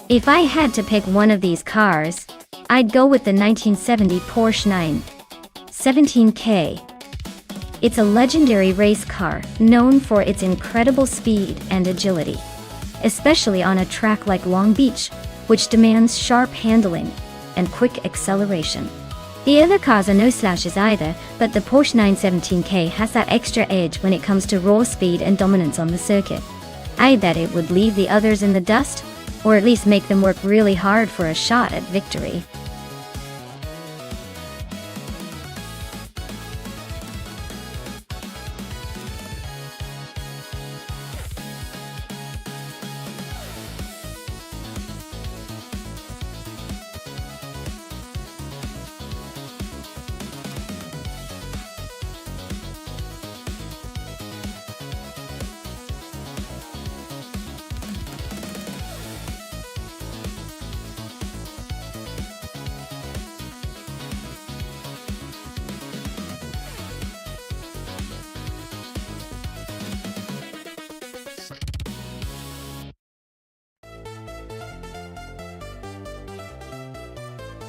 If I had to pick one of these cars, I'd go with the 1970 Porsche 917K. It's a legendary race car, known for its incredible speed and agility, especially on a track like Long Beach, which demands sharp handling and quick acceleration. The other cars are no slouches either, but the Porsche 917K has that extra edge when it comes to raw speed and dominance on the circuit. I bet it would leave the others in the dust, or at least make them work really hard for a shot at victory.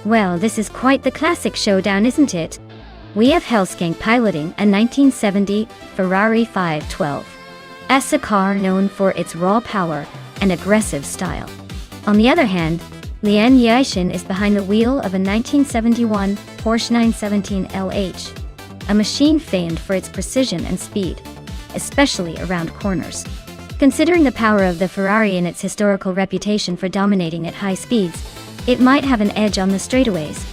Well, this is quite the classic showdown, isn't it? We have Helskank piloting a 1970 Ferrari 512. A car known for its raw power and aggressive style. On the other hand, Lian Yixin is behind the wheel of a 1971 Porsche 917 LH, a machine famed for its precision and speed, especially around corners. Considering the power of the Ferrari and its historical reputation for dominating at high speeds, it might have an edge on the straightaways.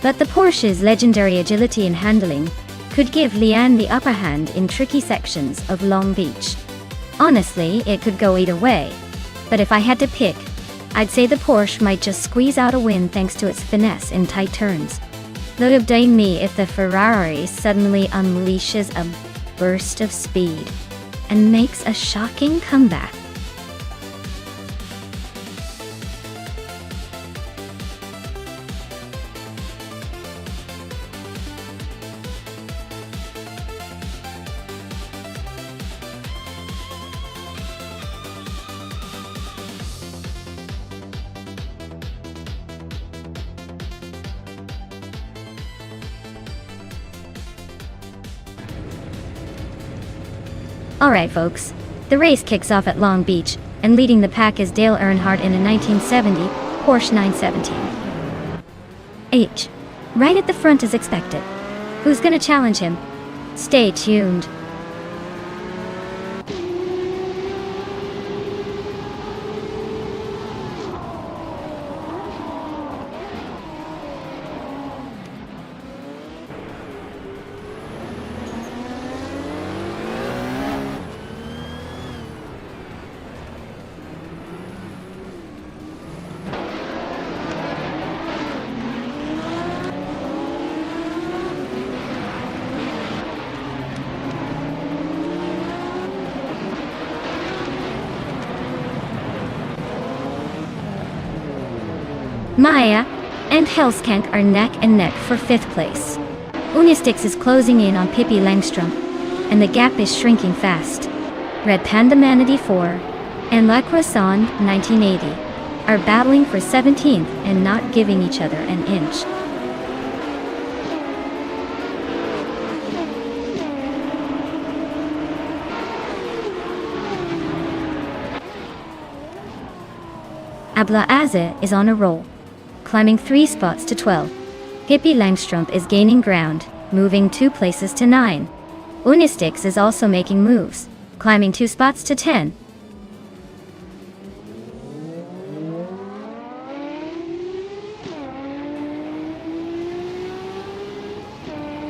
But the Porsche's legendary agility and handling could give Lian the upper hand in tricky sections of Long Beach. Honestly, it could go either way, but if I had to pick, I'd say the Porsche might just squeeze out a win thanks to its finesse in tight turns. Don't blame me if the Ferrari suddenly unleashes a burst of speed and makes a shocking comeback. Alright folks, the race kicks off at Long Beach, and leading the pack is Dale Earnhardt in a 1970 Porsche 917. Right at the front as expected. Who's gonna challenge him? Stay tuned. Maya and Helskank are neck and neck for 5th place. Unistix is closing in on Pippi Langstrom, and the gap is shrinking fast. Red Panda Manatee 4 and La Croissant 1980 are battling for 17th and not giving each other an inch. Ablaze is on a roll, climbing 3 spots to 12. Pippi Langstrom is gaining ground, moving 2 places to 9. Unistix is also making moves, climbing 2 spots to 10.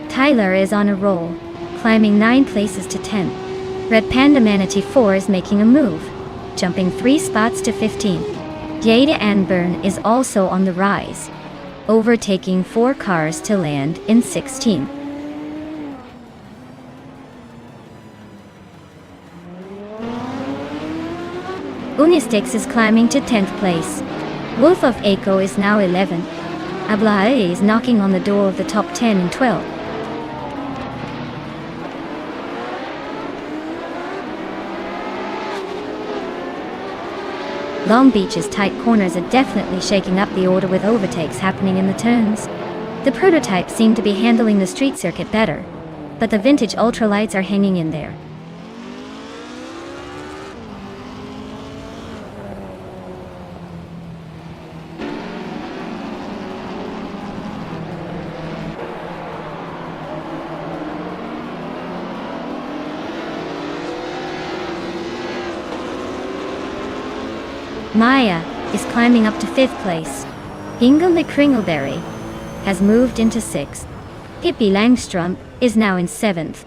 Tyler is on a roll, climbing 9 places to 10. Red Panda Manatee 4 is making a move, jumping 3 spots to 15. Jada Anburn is also on the rise, overtaking 4 cars to land in 16. Unistix is climbing to 10th place. Wolf of Aco is now 11. Ablae is knocking on the door of the top 10 in 12. Long Beach's tight corners are definitely shaking up the order with overtakes happening in the turns. The prototypes seem to be handling the street circuit better, but the vintage ultralights are hanging in there. Maya is climbing up to 5th place. Inga McCringleberry has moved into 6th. Pippi Langstrom is now in 7th.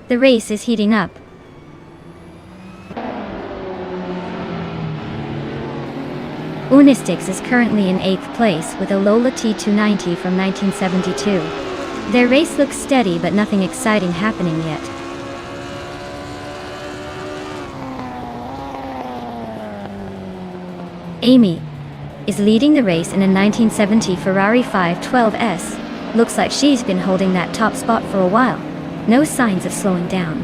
The race is heating up. Unistix is currently in 8th place with a Lola T290 from 1972. Their race looks steady but nothing exciting happening yet. Amy is leading the race in a 1970 Ferrari 512S. Looks like she's been holding that top spot for a while. No signs of slowing down.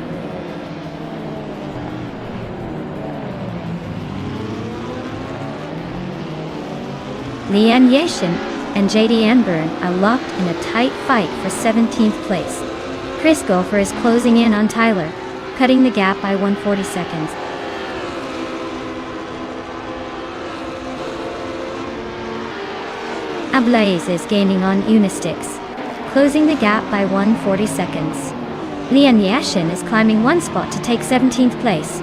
Leanne Yashin and JD Anburn are locked in a tight fight for 17th place. Chris Gopher is closing in on Tyler, cutting the gap by 140 seconds. Ablaze is gaining on Unistix, closing the gap by 140 seconds. Leanne Yashin is climbing one spot to take 17th place.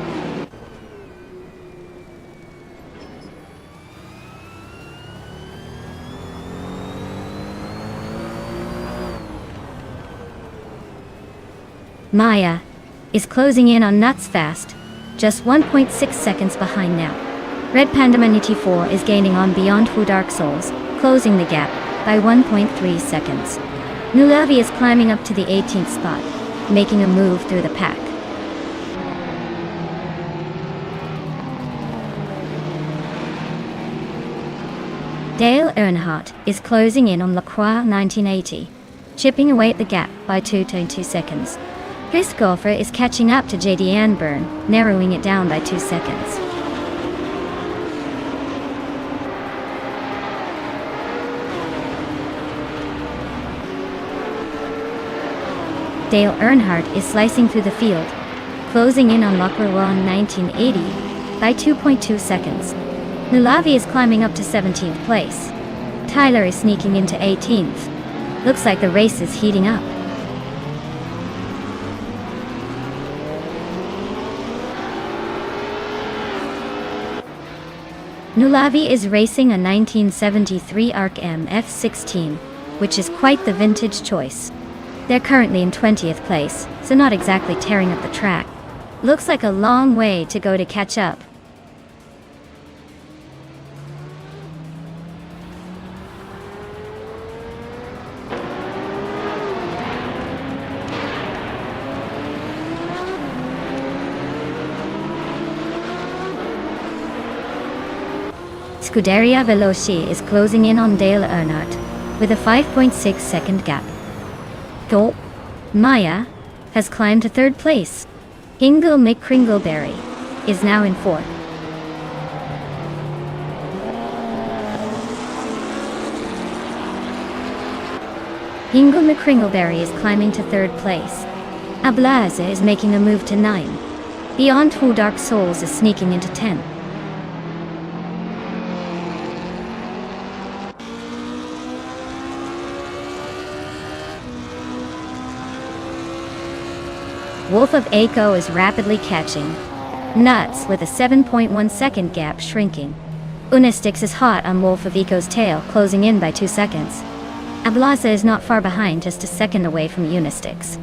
Maya is closing in on Nuts fast, just 1.6 seconds behind now. Red Panda Maniti 4 is gaining on Beyond Who Dark Souls, closing the gap by 1.3 seconds. Nulavi is climbing up to the 18th spot, making a move through the pack. Dale Earnhardt is closing in on LaCroix 1980, chipping away at the gap by 2.2 seconds. Chris Gopher is catching up to JD Anburn, narrowing it down by 2 seconds. Dale Earnhardt is slicing through the field, closing in on LaCroix 1980 by 2.2 seconds. Nulavi is climbing up to 17th place. Tyler is sneaking into 18th. Looks like the race is heating up. Nulavi is racing a 1973 ARC M F16, which is quite the vintage choice. They're currently in 20th place, so not exactly tearing up the track. Looks like a long way to go to catch up. Scuderia Veloci is closing in on Dale Earnhardt with a 5.6 second gap. Maya has climbed to 3rd place. Ingle McCringleberry is now in 4th. Ingle McCringleberry is climbing to 3rd place. Ablaze is making a move to 9. Beyond Who Dark Souls is sneaking into 10. Wolf of Aco is rapidly catching. Nuts with a 7.1 second gap shrinking. Unistix is hot on Wolf of Eco's tail, closing in by 2 seconds. Ablaza is not far behind, just a second away from Unistix.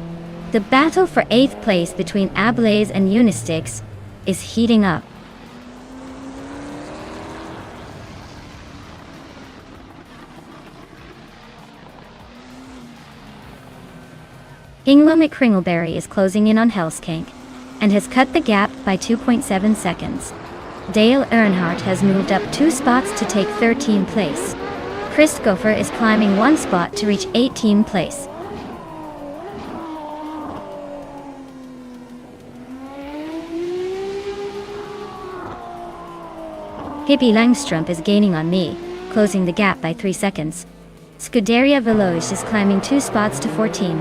The battle for 8th place between Ablaze and Unistix is heating up. Ingle McCringleberry is closing in on Hellskank and has cut the gap by 2.7 seconds. Dale Earnhardt has moved up 2 spots to take 13th place. Chris Gopher is climbing 1 spot to reach 18th place. Pippi Langstrumpf is gaining on me, closing the gap by 3 seconds. Scuderia Veloce is climbing 2 spots to 14.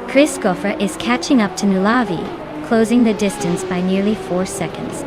Chris Goffra is catching up to Nulavi, closing the distance by nearly 4 seconds.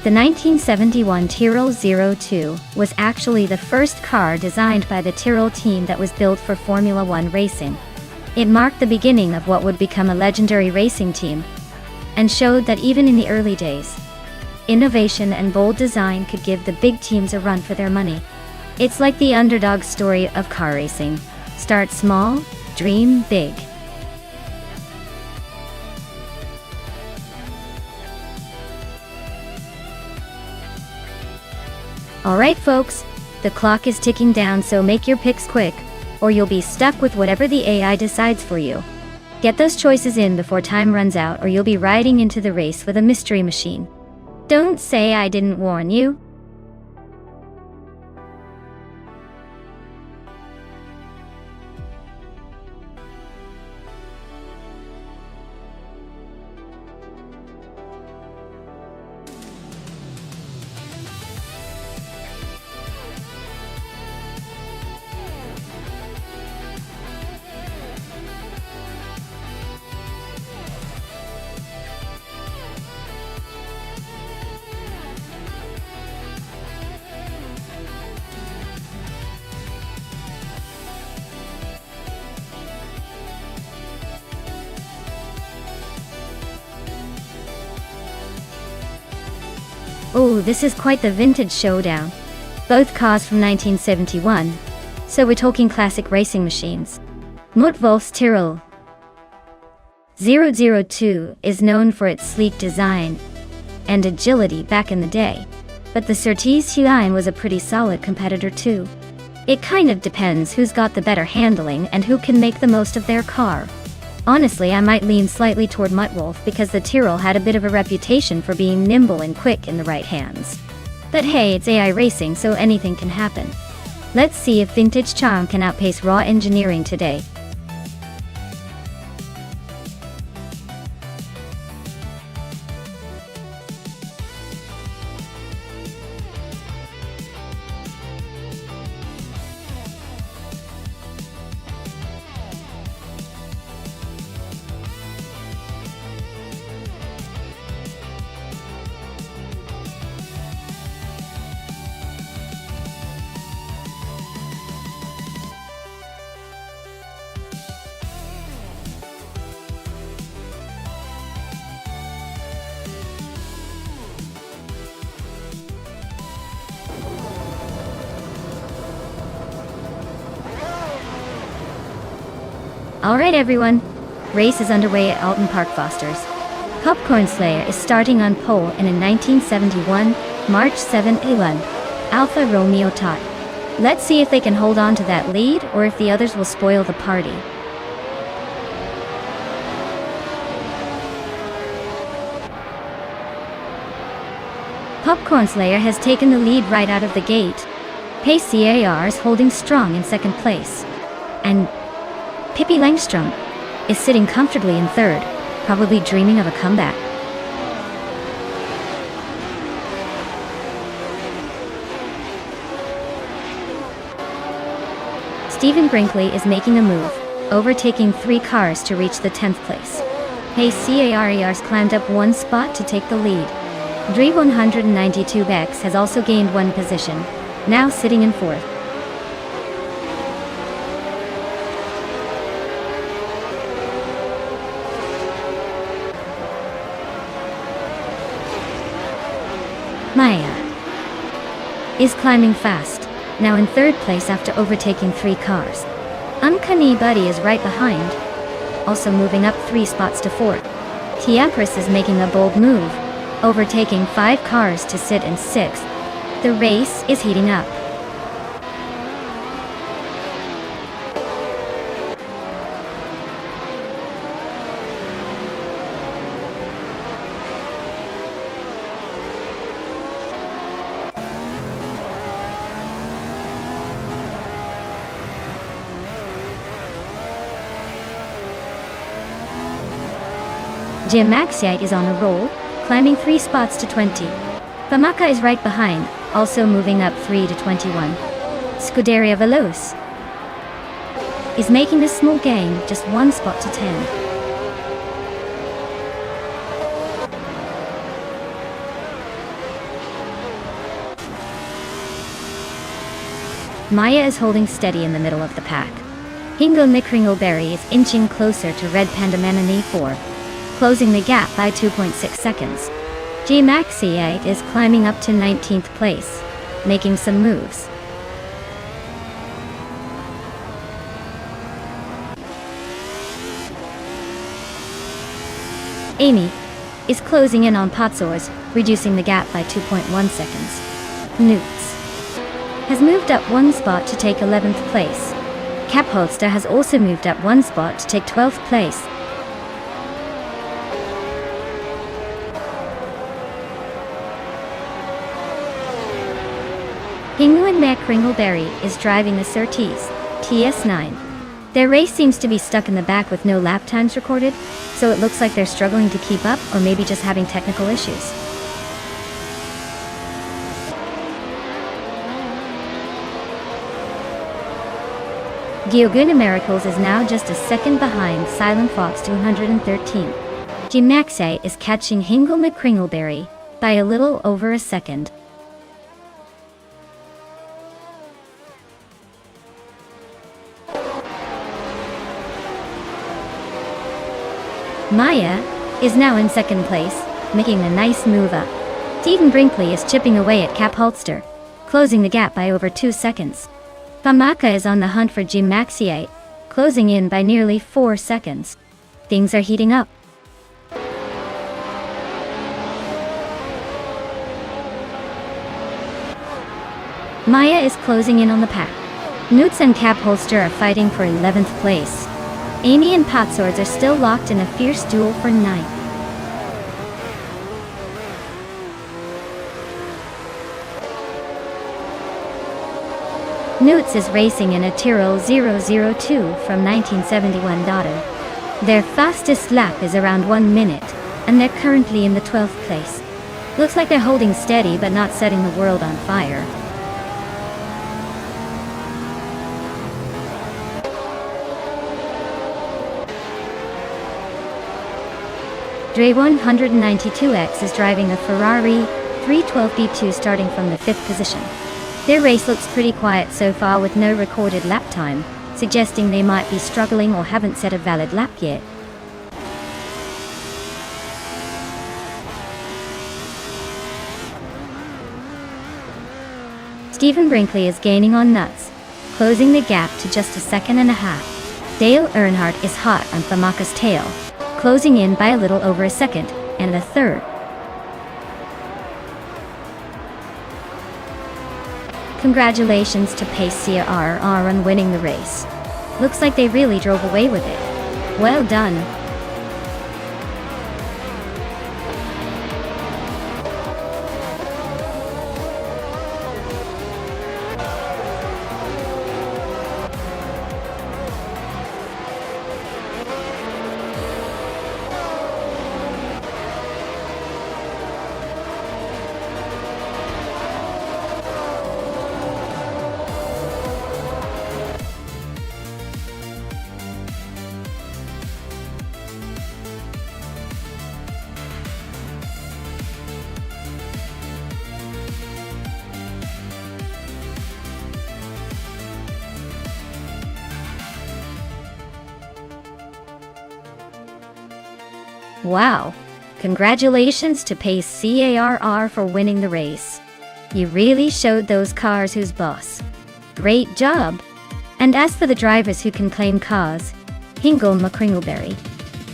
The 1971 Tyrrell 02 was actually the first car designed by the Tyrrell team that was built for Formula One racing. It marked the beginning of what would become a legendary racing team, and showed that even in the early days, innovation and bold design could give the big teams a run for their money. It's like the underdog story of car racing. Start small, dream big. Alright folks, the clock is ticking down, so make your picks quick, or you'll be stuck with whatever the AI decides for you. Get those choices in before time runs out, or you'll be riding into the race with a mystery machine. Don't say I didn't warn you. Oh, this is quite the vintage showdown. Both cars from 1971, so we're talking classic racing machines. Mutt Wolff's Tyrrell 002 is known for its sleek design and agility back in the day, but the Surtees Huayne was a pretty solid competitor too. It kind of depends who's got the better handling and who can make the most of their car. Honestly, I might lean slightly toward Mutt Wolff because the Tyrrell had a bit of a reputation for being nimble and quick in the right hands. But hey, it's AI racing, so anything can happen. Let's see if vintage charm can outpace raw engineering today. Alright everyone, race is underway at Alton Park Fosters. Popcorn Slayer is starting on pole and in 1971, March 7 A1, Alpha Romeo Tot. Let's see if they can hold on to that lead or if the others will spoil the party. Popcorn Slayer has taken the lead right out of the gate. Pace CAR is holding strong in second place. And Pippi Langstrom is sitting comfortably in third, probably dreaming of a comeback. Stephen Brinkley is making a move, overtaking 3 cars to reach the 10th place. Pace CARER's climbed up 1 spot to take the lead. Dre 192X has also gained 1 position, now sitting in 4th. Maya is climbing fast, now in 3rd place after overtaking 3 cars. Uncanny Buddy is right behind, also moving up 3 spots to 4th. T-Empress is making a bold move, overtaking 5 cars to sit in 6th. The race is heating up. Jim Maxiite is on a roll, climbing 3 spots to 20. Famaka is right behind, also moving up 3 to 21. Scuderia Veloce is making a small gain, just 1 spot to 10. Maya is holding steady in the middle of the pack. Hingo Mickringleberry is inching closer to Red Panda Manani 4, closing the gap by 2.6 seconds. G Maxi8 is climbing up to 19th place, making some moves. Amy is closing in on Potsors, reducing the gap by 2.1 seconds. Newts has moved up 1 spot to take 11th place. Capholster has also moved up 1 spot to take 12th place. Hingu and Mickringleberry is driving a Surtees TS9. Their race seems to be stuck in the back with no lap times recorded, so it looks like they're struggling to keep up or maybe just having technical issues. Gioguna Miracles is now just a second behind Silent Fox 213. G Maxi is catching Hingle Mickringleberry by a little over a second. Maya is now in 2nd place, making a nice move up. Stephen Brinkley is chipping away at Capholster, closing the gap by over 2 seconds. Famaka is on the hunt for G Maxi8, closing in by nearly 4 seconds. Things are heating up. Maya is closing in on the pack. Newts and Capholster are fighting for 11th place. Amy and Potswords are still locked in a fierce duel for 9th. Newts is racing in a Tyrrell 002 from 1971 daughter. Their fastest lap is around 1 minute, and they're currently in the 12th place. Looks like they're holding steady but not setting the world on fire. Dre 192X is driving a Ferrari 312B2 starting from the 5th position. Their race looks pretty quiet so far with no recorded lap time, suggesting they might be struggling or haven't set a valid lap yet. Stephen Brinkley is gaining on Nuts, closing the gap to just 1.5 seconds. Dale Earnhardt is hot on Famaka's tail, closing in by a little over a second, and a third. Congratulations to Pace CRR on winning the race. Looks like they really drove away with it. Well done. Wow! Congratulations to Pace CARR for winning the race. You really showed those cars who's boss. Great job! And as for the drivers who can claim cars, Hingle McCringleberry,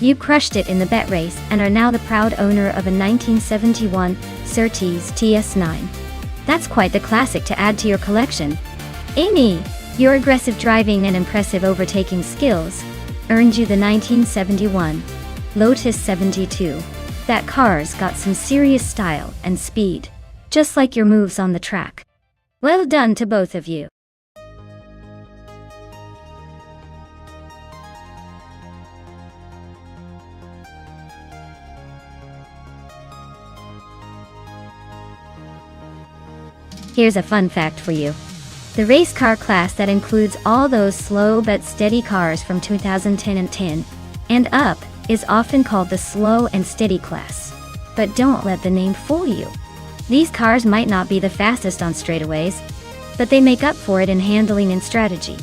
you crushed it in the bet race and are now the proud owner of a 1971 Surtees TS9. That's quite the classic to add to your collection. Amy, your aggressive driving and impressive overtaking skills earned you the 1971 Lotus 72. That car's got some serious style and speed, just like your moves on the track. Well done to both of you. Here's a fun fact for you. The race car class that includes all those slow but steady cars from 2010 and up is often called the slow and steady class. But don't let the name fool you. These cars might not be the fastest on straightaways, but they make up for it in handling and strategy.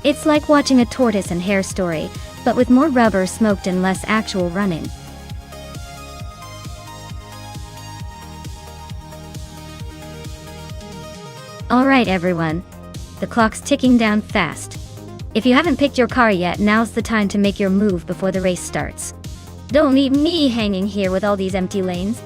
It's like watching a tortoise and hare story, but with more rubber smoked and less actual running. Alright everyone, the clock's ticking down fast. If you haven't picked your car yet, now's the time to make your move before the race starts. Don't leave me hanging here with all these empty lanes.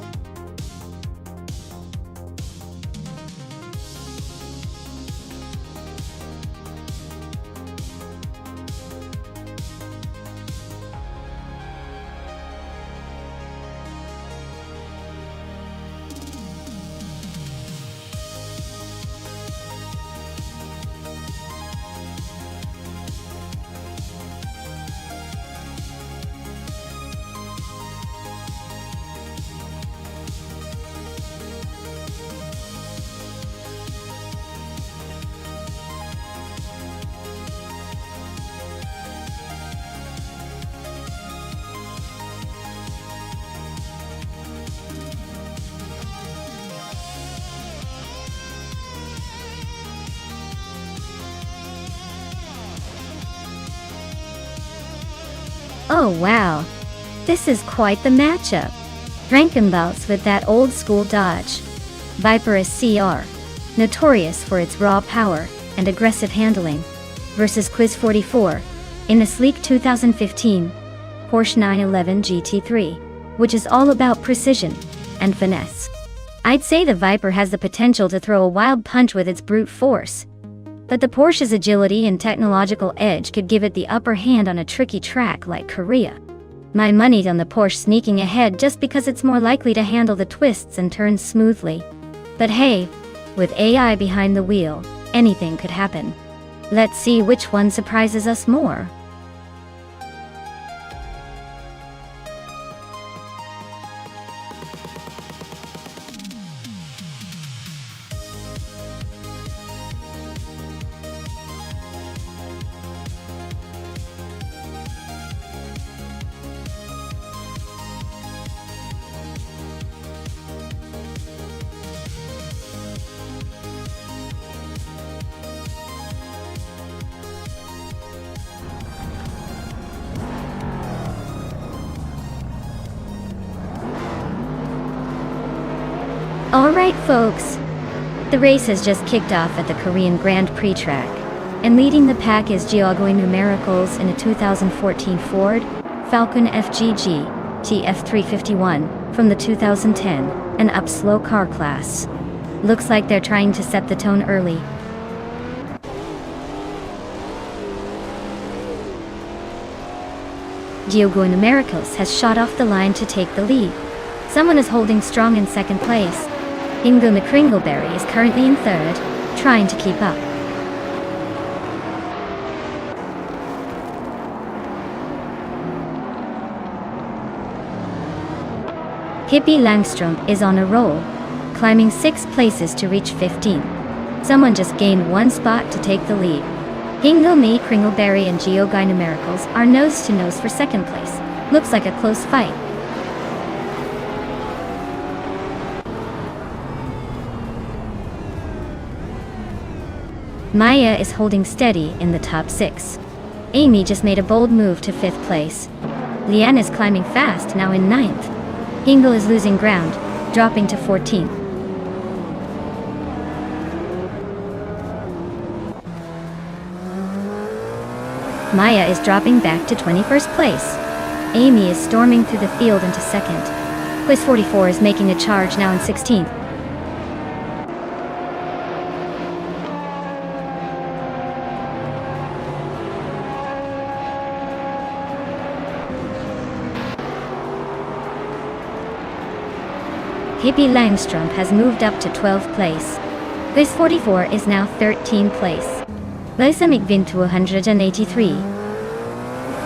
Oh wow, this is quite the matchup. Frankenbouts with that old school Dodge Viper SCR, notorious for its raw power and aggressive handling, versus Quiz 44 in the sleek 2015 Porsche 911 GT3, which is all about precision and finesse. I'd say the Viper has the potential to throw a wild punch with its brute force, but the Porsche's agility and technological edge could give it the upper hand on a tricky track like Korea. My money's on the Porsche sneaking ahead just because it's more likely to handle the twists and turns smoothly. But hey, with AI behind the wheel, anything could happen. Let's see which one surprises us more. Alright folks, the race has just kicked off at the Korean Grand Prix track. And leading the pack is Geogoy Numericals in a 2014 Ford Falcon FGG TF351 from the 2010 and up slow car class. Looks like they're trying to set the tone early. Geogoy Numericals has shot off the line to take the lead. Someone is holding strong in second place. Ingo McCringleberry is currently in third, trying to keep up. Hippie Langstrom is on a roll, climbing 6 places to reach 15. Someone just gained 1 spot to take the lead. Hingle Me, Kringleberry and Geogoy Numericals are nose to nose for second place. Looks like a close fight. Maya is holding steady in the top 6. Amy just made a bold move to 5th place. Leanne is climbing fast, now in 9th. Hingle is losing ground, dropping to 14th. Maya is dropping back to 21st place. Amy is storming through the field into 2nd. Quiz 44 is making a charge, now in 16th. Hippie Langstrom has moved up to 12th place. Quiz 44 is now 13th place. Lisa McVin to 183.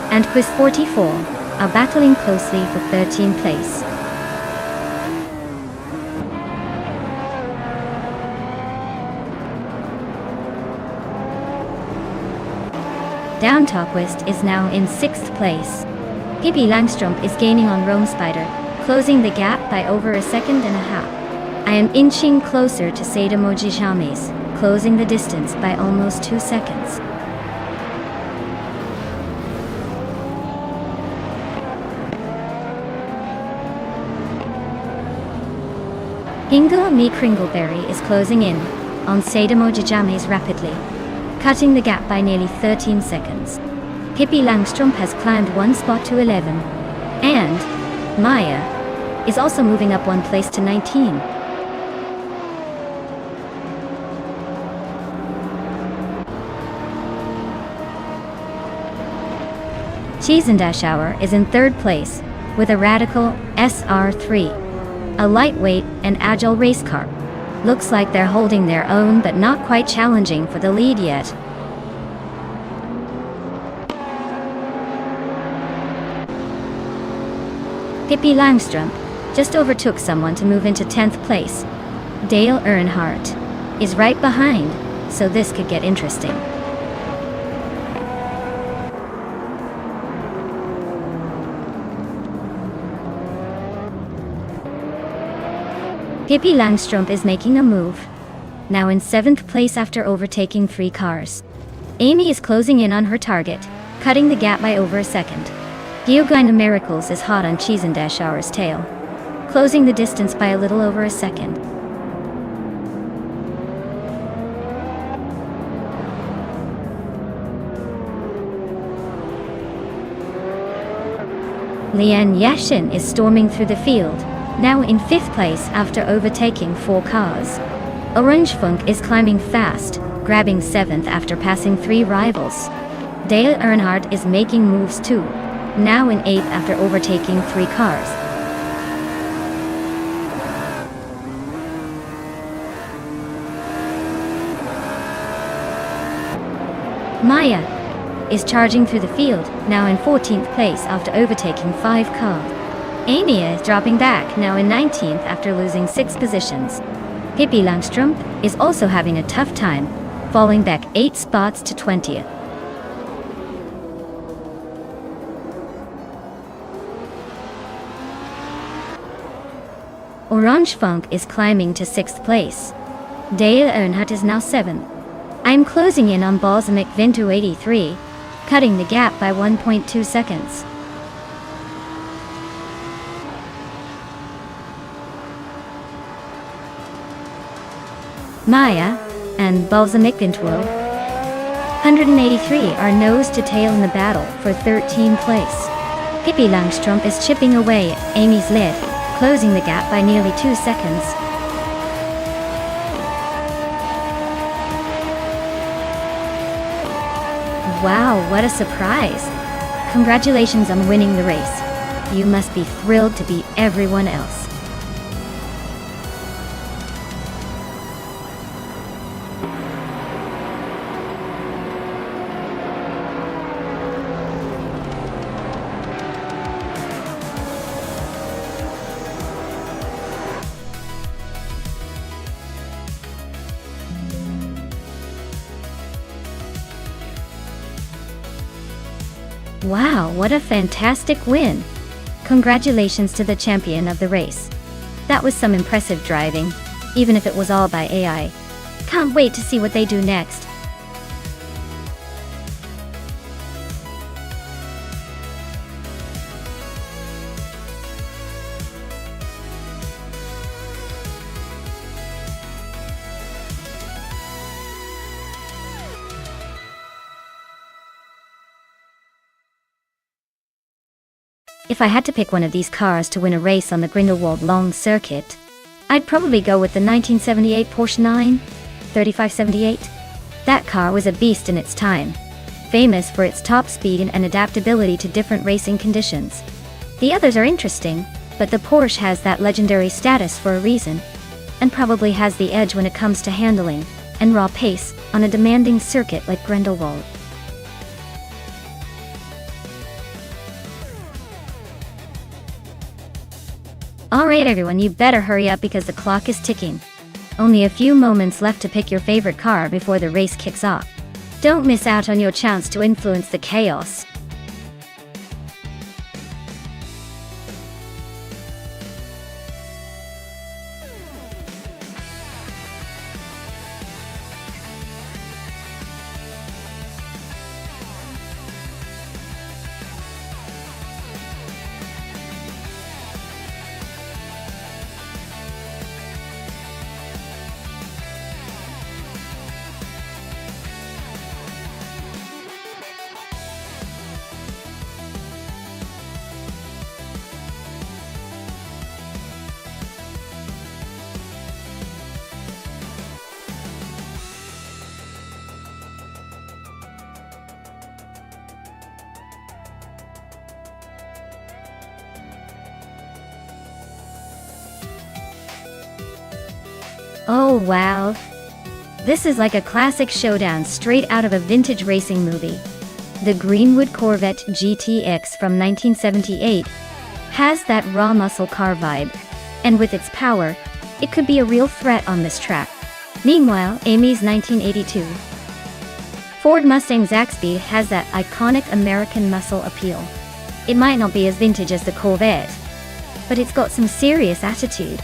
And Quiz 44 are battling closely for 13th place. Down Top West is now in 6th place. Hippie Langstrom is gaining on Rome Spider, closing the gap by over a second and a half. I am inching closer to Seda Mojijames, closing the distance by almost 2 seconds. Hingle Me Kringleberry is closing in on Seda Mojijames rapidly, cutting the gap by nearly 13 seconds. Hippie Langstrom has climbed 1 spot to 11, and Maya is also moving up 1 place to 19. Cheese and Dash Hour is in 3rd place with a Radical SR3, a lightweight and agile race car. Looks like they're holding their own but not quite challenging for the lead yet. Hippie Langstrom just overtook someone to move into 10th place. Dale Earnhardt is right behind, so this could get interesting. Hippie Langstrom is making a move, now in 7th place after overtaking 3 cars. Amy is closing in on her target, cutting the gap by over a second. Geogoy Numericals is hot on Cheese and Dash Hour's tail, closing the distance by a little over a second. Leanne Yashin is storming through the field, now in 5th place after overtaking 4 cars. Orange Funk is climbing fast, grabbing 7th after passing 3 rivals. Dale Earnhardt is making moves too, now in 8th after overtaking 3 cars. Maya is charging through the field, now in 14th place after overtaking 5 cars. Amy is dropping back, now in 19th after losing 6 positions. Hippie Langstrom is also having a tough time, falling back 8 spots to 20th. Orange Funk is climbing to 6th place. Dale Earnhardt is now 7th. I'm closing in on Balsamic Vinto 83, cutting the gap by 1.2 seconds. Maya and Balsamic Vinto 183 are nose to tail in the battle for 13th place. Pippi Langstrumpf is chipping away at Amy's lead, closing the gap by nearly 2 seconds. Wow, what a surprise! Congratulations on winning the race. You must be thrilled to beat everyone else. Wow, what a fantastic win! Congratulations to the champion of the race. That was some impressive driving, even if it was all by AI. Can't wait to see what they do next. If I had to pick one of these cars to win a race on the Grindelwald Long Circuit, I'd probably go with the 1978 Porsche 93578. That car was a beast in its time, famous for its top speed and adaptability to different racing conditions. The others are interesting, but the Porsche has that legendary status for a reason, and probably has the edge when it comes to handling and raw pace on a demanding circuit like Grindelwald. Alright everyone, you better hurry up because the clock is ticking. Only a few moments left to pick your favorite car before the race kicks off. Don't miss out on your chance to influence the chaos. Oh wow! This is like a classic showdown straight out of a vintage racing movie. The Greenwood Corvette GTX from 1978 has that raw muscle car vibe, and with its power, it could be a real threat on this track. Meanwhile, Amy's 1982 Ford Mustang Zaxby has that iconic American muscle appeal. It might not be as vintage as the Corvette, but it's got some serious attitude.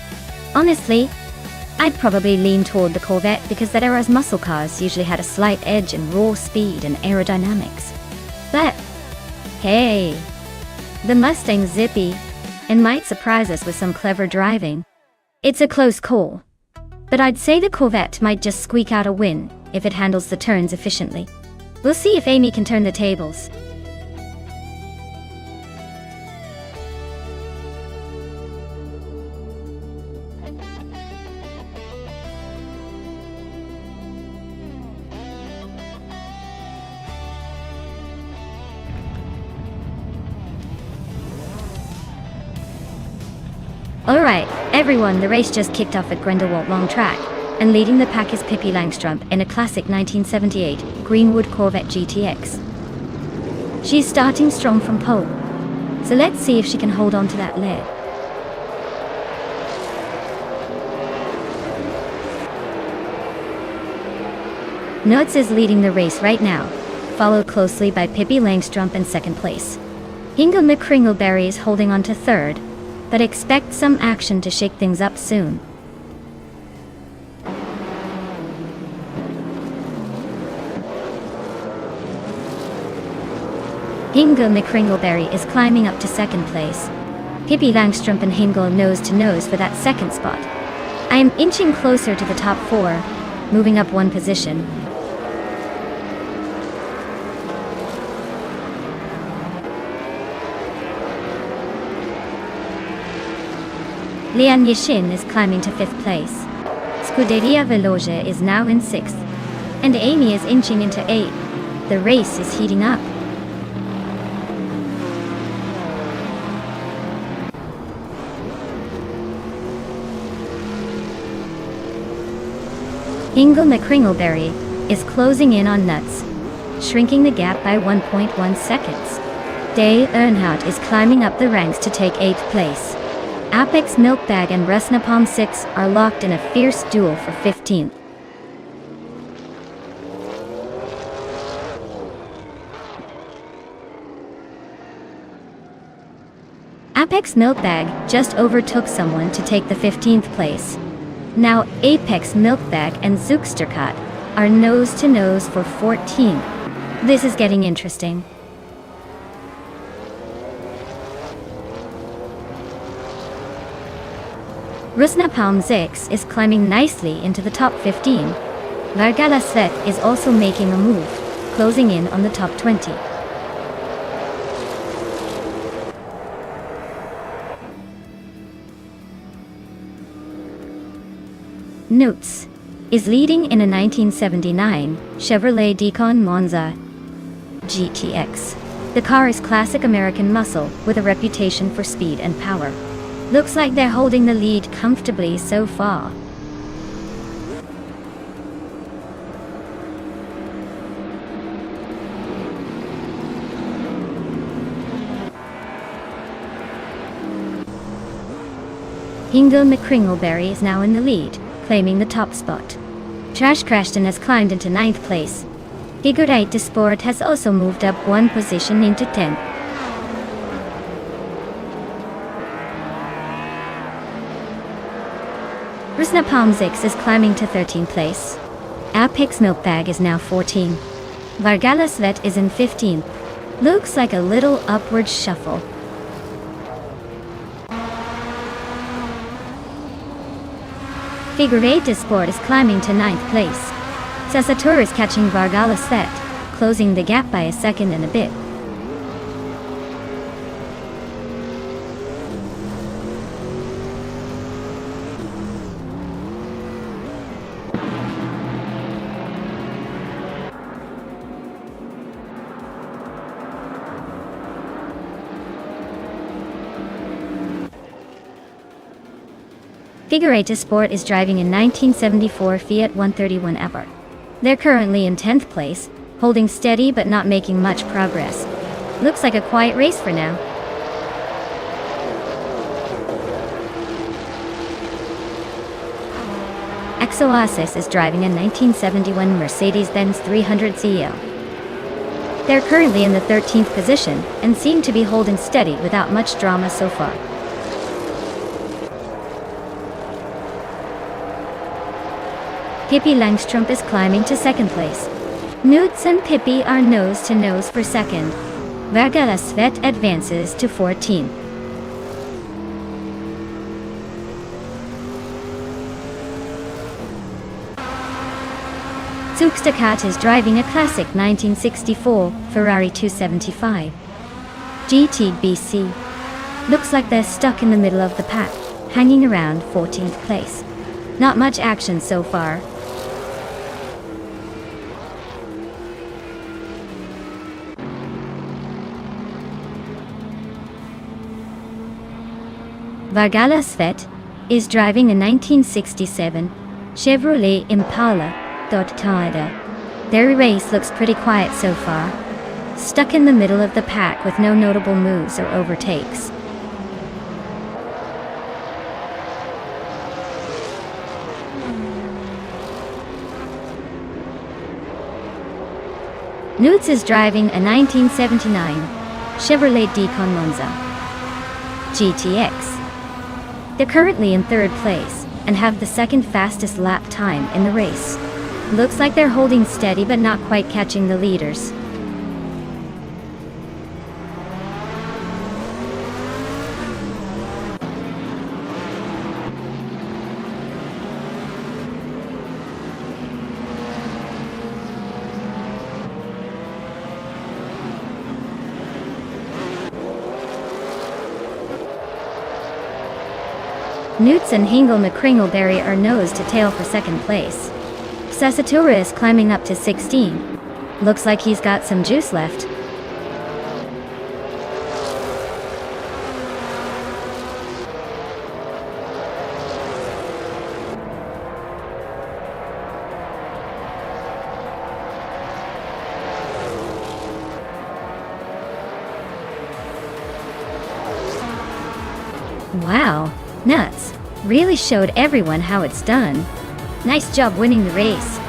Honestly, I'd probably lean toward the Corvette because that era's muscle cars usually had a slight edge in raw speed and aerodynamics. But, hey, the Mustang's zippy and might surprise us with some clever driving. It's a close call, but I'd say the Corvette might just squeak out a win if it handles the turns efficiently. We'll see if Amy can turn the tables. Alright, everyone, the race just kicked off at Grindelwald Long Track, and leading the pack is Pippi Langstrumpf in a classic 1978 Greenwood Corvette GTX. She's starting strong from pole, so let's see if she can hold on to that lead. Nuts is leading the race right now, followed closely by Pippi Langstrumpf in second place. Inga McCringleberry is holding on to third, but expect some action to shake things up soon. Inga McCringleberry is climbing up to second place. Pippi Langstrumpf and Hingle nose to nose for that second spot. I am inching closer to the top four, moving up one position. Lian Yishin is climbing to 5th place. Scuderia Veloce is now in 6th. And Amy is inching into 8th. The race is heating up. Ingle McCringleberry is closing in on Nuts, shrinking the gap by 1.1 seconds. Day Earnhardt is climbing up the ranks to take 8th place. Apex Milkbag and Rusnapalm 6 are locked in a fierce duel for 15th. Apex Milkbag just overtook someone to take the 15th place. Now Apex Milkbag and Zooksterkat are nose-to-nose for 14th. This is getting interesting. Rusnapalm 6 is climbing nicely into the top 15. Vargala Svet is also making a move, closing in on the top 20. Nutz is leading in a 1979 Chevrolet Decon Monza GTX. The car is classic American muscle with a reputation for speed and power. Looks like they're holding the lead comfortably so far. Ingle McCringleberry is now in the lead, claiming the top spot. Trash Crashton has climbed into 9th place. Gigurite Sport has also moved up one position into 10th. Rusnapalm 6 is climbing to 13th place. Apex Milkbag is now 14. Vargala Svet is in 15th. Looks like a little upward shuffle. Figure 8 Sport is climbing to 9th place. Sasatur is catching Vargala Svet, closing the gap by a second and a bit. Figure 8 Sport is driving a 1974 Fiat 131 Abarth. They're currently in 10th place, holding steady but not making much progress. Looks like a quiet race for now. Exoasis is driving a 1971 Mercedes-Benz 300 CL. They're currently in the 13th position and seem to be holding steady without much drama so far. Pippi Langstrup is climbing to 2nd place. Nutz and Pippi are nose-to-nose for 2nd. Vargala Svet advances to 14th. Zooksterkat is driving a classic 1964 Ferrari 275 GTBC. Looks like they're stuck in the middle of the pack, hanging around 14th place. Not much action so far. Vargala Svet is driving a 1967 Chevrolet Impala Dottada. Their race looks pretty quiet so far, stuck in the middle of the pack with no notable moves or overtakes. Nutz is driving a 1979 Chevrolet Decon Monza GTX. They're currently in 3rd place and have the 2nd fastest lap time in the race. Looks like they're holding steady but not quite catching the leaders. Newts and Hingle McCringleberry are nose to tail for second place. Sasatura is climbing up to 16. Looks like he's got some juice left. Wow, Nuts really showed everyone how it's done. Nice job winning the race.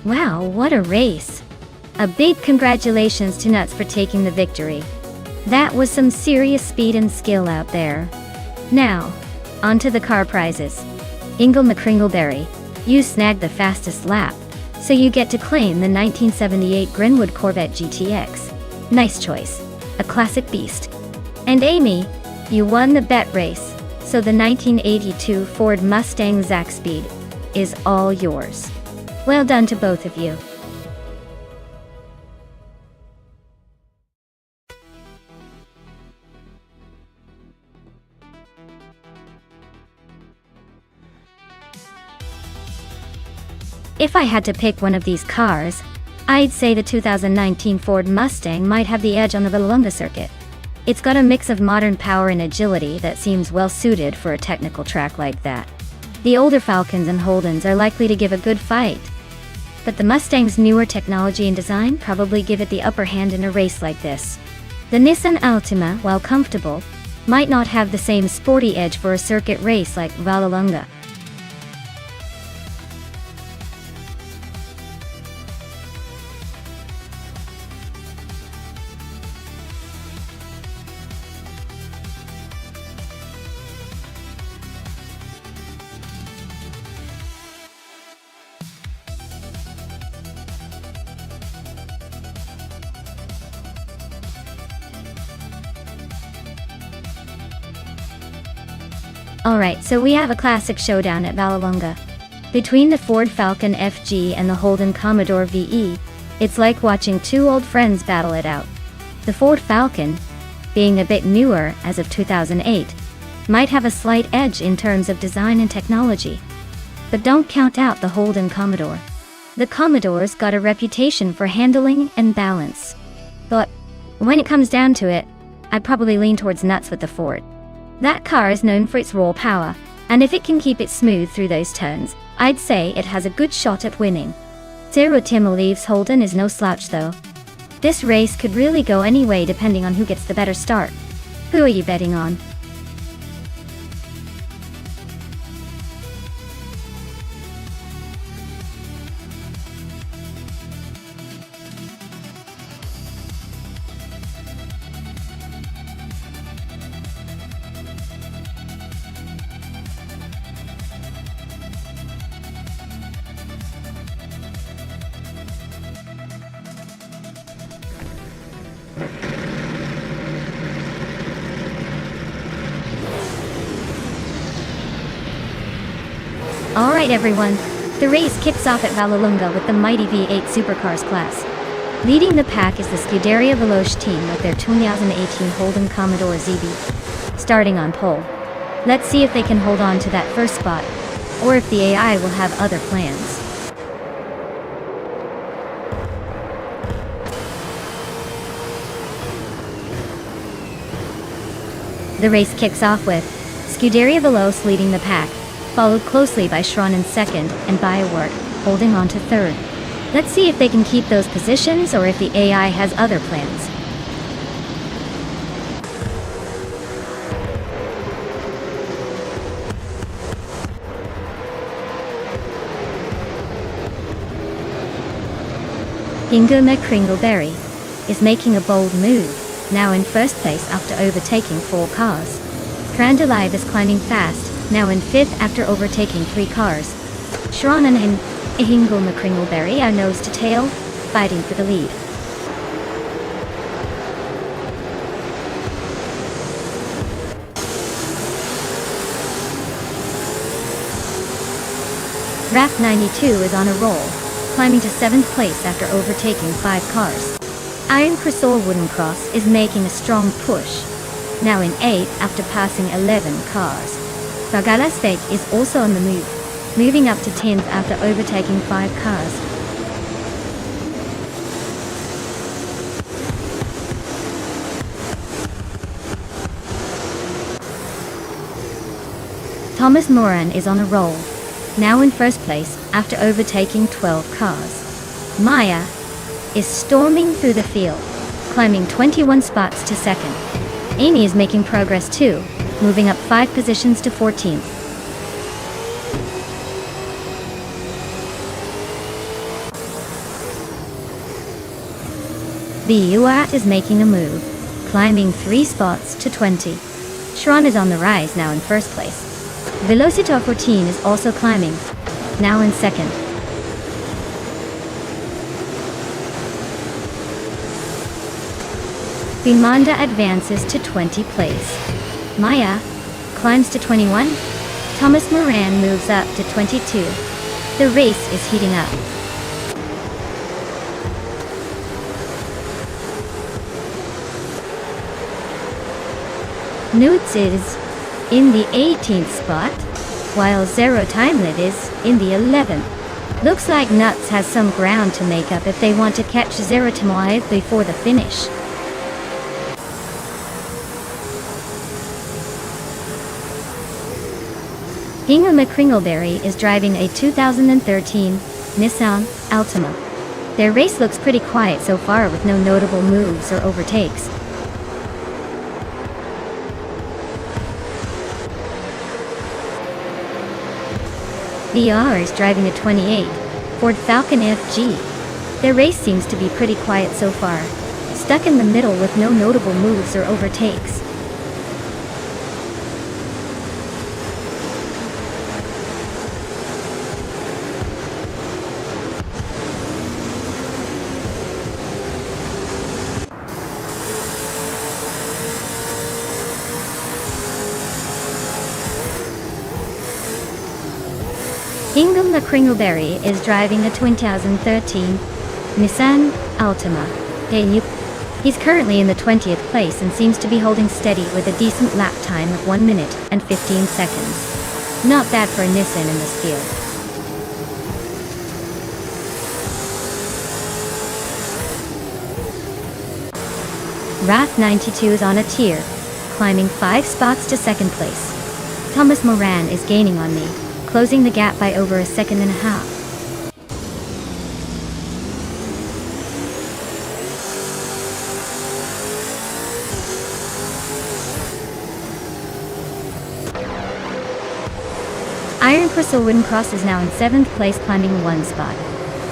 Wow, what a race! A big congratulations to Nuts for taking the victory. That was some serious speed and skill out there. Now, on to the car prizes. Ingle McCringleberry, you snagged the fastest lap, so you get to claim the 1978 Grenwood Corvette GTX. Nice choice, a classic beast. And Amy, you won the bet race, so the 1982 Ford Mustang Zaxbyed is all yours. Well done to both of you. If I had to pick one of these cars, I'd say the 2019 Ford Mustang might have the edge on the Vallelunga circuit. It's got a mix of modern power and agility that seems well suited for a technical track like that. The older Falcons and Holdens are likely to give a good fight, but the Mustang's newer technology and design probably give it the upper hand in a race like this. The Nissan Altima, while comfortable, might not have the same sporty edge for a circuit race like Vallelunga. Alright, so we have a classic showdown at Vallelunga. Between the Ford Falcon FG and the Holden Commodore VE, it's like watching two old friends battle it out. The Ford Falcon, being a bit newer as of 2008, might have a slight edge in terms of design and technology. But don't count out the Holden Commodore. The Commodore's got a reputation for handling and balance. But when it comes down to it, I'd probably lean towards Nuts with the Ford. That car is known for its raw power, and if it can keep it smooth through those turns, I'd say it has a good shot at winning. Zero Tim leaves Holden is no slouch though. This race could really go any way depending on who gets the better start. Who are you betting on? Alright everyone, the race kicks off at Vallelunga with the mighty V8 Supercars class. Leading the pack is the Scuderia Veloce team with their 2018 Holden Commodore ZB. Starting on pole, Let's see if they can hold on to that first spot, or if the AI will have other plans. The race kicks off with Scuderia Veloce leading the pack, followed closely by Schron in second and Biowork holding on to third. Let's see if they can keep those positions or if the AI has other plans. Hinguma Kringleberry is making a bold move, now in first place after overtaking 4 cars. Crandalive is climbing fast, now in 5th after overtaking 3 cars. Schron and Hinguma Kringleberry are nose to tail, fighting for the lead. RAF 92 is on a roll, climbing to 7th place after overtaking 5 cars. Iron Crisol Wooden Cross is making a strong push, now in 8th after passing 11 cars. Bagala Steak is also on the move, moving up to 10th after overtaking 5 cars. Thomas Moran is on a roll, now in first place after overtaking 12 cars. Maya is storming through the field, climbing 21 spots to second. Amy is making progress too, moving up 5 positions to 14th. Biua is making a move, climbing 3 spots to 20. Schron is on the rise, now in first place. Velocitor 14 is also climbing, now in second. Bimanda advances to 20 place. Maya climbs to 21. Thomas Moran moves up to 22. The race is heating up. Newts is in the 18th spot, while Zero Timelet is in the 11th. Looks like Nuts has some ground to make up if they want to catch Zero Timelet before the finish. Hingama Kringleberry is driving a 2013 Nissan Altima. Their race looks pretty quiet so far with no notable moves or overtakes. VR is driving a 28 Ford Falcon FG. Their race seems to be pretty quiet so far, stuck in the middle with no notable moves or overtakes. Hingama Kringleberry is driving a 2013 Nissan Altima. He's currently in the 20th place and seems to be holding steady with a decent lap time of 1 minute and 15 seconds. Not bad for a Nissan in this field. RAF 92 is on a tier, climbing 5 spots to second place. Thomas Moran is gaining on me, closing the gap by over a second and a half. Iron Crystal Wooden Cross is now in 7th place, climbing 1 spot.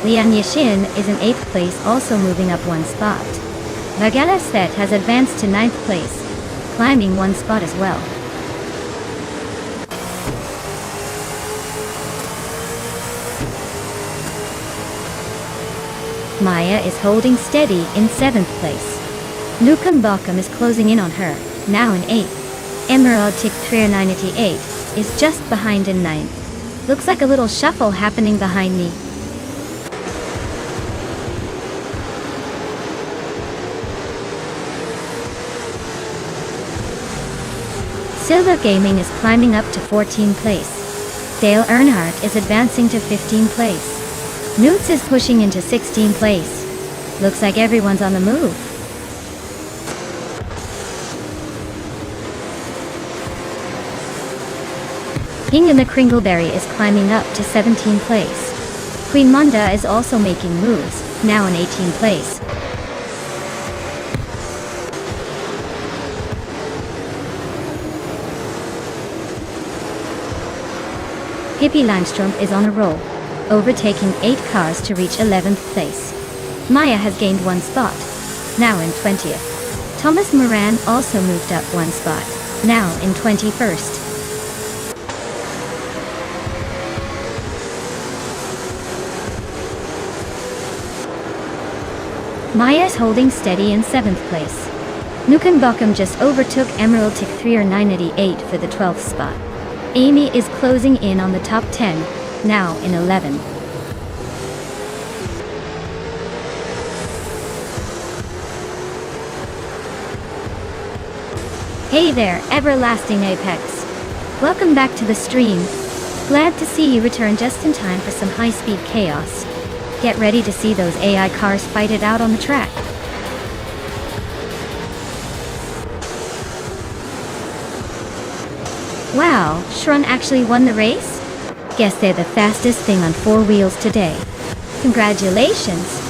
Lian Yashin is in 8th place, also moving up 1 spot. Vagala Set has advanced to 9th place, climbing 1 spot as well. Maya is holding steady in 7th place. Nukam Bakam is closing in on her, now in 8th. Emerald Tick 398 is just behind in 9th. Looks like a little shuffle happening behind me. Silver Gaming is climbing up to 14th place. Dale Earnhardt is advancing to 15th place. Newts is pushing into 16th place. Looks like everyone's on the move. King and the Kringleberry is climbing up to 17th place. Queen Munda is also making moves, now in 18th place. Hippie Langstrom is on a roll, overtaking 8 cars to reach 11th place. Maya has gained 1 spot, now in 20th. Thomas Moran also moved up 1 spot, now in 21st. Maya is holding steady in 7th place. Nukem Bokum just overtook Emerald Tick 30988 for the 12th spot. Amy is closing in on the top 10, now in 11. Hey there, Everlasting Apex. Welcome back to the stream. Glad to see you return just in time for some high-speed chaos. Get ready to see those AI cars fight it out on the track. Wow, Shrun actually won the race? Guess they're the fastest thing on 4 wheels today. Congratulations!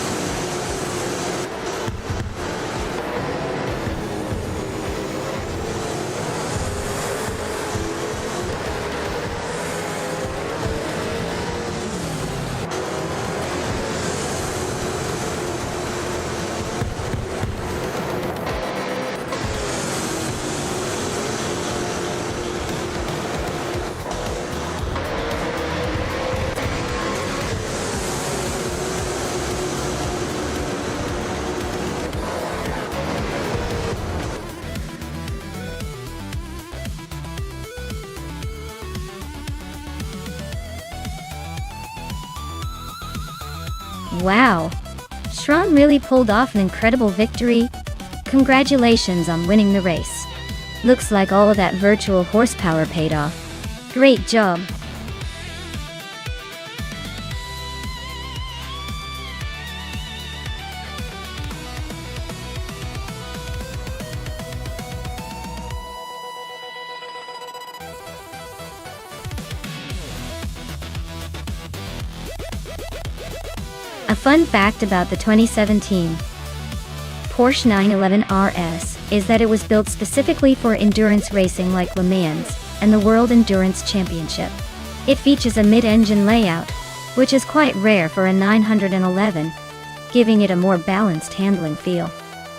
Wow! Shrun really pulled off an incredible victory. Congratulations on winning the race. Looks like all of that virtual horsepower paid off. Great job! A fun fact about the 2017 Porsche 911 RS is that it was built specifically for endurance racing like Le Mans and the World Endurance Championship. It features a mid-engine layout, which is quite rare for a 911, giving it a more balanced handling feel.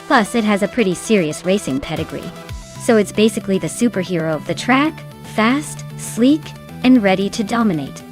Plus, it has a pretty serious racing pedigree. So it's basically the superhero of the track, fast, sleek, and ready to dominate.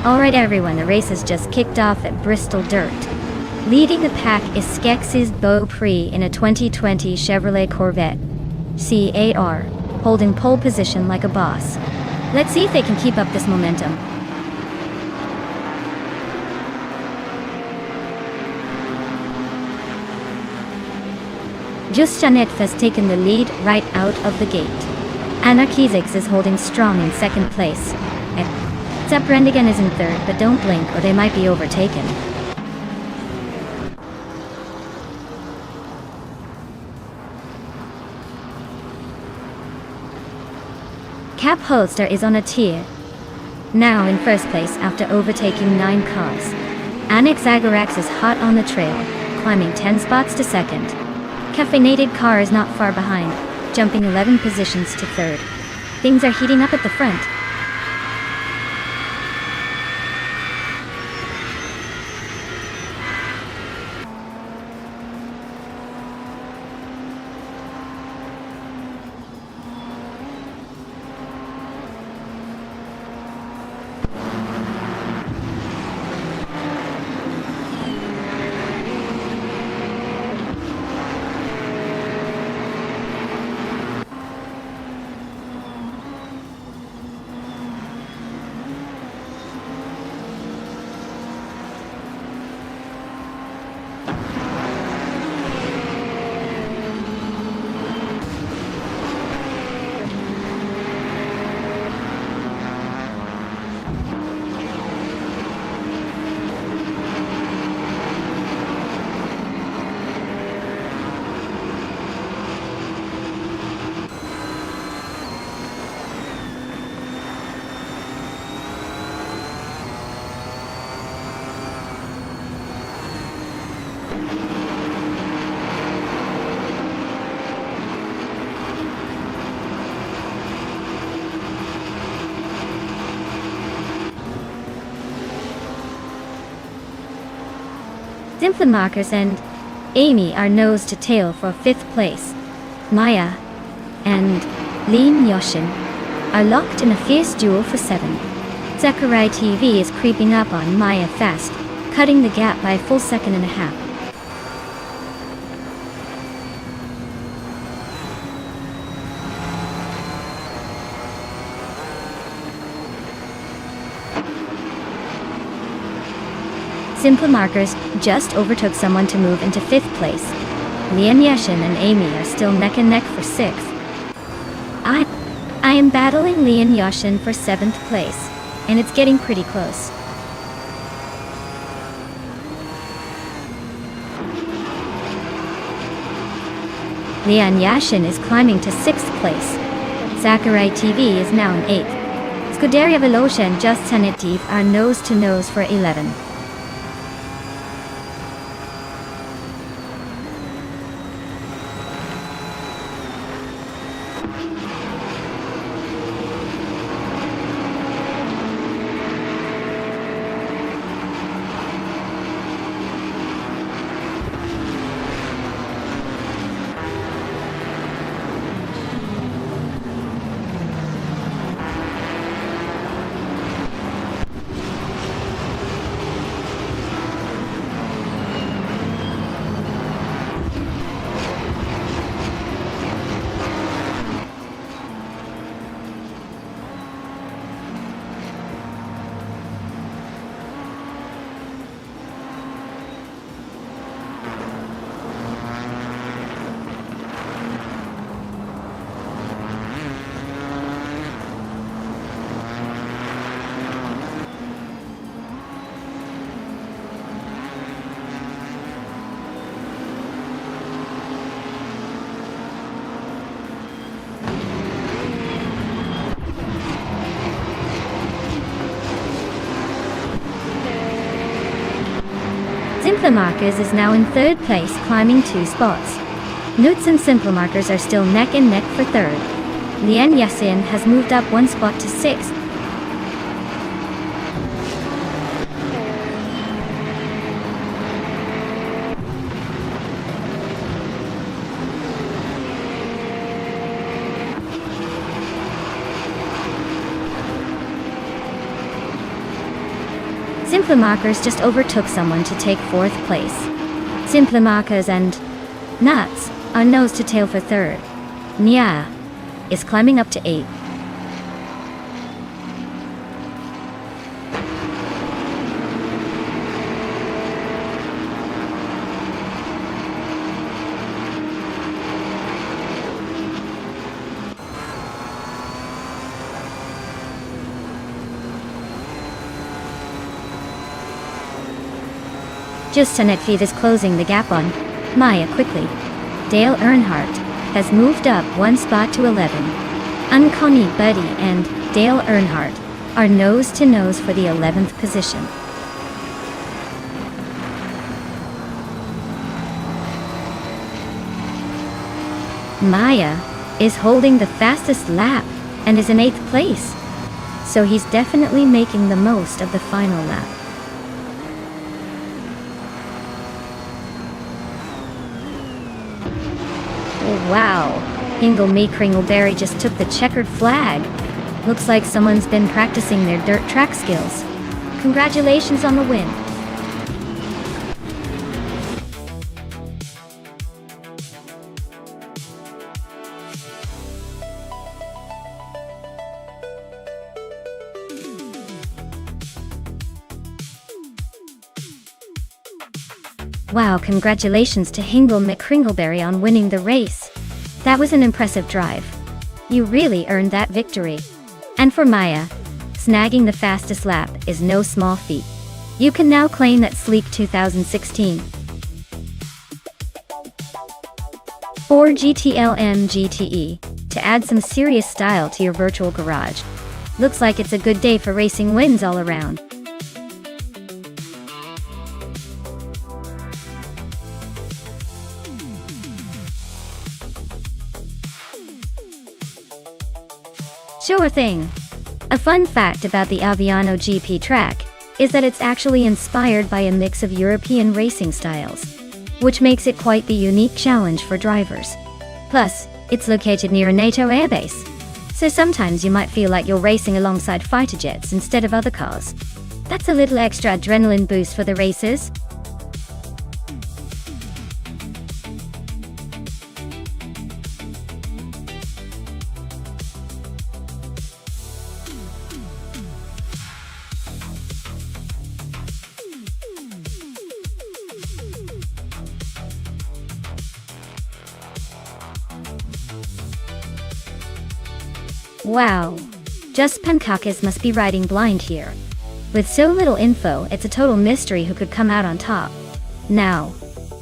Alright everyone, the race has just kicked off at Bristol Dirt. Leading the pack is Skex's Beau Prix in a 2020 Chevrolet Corvette C8R, holding pole position like a boss. Let's see if they can keep up this momentum. Just Janet has taken the lead right out of the gate. Anna Kiesix is holding strong in second place. Sepp Brendigan is in third, but don't blink or they might be overtaken. Cap Holster is on a tier, now in first place after overtaking 9 cars. Annick Zagarax is hot on the trail, climbing 10 spots to second. Caffeinated Car is not far behind, jumping 11 positions to third. Things are heating up at the front. Markers and Amy are nose to tail for 5th place. Maya and Lean Yoshin are locked in a fierce duel for 7th. Zachary TV is creeping up on Maya fast, cutting the gap by a full second and a half. Simple Markers just overtook someone to move into 5th place. Lian Yeshin and Amy are still neck and neck for 6th. I am battling Lian Yeshin for 7th place, and it's getting pretty close. Lian Yashin is climbing to 6th place. Zachary TV is now in 8th. Scuderia Velocia and Just Sanitiv are nose to nose for 11. Simple Markers is now in 3rd place, climbing 2 spots. Newts and Simple Markers are still neck and neck for 3rd. Lian Yasin has moved up 1 spot to 6th. Simplimakers just overtook someone to take 4th place. Simplimakers and Nuts are nose to tail for 3rd. Nya is climbing up to 8th. Just Netfeed is closing the gap on Maya quickly. Dale Earnhardt has moved up 1 spot to 11. Uncanny Buddy and Dale Earnhardt are nose to nose for the 11th position. Maya is holding the fastest lap and is in 8th place, so he's definitely making the most of the final lap. Wow, Ingle Kringleberry just took the checkered flag. Looks like someone's been practicing their dirt track skills. Congratulations on the win. Wow, congratulations to Hingle McCringleberry on winning the race. That was an impressive drive. You really earned that victory. And for Maya, snagging the fastest lap is no small feat. You can now claim that sleek 2016 Ford GTLM GTE to add some serious style to your virtual garage. Looks like it's a good day for racing wins all around. Sure thing. A fun fact about the Aviano GP track is that it's actually inspired by a mix of European racing styles, which makes it quite the unique challenge for drivers. Plus, it's located near a NATO airbase, so sometimes you might feel like you're racing alongside fighter jets instead of other cars. That's a little extra adrenaline boost for the racers. Wow, just Pankakis must be riding blind here. With so little info, it's a total mystery who could come out on top. Now,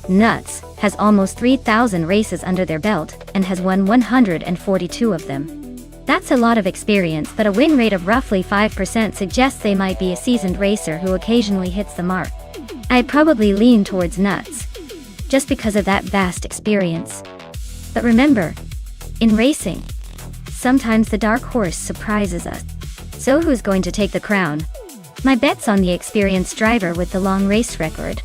Nuts has almost 3,000 races under their belt and has won 142 of them. That's a lot of experience, but a win rate of roughly 5% suggests they might be a seasoned racer who occasionally hits the mark. I'd probably lean towards Nuts, just because of that vast experience. But remember, in racing, sometimes the dark horse surprises us. So who's going to take the crown? My bet's on the experienced driver with the long race record.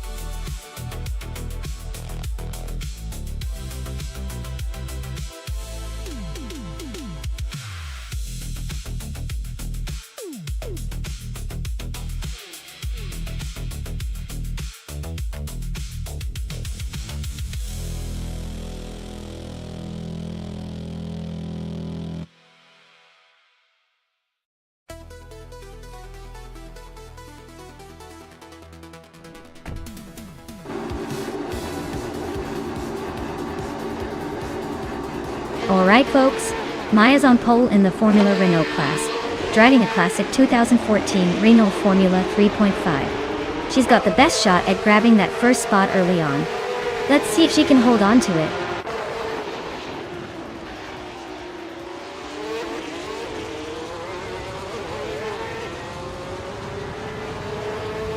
Alright folks, Maya's on pole in the Formula Renault class, driving a classic 2014 Renault Formula 3.5. She's got the best shot at grabbing that first spot early on. Let's see if she can hold on to it.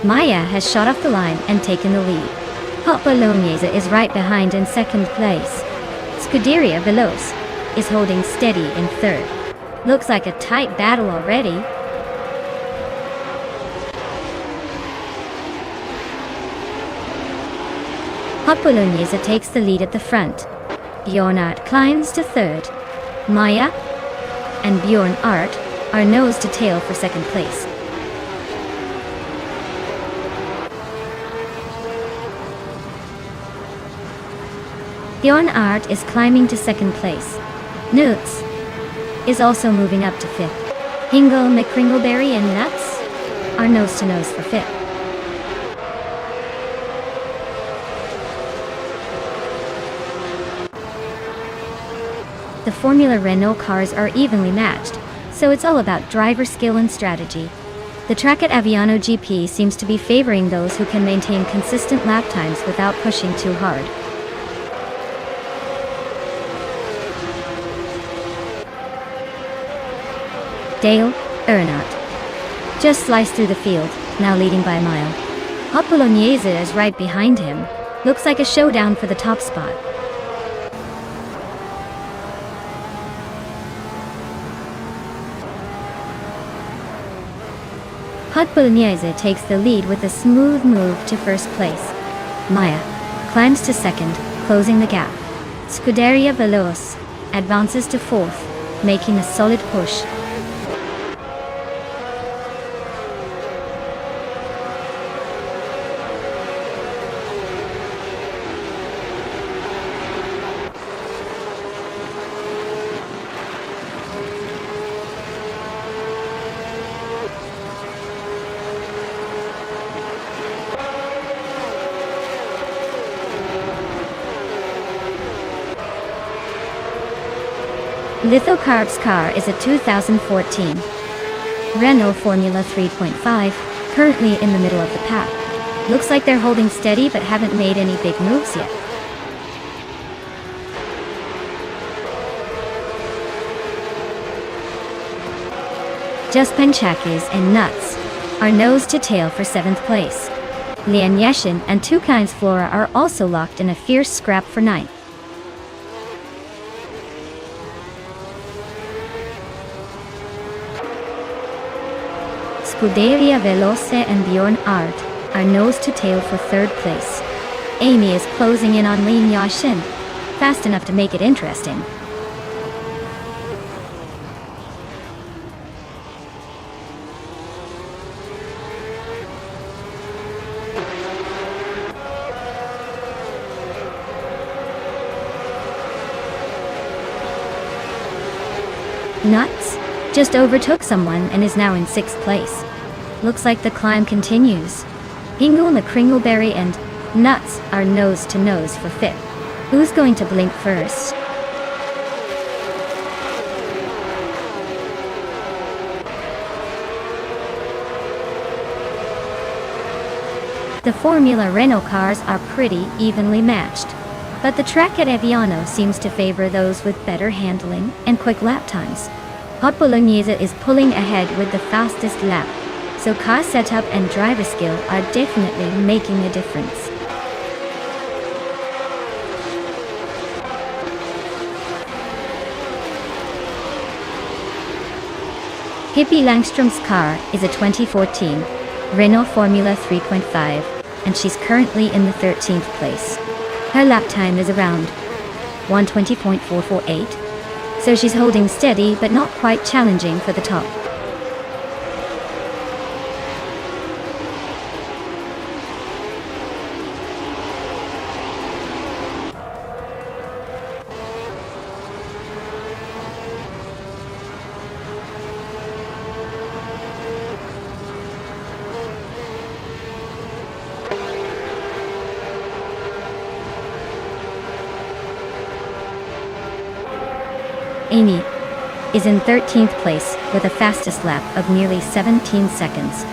Maya has shot off the line and taken the lead. Hot Bolognese is right behind in second place. Scuderia Veloce is holding steady in third. Looks like a tight battle already. Hot Bolognese takes the lead at the front. Bjorn Art climbs to third. Maya and Bjorn Art are nose to tail for second place. Bjorn Art is climbing to second place. Nuts is also moving up to fifth. Hingle, McCringleberry, and Nuts are nose to nose for fifth. The Formula Renault cars are evenly matched, so it's all about driver skill and strategy. The track at Aviano GP seems to be favoring those who can maintain consistent lap times without pushing too hard. Dale Earnhardt just sliced through the field, now leading by a mile. Hot Bolognese is right behind him. Looks like a showdown for the top spot. Hot Bolognese takes the lead with a smooth move to first place. Maya climbs to second, closing the gap. Scuderia Veloce advances to fourth, making a solid push. Lithocarb's car is a 2014 Renault Formula 3.5, currently in the middle of the pack. Looks like they're holding steady but haven't made any big moves yet. Just Penchakis and Nuts are nose to tail for 7th place. Lian Yeshin and Toucan's Flora are also locked in a fierce scrap for 9th. Scuderia Veloce and Bjorn Art are nose to tail for 3rd place. Amy is closing in on Lian Yashin, fast enough to make it interesting. Nuts just overtook someone and is now in 6th place. Looks like the climb continues. Hingle, McCringleberry, and Nuts are nose to nose for 5th. Who's going to blink first? The Formula Renault cars are pretty evenly matched, but the track at Aviano seems to favor those with better handling and quick lap times. Hot Bolognese is pulling ahead with the fastest lap, so car setup and driver skill are definitely making a difference. Hippie Langstrom's car is a 2014 Renault Formula 3.5, and she's currently in the 13th place. Her lap time is around 1:20.448. So she's holding steady but not quite challenging for the top. Amy is in 13th place with a fastest lap of nearly 17 seconds.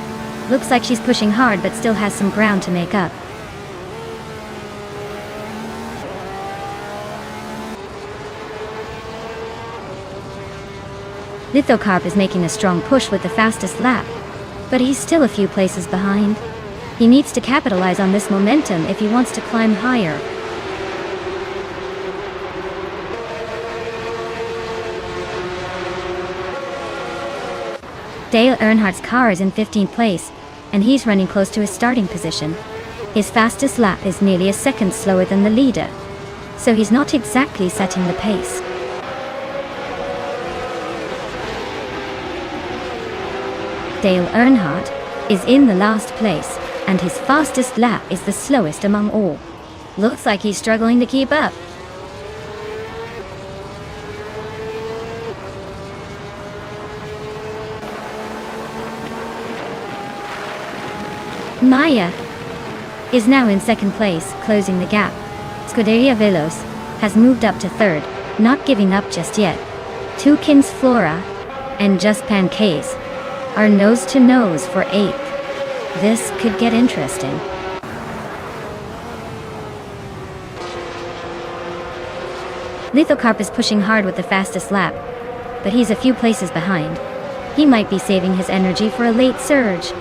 Looks like she's pushing hard but still has some ground to make up. Lithocarp is making a strong push with the fastest lap, but he's still a few places behind. He needs to capitalize on this momentum if he wants to climb higher. Dale Earnhardt's car is in 15th place, and he's running close to his starting position. His fastest lap is nearly a second slower than the leader, so he's not exactly setting the pace. Dale Earnhardt is in the last place, and his fastest lap is the slowest among all. Looks like he's struggling to keep up. Maya is now in second place, closing the gap. Scuderia Veloz has moved up to third, not giving up just yet. Two Kins Flora and Just Pancakes are nose to nose for 8th. This could get interesting. Lithocarp is pushing hard with the fastest lap, but he's a few places behind. He might be saving his energy for a late surge.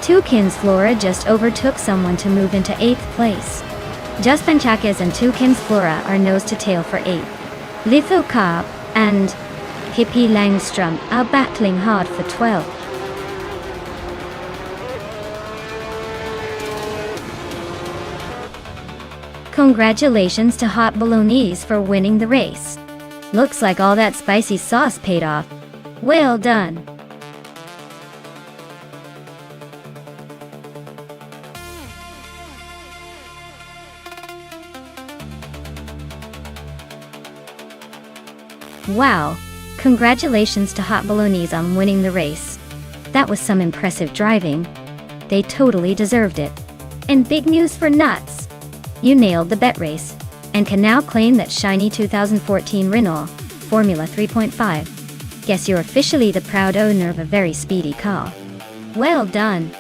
Two Kins Flora just overtook someone to move into 8th place. Just Panchakes and Two Kins Flora are nose to tail for 8th. Lithocarp and Hippie Langstrom are battling hard for 12th. Congratulations to Hot Bolognese for winning the race. Looks like all that spicy sauce paid off. Well done. Wow. Congratulations to Hot Bolognese on winning the race. That was some impressive driving. They totally deserved it. And big news for Nuts. You nailed the bet race, and can now claim that shiny 2014 Renault Formula 3.5. Guess you're officially the proud owner of a very speedy car. Well done.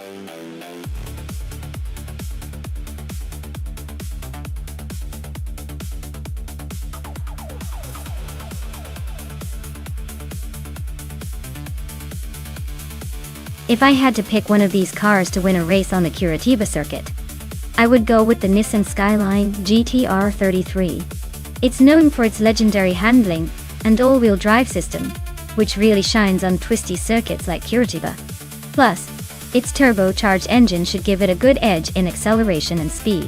If I had to pick one of these cars to win a race on the Curitiba circuit, I would go with the Nissan Skyline GT-R 33. It's known for its legendary handling and all-wheel drive system, which really shines on twisty circuits like Curitiba. Plus, its turbocharged engine should give it a good edge in acceleration and speed.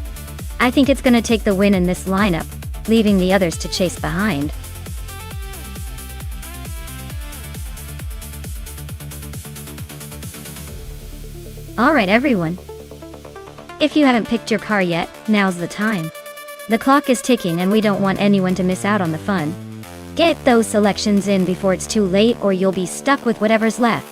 I think it's gonna take the win in this lineup, leaving the others to chase behind. Alright everyone. If you haven't picked your car yet, now's the time. The clock is ticking and we don't want anyone to miss out on the fun. Get those selections in before it's too late or you'll be stuck with whatever's left.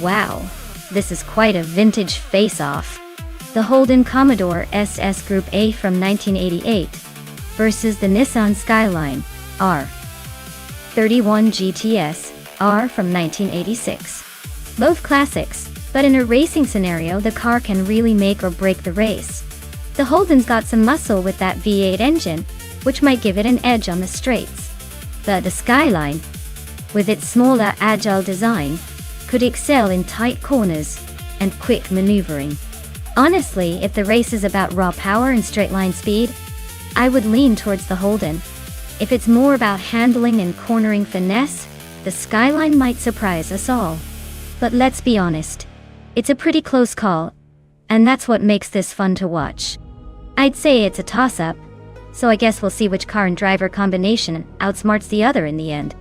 Wow, this is quite a vintage face-off. The Holden Commodore SS Group A from 1988 versus the Nissan Skyline R31 GTS R from 1986. Both classics, but in a racing scenario the car can really make or break the race. The Holden's got some muscle with that V8 engine, which might give it an edge on the straights. But the Skyline, with its smaller, agile design, could excel in tight corners and quick maneuvering. Honestly, if the race is about raw power and straight-line speed, I would lean towards the Holden. If it's more about handling and cornering finesse, the Skyline might surprise us all. But let's be honest, it's a pretty close call, and that's what makes this fun to watch. I'd say it's a toss-up, so I guess we'll see which car and driver combination outsmarts the other in the end.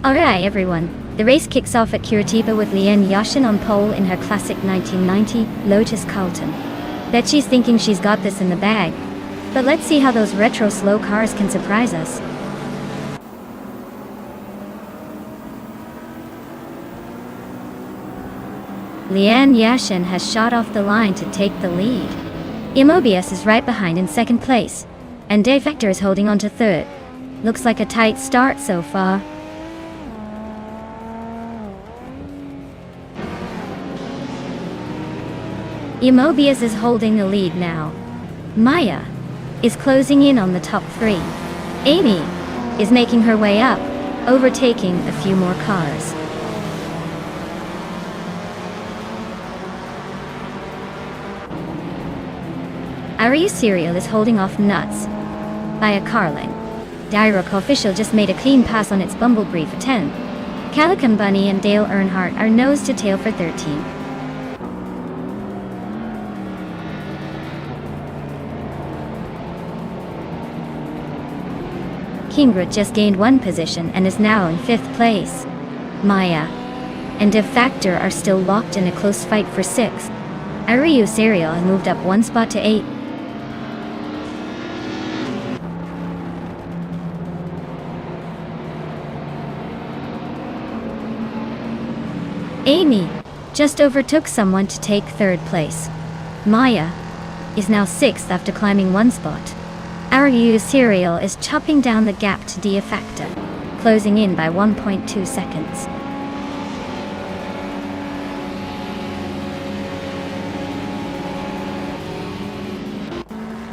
Alright everyone, the race kicks off at Curitiba with Liane Yashin on pole in her classic 1990 Lotus Carlton. Bet she's thinking she's got this in the bag. But let's see how those retro slow cars can surprise us. Liane Yashin has shot off the line to take the lead. Imobius is right behind in second place, and De Vector is holding on to third. Looks like a tight start so far. Imobius is holding the lead now. Maya is closing in on the top three. Amy is making her way up, overtaking a few more cars. Ariu Serial is holding off Nuts by a car length. Direct Official just made a clean pass on its Bumblebee for 10. Calican Bunny and Dale Earnhardt are nose to tail for 13. Kingwood just gained one position and is now in 5th place. Maya and De Factor are still locked in a close fight for 6th. Ariu Serial has moved up one spot to 8. Amy just overtook someone to take 3rd place. Maya is now 6th after climbing one spot. Ariu Serial is chopping down the gap to De Factor, closing in by 1.2 seconds.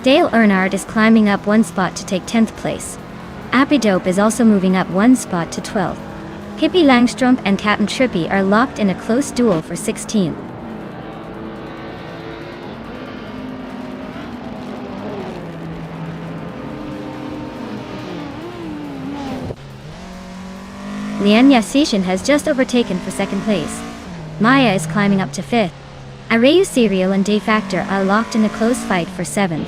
Dale Earnhardt is climbing up one spot to take 10th place. Appy Dope is also moving up one spot to 12th. Hippie Langstrom and Captain Trippy are locked in a close duel for 16th. Liane Yashin has just overtaken for 2nd place. Maya is climbing up to 5th. Ariu Serial and De Factor are locked in a close fight for 7th.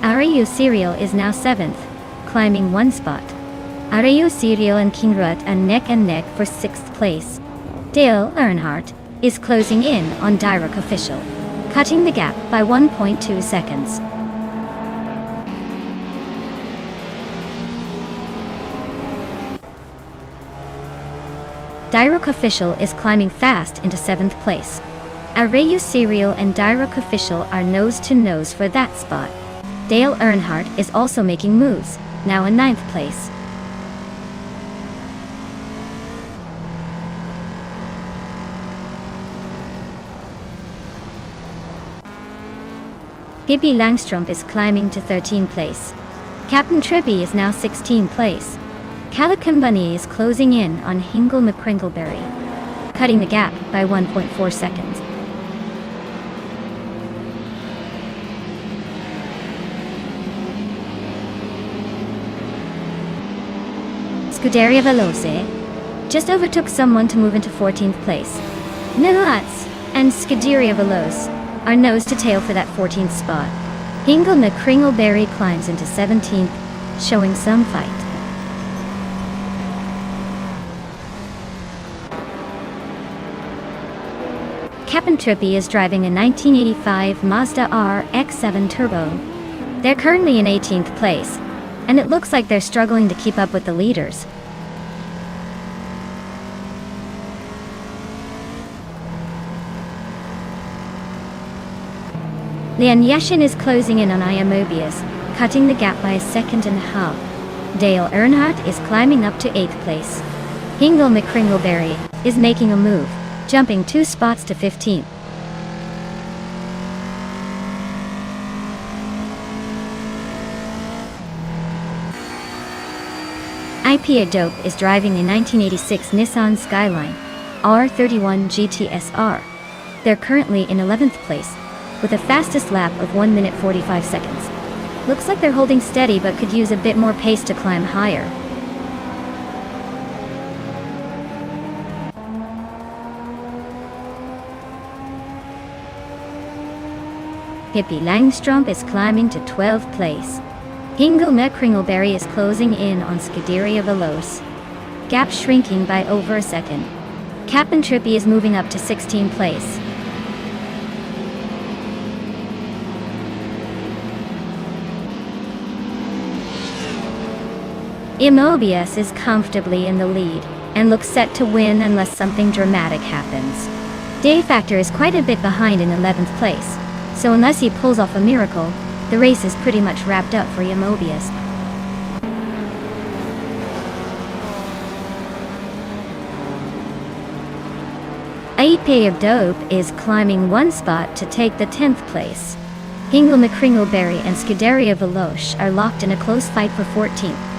Ariu Serial is now 7th, climbing one spot. Ariu Serial and Kingwood are neck and neck for 6th place. Dale Earnhardt is closing in on Direct Official, cutting the gap by 1.2 seconds. Direct Official is climbing fast into 7th place. Ariu Serial and Direct Official are nose to nose for that spot. Dale Earnhardt is also making moves, now in 9th place. Hippie Langstrom is climbing to 13th place. Captain Trippy is now 16th place. Calican Bunny is closing in on Hingle McCringleberry, cutting the gap by 1.4 seconds. Scuderia Veloce just overtook someone to move into 14th place. Nuts and Scuderia Veloce are nose to tail for that 14th spot. Hingle McCringleberry climbs into 17th, showing some fight. Captain Trippy is driving a 1985 Mazda RX-7 Turbo. They're currently in 18th place, and it looks like they're struggling to keep up with the leaders. Liane Yashin is closing in on Imobius, cutting the gap by 1.5 seconds. Dale Earnhardt is climbing up to 8th place. Hingle McCringleberry is making a move, jumping 2 spots to 15th. IP Dope is driving a 1986 Nissan Skyline R31 GTSR. They're currently in 11th place, with a fastest lap of 1 minute 45 seconds. Looks like they're holding steady but could use a bit more pace to climb higher. Pippi Langstrump is climbing to 12th place. Hingelme Kringleberry is closing in on Scuderia Veloce. Gap shrinking by over a second. Captain Trippy is moving up to 16th place. Immobius is comfortably in the lead, and looks set to win unless something dramatic happens. Day Factor is quite a bit behind in 11th place, so unless he pulls off a miracle, the race is pretty much wrapped up for Immobius. A Pair of Dope is climbing one spot to take the 10th place. Hingelme Kringleberry and Scuderia Veloce are locked in a close fight for 14th.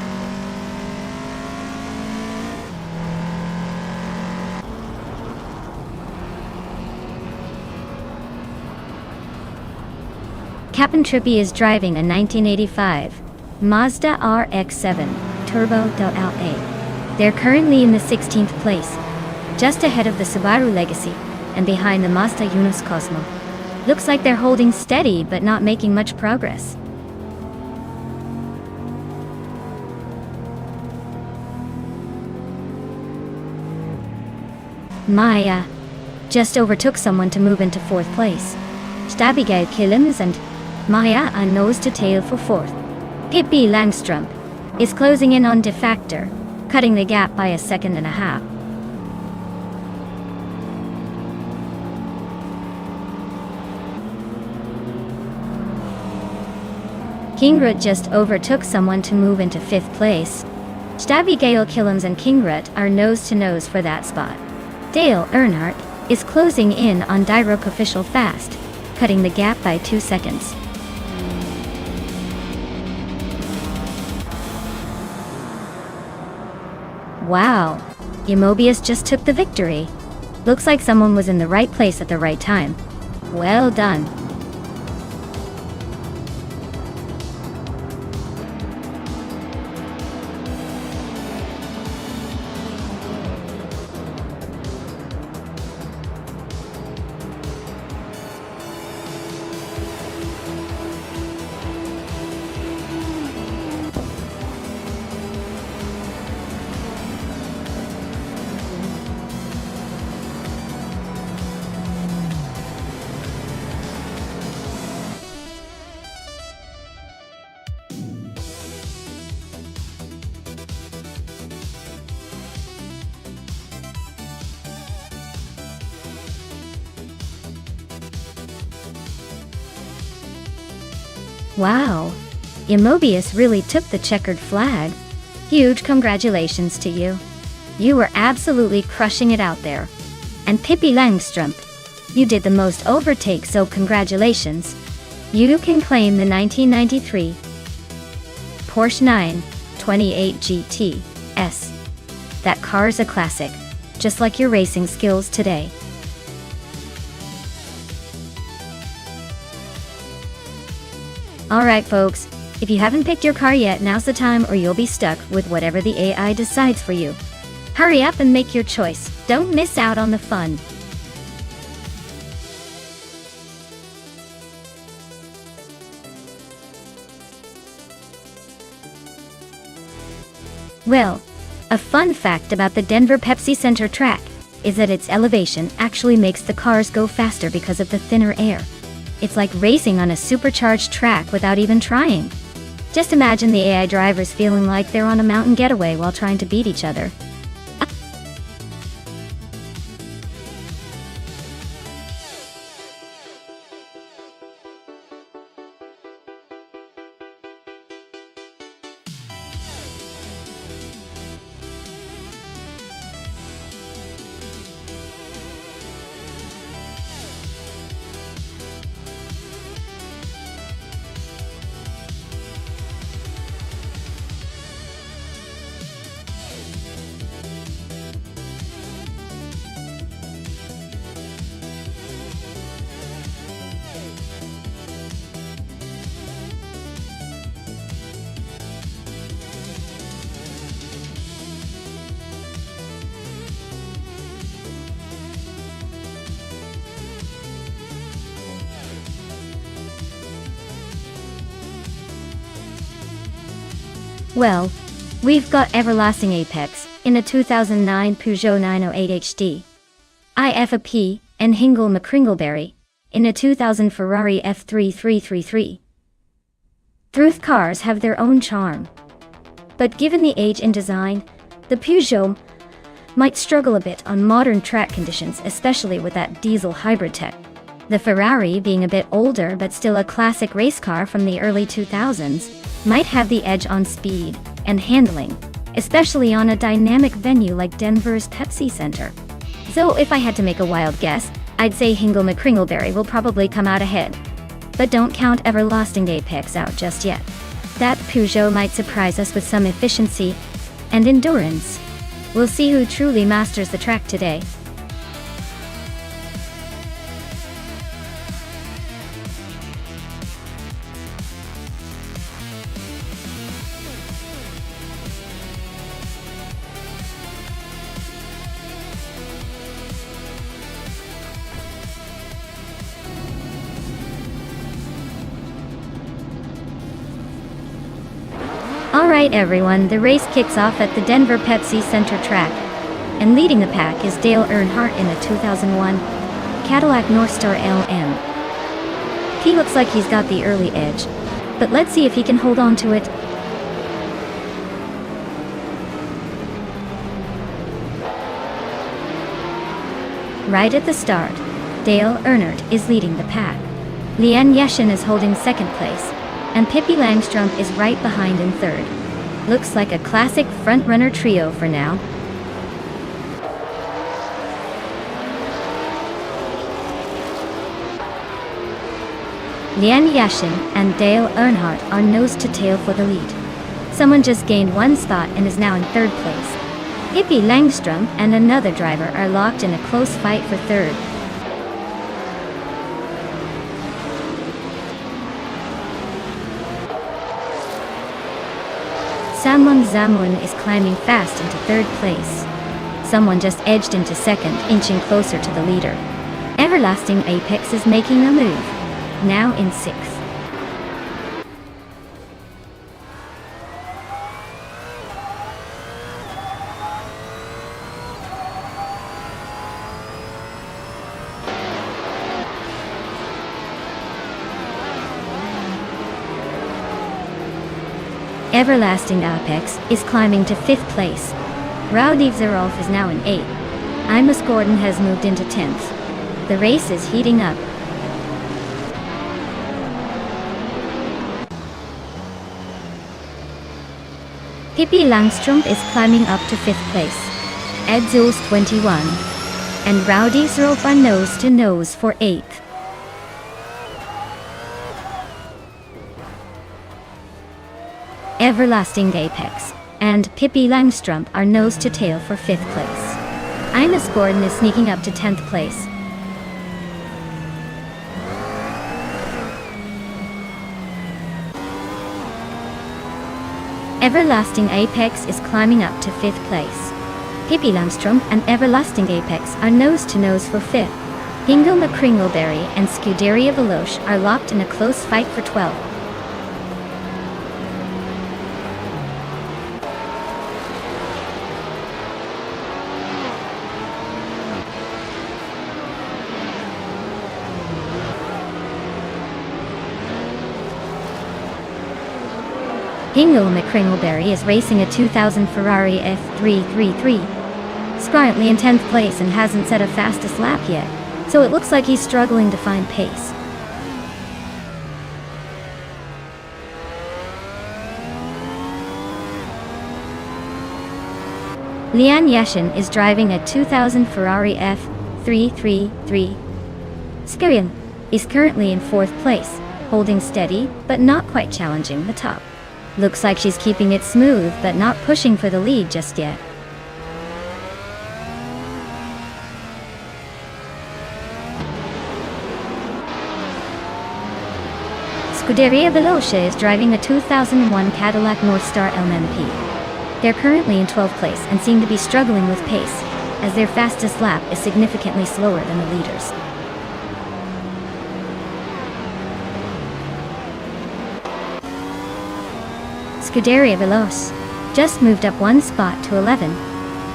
Captain Trippy is driving a 1985 Mazda RX-7 Turbo LA. They're currently in the 16th place, just ahead of the Subaru Legacy and behind the Mazda Yunus Cosmo. Looks like they're holding steady but not making much progress. Maya just overtook someone to move into 4th place. Stabigay Killens and Maya are nose to tail for 4th. Pippi Langstrump is closing in on De Factor, cutting the gap by a second and a half. Kingrut just overtook someone to move into 5th place. Stabigay Killens and Kingrut are nose to nose for that spot. Dale Earnhardt is closing in on Dyrok Official fast, cutting the gap by 2 seconds. Wow, Immobius just took the victory. Looks like someone was in the right place at the right time. Well done. Wow, Immobius really took the checkered flag. Huge congratulations to you. You were absolutely crushing it out there. And Pippi Langstrump, you did the most overtakes, so congratulations. You can claim the 1993 Porsche 928 GT S. That car's a classic, just like your racing skills today. Alright folks, if you haven't picked your car yet, now's the time or you'll be stuck with whatever the AI decides for you. Hurry up and make your choice. Don't miss out on the fun. Well, a fun fact about the Denver Pepsi Center track is that its elevation actually makes the cars go faster because of the thinner air. It's like racing on a supercharged track without even trying. Just imagine the AI drivers feeling like they're on a mountain getaway while trying to beat each other. Well, we've got Everlasting Apex in a 2009 Peugeot 908 HD, IFAP, and Hingle McCringleberry in a 2000 Ferrari F3333. Both cars have their own charm. But given the age and design, the Peugeot might struggle a bit on modern track conditions, especially with that diesel hybrid tech. The Ferrari, being a bit older but still a classic race car from the early 2000s, might have the edge on speed and handling, especially on a dynamic venue like Denver's Pepsi Center. So if I had to make a wild guess, I'd say Hingle McCringleberry will probably come out ahead. But don't count Everlasting Apex out just yet. That Peugeot might surprise us with some efficiency and endurance. We'll see who truly masters the track today. Alright everyone, the race kicks off at the Denver Pepsi Center track. And leading the pack is Dale Earnhardt in a 2001 Cadillac Northstar LM. He looks like he's got the early edge, but let's see if he can hold on to it. Right at the start, Dale Earnhardt is leading the pack. Leanne Yeshin is holding second place, and Pippi Langstrumpf is right behind in third. Looks like a classic front-runner trio for now. Leanne Yeshin and Dale Earnhardt are nose-to-tail for the lead. Someone just gained one spot and is now in third place. Pippi Langstrumpf and another driver are locked in a close fight for third. Samlung Zamlin is climbing fast into third place. Someone just edged into second, inching closer to the leader. Everlasting Apex is making a move, now in sixth. Everlasting Apex is climbing to fifth place. Rowdy Zerolf is now in eighth. Imus Gordon has moved into 10th. The race is heating up. Pippi Langstrumpf is climbing up to 5th place. Ed Zul's 21. And Rowdy Zerolf are nose to nose for 8th. Everlasting Apex and Pippi Langstrumpf are nose to tail for 5th place. Imus Gordon is sneaking up to 10th place. Everlasting Apex is climbing up to 5th place. Pippi Langstrumpf and Everlasting Apex are nose to nose for 5th. Hingle McCringleberry and Scuderia Veloce are locked in a close fight for 12th. Hingle McCringleberry is racing a 2000 Ferrari F333. He's currently in 10th place and hasn't set a fastest lap yet, so it looks like he's struggling to find pace. Leanne Yeshin is driving a 2000 Ferrari F333. Skirian is currently in 4th place, holding steady but not quite challenging the top. Looks like she's keeping it smooth but not pushing for the lead just yet. Scuderia Veloce is driving a 2001 Cadillac Northstar LMP. They're currently in 12th place and seem to be struggling with pace, as their fastest lap is significantly slower than the leaders. Scuderia Veloce just moved up one spot to 11.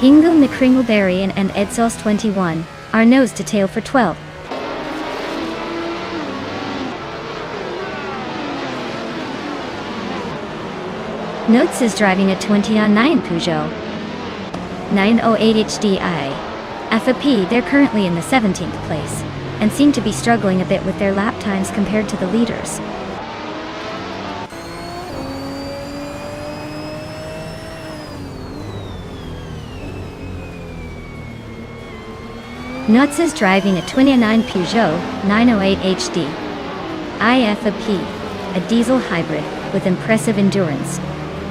Hingle McCringleberry and Edsos 21 are nose to tail for 12. Notes is driving a 2009 Peugeot 908 HDI FAP. They're currently in the 17th place and seem to be struggling a bit with their lap times compared to the leaders. Nuts is driving a 2009 Peugeot 908 HD IFAP, a diesel hybrid with impressive endurance.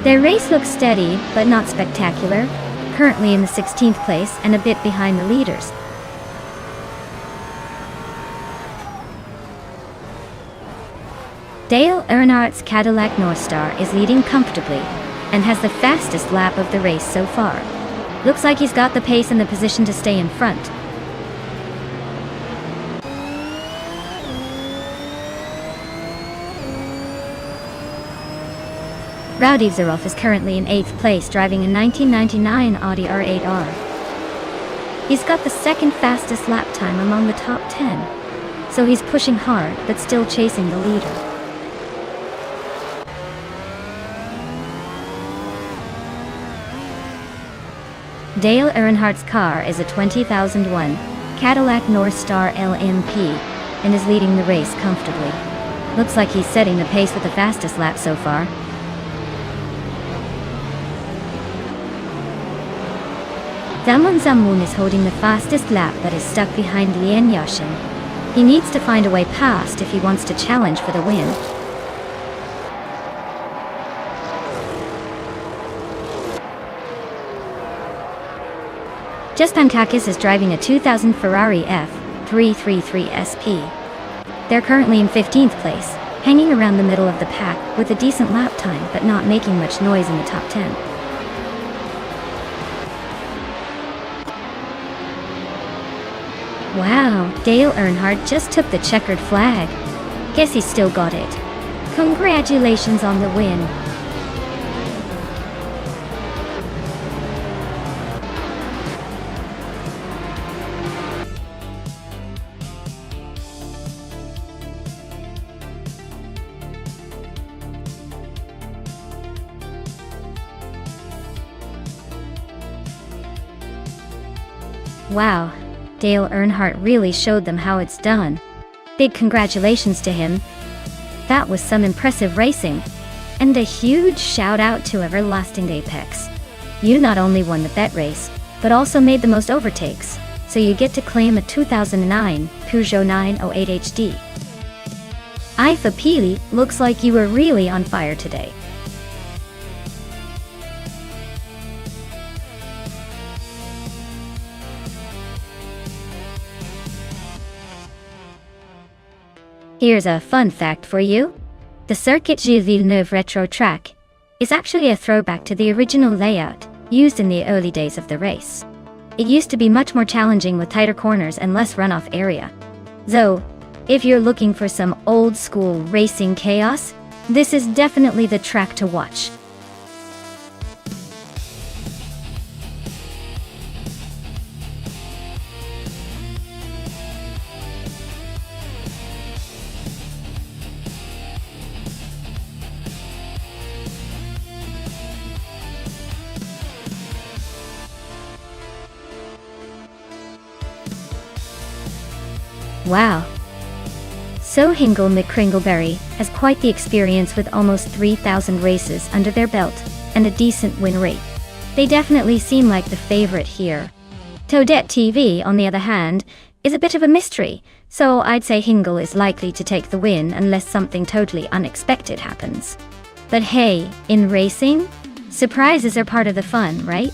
Their race looks steady, but not spectacular, currently in the 16th place and a bit behind the leaders. Dale Earnhardt's Cadillac Northstar is leading comfortably and has the fastest lap of the race so far. Looks like he's got the pace and the position to stay in front. Rowdy Zaroff is currently in 8th place driving a 1999 Audi R8R. He's got the second fastest lap time among the top 10, so he's pushing hard but still chasing the leader. Dale Earnhardt's car is a 2001 Cadillac Northstar LMP and is leading the race comfortably. Looks like he's setting the pace with the fastest lap so far. Damon Zamun is holding the fastest lap but is stuck behind Lien Yashin. He needs to find a way past if he wants to challenge for the win. Juspankakis is driving a 2000 Ferrari F333 SP. They're currently in 15th place, hanging around the middle of the pack with a decent lap time but not making much noise in the top 10. Wow, Dale Earnhardt just took the checkered flag. Guess he still got it. Congratulations on the win. Wow. Dale Earnhardt really showed them how it's done. Big congratulations to him. That was some impressive racing. And a huge shout out to Everlasting Apex. You not only won the bet race, but also made the most overtakes, so you get to claim a 2009 Peugeot 908 HD. Ifa Pili, looks like you were really on fire today. Here's a fun fact for you. The Circuit Gilles Villeneuve Retro Track is actually a throwback to the original layout used in the early days of the race. It used to be much more challenging with tighter corners and less runoff area. So, if you're looking for some old school racing chaos, this is definitely the track to watch. Wow. So Hingle McCringleberry has quite the experience with almost 3,000 races under their belt and a decent win rate. They definitely seem like the favorite here. Toadette TV, on the other hand, is a bit of a mystery, so I'd say Hingle is likely to take the win unless something totally unexpected happens. But hey, in racing, surprises are part of the fun, right?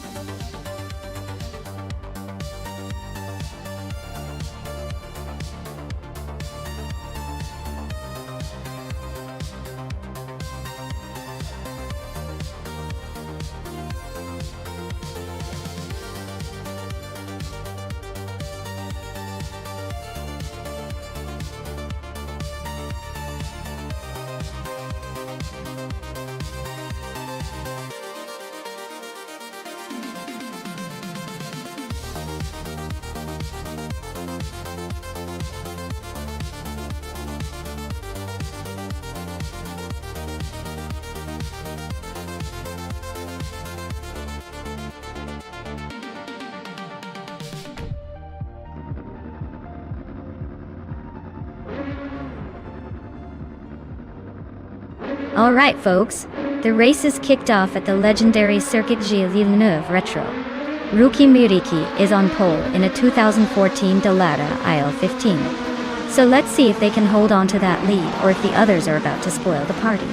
Alright folks, the race is kicked off at the legendary Circuit Gilles Villeneuve Retro. Rookie Miriki is on pole in a 2014 Dallara IL-15. So let's see if they can hold on to that lead or if the others are about to spoil the party.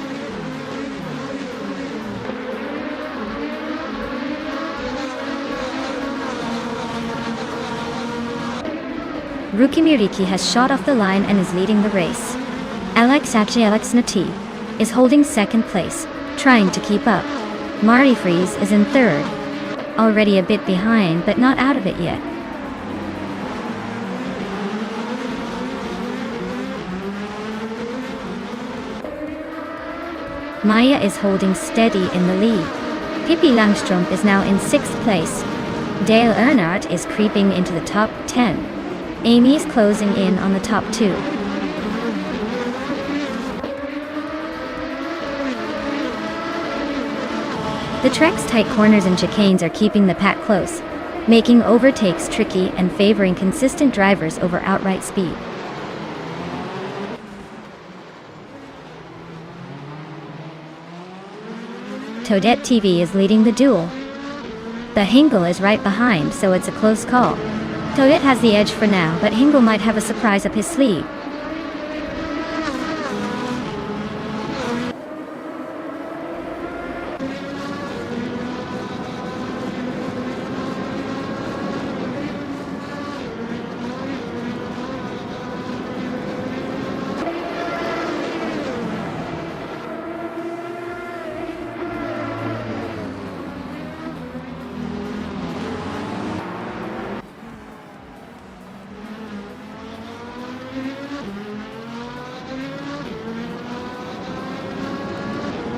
Rookie Miriki has shot off the line and is leading the race. Alex Nati is holding second place, trying to keep up. Marty Freeze is in third, already a bit behind but not out of it yet. Maya is holding steady in the lead. Pippi Langstrumpf is now in 6th place. Dale Earnhardt is creeping into the top 10. Amy is closing in on the top 2. The track's tight corners and chicanes are keeping the pack close, making overtakes tricky and favoring consistent drivers over outright speed. Toadette TV is leading the duel. The Hingle is right behind, so it's a close call. Toadette has the edge for now, but Hingle might have a surprise up his sleeve.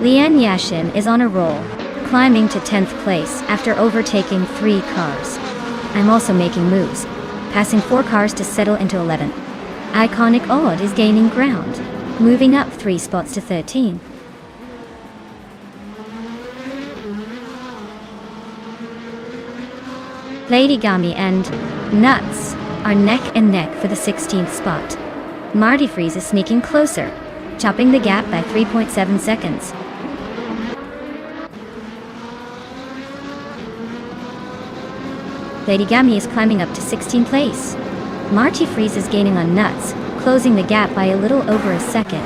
Lian Yashin is on a roll, climbing to 10th place after overtaking 3 cars. I'm also making moves, passing 4 cars to settle into 11th. Iconic Odd is gaining ground, moving up 3 spots to 13. Lady Gami and Nuts are neck and neck for the 16th spot. Marty Freeze is sneaking closer, chopping the gap by 3.7 seconds. Lady Gami is climbing up to 16th place. Marty Freeze is gaining on Nuts, closing the gap by a little over a second.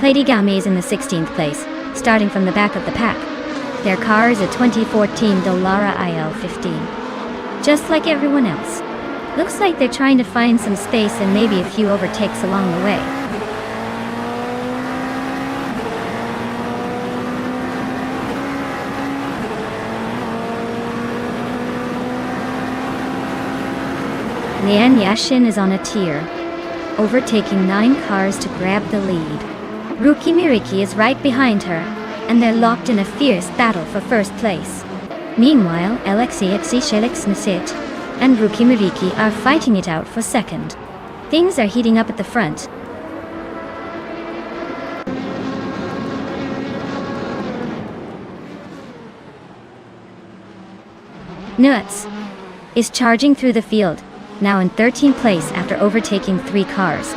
Lady Gami is in the 16th place, starting from the back of the pack. Their car is a 2014 Dallara IL-15. Just like everyone else. Looks like they're trying to find some space and maybe a few overtakes along the way. Lian Yashin is on a tear, overtaking 9 cars to grab the lead. Rookie Miriki is right behind her, and they're locked in a fierce battle for first place. Meanwhile, Alexei Nasit and Rookie Miriki are fighting it out for second. Things are heating up at the front. Nuts is charging through the field, now in 13th place after overtaking 3 cars.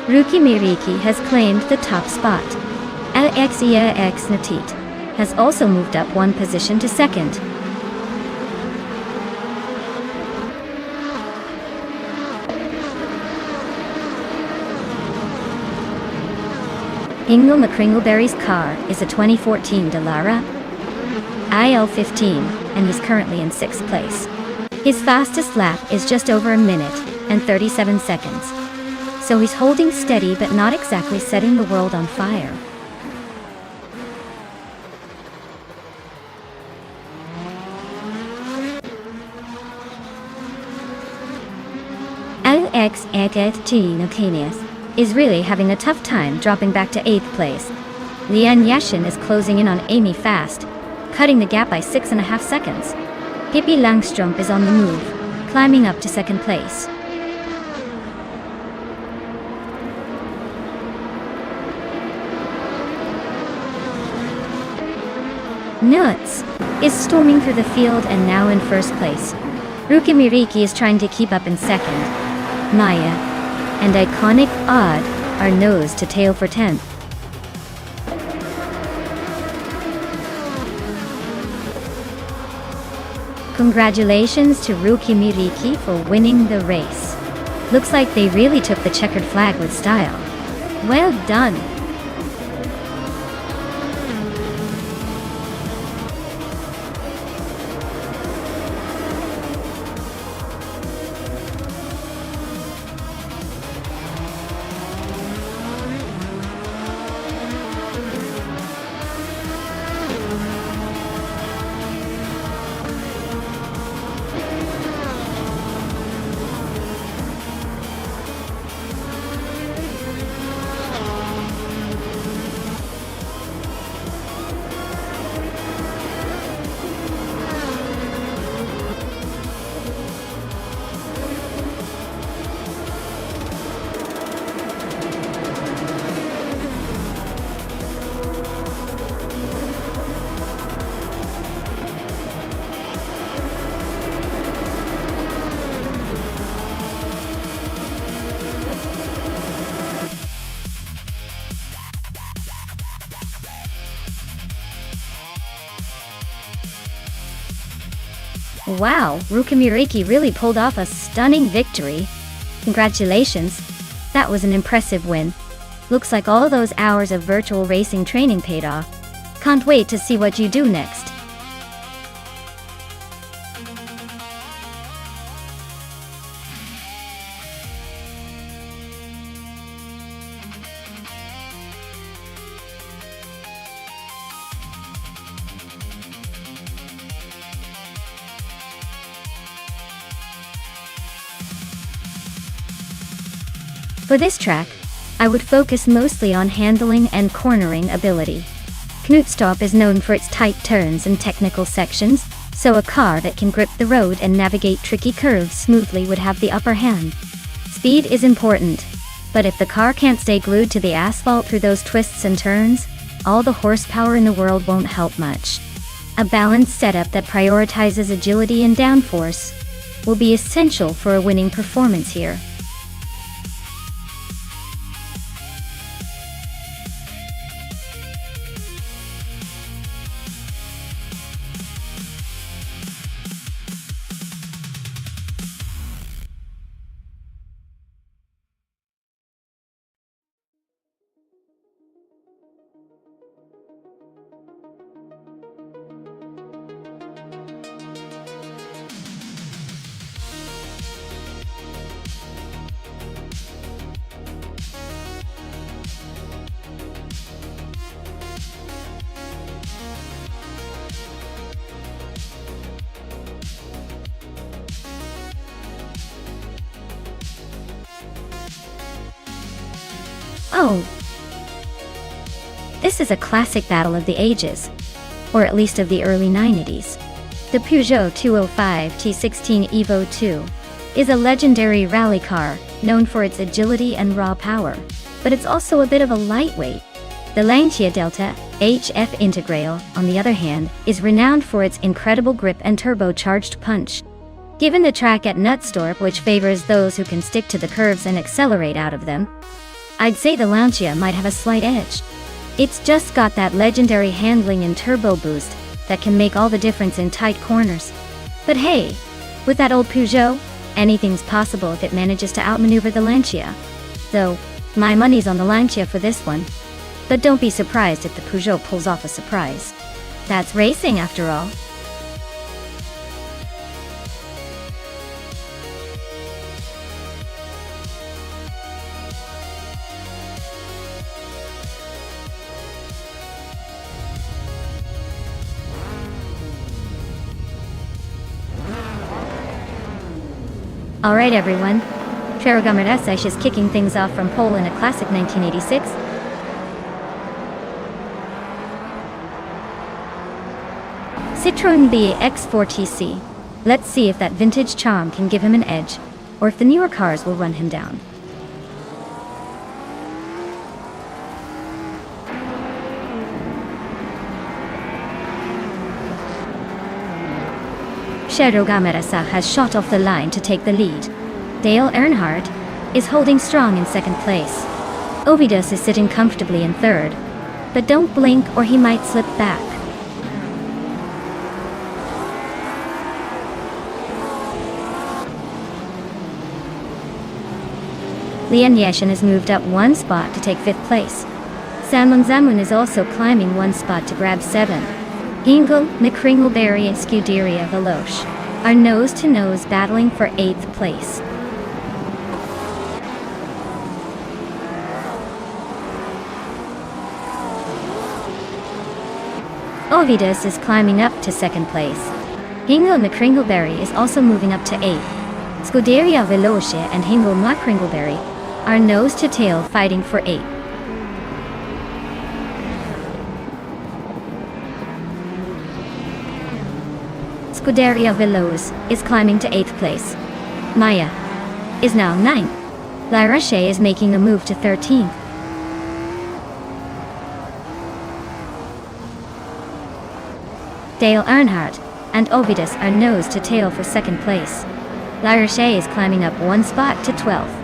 Rookie Miriki has claimed the top spot. Alexei Natit has also moved up 1 position to second. Ingle McCringleberry's car is a 2014 Dallara IL-15, and he's currently in 6th place. His fastest lap is just over a minute and 37 seconds. So he's holding steady but not exactly setting the world on fire. Alex is really having a tough time dropping back to 8th place. Lian Yashin is closing in on Amy fast, cutting the gap by 6.5 seconds. Pippi Langstrumpf is on the move, climbing up to 2nd place. Nuts is storming through the field and now in 1st place. Rukimiriki is trying to keep up in second. Maya and iconic Odd are nose to tail for 10th. Congratulations to Rukimiriki for winning the race. Looks like they really took the checkered flag with style. Well done. Wow, Rukimiriki really pulled off a stunning victory. Congratulations. That was an impressive win. Looks like all those hours of virtual racing training paid off. Can't wait to see what you do next. For this track, I would focus mostly on handling and cornering ability. Nonstop is known for its tight turns and technical sections, so a car that can grip the road and navigate tricky curves smoothly would have the upper hand. Speed is important, but if the car can't stay glued to the asphalt through those twists and turns, all the horsepower in the world won't help much. A balanced setup that prioritizes agility and downforce will be essential for a winning performance here. Oh! This is a classic battle of the ages, or at least of the early 90s. The Peugeot 205 T16 Evo 2 is a legendary rally car known for its agility and raw power, but it's also a bit of a lightweight. The Lancia Delta HF Integrale, on the other hand, is renowned for its incredible grip and turbocharged punch. Given the track at Nonstop, which favors those who can stick to the curves and accelerate out of them, I'd say the Lancia might have a slight edge. It's just got that legendary handling and turbo boost that can make all the difference in tight corners. But hey, with that old Peugeot, anything's possible if it manages to outmaneuver the Lancia. Though, my money's on the Lancia for this one. But don't be surprised if the Peugeot pulls off a surprise. That's racing after all. Alright everyone, Ferragamo is kicking things off from pole in a classic 1986. Citroën BX4TC. Let's see if that vintage charm can give him an edge, or if the newer cars will run him down. Gamerasa has shot off the line to take the lead. Dale Earnhardt is holding strong in second place. Ovidus is sitting comfortably in third, but don't blink or he might slip back. Lian Yeshin has moved up one spot to take 5th place. Salmon Zamun is also climbing one spot to grab 7. Hingle, McCringleberry and Scuderia Veloce are nose-to-nose battling for 8th place. Ovidus is climbing up to 2nd place. Hingle McCringleberry is also moving up to 8th. Scuderia Veloce and Hingle McCringleberry are nose-to-tail fighting for 8th. Scuderia Veloce is climbing to 8th place. Maya is now 9th. La Roche is making a move to 13th. Dale Earnhardt and Ovidus are nose to tail for 2nd place. La Roche is climbing up one spot to 12th.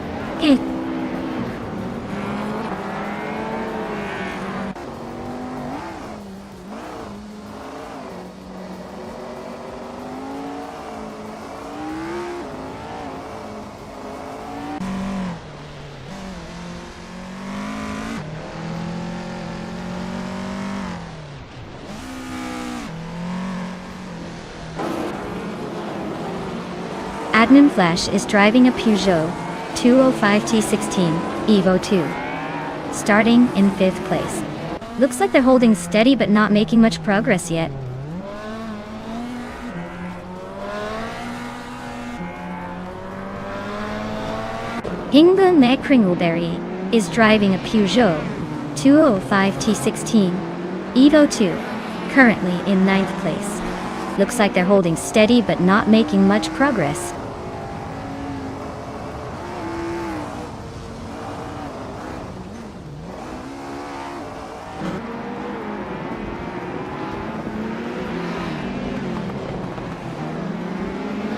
Adnan Flash is driving a Peugeot 205 T16 Evo 2, starting in 5th place. Looks like they're holding steady but not making much progress yet. Hingle McCringleberry is driving a Peugeot 205 T16 Evo 2, currently in 9th place. Looks like they're holding steady but not making much progress.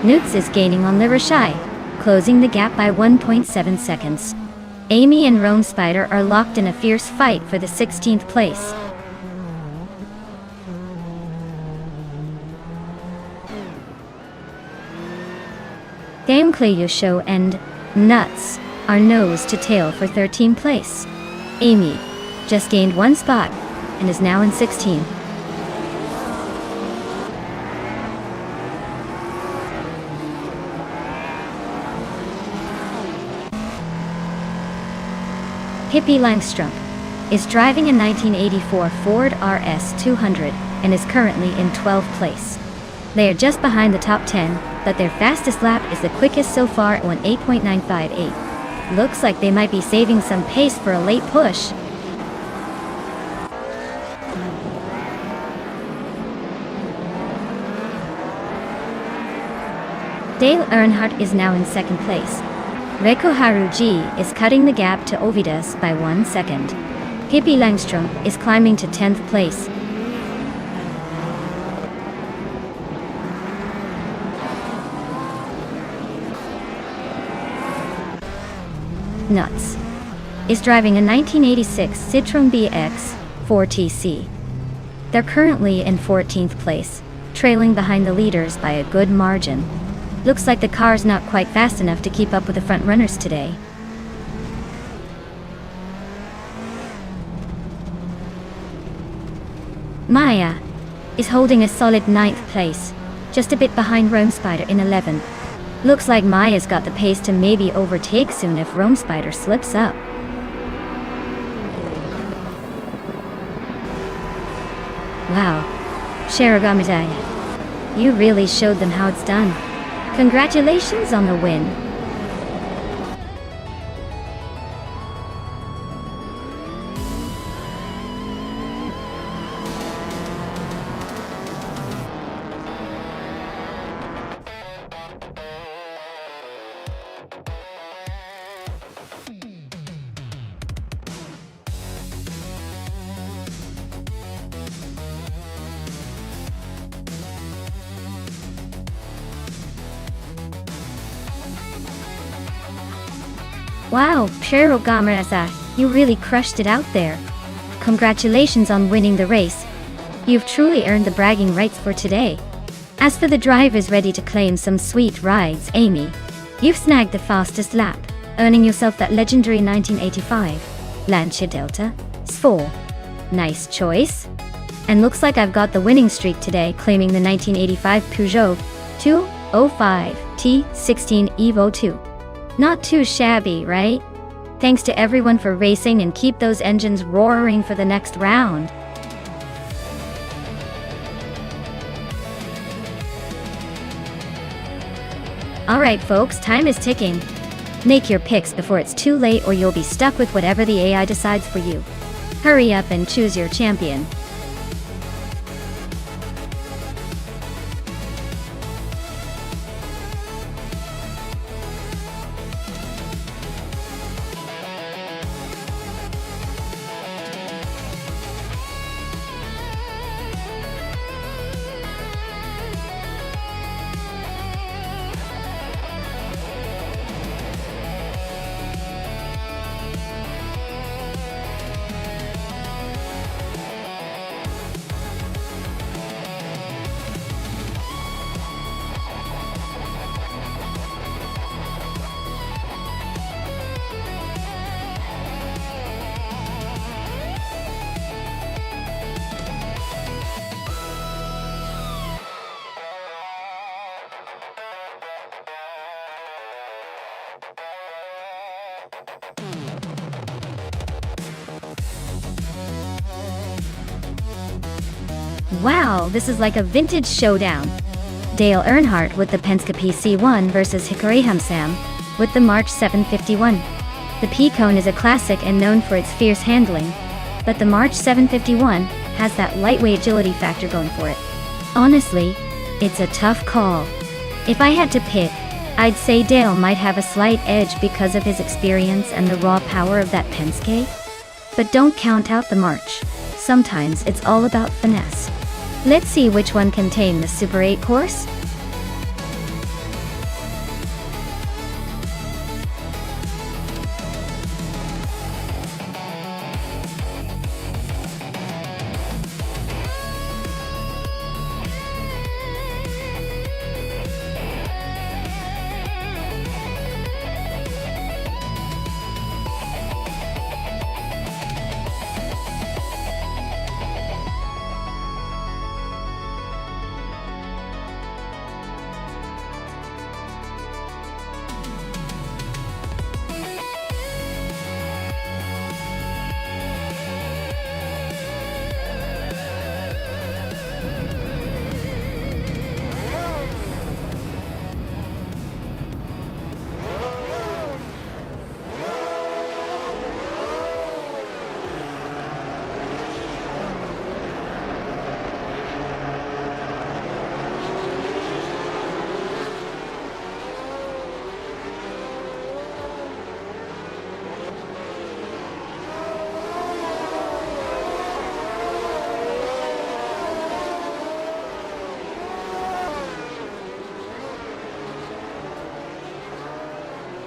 Newts is gaining on La Roche, closing the gap by 1.7 seconds. Amy and Rome Spider are locked in a fierce fight for the 16th place. Game Cleyo Show and Nuts are nose to tail for 13th place. Amy just gained one spot and is now in 16th. Hippie Langstrom is driving a 1984 Ford RS 200 and is currently in 12th place. They are just behind the top 10, but their fastest lap is the quickest so far at 8.958. Looks like they might be saving some pace for a late push. Dale Earnhardt is now in 2nd place. Reiko Haruji is cutting the gap to Ovidus by 1 second. Hippie Langstrom is climbing to 10th place. Nuts is driving a 1986 Citroen BX 4TC. They're currently in 14th place, trailing behind the leaders by a good margin. Looks like the car's not quite fast enough to keep up with the front runners today. Maya is holding a solid 9th place, just a bit behind Rome Spider in 11th. Looks like Maya's got the pace to maybe overtake soon if Rome Spider slips up. Wow, Sharagamidaya, you really showed them how it's done. Congratulations on the win. Wow, Pero Gamarasa, you really crushed it out there. Congratulations on winning the race. You've truly earned the bragging rights for today. As for the drivers ready to claim some sweet rides, Amy, you've snagged the fastest lap, earning yourself that legendary 1985 Lancia Delta S4. Nice choice. And looks like I've got the winning streak today, claiming the 1985 Peugeot 205 T16 Evo 2. Not too shabby, right? Thanks to everyone for racing, and keep those engines roaring for the next round. Alright folks, time is ticking. Make your picks before it's too late, or you'll be stuck with whatever the AI decides for you. Hurry up and choose your champion. Wow, this is like a vintage showdown. Dale Earnhardt with the Penske PC1 versus Hikari Hamsam with the March 751. The P-Cone is a classic and known for its fierce handling, but the March 751 has that lightweight agility factor going for it. Honestly, it's a tough call. If I had to pick, I'd say Dale might have a slight edge because of his experience and the raw power of that Penske. But don't count out the March. Sometimes it's all about finesse. Let's see which one can tame the Super 8 course.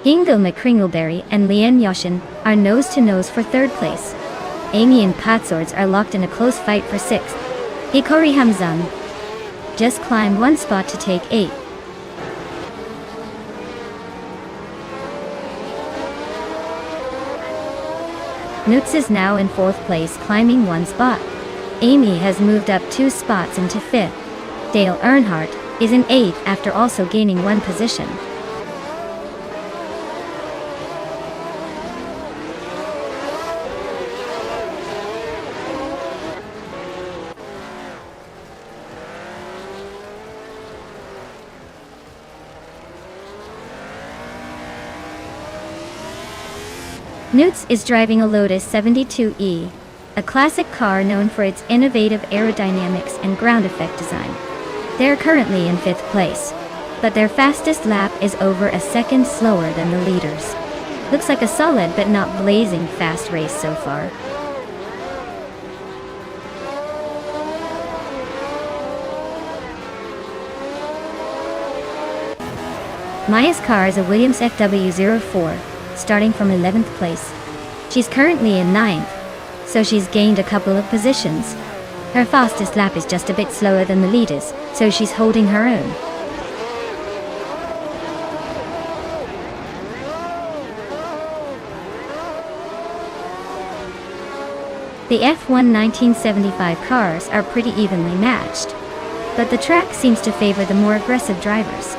Ingo McCringleberry and Leanne Yoshin are nose-to-nose for third place. Amy and Patswords are locked in a close fight for sixth. Hikari Hamzan just climbed one spot to take 8. Nutz is now in 4th place, climbing 1 spot. Amy has moved up 2 spots into 5th. Dale Earnhardt is in 8th after also gaining 1 position. Nutz is driving a Lotus 72E, a classic car known for its innovative aerodynamics and ground effect design. They're currently in 5th place, but their fastest lap is over a second slower than the leaders. Looks like a solid but not blazing fast race so far. Maya's car is a Williams FW04, starting from 11th place. She's currently in 9th, so she's gained a couple of positions. Her fastest lap is just a bit slower than the leaders, so she's holding her own. The F1 1975 cars are pretty evenly matched, but the track seems to favor the more aggressive drivers.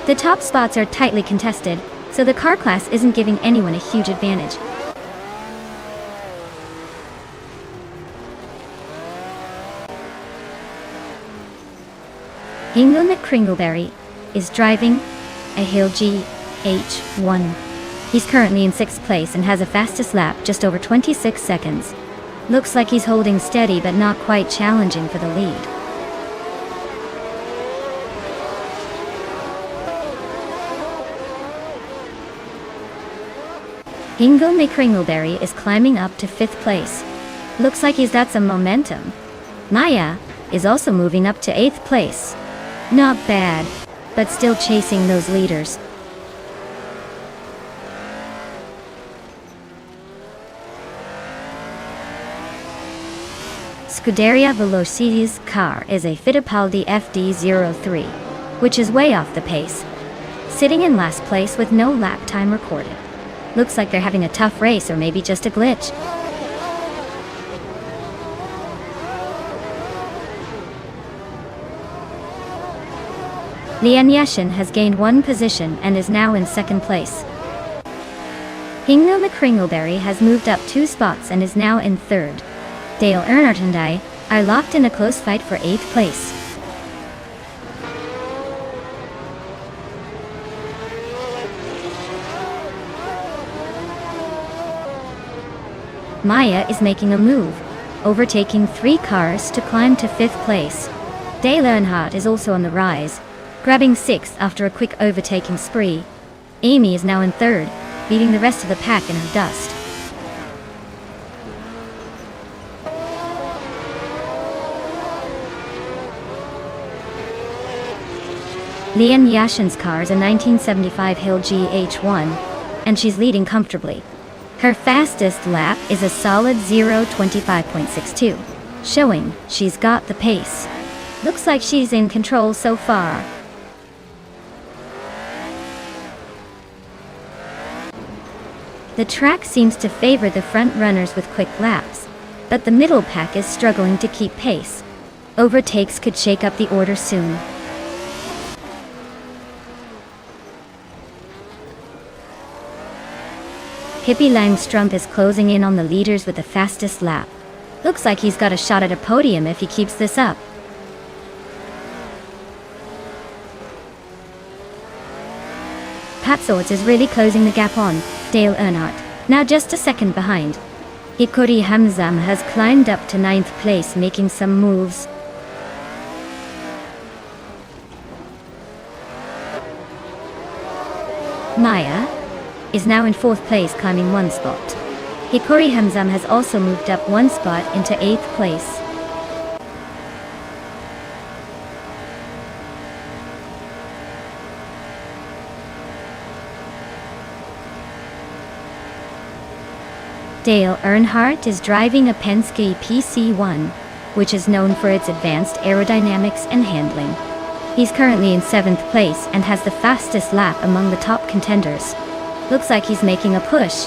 The top spots are tightly contested, so the car class isn't giving anyone a huge advantage. Hingo McCringleberry is driving a Hill GH1. He's currently in 6th place and has a fastest lap just over 26 seconds. Looks like he's holding steady but not quite challenging for the lead. Ingo McCringleberry is climbing up to 5th place. Looks like he's got some momentum. Maya is also moving up to 8th place. Not bad, but still chasing those leaders. Scuderia Velocity's car is a Fittipaldi FD03, which is way off the pace, sitting in last place with no lap time recorded. Looks like they're having a tough race, or maybe just a glitch. Lian Yashin has gained 1 position and is now in 2nd place. Hingo McCringleberry has moved up 2 spots and is now in 3rd. Dale Earnhardt and I are locked in a close fight for 8th place. Maya is making a move, overtaking 3 cars to climb to 5th place. Dale Earnhardt is also on the rise, grabbing 6th after a quick overtaking spree. Amy is now in 3rd, beating the rest of the pack in her dust. Lian Yashin's car is a 1975 Hill GH1, and she's leading comfortably. Her fastest lap is a solid 0:25.62, showing she's got the pace. Looks like she's in control so far. The track seems to favor the front runners with quick laps, but the middle pack is struggling to keep pace. Overtakes could shake up the order soon. Hippie Langstrumpf is closing in on the leaders with the fastest lap. Looks like he's got a shot at a podium if he keeps this up. Pat Swords is really closing the gap on Dale Earnhardt, now just a second behind. Hikori Hamzam has climbed up to 9th place, making some moves. Maya is now in 4th place, climbing 1 spot. Hikori Hamzam has also moved up 1 spot into 8th place. Dale Earnhardt is driving a Penske PC1, which is known for its advanced aerodynamics and handling. He's currently in 7th place and has the fastest lap among the top contenders. Looks like he's making a push.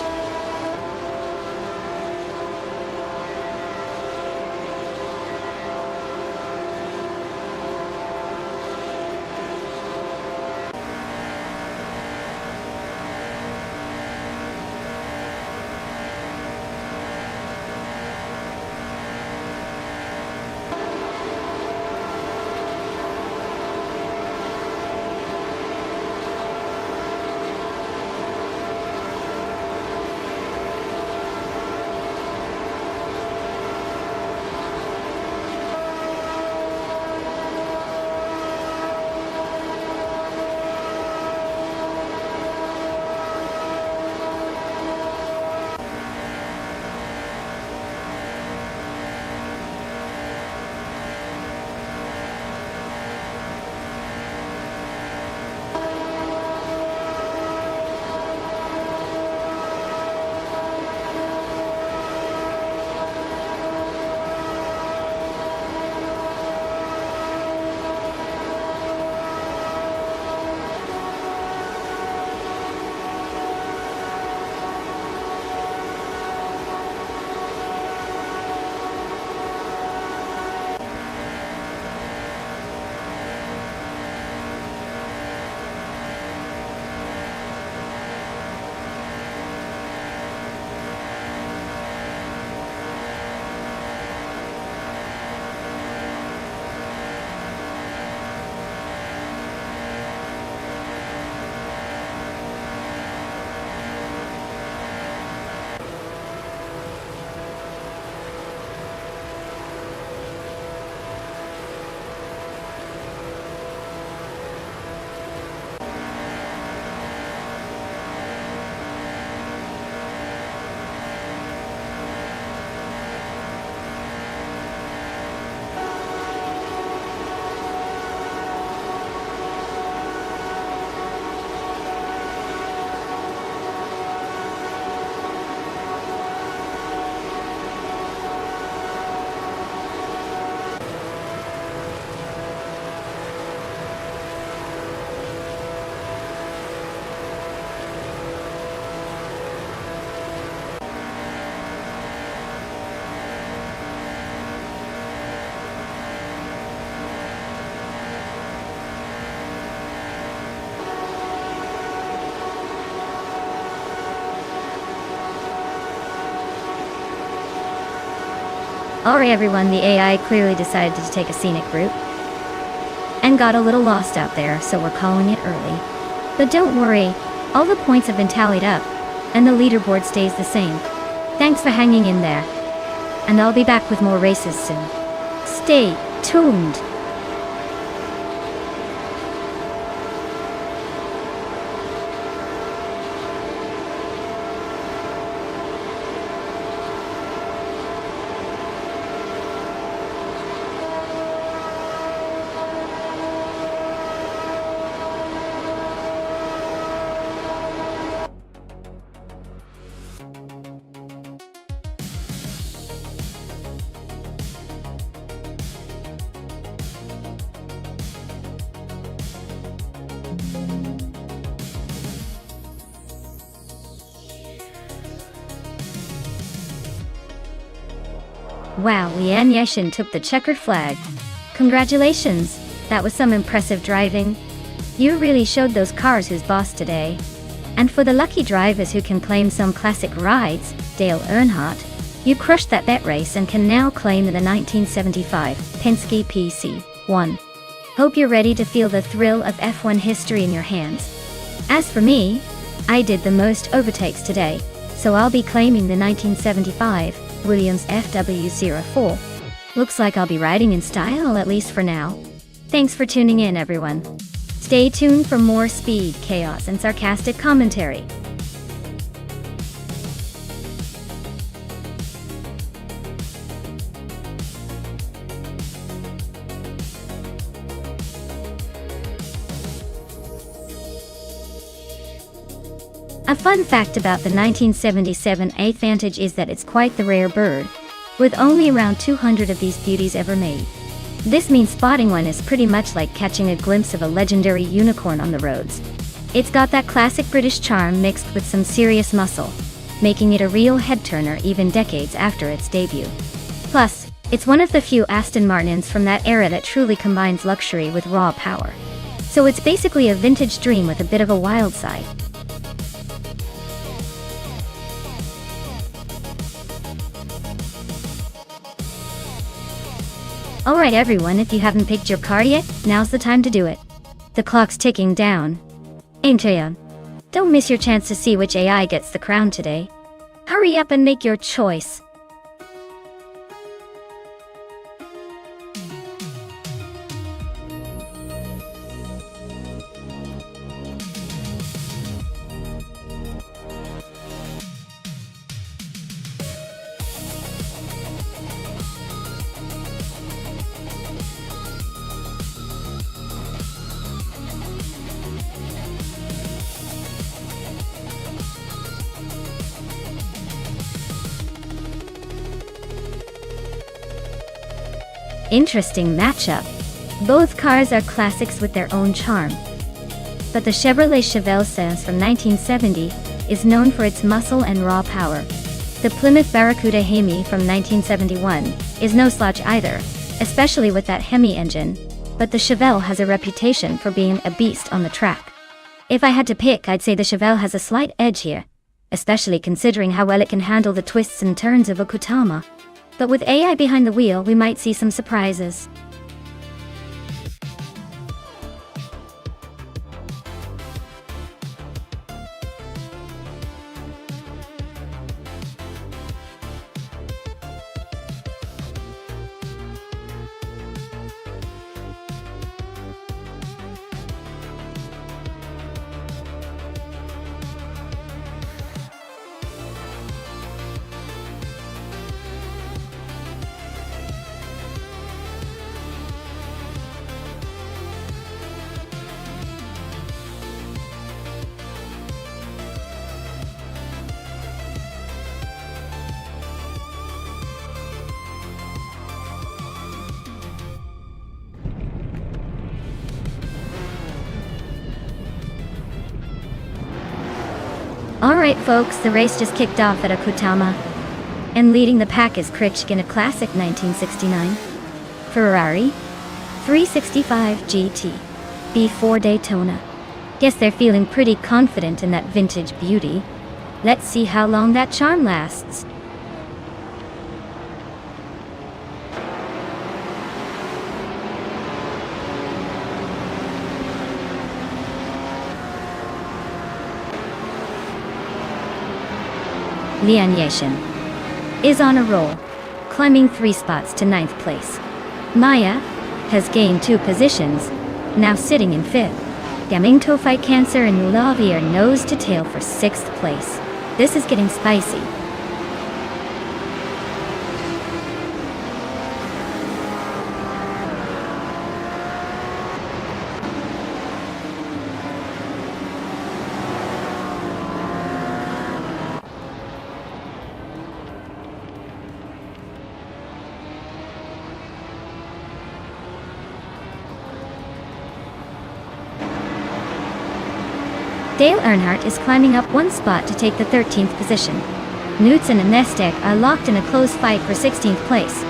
Alright everyone, the AI clearly decided to take a scenic route and got a little lost out there, so we're calling it early. But don't worry, all the points have been tallied up, and the leaderboard stays the same. Thanks for hanging in there, and I'll be back with more races soon. Stay tuned! Wow, Lian Yashin took the checkered flag. Congratulations, that was some impressive driving. You really showed those cars who's boss today. And for the lucky drivers who can claim some classic rides, Dale Earnhardt, you crushed that bet race and can now claim the 1975 Penske PC1. Hope you're ready to feel the thrill of F1 history in your hands. As for me, I did the most overtakes today, so I'll be claiming the 1975 Williams FW04. Looks like I'll be riding in style, at least for now. Thanks for tuning in, everyone. Stay tuned for more speed, chaos, and sarcastic commentary. A fun fact about the 1977 Advantage is that it's quite the rare bird, with only around 200 of these beauties ever made. This means spotting one is pretty much like catching a glimpse of a legendary unicorn on the roads. It's got that classic British charm mixed with some serious muscle, making it a real head-turner even decades after its debut. Plus, it's one of the few Aston Martins from that era that truly combines luxury with raw power. So it's basically a vintage dream with a bit of a wild side. Alright everyone, if you haven't picked your car yet, now's the time to do it. The clock's ticking down. Ain't ya? Don't miss your chance to see which AI gets the crown today. Hurry up and make your choice. Interesting matchup. Both cars are classics with their own charm. But the Chevrolet Chevelle Sens from 1970 is known for its muscle and raw power. The Plymouth Barracuda Hemi from 1971 is no slouch either, especially with that Hemi engine, but the Chevelle has a reputation for being a beast on the track. If I had to pick, I'd say the Chevelle has a slight edge here, especially considering how well it can handle the twists and turns of a Kutama. But with AI behind the wheel, we might see some surprises. Alright folks, the race just kicked off at Akutama. And leading the pack is Kritschk in a classic 1969 Ferrari 365 GT B4 Daytona. Guess they're feeling pretty confident in that vintage beauty. Let's see how long that charm lasts. Lian Yashin is on a roll, climbing 3 spots to 9th place. Maya has gained 2 positions, now sitting in 5th. Gamingto Fight Cancer and Nulavi are nose to tail for 6th place. This is getting spicy. Dale Earnhardt is climbing up 1 spot to take the 13th position. Knudsen and Nestek are locked in a close fight for 16th place.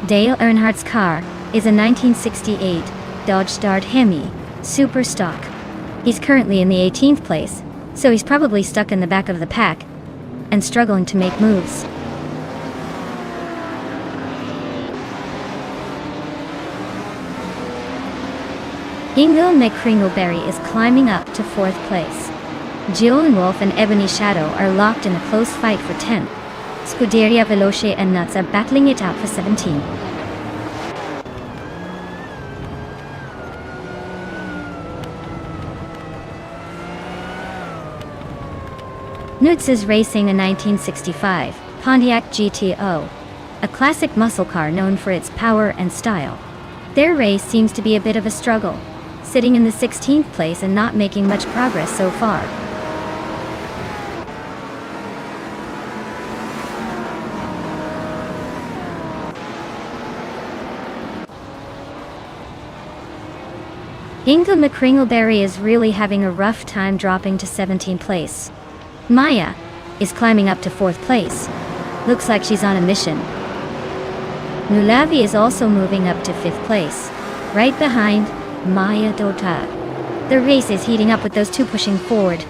Dale Earnhardt's car is a 1968 Dodge Dart Hemi Super Stock. He's currently in the 18th place, so he's probably stuck in the back of the pack and struggling to make moves. Ingel McCringleberry is climbing up to 4th place. Jillian Wolf and Ebony Shadow are locked in a close fight for 10th. Scuderia Veloce and Nuts are battling it out for 17. Nuts is racing a 1965 Pontiac GTO, a classic muscle car known for its power and style. Their race seems to be a bit of a struggle, sitting in the 16th place and not making much progress so far. Ingel McCringleberry is really having a rough time dropping to 17th place. Maya is climbing up to 4th place. Looks like she's on a mission. Nulavi is also moving up to 5th place, right behind Maya Dota. The race is heating up with those 2 pushing forward.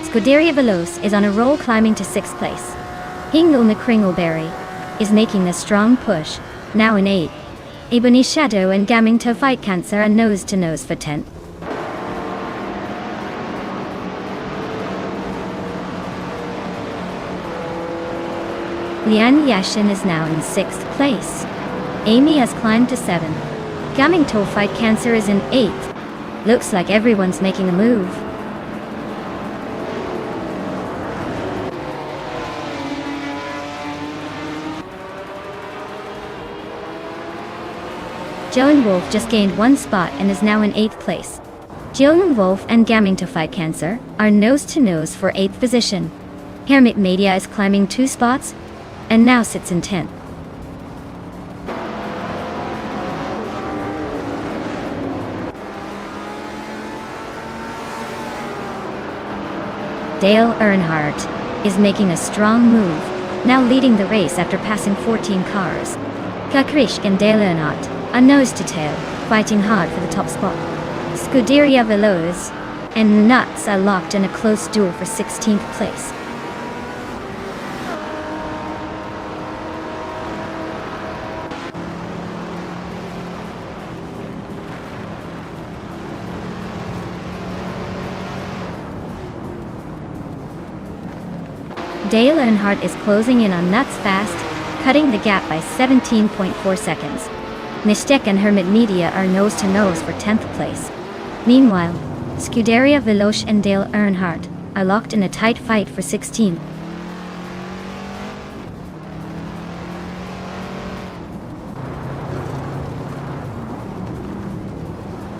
Scuderia Veloce is on a roll, climbing to 6th place. Ingel McCringleberry is making a strong push, now in 8th. Ebony Shadow and Gamingto Fight Cancer are nose to nose for 10th. Lian Yashin is now in 6th place. Amy has climbed to 7th. Gamingto Fight Cancer is in 8th. Looks like everyone's making a move. Jillian Wolf just gained 1 spot and is now in 8th place. Jillian Wolf and Gamingto Fight Cancer are nose to nose for 8th position. Hermit Media is climbing 2 spots and now sits in 10th. Dale Earnhardt is making a strong move, now leading the race after passing 14 cars. Kakrish and Dale Earnhardt are nose to tail, fighting hard for the top spot. Scuderia Veloz and Nuts are locked in a close duel for 16th place. Dale Earnhardt is closing in on Nuts fast, cutting the gap by 17.4 seconds. Nistek and Hermit Media are nose to nose for 10th place. Meanwhile, Scuderia Veloce and Dale Earnhardt are locked in a tight fight for 16th.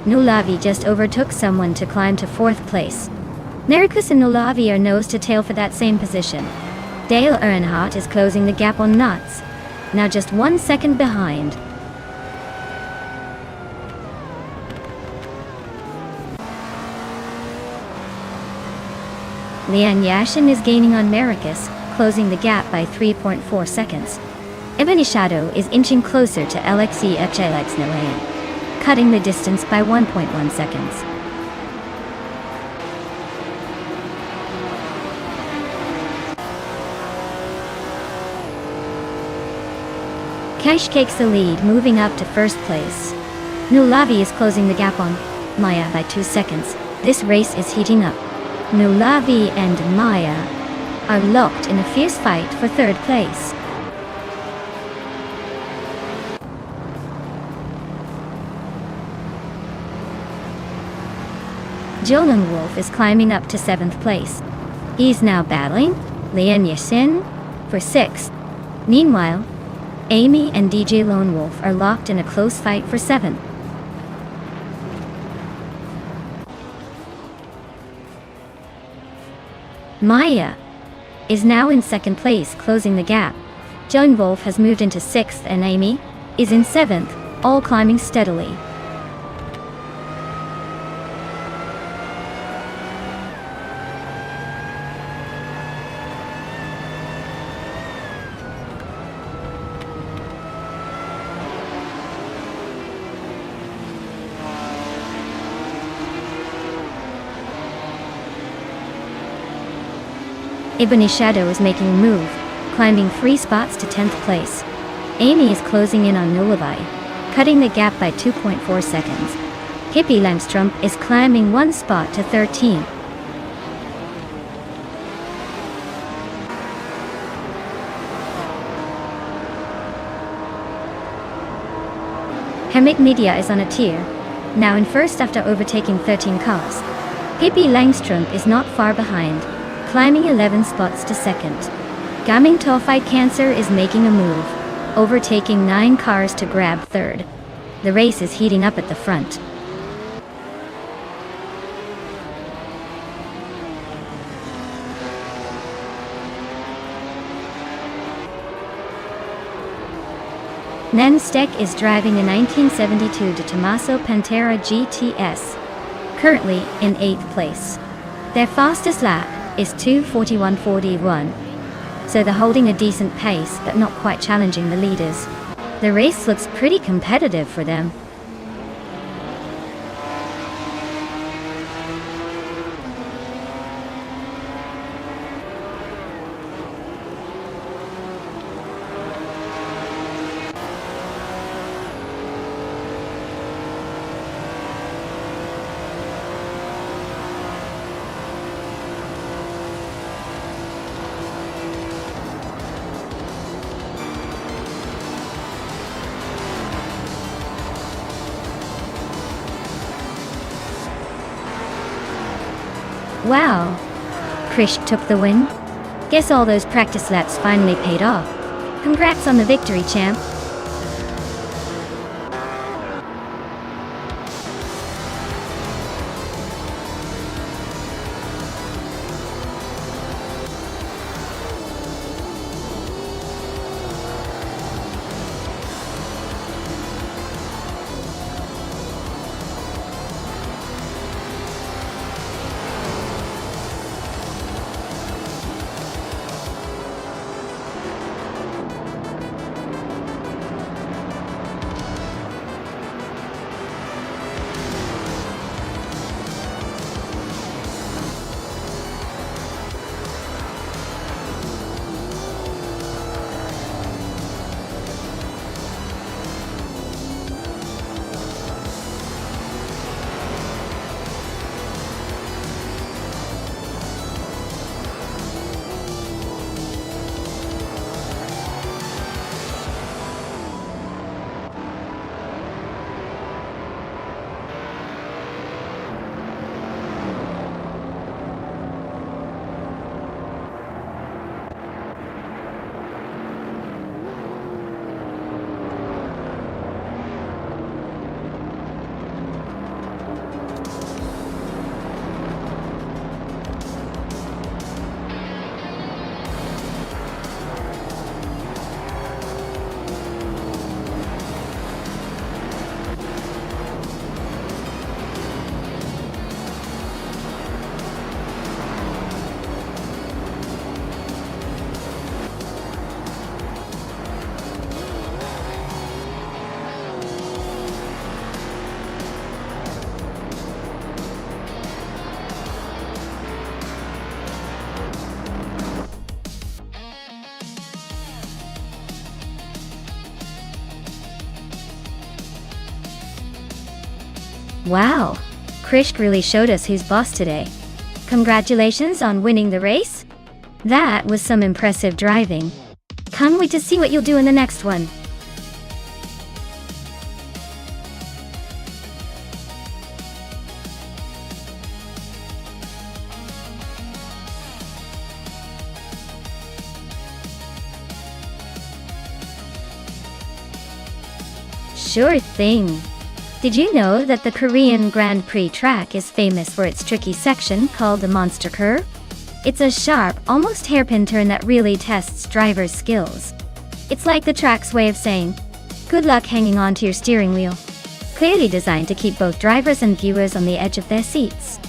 Nulavi just overtook someone to climb to 4th place. Nerikus and Nulavi are nose to tail for that same position. Dale Earnhardt is closing the gap on Nuts, now just 1 second behind. Lian Yashin is gaining on Maricus, closing the gap by 3.4 seconds. Ebony Shadow is inching closer to LXE Epchilex Noe, cutting the distance by 1.1 seconds. Cash takes the lead, moving up to first place. Nulavi is closing the gap on Maya by 2 seconds. This race is heating up. Nulavi and Maya are locked in a fierce fight for third place. Jolin Wolf is climbing up to 7th place. He's now battling Lian Yasin for 6th. Meanwhile, Amy and DJ Lone Wolf are locked in a close fight for 7th. Maya is now in 2nd place, closing the gap. Jolin Wolf has moved into 6th and Amy is in 7th, all climbing steadily. Ebony Shadow is making a move, climbing 3 spots to 10th place. Amy is closing in on Nulavi, cutting the gap by 2.4 seconds. Hippie Langstrom is climbing 1 spot to 13. Hemmick Media is on a tier, now in first after overtaking 13 cars. Hippie Langstrom is not far behind, climbing 11 spots to 2nd. Gaming Tofight Cancer is making a move, overtaking 9 cars to grab 3rd. The race is heating up at the front. Nonstop is driving a 1972 De Tomaso Pantera GTS, currently in 8th place. Their fastest lap is 2:41.41, so they're holding a decent pace but not quite challenging the leaders. The race looks pretty competitive for them. Wow, Krish took the win? Guess all those practice laps finally paid off. Congrats on the victory, champ. Wow, Krish really showed us who's boss today. Congratulations on winning the race. That was some impressive driving. Can't wait to see what you'll do in the next one. Sure thing. Did you know that the Korean Grand Prix track is famous for its tricky section called the monster curve? It's a sharp, almost hairpin turn that really tests drivers' skills. It's like the track's way of saying, good luck hanging on to your steering wheel. Clearly designed to keep both drivers and viewers on the edge of their seats.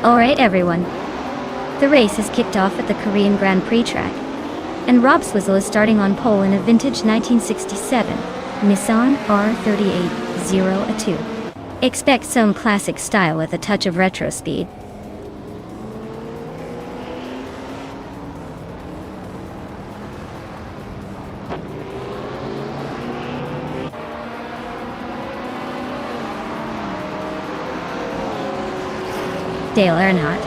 Alright everyone, the race has kicked off at the Korean Grand Prix track, and Rob Swizzle is starting on pole in a vintage 1967 Nissan R3802. Expect some classic style with a touch of retro speed. Dale Earnhardt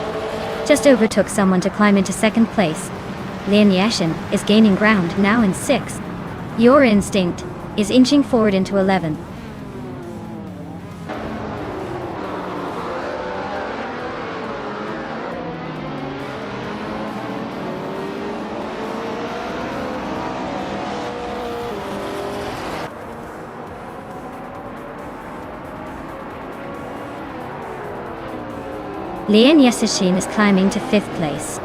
just overtook someone to climb into second place. Lian Yashin is gaining ground now in 6th. Your Instinct is inching forward into 11th. Lian Yashin is climbing to 5th place.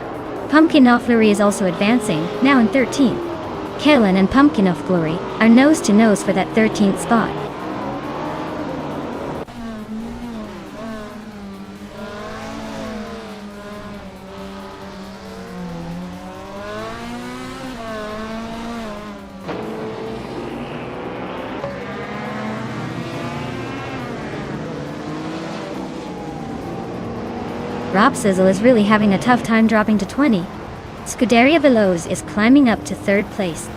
Pumpkin of Glory is also advancing, now in 13th. Kellen and Pumpkin of Glory are nose to nose for that 13th spot. Rob Sizzle is really having a tough time dropping to 20. Scuderia Veloz is climbing up to 3rd place.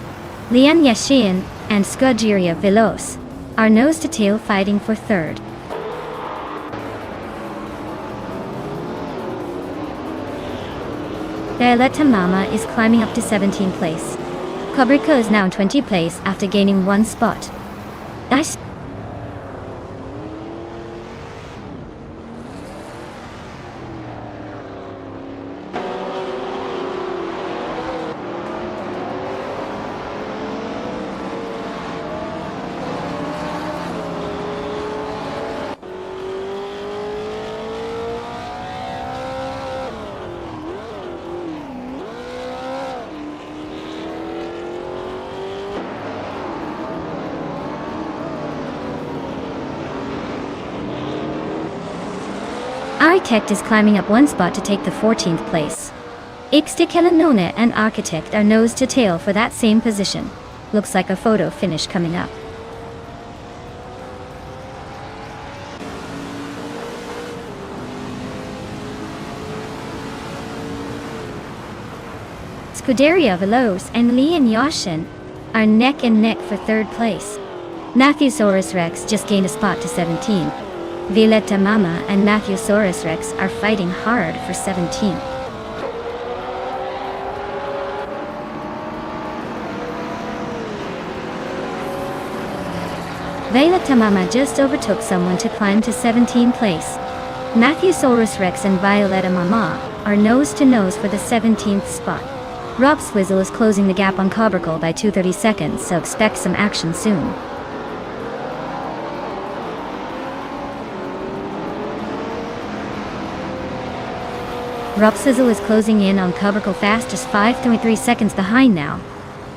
Lian Yashin and Scuderia Veloz are nose to tail fighting for 3rd. Violetta Mama is climbing up to 17th place. Kubrika is now in 20th place after gaining 1 spot. Nice. Architect is climbing up one spot to take the 14th place. Ixticalanone and Architect are nose to tail for that same position. Looks like a photo finish coming up. Scuderia Veloce and Lee and Yashin are neck and neck for third place. Matthewsaurus Rex just gained a spot to 17. Violetta Mama and Matthewsaurus Rex are fighting hard for 17. Violetta Mama just overtook someone to climb to 17th place. Matthewsaurus Rex and Violetta Mama are nose to nose for the 17th spot. Rob Swizzle is closing the gap on Cobracle by 2:30 seconds, so expect some action soon. Rob Sizzle is closing in on Cobracle fast, just 5.3 seconds behind now.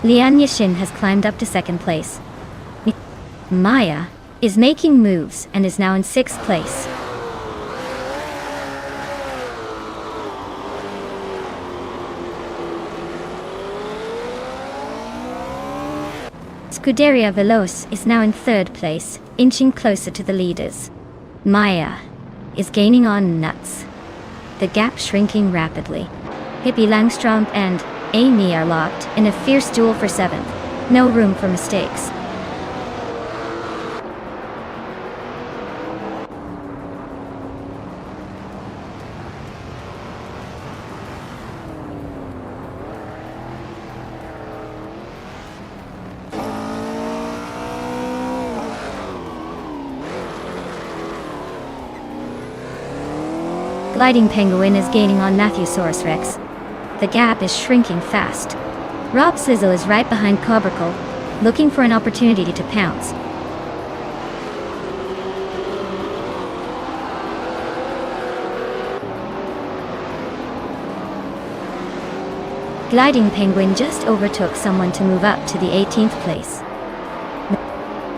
Lian Yashin has climbed up to second place. Maya is making moves and is now in 6th place. Scuderia Veloce is now in 3rd place, inching closer to the leaders. Maya is gaining on Nuts. The gap shrinking rapidly. Hippie Langstrom and Amy are locked in a fierce duel for 7th. No room for mistakes. Gliding Penguin is gaining on Matthewsaurus Rex. The gap is shrinking fast. Rob Sizzle is right behind Cobracle, looking for an opportunity to pounce. Gliding Penguin just overtook someone to move up to the 18th place.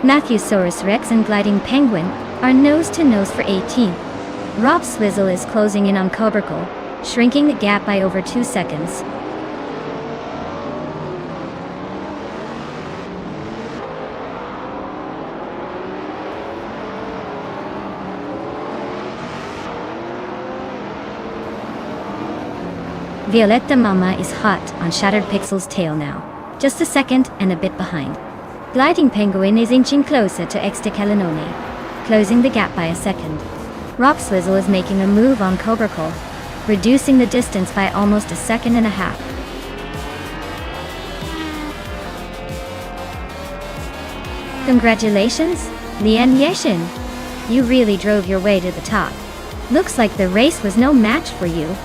Matthewsaurus Rex and Gliding Penguin are nose to nose for 18th. Rob Swizzle is closing in on Cobracle, shrinking the gap by over 2 seconds. Violetta Mama is hot on Shattered Pixel's tail now, just a second and a bit behind. Gliding Penguin is inching closer to Ixticalanone, closing the gap by a second. Rob Swizzle is making a move on Cobracle, reducing the distance by almost a second and a half. Congratulations, Lian Yashin! You really drove your way to the top. Looks like the race was no match for you.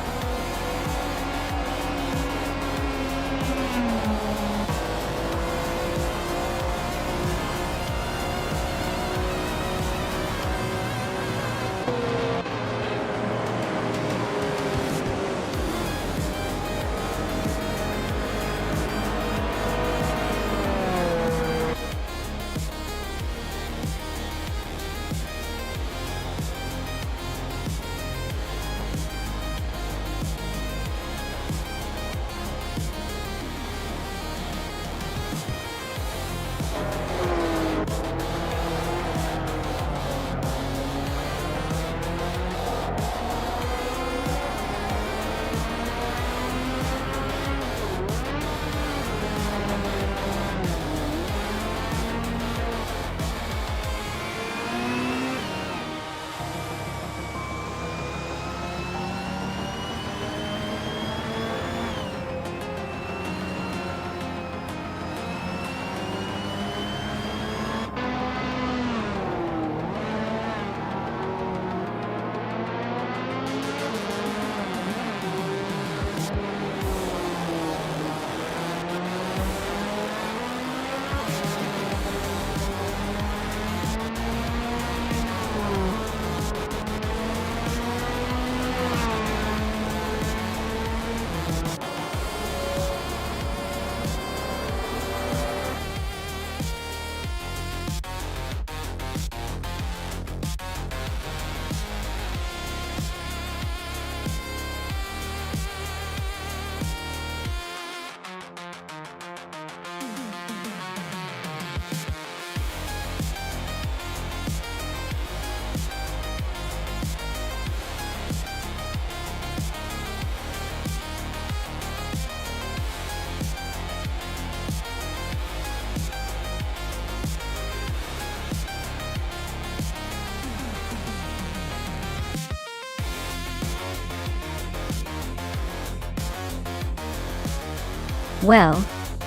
Well,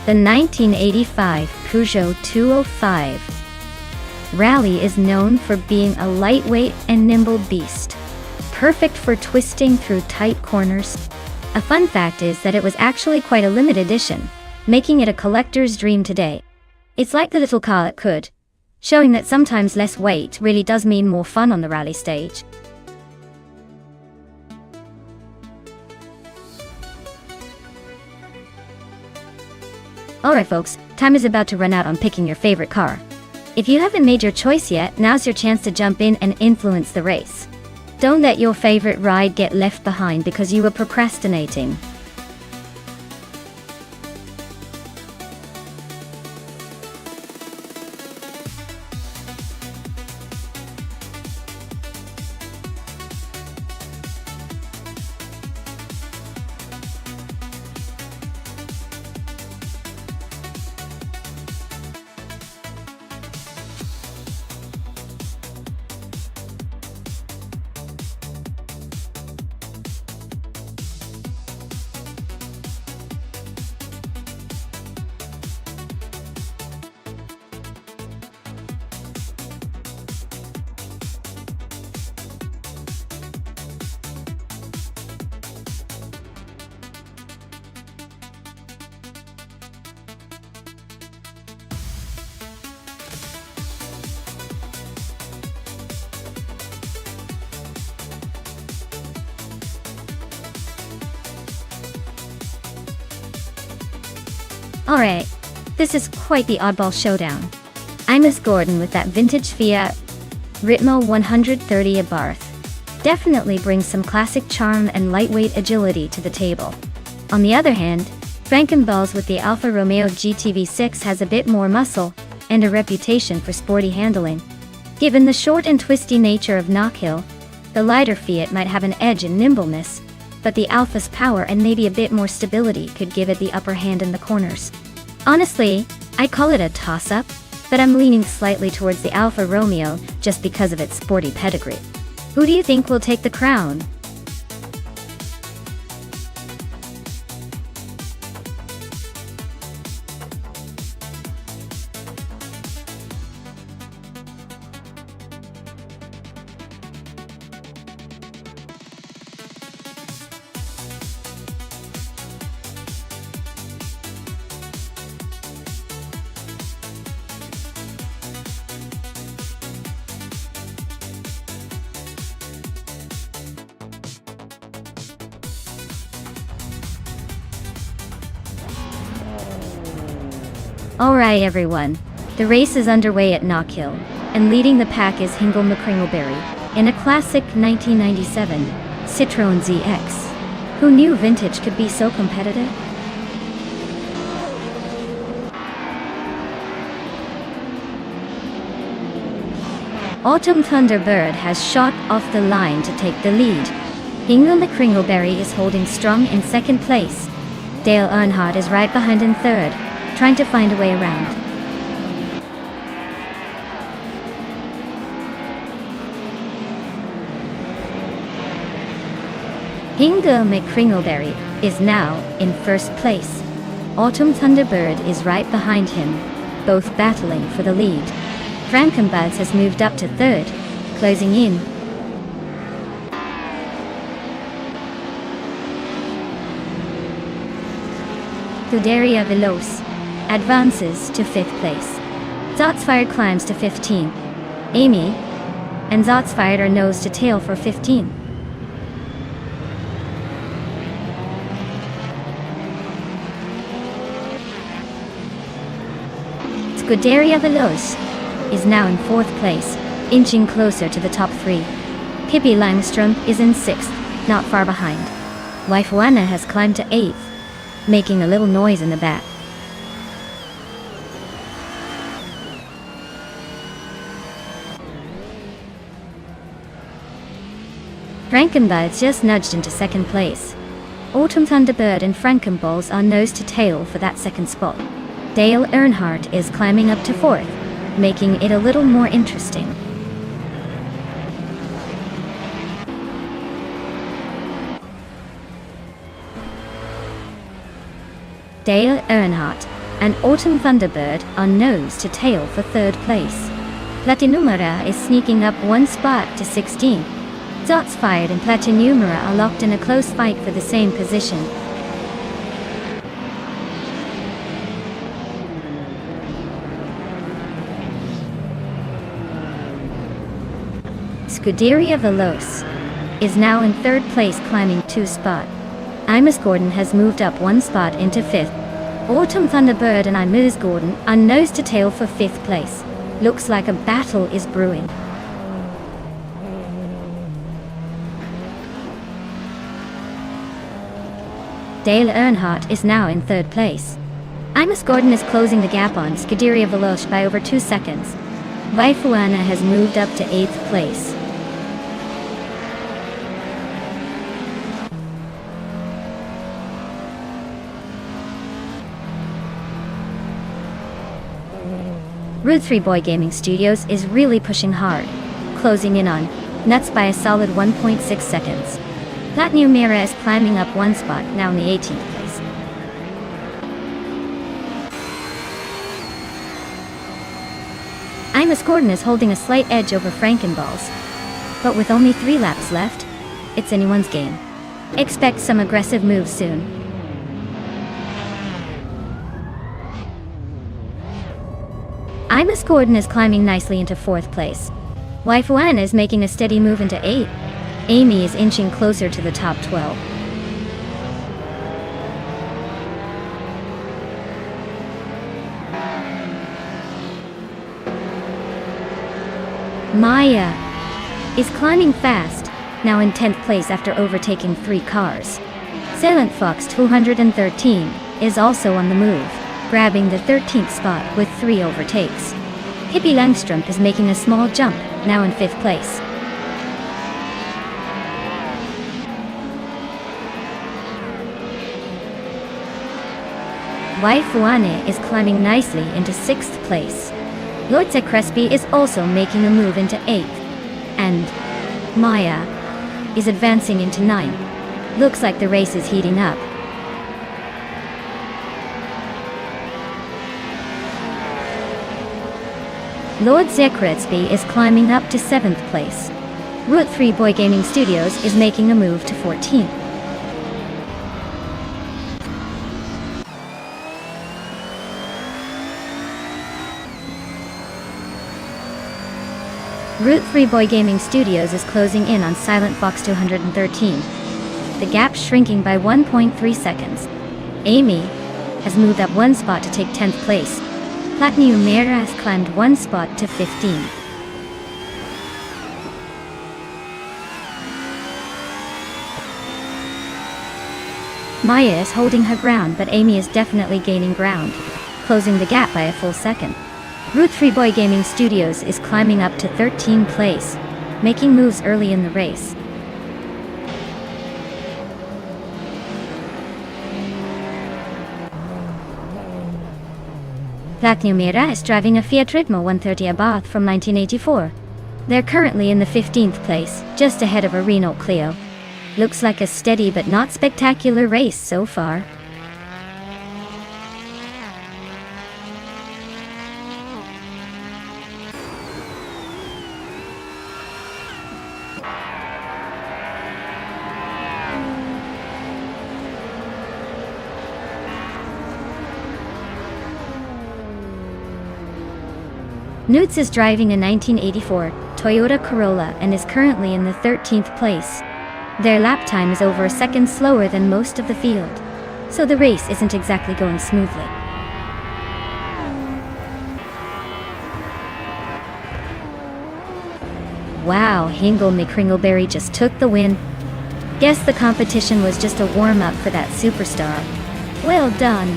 the 1985 Peugeot 205 Rally is known for being a lightweight and nimble beast, perfect for twisting through tight corners. A fun fact is that it was actually quite a limited edition, making it a collector's dream today. It's like the little car that could, showing that sometimes less weight really does mean more fun on the rally stage. Alright folks, time is about to run out on picking your favorite car. If you haven't made your choice yet, now's your chance to jump in and influence the race. Don't let your favorite ride get left behind because you were procrastinating. Alright, this is quite the oddball showdown. I'm Miss Gordon with that vintage Fiat Ritmo 130 Abarth. Definitely brings some classic charm and lightweight agility to the table. On the other hand, Frankenballs with the Alfa Romeo GTV6 has a bit more muscle and a reputation for sporty handling. Given the short and twisty nature of Knockhill, the lighter Fiat might have an edge in nimbleness, but the Alfa's power and maybe a bit more stability could give it the upper hand in the corners. Honestly, I'd call it a toss-up, but I'm leaning slightly towards the Alfa Romeo just because of its sporty pedigree. Who do you think will take the crown? Alright everyone, the race is underway at Knockhill, and leading the pack is Hingle McCringleberry, in a classic 1997 Citroën ZX. Who knew vintage could be so competitive? Autumn Thunderbird has shot off the line to take the lead. Hingle McCringleberry is holding strong in second place. Dale Earnhardt is right behind in third, trying to find a way around. Hingle McCringleberry is now in first place. Autumn Thunderbird is right behind him, both battling for the lead. Frankenbuds has moved up to third, closing in. Scuderia Veloce advances to 5th place. Zotsfired climbs to 15. Amy and Zotsfired are nose to tail for 15. Scuderia Veloce is now in 4th place, inching closer to the top 3. Pippi Langstrom is in 6th, not far behind. Wife Juana has climbed to 8th, making a little noise in the back. Frankenbuds just nudged into 2nd place. Autumn Thunderbird and Frankenballs are nose to tail for that 2nd spot. Dale Earnhardt is climbing up to 4th, making it a little more interesting. Dale Earnhardt and Autumn Thunderbird are nose to tail for third place. Platinumera is sneaking up one spot to 16. Dots Fired and Platinumera are locked in a close fight for the same position. Scuderia Veloce is now in third place, climbing 2 spots. Imus Gordon has moved up 1 spot into 5th. Autumn Thunderbird and Imus Gordon are nose to tail for 5th place. Looks like a battle is brewing. Dale Earnhardt is now in 3rd place. Imus Gordon is closing the gap on Scuderia Veloce by over 2 seconds. Vaifuana has moved up to 8th place. Route 3 Boy Gaming Studios is really pushing hard, closing in on Nuts by a solid 1.6 seconds. Platinumera is climbing up 1 spot, now in the 18th place. Imus Gordon is holding a slight edge over Frankenballs, but with only 3 laps left, it's anyone's game. Expect some aggressive moves soon. Imus Gordon is climbing nicely into 4th place. Waifuana is making a steady move into 8th. Amy is inching closer to the top 12. Maya is climbing fast, now in 10th place after overtaking 3 cars. Silent Fox 213 is also on the move, grabbing the 13th spot with 3 overtakes. Hippie Langstrom is making a small jump, now in 5th place. Waifuane is climbing nicely into 6th place. Lotse Crespi is also making a move into 8th. And Maya is advancing into 9th. Looks like the race is heating up. Lord Zekretsby is climbing up to 7th place. Route 3 Boy Gaming Studios is making a move to 14th. Route 3 Boy Gaming Studios is closing in on Silent Fox 213. The gap shrinking by 1.3 seconds. Amy has moved up 1 spot to take 10th place. Platinumera has climbed 1 spot to 15. Maya is holding her ground, but Amy is definitely gaining ground, closing the gap by a full second. Route 3 Boy Gaming Studios is climbing up to 13th place, making moves early in the race. Platinumera is driving a Fiat Ritmo 130 Abarth from 1984. They're currently in the 15th place, just ahead of a Renault Clio. Looks like a steady but not spectacular race so far. Newts is driving a 1984 Toyota Corolla and is currently in the 13th place. Their lap time is over a second slower than most of the field, so the race isn't exactly going smoothly. Wow, Hingle McCringleberry just took the win. Guess the competition was just a warm-up for that superstar. Well done.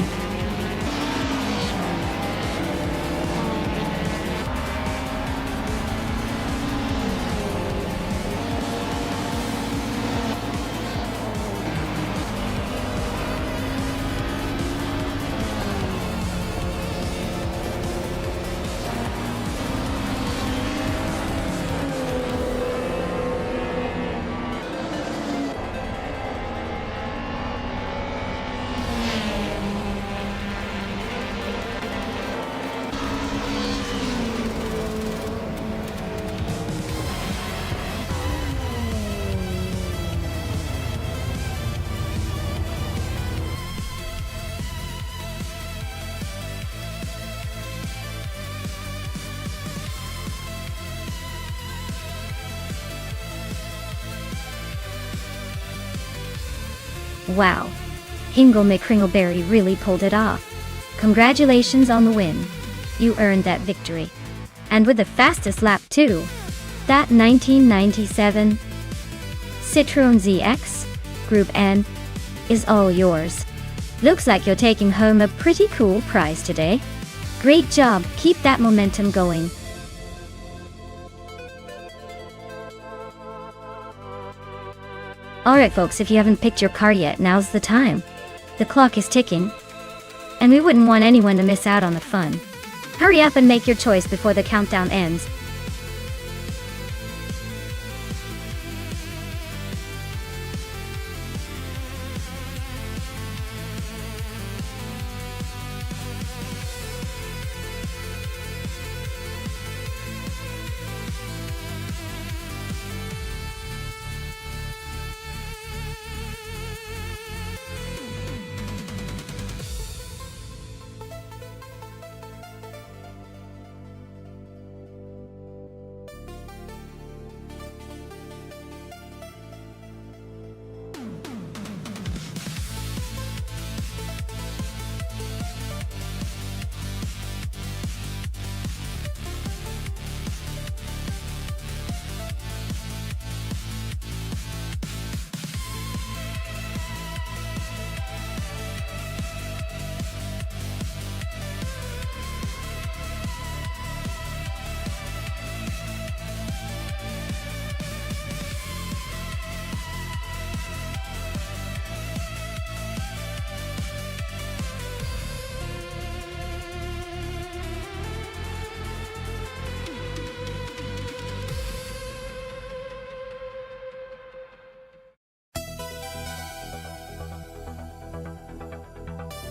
Wow. Hingle McCringleberry really pulled it off. Congratulations on the win. You earned that victory. And with the fastest lap too. That 1997 Citroën ZX Group N is all yours. Looks like you're taking home a pretty cool prize today. Great job, keep that momentum going. Alright folks, if you haven't picked your car yet, now's the time. The clock is ticking, and we wouldn't want anyone to miss out on the fun. Hurry up and make your choice before the countdown ends.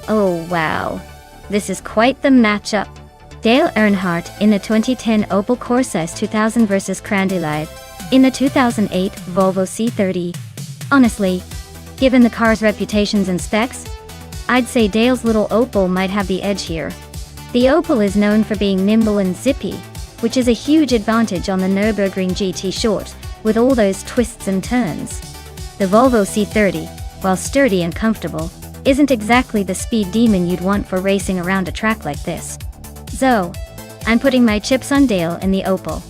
Oh wow, this is quite the matchup. Dale Earnhardt in the 2010 Opel Corsa S2000 versus Crandy Live in the 2008 Volvo C30. Honestly, given the car's reputations and specs, I'd say Dale's little Opel might have the edge here. The Opel is known for being nimble and zippy, which is a huge advantage on the Nürburgring GT Short, with all those twists and turns. The Volvo C30, while sturdy and comfortable, isn't exactly the speed demon you'd want for racing around a track like this. So, I'm putting my chips on Dale and the Opel.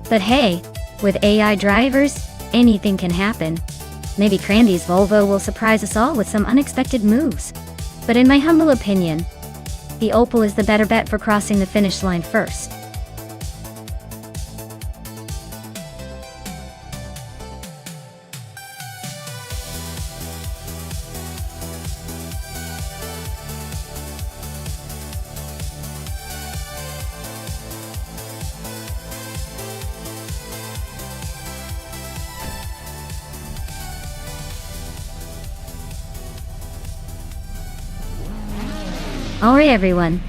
But hey, with AI drivers, anything can happen. Maybe Crandy's Volvo will surprise us all with some unexpected moves. But in my humble opinion, the Opel is the better bet for crossing the finish line first. Alright everyone,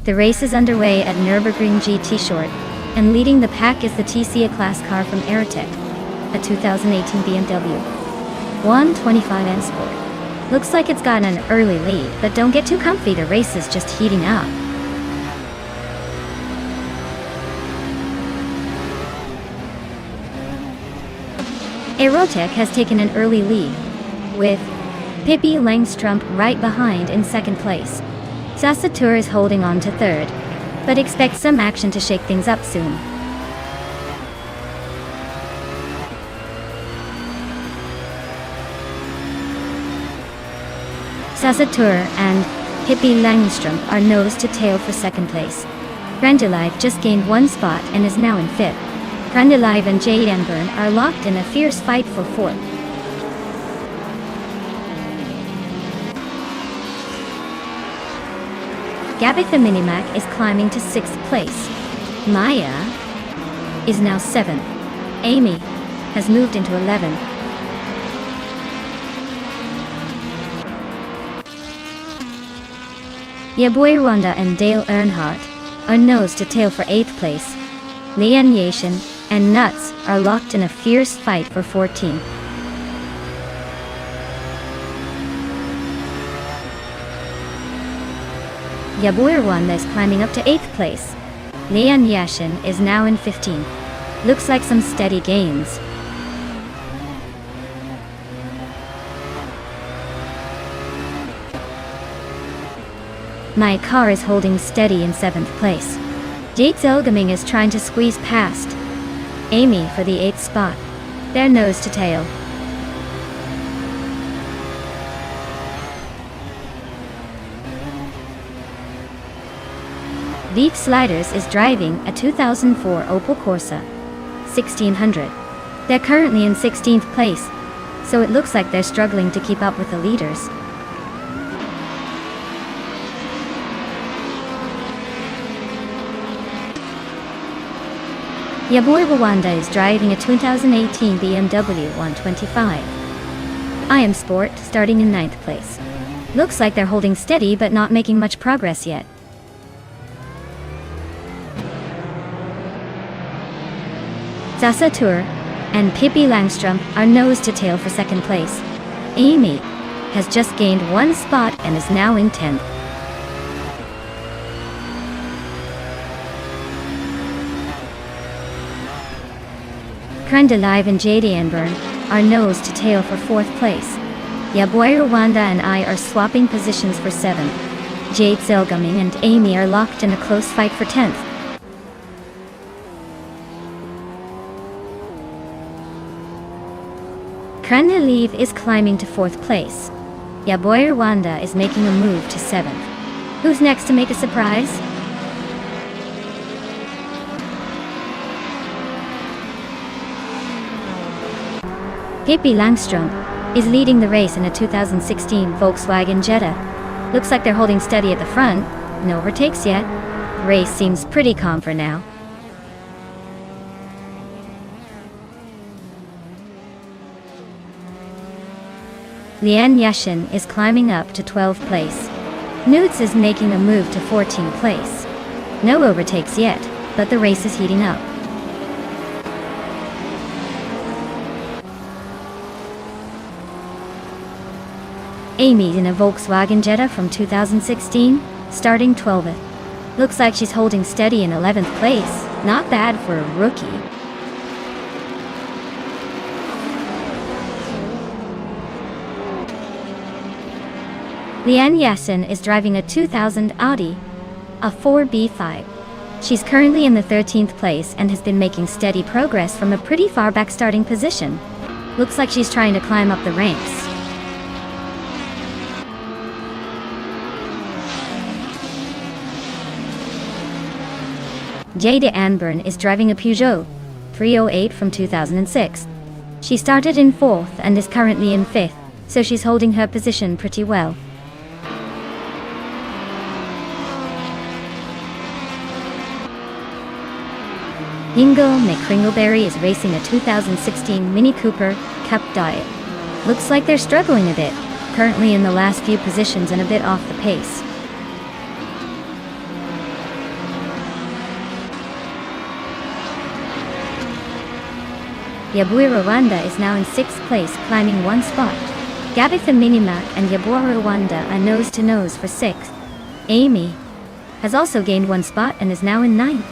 the race is underway at Nürburgring GT Short, and leading the pack is the TC class car from Aerotech, a 2018 BMW 125N Sport. Looks like it's got an early lead, but don't get too comfy, the race is just heating up. Aerotech has taken an early lead, with Pippi Langstrup right behind in second place. Sasatur is holding on to third, but expect some action to shake things up soon. Sasatur and Pippi Langstrup are nose to tail for second place. Grandelive just gained one spot and is now in fifth. Grandelive and Jade Enburn are locked in a fierce fight for fourth. Gabik the Minimac is climbing to 6th place. Maya is now 7th. Amy has moved into 11th. Yaboy Rwanda and Dale Earnhardt are nose to tail for 8th place. Lian Yashin and Nuts are locked in a fierce fight for 14th. Yaboy Rwanda is climbing up to 8th place. Lian Yashin is now in 15th. Looks like some steady gains. My car is holding steady in 7th place. Jade Zelgaming is trying to squeeze past Amy for the 8th spot. They're nose to tail. Leaf Sliders is driving a 2004 Opel Corsa 1600. They're currently in 16th place, so it looks like they're struggling to keep up with the leaders. Yaboy Rwanda is driving a 2018 BMW 125 IM Sport, starting in 9th place. Looks like they're holding steady but not making much progress yet. Zasa Tour and Pippi Langstrom are nose to tail for 2nd place. Amy has just gained 1 spot and is now in 10th. Krenda Live and Jade Anburn are nose to tail for 4th place. Yaboy Rwanda and I are swapping positions for 7th. Jade Zelgaming and Amy are locked in a close fight for 10th. Krenda Live is climbing to 4th place. Yaboy Rwanda is making a move to 7th. Who's next to make a surprise? Pippi Langstrom is leading the race in a 2016 Volkswagen Jetta. Looks like they're holding steady at the front. No overtakes yet. Race seems pretty calm for now. Lian Yashin is climbing up to 12th place. Nudes is making a move to 14th place. No overtakes yet, but the race is heating up. Amy's in a Volkswagen Jetta from 2016, starting 12th. Looks like she's holding steady in 11th place. Not bad for a rookie. Lian Yassin is driving a 2000 Audi, a 4B5. She's currently in the 13th place and has been making steady progress from a pretty far back starting position. Looks like she's trying to climb up the ranks. Jade Anburn is driving a Peugeot 308 from 2006. She started in 4th and is currently in 5th, so she's holding her position pretty well. Yingo McCringleberry is racing a 2016 Mini Cooper Cup Diet. Looks like they're struggling a bit, currently in the last few positions and a bit off the pace. Yaboy Rwanda is now in 6th place, climbing 1 spot. Gabitha Minimac and Yaboy Rwanda are nose to nose for 6th. Amy has also gained 1 spot and is now in 9th.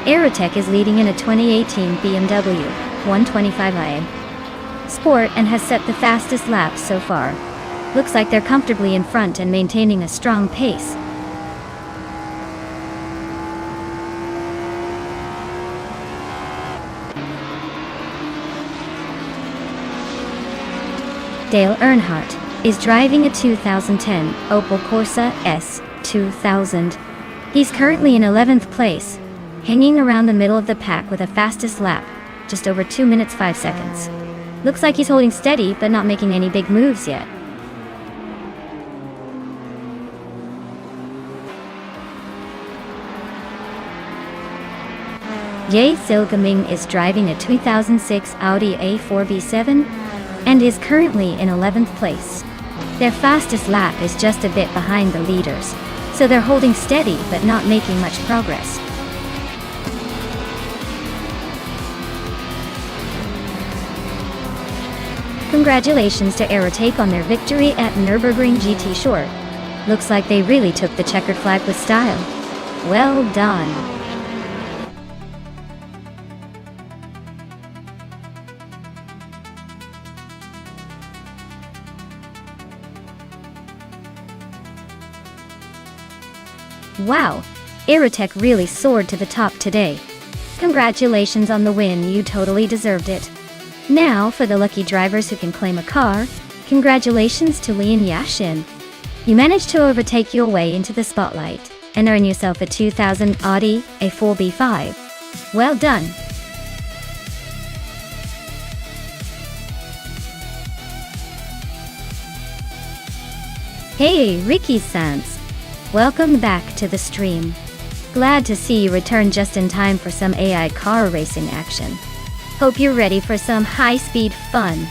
Aerotech is leading in a 2018 BMW 125i Sport and has set the fastest laps so far. Looks like they're comfortably in front and maintaining a strong pace. Dale Earnhardt is driving a 2010 Opel Corsa S 2000. He's currently in 11th place, hanging around the middle of the pack with a fastest lap, just over 2 minutes 5 seconds. Looks like he's holding steady but not making any big moves yet. Jay Silgaming is driving a 2006 Audi A4 B7 and is currently in 11th place. Their fastest lap is just a bit behind the leaders, so they're holding steady but not making much progress. Congratulations to Aerotech on their victory at Nürburgring GT Short. Looks like they really took the checkered flag with style. Well done. Wow, Aerotech really soared to the top today. Congratulations on the win, you totally deserved it. Now, for the lucky drivers who can claim a car, congratulations to Lian Yashin. You managed to overtake your way into the spotlight and earn yourself a 2000 Audi A4B5. Well done. Hey, Ricky Sans. Welcome back to the stream. Glad to see you return just in time for some AI car racing action. Hope you're ready for some high-speed fun.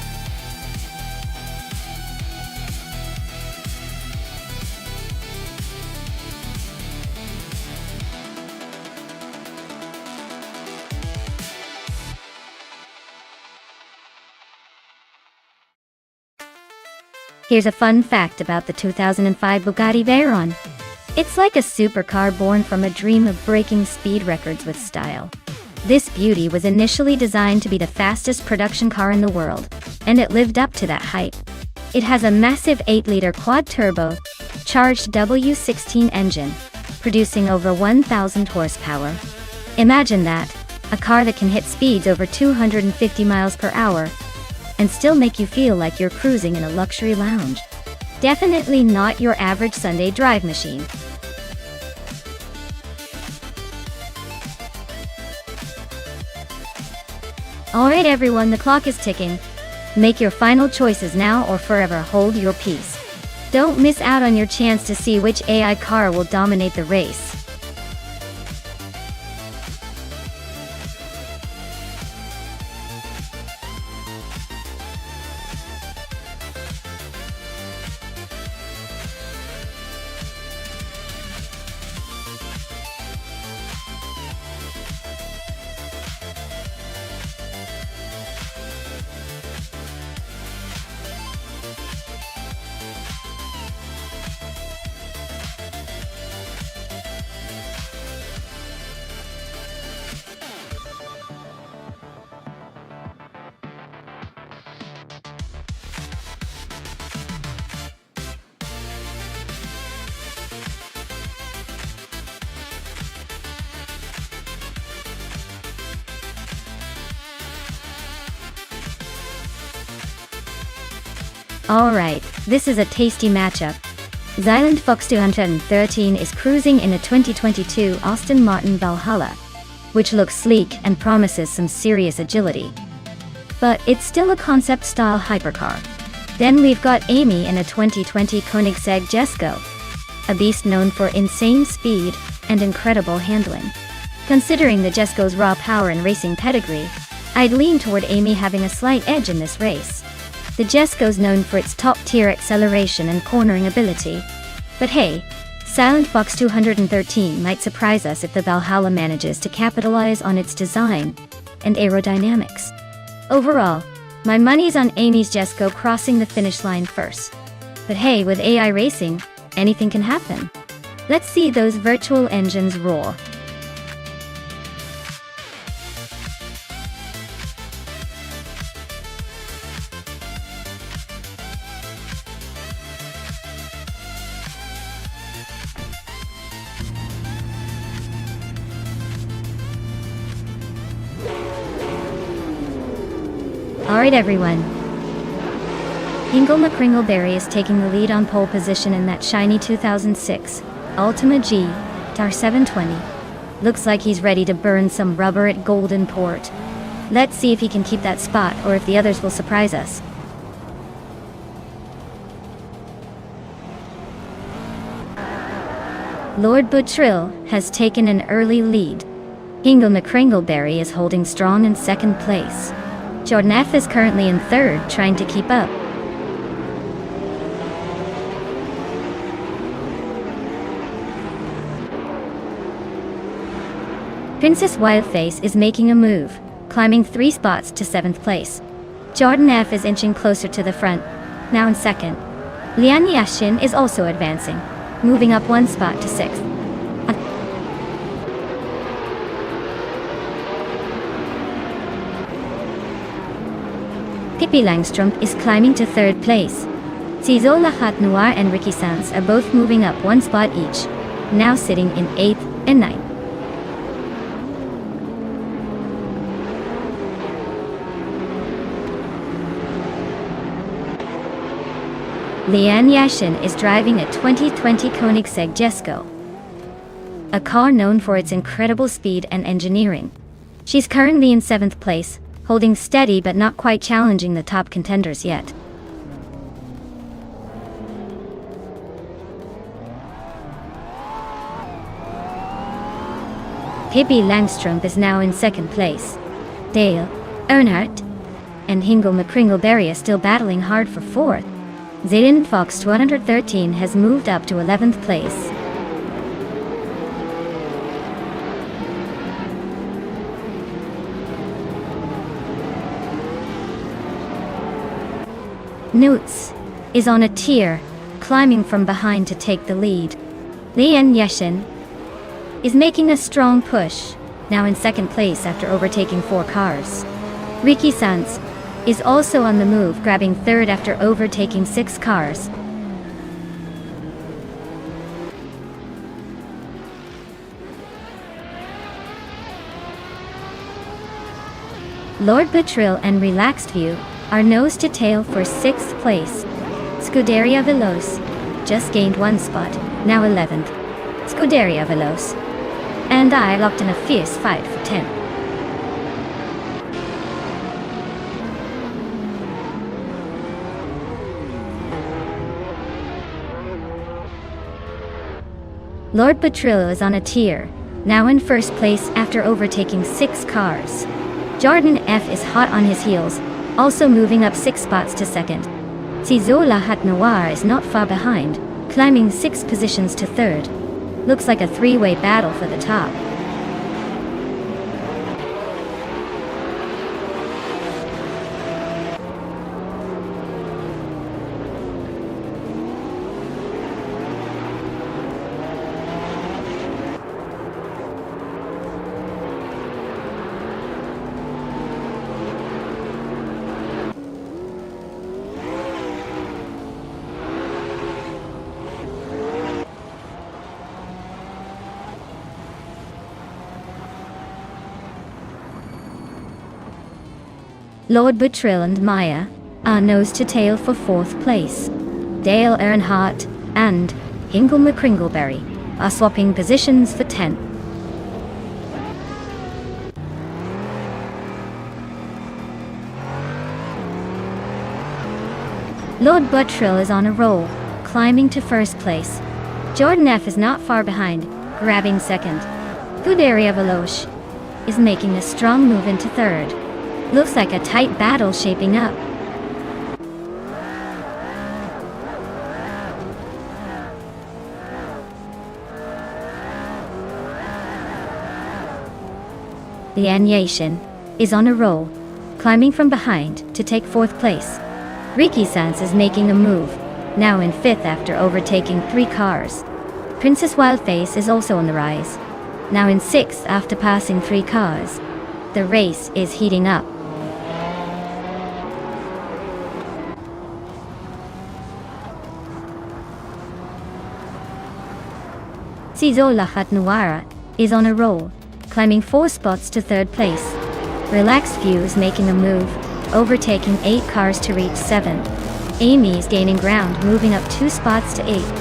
Here's a fun fact about the 2005 Bugatti Veyron. It's like a supercar born from a dream of breaking speed records with style. This beauty was initially designed to be the fastest production car in the world, and it lived up to that hype. It has a massive 8-liter quad-turbo, charged W16 engine, producing over 1,000 horsepower. Imagine that, a car that can hit speeds over 250 miles per hour, and still make you feel like you're cruising in a luxury lounge. Definitely not your average Sunday drive machine. Alright everyone, the clock is ticking. Make your final choices now or forever hold your peace. Don't miss out on your chance to see which AI car will dominate the race. Alright, this is a tasty matchup. Zyland Fox 213 is cruising in a 2022 Aston Martin Valhalla, which looks sleek and promises some serious agility. But it's still a concept-style hypercar. Then we've got Amy in a 2020 Koenigsegg Jesko, a beast known for insane speed and incredible handling. Considering the Jesko's raw power and racing pedigree, I'd lean toward Amy having a slight edge in this race. The Jesko's known for its top-tier acceleration and cornering ability. But hey, Silent Fox 213 might surprise us if the Valhalla manages to capitalize on its design and aerodynamics. Overall, my money's on Amy's Jesko crossing the finish line first. But hey, with AI racing, anything can happen. Let's see those virtual engines roar. Alright everyone. Ingle McCringleberry is taking the lead on pole position in that shiny 2006 Ultima G TAR 720. Looks like he's ready to burn some rubber at Golden Port. Let's see if he can keep that spot or if the others will surprise us. Lord Buttrill has taken an early lead. Ingle McCringleberry is holding strong in second place. Jordan F is currently in third, trying to keep up. Princess Wildface is making a move, climbing 3 spots to 7th place. Jordan F is inching closer to the front, now in second. Lian Yashin is also advancing, moving up 1 spot to 6th. Pippi Langstrumpf is climbing to 3rd place. Cizo Lahat Noir and Ricky Sans are both moving up 1 spot each. now sitting in 8th and 9th. Lian Yashin is driving a 2020 Koenigsegg Jesko, a car known for its incredible speed and engineering. She's currently in 7th place, holding steady but not quite challenging the top contenders yet. Pippi Langström is now in 2nd place. Dale Earnhardt and Hingle McCringleberry are still battling hard for 4th. Zayden Fox 213 has moved up to 11th place. Newts is on a tier, climbing from behind to take the lead. Lian Yashin is making a strong push, now in 2nd place after overtaking 4 cars. Ricky Sanz is also on the move, grabbing 3rd after overtaking 6 cars. Lord Betril and Relaxed View are nose to tail for 6th place. Scuderia Veloce just gained 1 spot, now 11th. Scuderia Veloce and I locked in a fierce fight for 10th. Lord Petrillo is on a tier, now in 1st place after overtaking 6 cars. Jordan F is hot on his heels, also moving up 6 spots to 2nd. Cizola Hat Noir is not far behind, climbing 6 positions to 3rd. Looks like a 3-way battle for the top. Lord Betril and Maya are nose to tail for 4th place. Dale Earnhardt and Hingle McCringleberry are swapping positions for 10th. Lord Betril is on a roll, climbing to 1st place. Jordan F is not far behind, grabbing 2nd. Scuderia Veloce is making a strong move into 3rd. Looks like a tight battle shaping up. Lian Yashin is on a roll, climbing from behind to take 4th place. Ricky Sanz is making a move, now in 5th after overtaking 3 cars. Princess Wildface is also on the rise, now in 6th after passing 3 cars. The race is heating up. Cizola Hat Noir is on a roll, climbing 4 spots to 3rd place. Relaxed View is making a move, overtaking 8 cars to reach 7th. Amy is gaining ground, moving up 2 spots to 8th.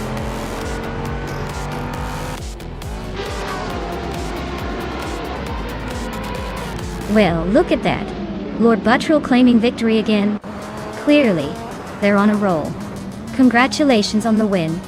Well, look at that. Lord Buttrell claiming victory again. Clearly, they're on a roll. Congratulations on the win.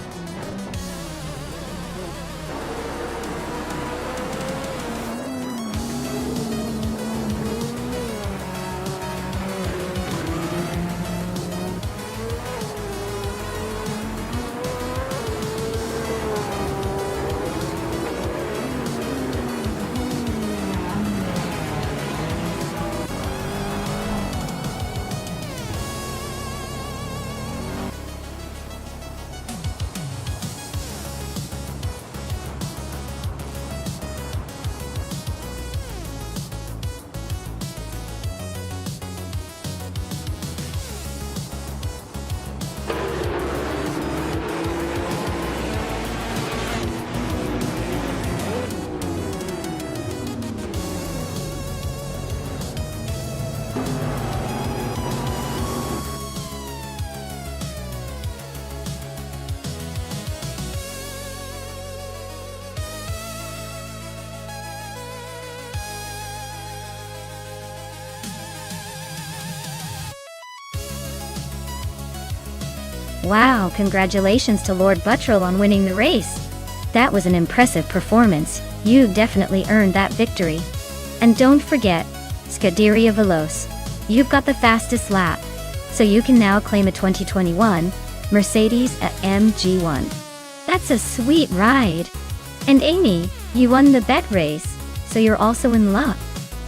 Wow, congratulations to Lord Buttrell on winning the race. That was an impressive performance. You definitely earned that victory. And don't forget, Scuderia Veloce. You've got the fastest lap. So you can now claim a 2021 Mercedes AMG 1. That's a sweet ride. And Amy, you won the bet race, so you're also in luck.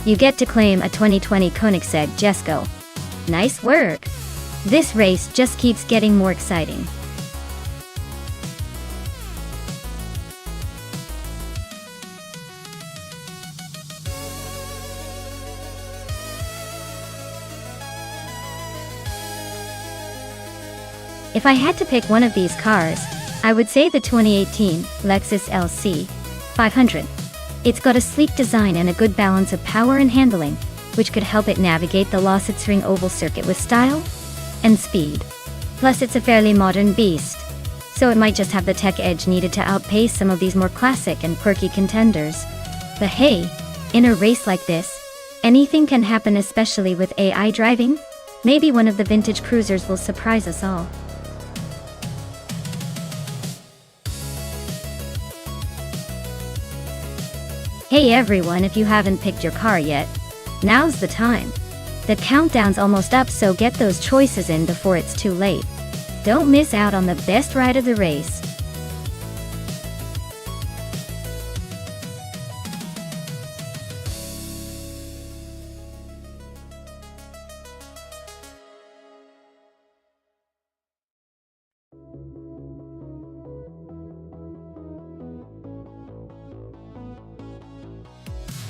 You get to claim a 2020 Koenigsegg Jesko. Nice work. This race just keeps getting more exciting. If I had to pick one of these cars, I would say the 2018 Lexus LC 500. It's got a sleek design and a good balance of power and handling, which could help it navigate the Lausitzring Oval circuit with style and speed. Plus, it's a fairly modern beast, so it might just have the tech edge needed to outpace some of these more classic and quirky contenders. But hey, in a race like this, anything can happen, especially with AI driving. Maybe one of the vintage cruisers will surprise us all. Hey everyone, if you haven't picked your car yet, now's the time. The countdown's almost up, so get those choices in before it's too late. Don't miss out on the best ride of the race.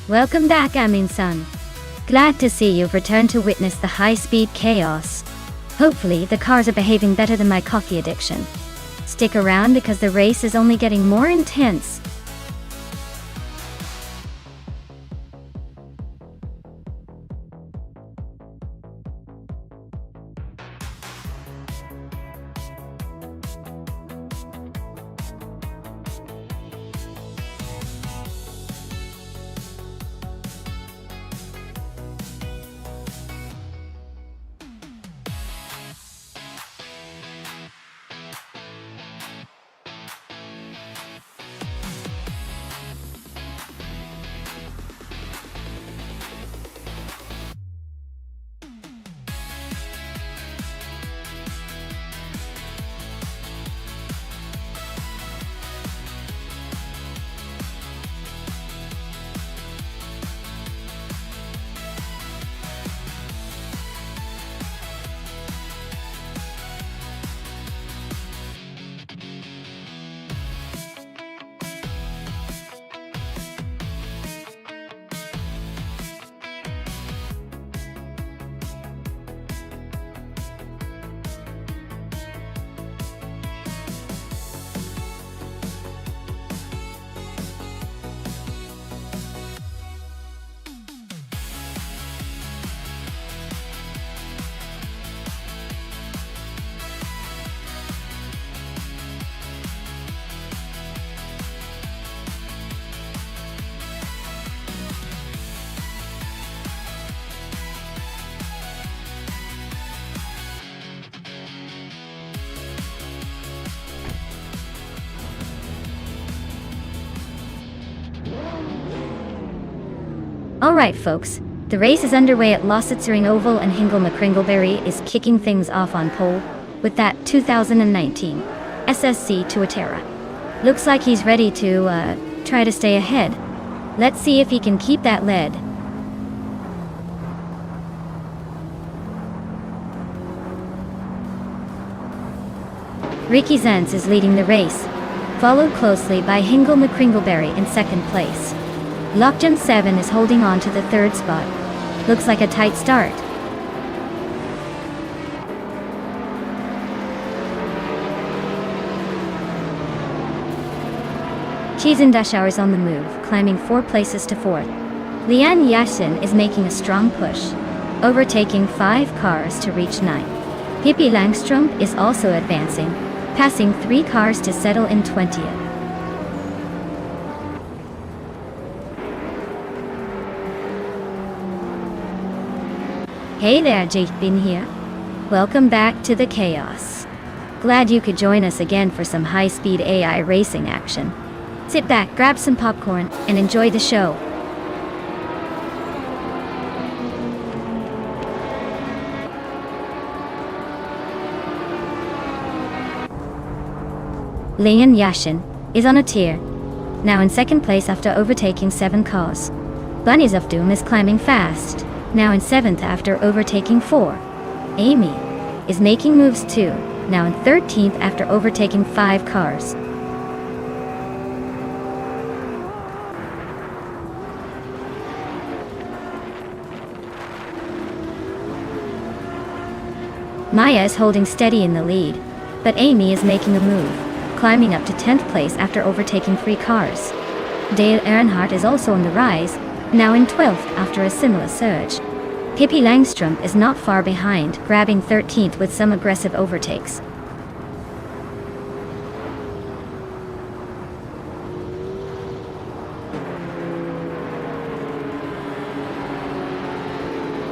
Welcome back, Amin-san. Glad to see you've returned to witness the high-speed chaos. Hopefully, the cars are behaving better than my coffee addiction. Stick around because the race is only getting more intense. Alright folks, the race is underway at Lausitzring Oval, and Hingle McCringleberry is kicking things off on pole with that 2019 SSC Tuatera. Looks like he's ready to try to stay ahead. Let's see if he can keep that lead. Ricky Zenz is leading the race, followed closely by Hingle McCringleberry in second place. Lockjam 7 is holding on to the third spot. Looks like a tight start. Chizendashauer is on the move, climbing 4 places to 4th. Lian Yashin is making a strong push. overtaking 5 cars to reach 9. Pippi Langstrump is also advancing, passing 3 cars to settle in 20th. Hey there, Jane here. Welcome back to the chaos. Glad you could join us again for some high-speed AI racing action. Sit back, grab some popcorn, and enjoy the show. Leon Yashin is on a tear, now in second place after overtaking 7 cars. Bunnies of Doom is climbing fast, now in 7th after overtaking 4. Amy is making moves too, now in 13th after overtaking 5 cars. Maya is holding steady in the lead, but Amy is making a move, climbing up to 10th place after overtaking 3 cars. Dale Earnhardt is also on the rise, now in 12th after a similar surge. Pippi Langstrump is not far behind, grabbing 13th with some aggressive overtakes.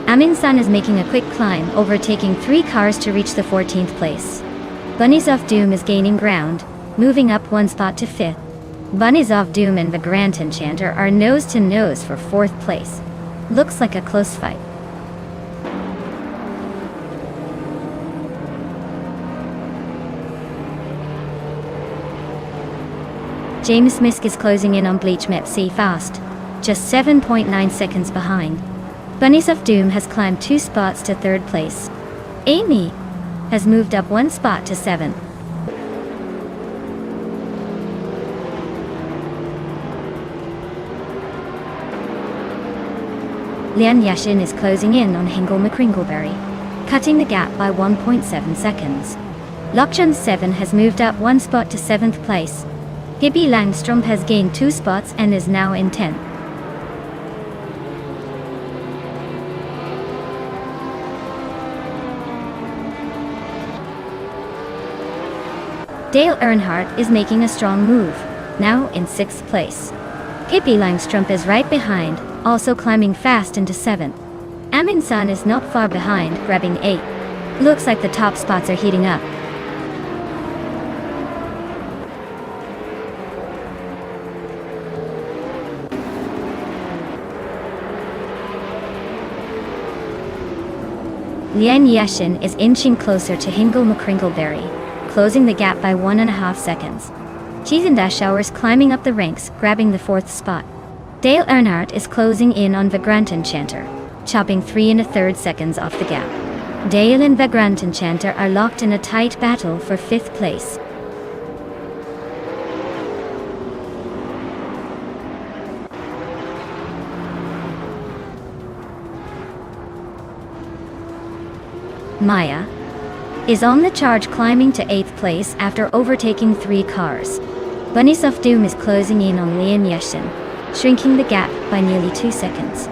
Amin-san is making a quick climb, overtaking 3 cars to reach the 14th place. Bunnies of Doom is gaining ground, moving up 1 spot to 5th. Bunnies of Doom and Vagrant Enchanter are nose to nose for 4th place. Looks like a close fight. James Misk is closing in on Bleach Mepsi fast, just 7.9 seconds behind. Bunnies of Doom has climbed 2 spots to 3rd place. Amy has moved up 1 spot to 7th. Lian Yashin is closing in on Hingle McCringleberry, cutting the gap by 1.7 seconds. Lokchun 7 has moved up 1 spot to 7th place. Pippi Langstrump has gained 2 spots and is now in 10th. Dale Earnhardt is making a strong move, now in 6th place. Pippi Langstrump is right behind, also climbing fast into 7th. Amin-san is not far behind, grabbing 8th. Looks like the top spots are heating up. Lian Yashin is inching closer to Hingle McCringleberry, closing the gap by 1.5 seconds. Chizendashauer is climbing up the ranks, grabbing the 4th spot. Dale Earnhardt is closing in on Vagrant Enchanter, chopping 3 1/3 seconds off the gap. Dale and Vagrant Enchanter are locked in a tight battle for 5th place. Maya is on the charge, climbing to 8th place after overtaking 3 cars. Bunnies of Doom is closing in on Lian Yashin, shrinking the gap by nearly 2 seconds.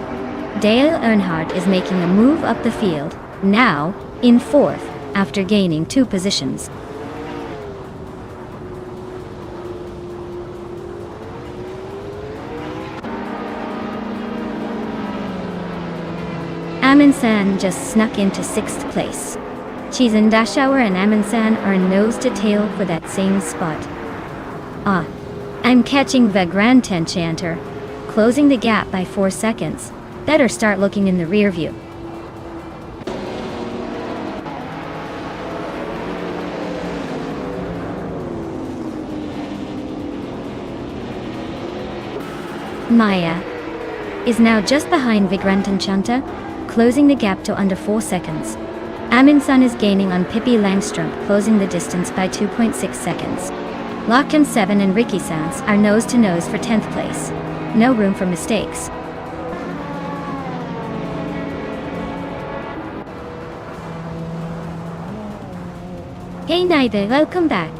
Dale Earnhardt is making a move up the field, now in 4th after gaining 2 positions. Amin-san just snuck into 6th place. Chizendashauer and Amin-san are nose to tail for that same spot. I'm catching Vagrant Enchanter, closing the gap by 4 seconds. Better start looking in the rear view. Maya is now just behind Vagrant Enchanter, closing the gap to under 4 seconds. Amin-san is gaining on Pippi Langstrump, closing the distance by 2.6 seconds. Lockton 7 and Ricky Sans are nose to nose for 10th place. No room for mistakes. Hey Naida, welcome back.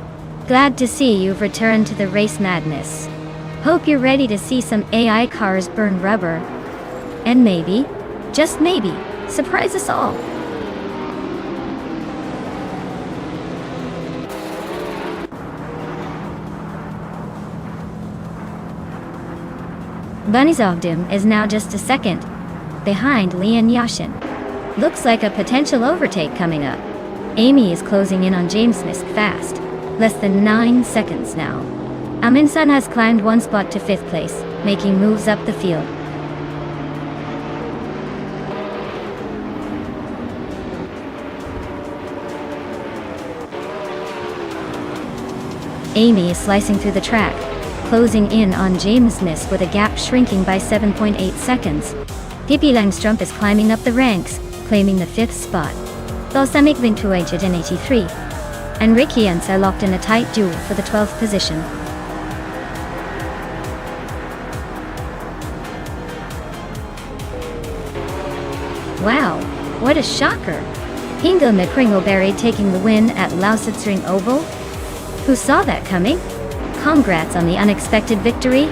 Glad to see you've returned to the race madness. Hope you're ready to see some AI cars burn rubber. And maybe, just maybe, Surprise us all. Bunnyzogdom is now just a second behind Lee and Yashin. Looks like a potential overtake coming up. Amy is closing in on James Smith fast. Less than 9 seconds now. Aminsan has climbed 1 spot to 5th place, making moves up the field. Amy is slicing through the track, closing in on James Smith with a gap shrinking by 7.8 seconds. Pippi Langstrup is climbing up the ranks, claiming the 5th spot. Balsamic Vintuaged in 83. And Ricky Jens are locked in a tight duel for the 12th position. Wow, what a shocker! Hingle McCringleberry taking the win at Lausitzring Oval? Who saw that coming? Congrats on the unexpected victory.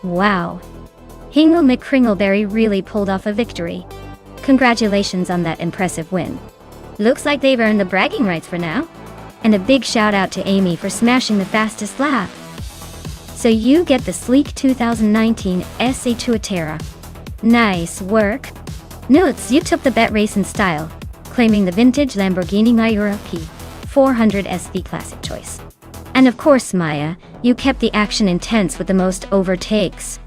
Wow. Hingle McCringleberry really pulled off a victory. Congratulations on that impressive win. Looks like they've earned the bragging rights for now. And a big shout out to Amy for smashing the fastest lap. So you get the sleek 2019 SA Tuatera. Nice work. Notes, you took the bet race in style, claiming the vintage Lamborghini Miura P400 SV Classic choice. And of course, Maya, you kept the action intense with the most overtakes.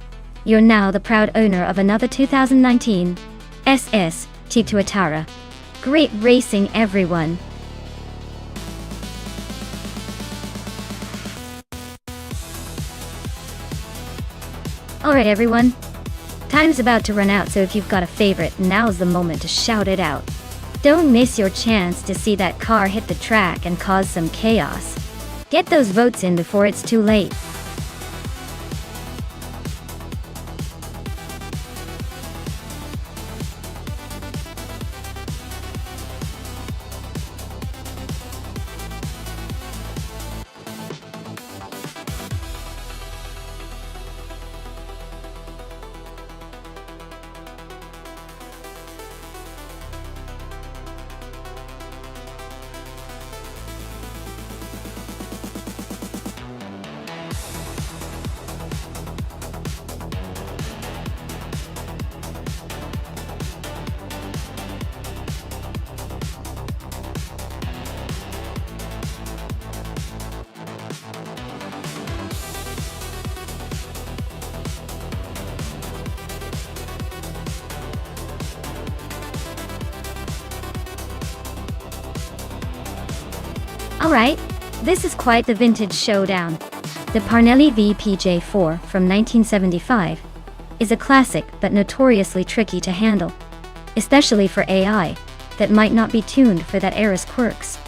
You're now the proud owner of another 2019 SS Tuatara. Great racing, everyone. Alright everyone, time's about to run out, so if you've got a favorite, now's the moment to shout it out. Don't miss your chance to see that car hit the track and cause some chaos. Get those votes in before it's too late. Alright, this is quite the vintage showdown. The Parnelli VPJ4 from 1975 is a classic but notoriously tricky to handle, especially for AI that might not be tuned for that era's quirks.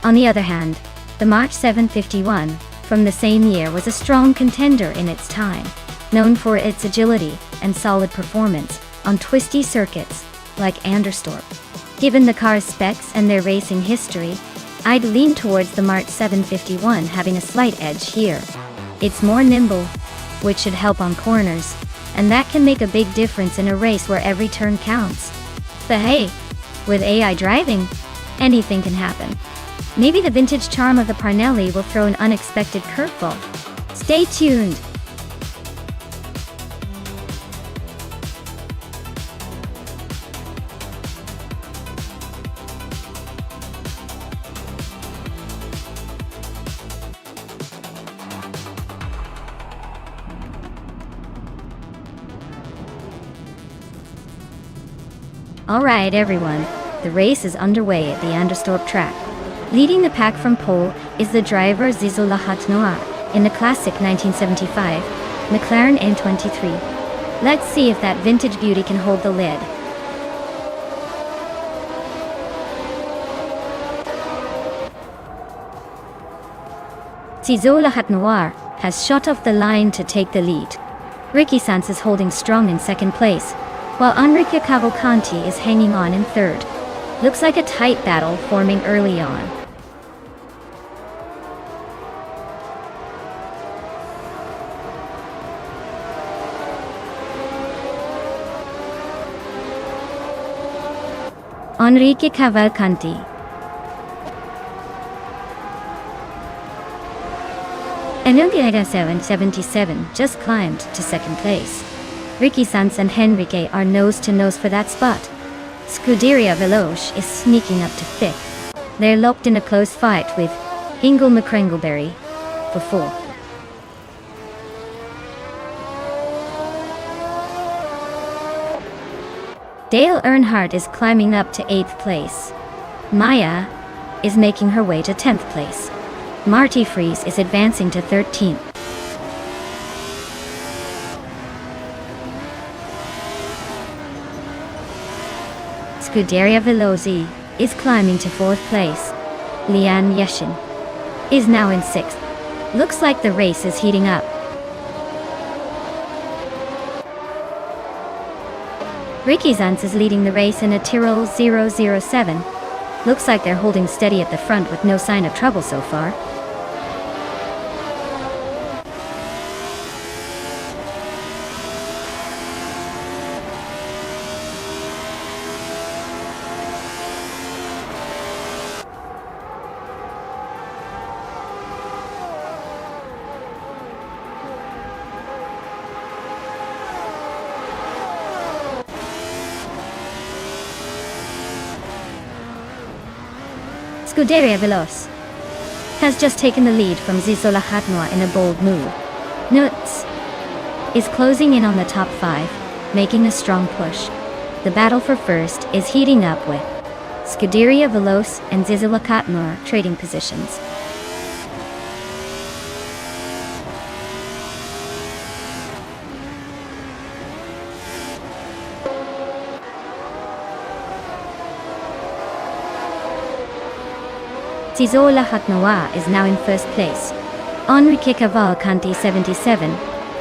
On the other hand, the March 751 from the same year was a strong contender in its time, known for its agility and solid performance on twisty circuits like Anderstorp. Given the car's specs and their racing history, I'd lean towards the March 751 having a slight edge here. It's more nimble, which should help on corners, and that can make a big difference in a race where every turn counts. But hey, with AI driving, anything can happen. Maybe the vintage charm of the Parnelli will throw an unexpected curveball. Stay tuned! Alright everyone, the race is underway at the Nonstop track. Leading the pack from pole is the driver Zizou Lahat Noir in the classic 1975 McLaren N23. Let's see if that vintage beauty can hold the lid. Zizou Lahat Noir has shot off the line to take the lead. Ricky Sanz is holding strong in second place, while Enrique Cavalcanti is hanging on in third. Looks like a tight battle forming early on. Enrique Cavalcanti. Enrique 777 just climbed to second place. Ricky Sanz and Henrique are nose to nose for that spot. Scuderia Veloce is sneaking up to fifth. They're locked in a close fight with Ingle McCringleberry for fourth. Dale Earnhardt is climbing up to 8th place. Maya is making her way to 10th place. Marty Freeze is advancing to 13th. Scuderia Veloci is climbing to 4th place. Lian Yeshin is now in 6th. Looks like the race is heating up. Ricky Sanz is leading the race in a Tyrrell 007. Looks like they're holding steady at the front with no sign of trouble so far. Scuderia Veloce has just taken the lead from Zizou Lahat Noir in a bold move. Nuts is closing in on the top 5, making a strong push. The battle for first is heating up with Scuderia Veloce and Zizou Lahat Noir trading positions. Zizou Lahat Noir is now in first place. Enrique Cavalcanti 77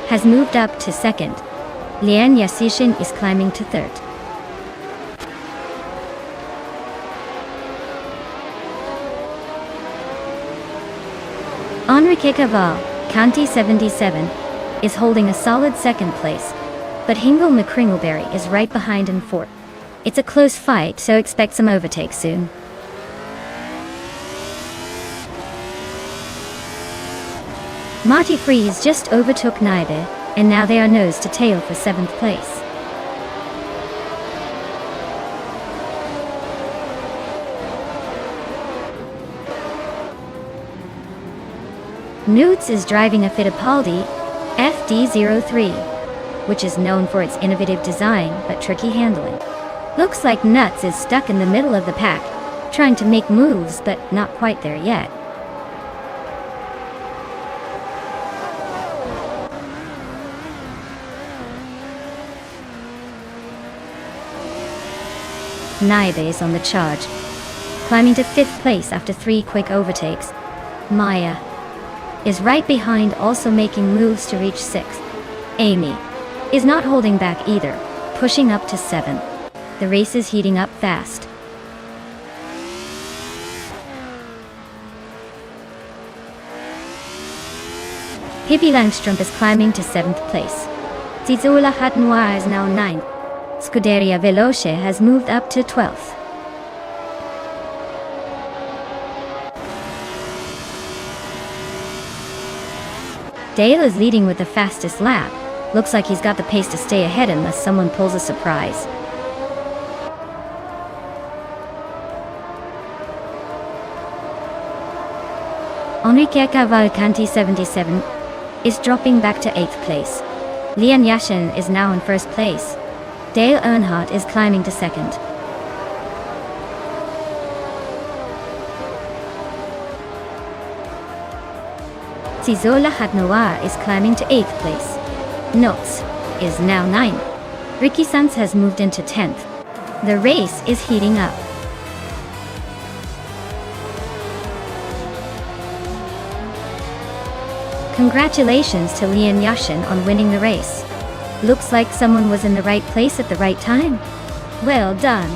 has moved up to second. Lian Yasishin is climbing to third. Enrique Cavalcanti 77 is holding a solid second place, but Hingle McCringleberry is right behind in fourth. It's a close fight, so expect some overtakes soon. Marty Freeze just overtook Naibe, and now they are nose to tail for 7th place. Newts is driving a Fittipaldi FD03, which is known for its innovative design but tricky handling. Looks like Nuts is stuck in the middle of the pack, trying to make moves but not quite there yet. Naibe is on the charge, climbing to 5th place after 3 quick overtakes. Maya is right behind, also making moves to reach 6th. Amy is not holding back either, pushing up to 7th. The race is heating up fast. Pippi Langstrom is climbing to 7th place. Zizou Lahat Noir is now 9th. Scuderia Veloce has moved up to 12th. Dale is leading with the fastest lap. Looks like he's got the pace to stay ahead unless someone pulls a surprise. Enrique Cavalcanti 77 is dropping back to 8th place. Lian Yashin is now in 1st place. Dale Earnhardt is climbing to 2nd. Sizola Hadnoa is climbing to 8th place. Nox is now 9th. Ricky Sanz has moved into 10th. The race is heating up. Congratulations to Lian Yashin on winning the race. Looks like someone was in the right place at the right time. Well done.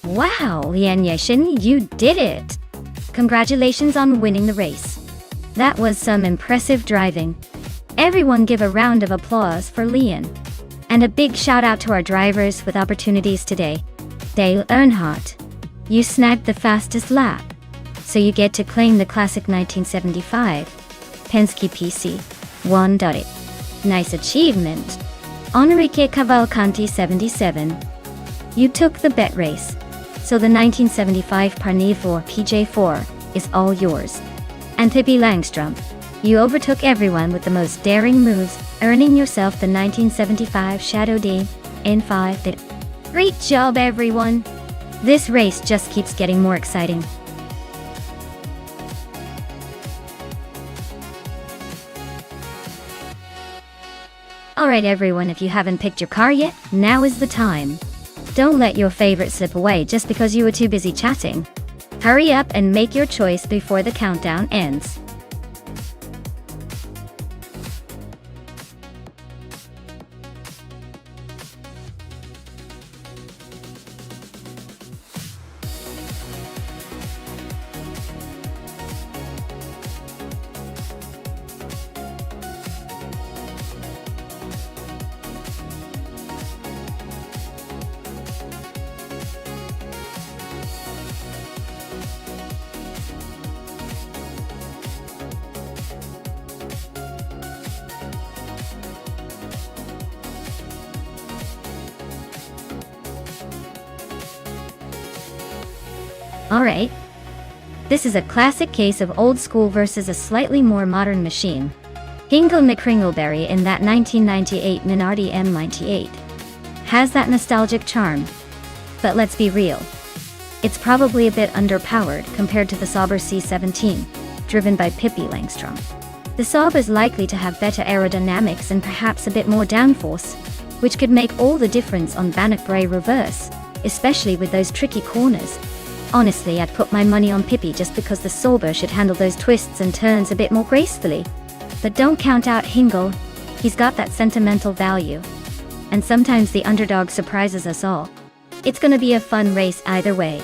Wow, Lian Yashin, you did it! Congratulations on winning the race. That was some impressive driving. Everyone give a round of applause for Lian. And a big shout out to our drivers with opportunities today. Dale Earnhardt, you snagged the fastest lap. So you get to claim the classic 1975 Penske PC 1. Nice achievement. Enrique Cavalcanti 77. You took the bet race. So the 1975 Parnivore PJ4 is all yours. And Pippi Langstrom, you overtook everyone with the most daring moves, earning yourself the 1975 Shadow D N5. Great job, everyone! This race just keeps getting more exciting. Alright everyone, if you haven't picked your car yet, now is the time. Don't let your favorite slip away just because you were too busy chatting. Hurry up and make your choice before the countdown ends. Alright. This is a classic case of old school versus a slightly more modern machine. Hingle McCringleberry in that 1998 Minardi M98 has that nostalgic charm. But let's be real. It's probably a bit underpowered compared to the Sauber C17, driven by Pippi Langstrom. The Sauber is likely to have better aerodynamics and perhaps a bit more downforce, which could make all the difference on Bannockbury reverse, especially with those tricky corners. Honestly, I'd put my money on Pippi just because the Sauber should handle those twists and turns a bit more gracefully. But don't count out Hingle. He's got that sentimental value. And sometimes the underdog surprises us all. It's gonna be a fun race either way.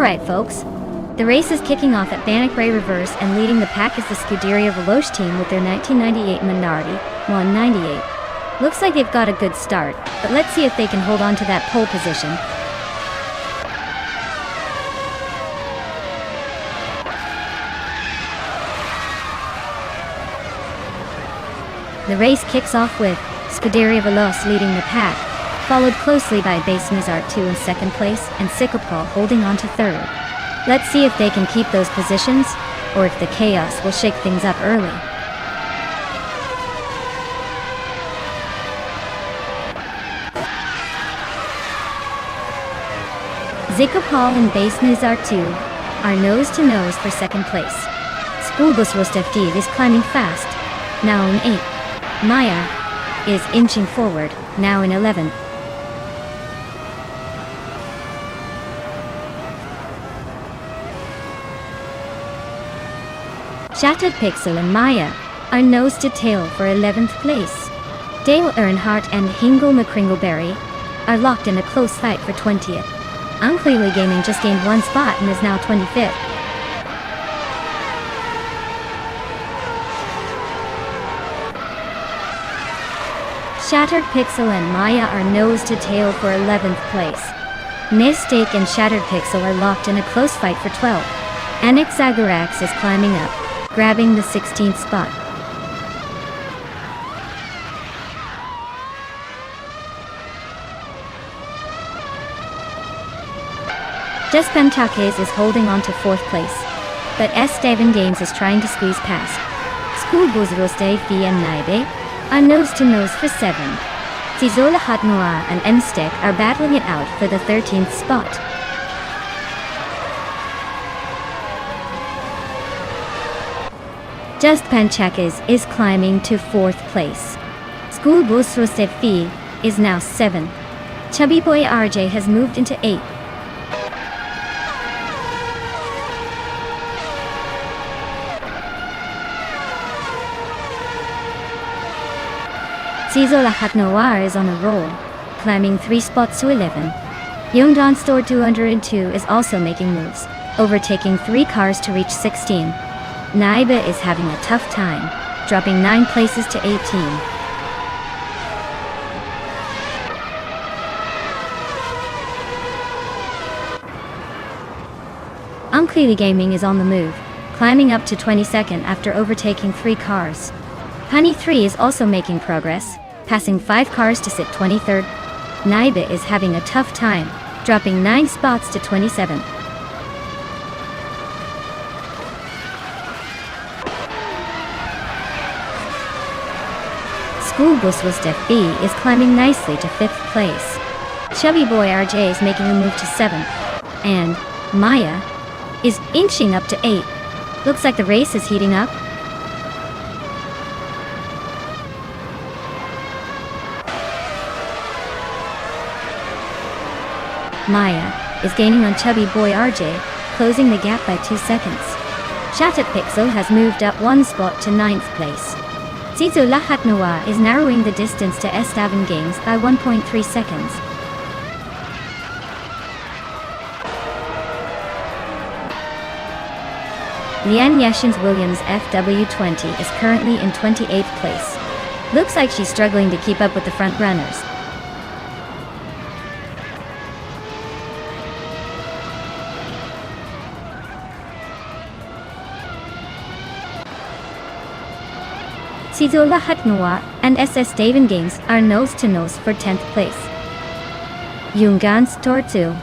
Alright folks, the race is kicking off at Bannock Ray Reverse, and leading the pack is the Scuderia Veloce team with their 1998 Minardi 198. Looks like they've got a good start, but let's see if they can hold on to that pole position. The race kicks off with Scuderia Veloce leading the pack, followed closely by Base Nizar 2 in second place and Sikapol holding on to third. Let's see if they can keep those positions, or if the chaos will shake things up early. Sikapol and Base Nizar 2 are nose to nose for second place. Schoolbus Rostefdi is climbing fast, now in 8th. Maya is inching forward, now in 11th. Shattered Pixel and Maya are nose to tail for 11th place. Dale Earnhardt and Hingle McCringleberry are locked in a close fight for 20th. Unclearly Gaming just gained one spot and is now 25th. Shattered Pixel and Maya are nose to tail for 11th place. Nistake and Shattered Pixel are locked in a close fight for 12th. Annex Zagarax is climbing up, grabbing the 16th spot. Just Pentakes is holding on to 4th place, but Estevan Games is trying to squeeze past. Schoolbus Rostefi and Naibe are nose to nose for 7. Tizola Hatnoa and Mstek are battling it out for the 13th spot. Just Panchakis is climbing to 4th place. Schoolbus Rostefi is now 7th. Chubby Boy RJ has moved into 8th. Cizo Lahat Noir is on a roll, climbing 3 spots to 11. Yongdon Store 202 is also making moves, overtaking 3 cars to reach 16. Naiba is having a tough time, dropping 9 places to 18. Unclearly Gaming is on the move, climbing up to 22nd after overtaking 3 cars. Honey 3 is also making progress, passing 5 cars to sit 23rd. Naiba is having a tough time, dropping 9 spots to 27th. Schoolbus Wustef B is climbing nicely to 5th place. Chubby Boy RJ is making a move to 7th. And Maya is inching up to 8th. Looks like the race is heating up. Maya is gaining on Chubby Boy RJ, closing the gap by 2 seconds. Shattered Pixel has moved up 1 spot to 9th place. Zizo Lahat Noah is narrowing the distance to Estevan Games by 1.3 seconds. Lian Yeshins Williams FW20 is currently in 28th place. Looks like she's struggling to keep up with the front runners. Cizola Hatnoa and SS Daven Games are nose to nose for 10th place. Yungans Tortu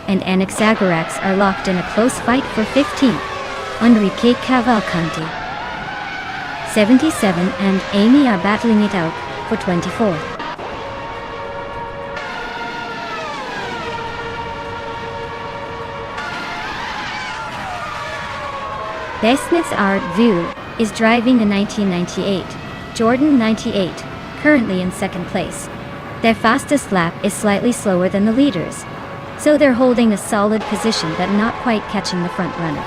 and Annex Zagarax are locked in a close fight for 15th. Enrique Cavalcanti, 77, and Amy are battling it out for 24th. Besnitz Art Vu is driving a 1998 Jordan 98, currently in 2nd place. Their fastest lap is slightly slower than the leaders, so they're holding a solid position but not quite catching the front runner.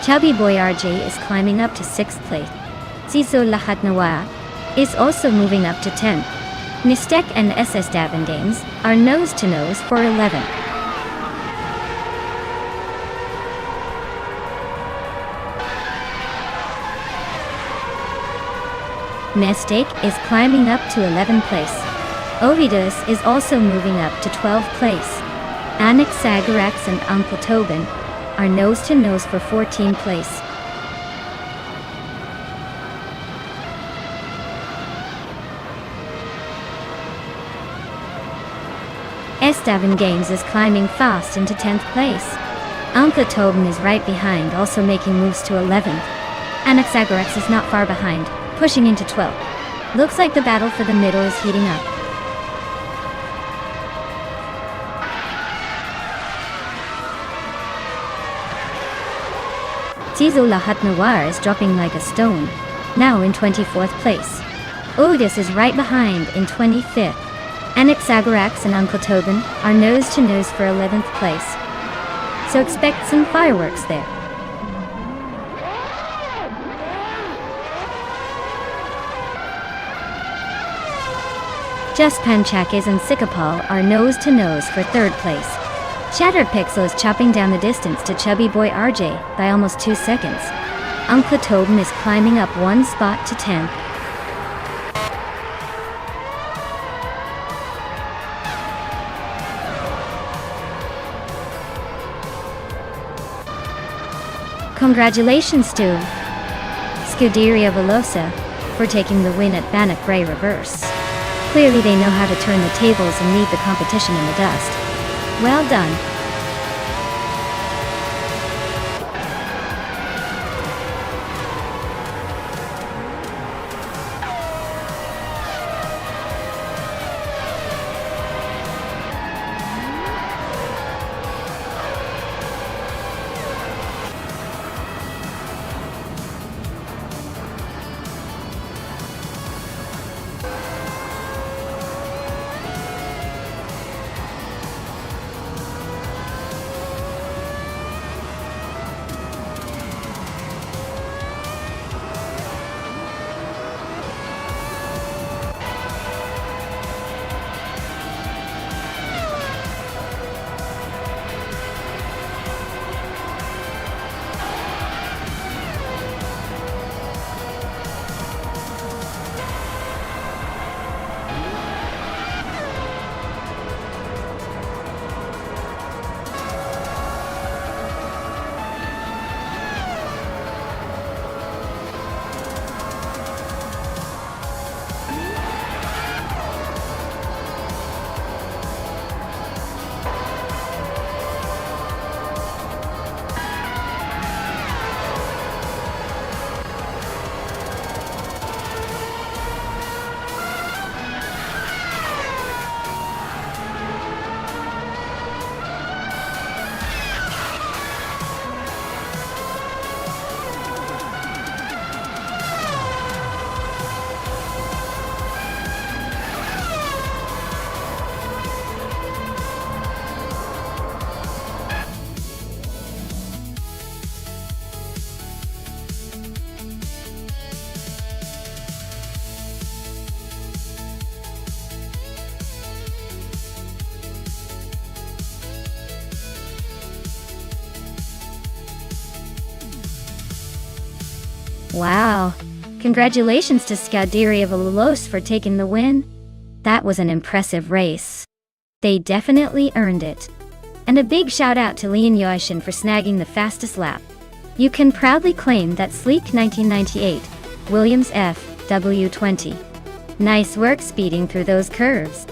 Chubby Boy RJ is climbing up to 6th place. Zizo Lahat Nawa is also moving up to 10th. Nonstop and SS Games are nose-to-nose for 11th. Nonstop is climbing up to 11th place. Ovidus is also moving up to 12th place. Anaxagorax and Uncle Tobin are nose-to-nose for 14th place. Estevan Games is climbing fast into 10th place. Uncle Tobin is right behind, also making moves to 11th. Anaxagorax is not far behind, pushing into 12th. Looks like the battle for the middle is heating up. Tizo Lahat Noir is dropping like a stone, now in 24th place. Ovidus is right behind in 25th. Anaxagorax and Uncle Tobin are nose-to-nose for 11th place. So expect some fireworks there. Just Panchakis and Sikapal are nose-to-nose for 3rd place. Shattered Pixel is chopping down the distance to Chubby Boy RJ by almost 2 seconds. Uncle Tobin is climbing up 1 spot to 10th. Congratulations to Scuderia Velosa for taking the win at Bannock Bray Reverse. Clearly they know how to turn the tables and leave the competition in the dust. Well done. Wow. Congratulations to Scuderia Velosa for taking the win. That was an impressive race. They definitely earned it. And a big shout out to Leon Yoshin for snagging the fastest lap. You can proudly claim that sleek 1998 Williams FW20. Nice work speeding through those curves.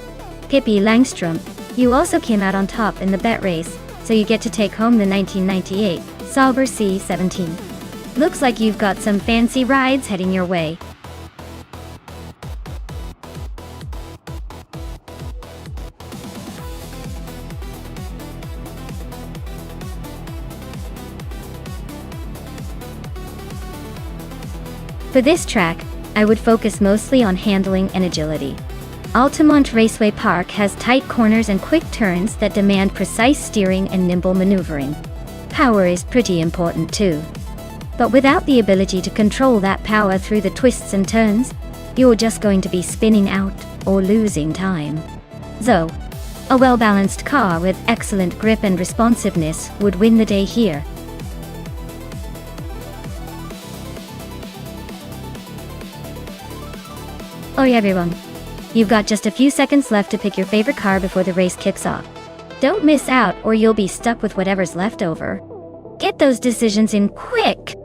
Pippi Langstrom, you also came out on top in the bet race, so you get to take home the 1998 Sauber C17. Looks like you've got some fancy rides heading your way. For this track, I would focus mostly on handling and agility. Altamont Raceway Park has tight corners and quick turns that demand precise steering and nimble maneuvering. Power is pretty important too. But without the ability to control that power through the twists and turns, You're just going to be spinning out or losing time. So, a well-balanced car with excellent grip and responsiveness would win the day here. Alright everyone, you've got just a few seconds left to pick your favorite car before the race kicks off. Don't miss out or you'll be stuck with whatever's left over. Get those decisions in quick!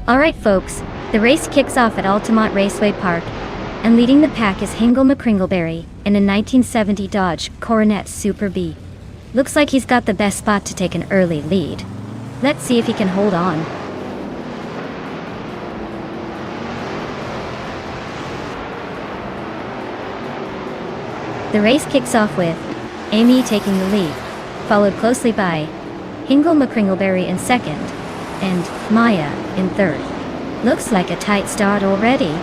Alright folks, the race kicks off at Altamont Raceway Park, and leading the pack is Hingle McCringleberry in a 1970 Dodge Coronet Super B. Looks like he's got the best spot to take an early lead. Let's see if he can hold on. The race kicks off with Amy taking the lead, followed closely by Hingle McCringleberry in second, and Maya in third. Looks like a tight start already.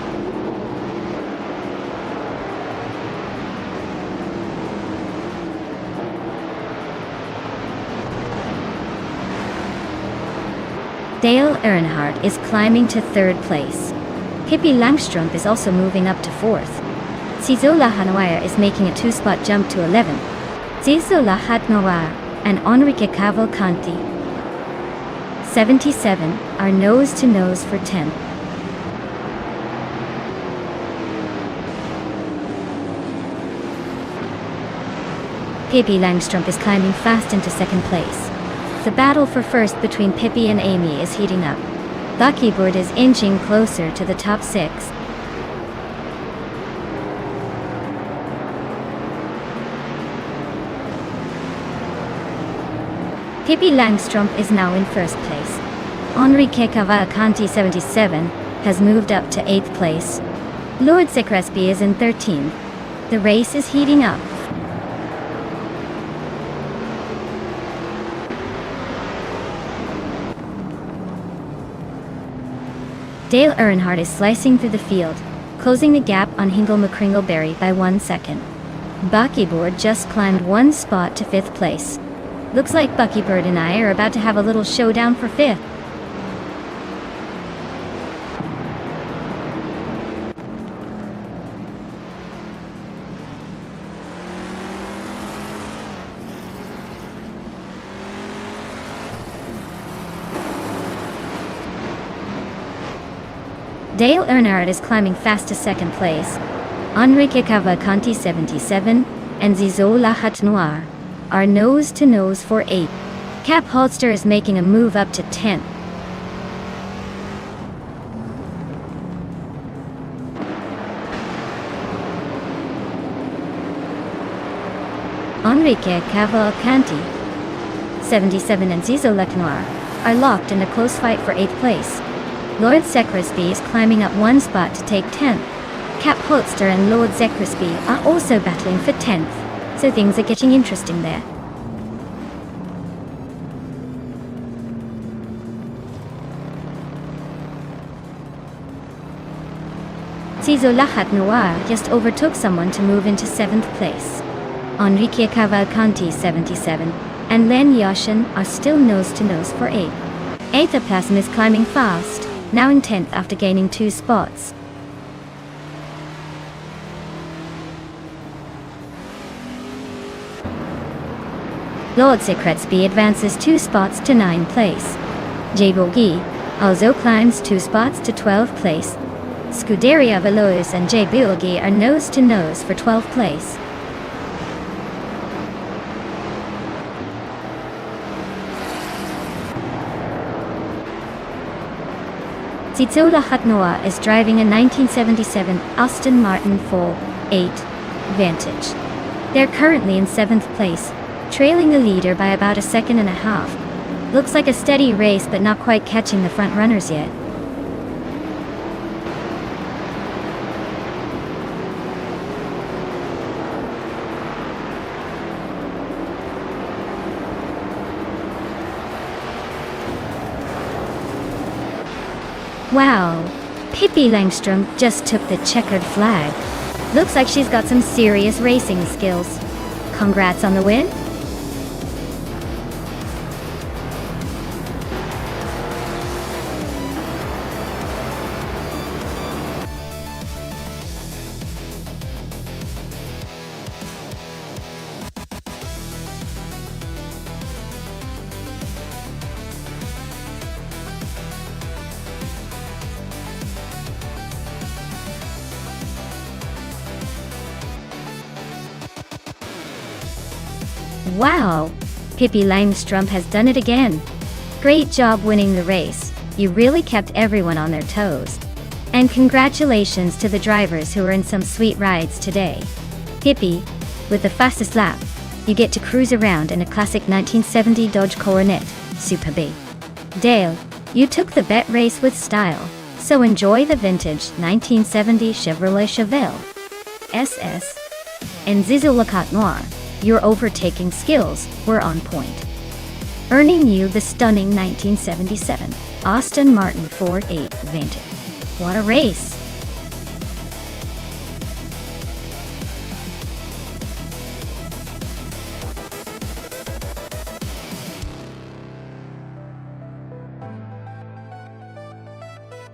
Dale Earnhardt is climbing to third place. Pippi Langstrumpf is also moving up to fourth. Zizola Hanoir is making a two-spot jump to 11th. Zizola Hanoir and Enrique Cavalcanti 77 are nose-to-nose for 10th. Pippi Langstrumpf is climbing fast into second place. The battle for first between Pippi and Amy is heating up. Buckybird is inching closer to the top six. Pippi Langstrumpf is now in first place. Enrique Cavalcanti 77 has moved up to 8th place. Lord Crespi is in 13th. The race is heating up. Dale Earnhardt is slicing through the field, closing the gap on Hingle McCringleberry by 1 second. Buckybird just climbed one spot to 5th place. Looks like Buckybird and I are about to have a little showdown for 5th. Dale Earnhardt is climbing fast to second place. Enrique Cavalcanti 77 and Zizola Hat Noir are nose-to-nose for 8th. Cap Holster is making a move up to 10th. Enrique Cavalcanti, 77 and Zizo Lecnoir are locked in a close fight for 8th place. Lord Zekrisby is climbing up one spot to take 10th. Cap Holster and Lord Zekrisby are also battling for 10th, so things are getting interesting there. Zizo Lahat Noir just overtook someone to move into 7th place. Enrique Cavalcanti, 77, and Len Yashin are still nose-to-nose for 8th. Aethaplasm is climbing fast, now in 10th after gaining 2 spots. Lord Zekretsby advances 2 spots to 9th place. Jebogi also climbs 2 spots to 12th place. Scuderia Veloz and Jebogi are nose-to-nose for 12th place. Zizo Lahat Noir is driving a 1977 Aston Martin 4.8 Vantage. They're currently in 7th place, trailing the leader by about a second and a half. Looks like a steady race, but not quite catching the front runners yet. Wow, Pippi Langstrom just took the checkered flag. Looks like she's got some serious racing skills. Congrats on the win. Wow, Pippi Langstrom has done it again. Great job winning the race. You really kept everyone on their toes. And congratulations to the drivers who were in some sweet rides today. Pippi, with the fastest lap, you get to cruise around in a classic 1970 Dodge Coronet, Super B. Dale, you took the bet race with style, so enjoy the vintage 1970 Chevrolet Chevelle SS. And Zizo Lahat Noir, your overtaking skills were on point, earning you the stunning 1977 Aston Martin 4.8 Vantage. What a race!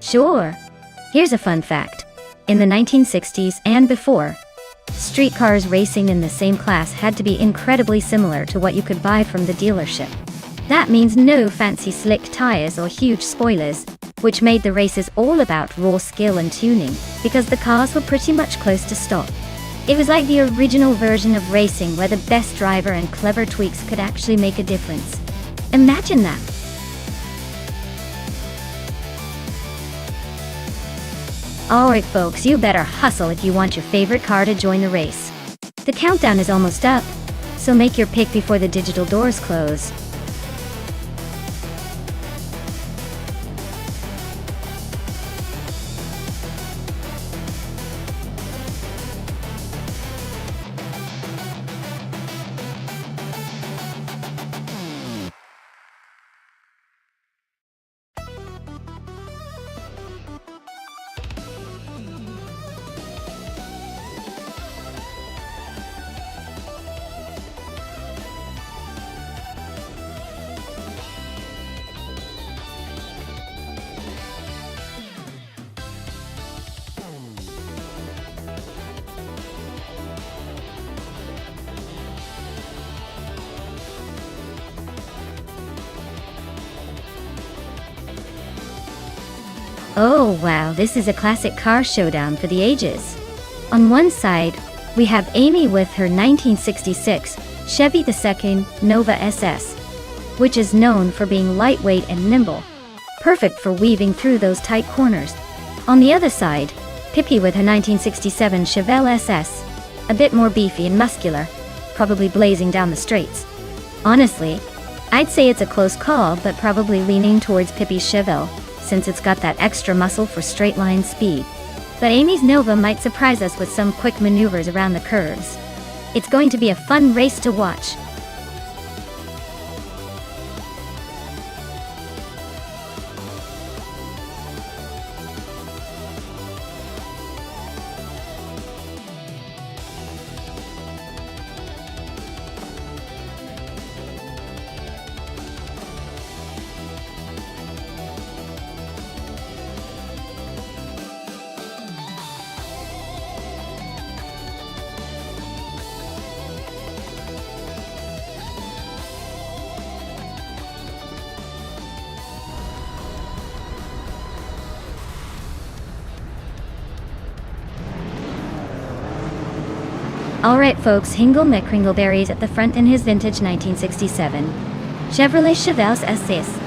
Sure. Here's a fun fact. In the 1960s and before, streetcars racing in the same class had to be incredibly similar to what you could buy from the dealership. That means no fancy slick tires or huge spoilers, which made the races all about raw skill and tuning, because the cars were pretty much close to stock. It was like the original version of racing where the best driver and clever tweaks could actually make a difference. Imagine that! Alright folks, you better hustle if you want your favorite car to join the race. The countdown is almost up, so make your pick before the digital doors close. Oh wow, this is a classic car showdown for the ages. On one side, we have Amy with her 1966 Chevy II Nova SS, which is known for being lightweight and nimble, perfect for weaving through those tight corners. On the other side, Pippi with her 1967 Chevelle SS, a bit more beefy and muscular, probably blazing down the straights. Honestly, I'd say it's a close call, but probably leaning towards Pippi's Chevelle, since it's got that extra muscle for straight line speed. But Amy's Nova might surprise us with some quick maneuvers around the curves. It's going to be a fun race to watch. Alright folks, Hingle McCringleberry's at the front in his vintage 1967 Chevrolet Chevelle SS.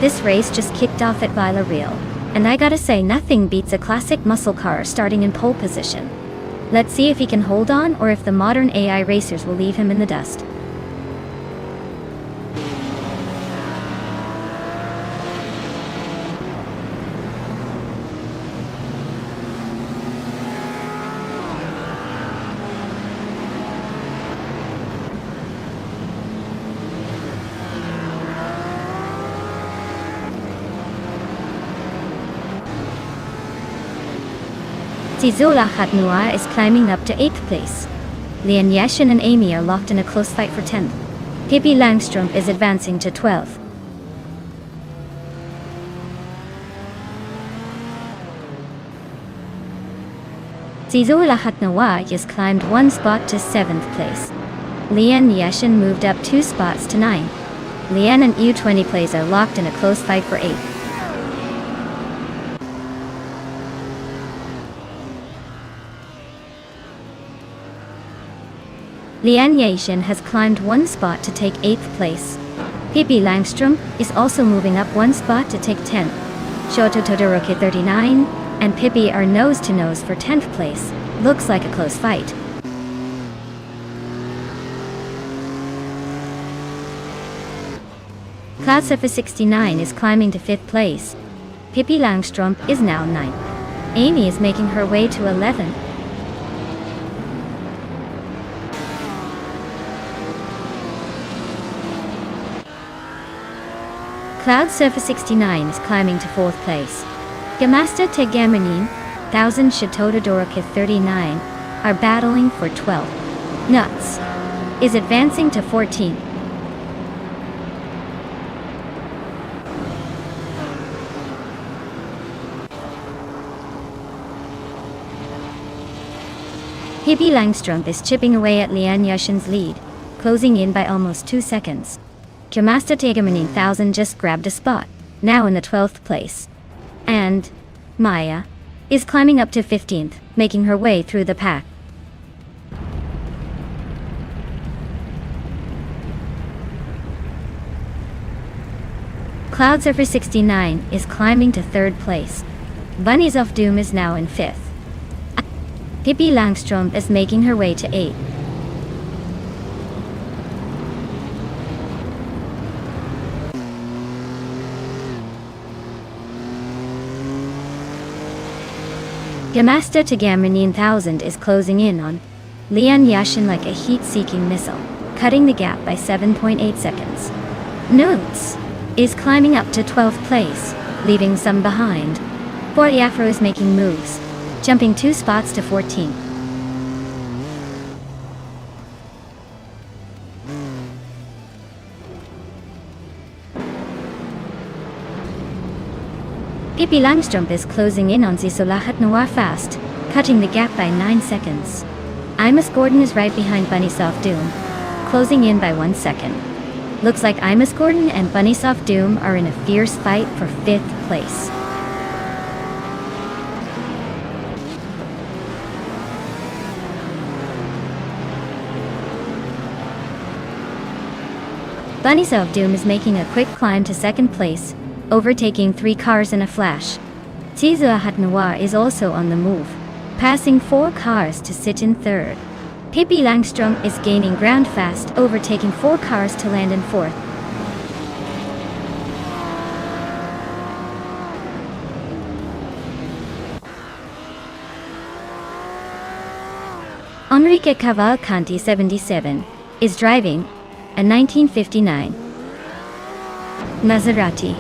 This race just kicked off at Villarreal, and I gotta say nothing beats a classic muscle car starting in pole position. Let's see if he can hold on or if the modern AI racers will leave him in the dust. Zizula Khatnoua is climbing up to 8th place. Lian Yashin and Amy are locked in a close fight for 10th. Pippi Langstrom is advancing to 12th. Zizula Khatnoua just climbed 1 spot to 7th place. Lian Yashin moved up 2 spots to 9th. Lian and U20 plays are locked in a close fight for 8th. Lian Yashin has climbed 1 spot to take 8th place. Pippi Langstrom is also moving up 1 spot to take 10th. Shoto Todoroki 39 and Pippi are nose to nose for 10th place. Looks like a close fight. Cloudsurfer 69 is climbing to 5th place. Pippi Langstrom is now 9th. Amy is making her way to 11th. Cloudsurfer 69 is climbing to 4th place. Gamasta Tegamanin, 1000 Shitoda Dorokith 39 are battling for 12th. Nuts is advancing to 14th. Pippi Langstrom is chipping away at Lian Yashin's lead, closing in by almost 2 seconds. Jamasta Tegamanin 1000 just grabbed a spot, now in the 12th place. And Maya is climbing up to 15th, making her way through the pack. Cloudsurfer 69 is climbing to 3rd place. Bunnies of Doom is now in 5th. Pippi Langstrom is making her way to 8th. Gamasta Tegamanin 1000 is closing in on Lian Yashin like a heat-seeking missile, cutting the gap by 7.8 seconds. Notes is climbing up to 12th place, leaving some behind. Afro is making moves, jumping 2 spots to 14th. Pippi Langstrom is closing in on Zizula Khatnoua fast, cutting the gap by 9 seconds. Imus Gordon is right behind Bunnysoft Doom, closing in by 1 second. Looks like Imus Gordon and Bunnysoft Doom are in a fierce fight for 5th place. Bunnies of Doom is making a quick climb to second place, overtaking 3 cars in a flash. Tizu Hat Noir is also on the move, passing 4 cars to sit in third. Pippi Langstrom is gaining ground fast, overtaking 4 cars to land in fourth. Enrique Cavalcanti 77 is driving a 1959 Maserati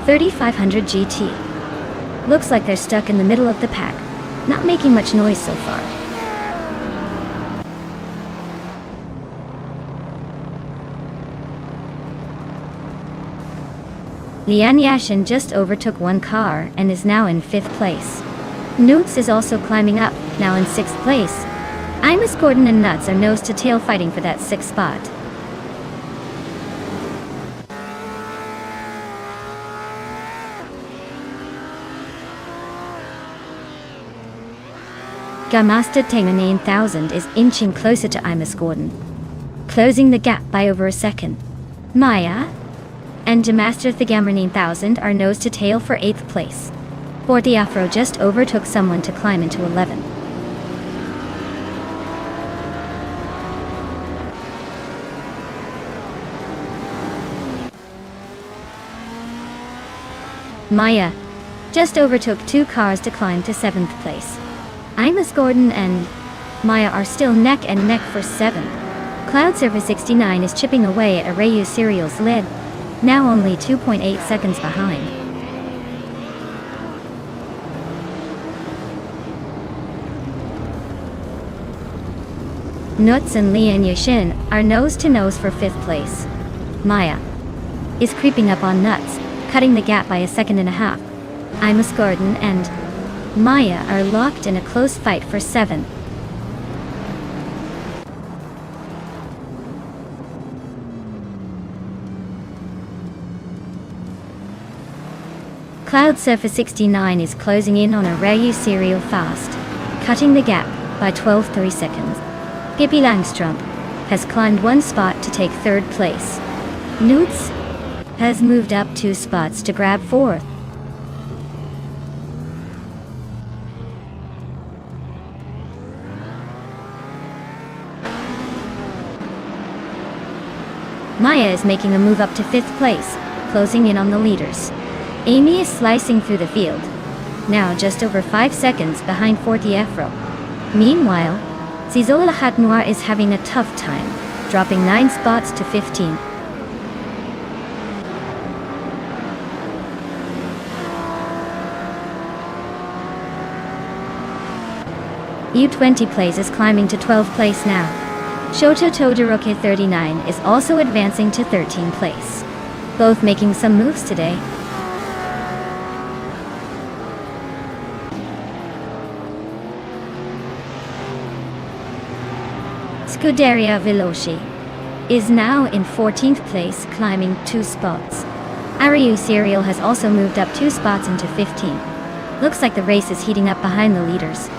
3500 GT. Looks like they're stuck in the middle of the pack, not making much noise so far. Lian Yashin just overtook 1 car and is now in 5th place. Newts is also climbing up, now in 6th place. Imus Gordon and Nuts are nose-to-tail fighting for that 6th spot. Gamasta Tamer 9000 is inching closer to Imus Gordon, closing the gap by over a second. Maya and Demaster Thigamer 9000 are nose-to-tail for 8th place. Forty Afro just overtook someone to climb into 11th. Maya just overtook 2 cars to climb to 7th place. Imus Gordon and Maya are still neck and neck for 7th. Cloud Surfer 69 is chipping away at Arayu Serial's lead, now only 2.8 seconds behind. Nuts and Lian Yashin are nose-to-nose for 5th place. Maya is creeping up on Nuts, cutting the gap by 1.5 seconds. Imus Gordon and Maya are locked in a close fight for 7th. Cloud Surfer 69 is closing in on Arayu Serial fast, cutting the gap by 12.3 seconds. Pippi Langstrom has climbed 1 spot to take 3rd place. Newts has moved up 2 spots to grab 4th. Maya is making a move up to 5th place, closing in on the leaders. Amy is slicing through the field, now just over 5 seconds behind 40 Afro. Meanwhile, Zizola Hat Noir is having a tough time, dropping 9 spots to 15. U20 Plays is climbing to 12th place now. Shoto Todoroki 39 is also advancing to 13th place. Both making some moves today. Scuderia Veloci is now in 14th place, climbing 2 spots. Arayu Serial has also moved up 2 spots into 15th. Looks like the race is heating up behind the leaders.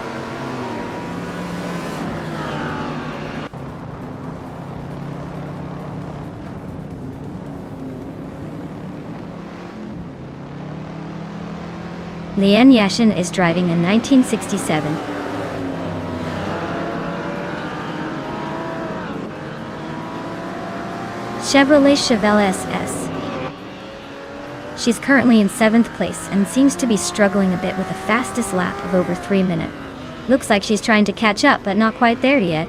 Lian Yashin is driving a 1967 Chevrolet Chevelle SS. She's currently in 7th place and seems to be struggling a bit with the fastest lap of over 3 minutes. Looks like she's trying to catch up, but not quite there yet.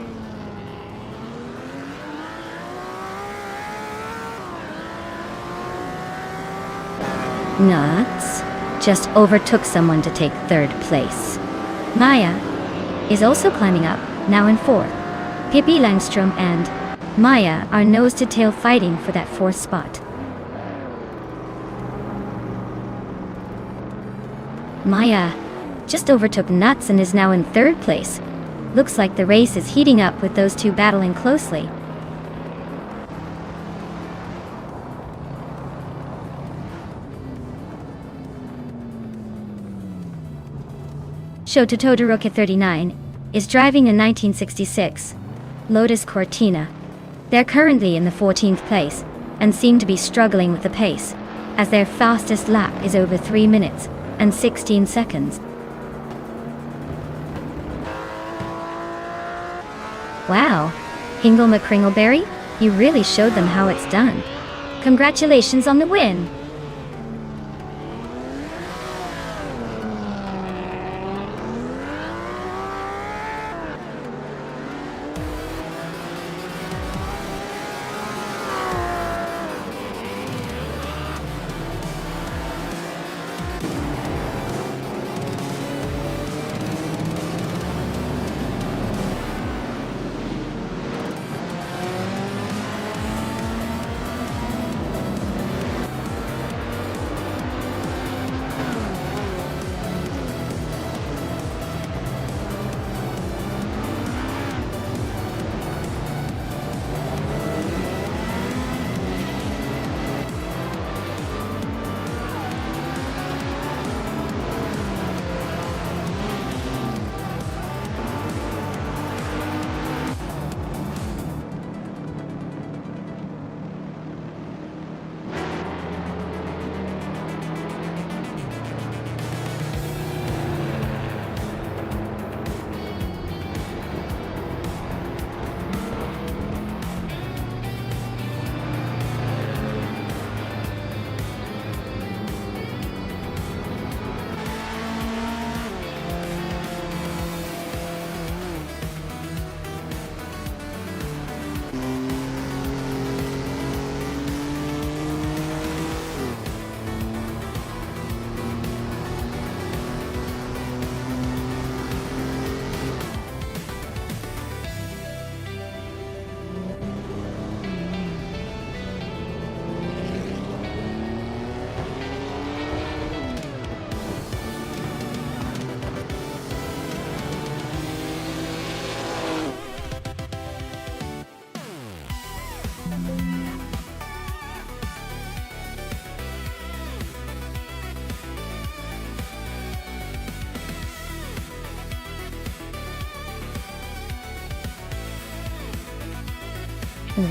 Nuts just overtook someone to take 3rd place. Maya is also climbing up, now in 4th. Pippi Langstrom and Maya are nose-to-tail fighting for that 4th spot. Maya just overtook Nuts and is now in 3rd place. Looks like the race is heating up with those two battling closely. Shoto Todoroki 39 is driving a 1966 Lotus Cortina They're currently in the 14th place, and seem to be struggling with the pace, as their fastest lap is over 3 minutes and 16 seconds. Wow, Hingle McCringleberry, you really showed them how it's done. Congratulations on the win!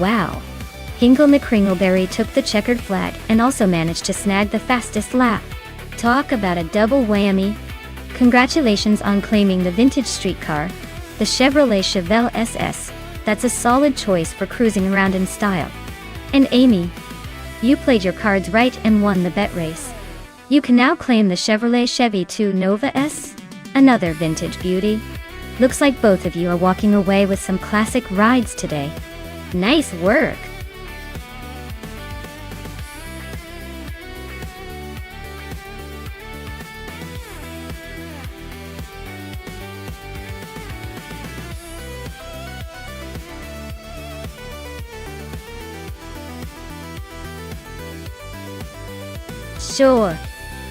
Wow. Hingle McCringleberry took the checkered flag and also managed to snag the fastest lap. Talk about a double whammy. Congratulations on claiming the vintage streetcar, the Chevrolet Chevelle SS. That's a solid choice for cruising around in style. And Amy, you played your cards right and won the bet race. You can now claim the Chevrolet Chevy 2 Nova S, another vintage beauty. Looks like both of you are walking away with some classic rides today. Nice work! Sure.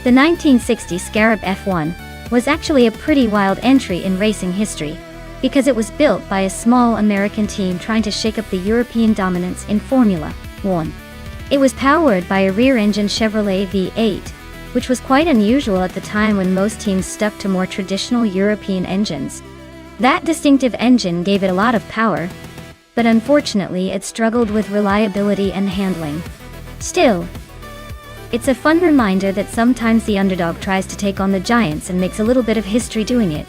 The 1960 Scarab F1 was actually a pretty wild entry in racing history, because it was built by a small American team trying to shake up the European dominance in Formula 1. It was powered by a rear-engine Chevrolet V8, which was quite unusual at the time when most teams stuck to more traditional European engines. That distinctive engine gave it a lot of power, but unfortunately it struggled with reliability and handling. Still, it's a fun reminder that sometimes the underdog tries to take on the giants and makes a little bit of history doing it.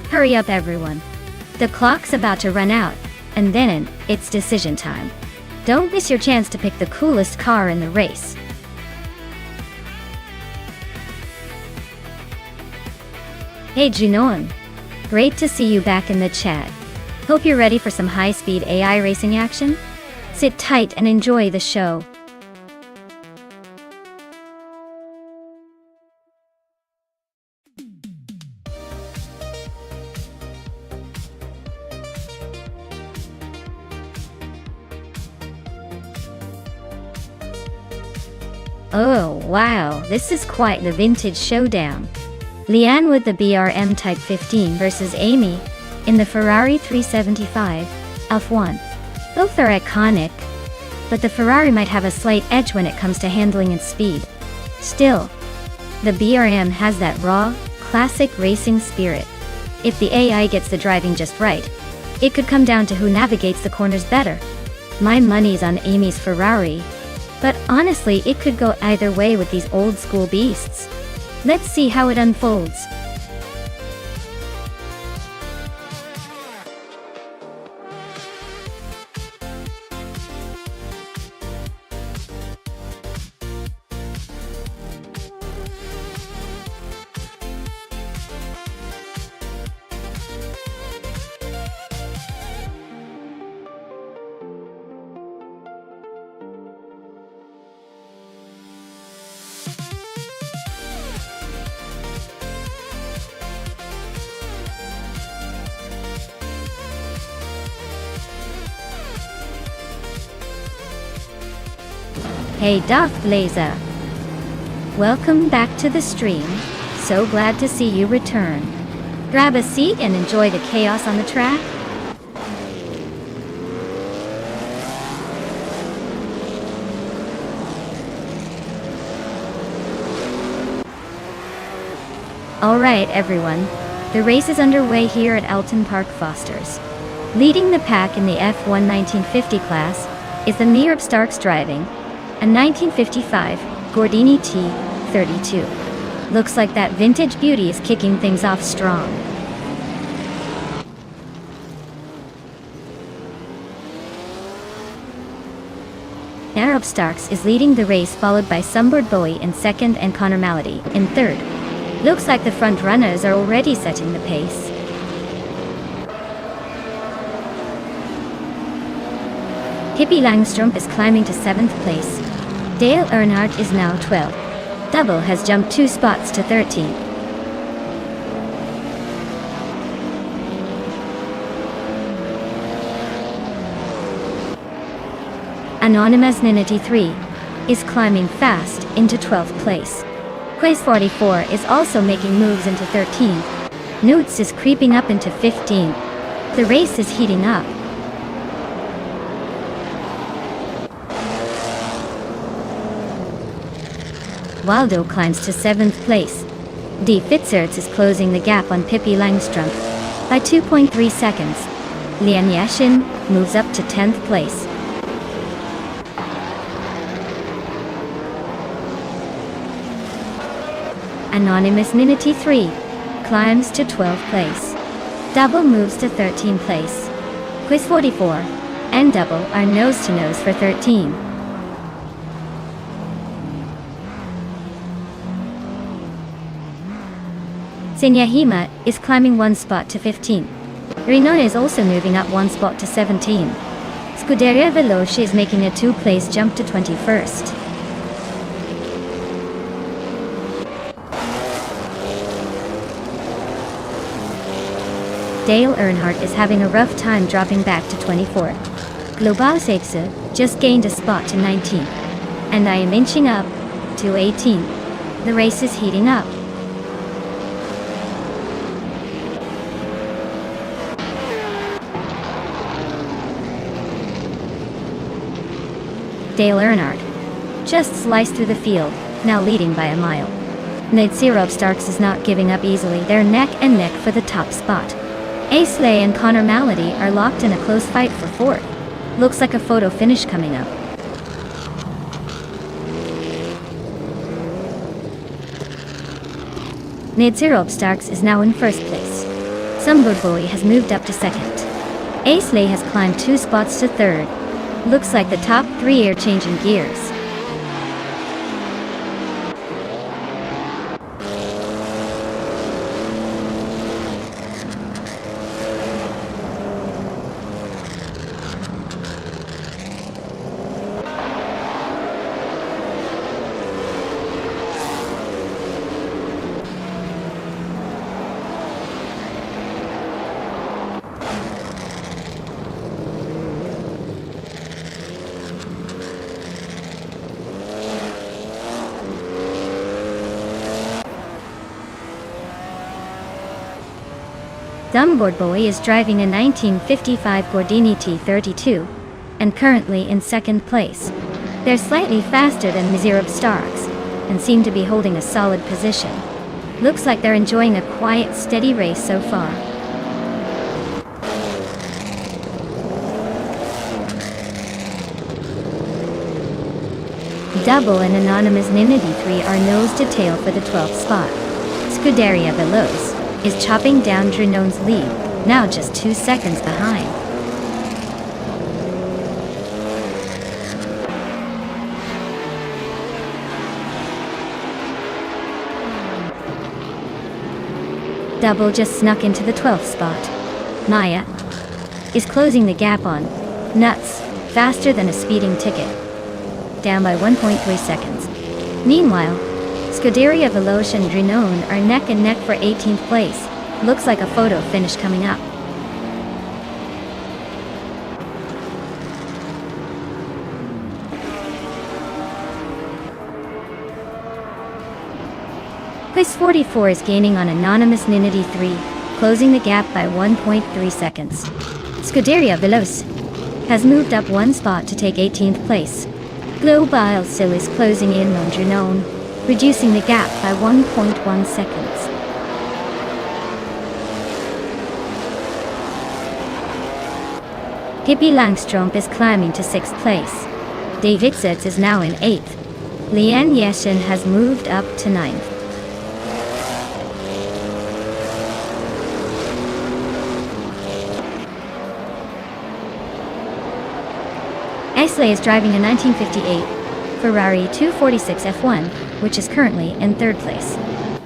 Hurry up everyone. The clock's about to run out, and then it's decision time. Don't miss your chance to pick the coolest car in the race. Hey Junon, great to see you back in the chat. Hope you're ready for some high-speed AI racing action? Sit tight and enjoy the show. Oh wow, this is quite the vintage showdown. Leanne with the BRM Type 15 versus Amy in the Ferrari 375 F1. Both are iconic, but the Ferrari might have a slight edge when it comes to handling and speed. Still, the BRM has that raw, Classic racing spirit. If the AI gets the driving just right, it could come down to who navigates the corners better. My money's on Amy's Ferrari. But honestly, it could go either way with these old school beasts. Let's see how it unfolds. Hey Darth Blazer. Welcome back to the stream. So glad to see you return. Grab a seat and enjoy the chaos on the track. Alright everyone, the race is underway here at Alton Park Fosters. Leading the pack in the F1 1950 class is the Nonstop Starks driving a 1955 Gordini T32. Looks like that vintage beauty is kicking things off strong. Nonstop Starks is leading the race, followed by Sunbird Bowie in second and Connor Malady in third. Looks like the front runners are already setting the pace. Pippi Langstrumpf is climbing to 7th place. Dale Earnhardt is now 12th. Double has jumped 2 spots to 13th. Anonymous Ninety 3 is climbing fast into 12th place. Quiz 44 is also making moves into 13th. Newts is creeping up into 15th. The race is heating up. Waldo climbs to 7th place. D. Fitzerts is closing the gap on Pippi Langstrumpf by 2.3 seconds. Lian Yashin moves up to 10th place. Anonymous Ninity 3 climbs to 12th place. Double moves to 13th place. Quiz 44 and Double are nose to nose for 13. Sinyahima is climbing 1 spot to 15. Rinon is also moving up 1 spot to 17. Scuderia Veloce is making a 2-place jump to 21st. Dale Earnhardt is having a rough time dropping back to 24th. Global Seixe just gained a spot to 19th. And I am inching up to 18th. The race is heating up. Dale Earnhardt just sliced through the field, now leading by a mile. Nonstop Starks is not giving up easily. They're neck and neck for the top spot. Aisley and Connor Malady are locked in a close fight for 4th. Looks like a photo finish coming up. Nonstop Starks is now in 1st place. Sunbird Bowie has moved up to 2nd. Aisley has climbed 2 spots to 3rd. Looks like the top 3 are changing gears. Sunbird Bowie is driving a 1955 Gordini T32 and currently in 2nd place. They're slightly faster than Nonstop Starks and seem to be holding a solid position. Looks like they're enjoying a quiet, steady race so far. Double and Anonymous Ninity 3 are nose to tail for the 12th spot. Scuderia Veloz is chopping down Drenon's lead, now just 2 seconds behind. Double just snuck into the 12th spot. Maya is closing the gap on Nuts, faster than a speeding ticket, down by 1.3 seconds. Meanwhile, Scuderia Veloz and Drenon are neck and neck for 18th place. Looks like a photo finish coming up. Place 44 is gaining on Anonymous Ninity 3, closing the gap by 1.3 seconds. Scuderia Veloz has moved up 1 spot to take 18th place. Global Sil is closing in on Drenon, reducing the gap by 1.1 seconds. Pippi Langström is climbing to 6th place. David Sitz is now in 8th. Lian Yeshin has moved up to 9th. Aisley is driving a 1958 Ferrari 246 F1, which is currently in 3rd place.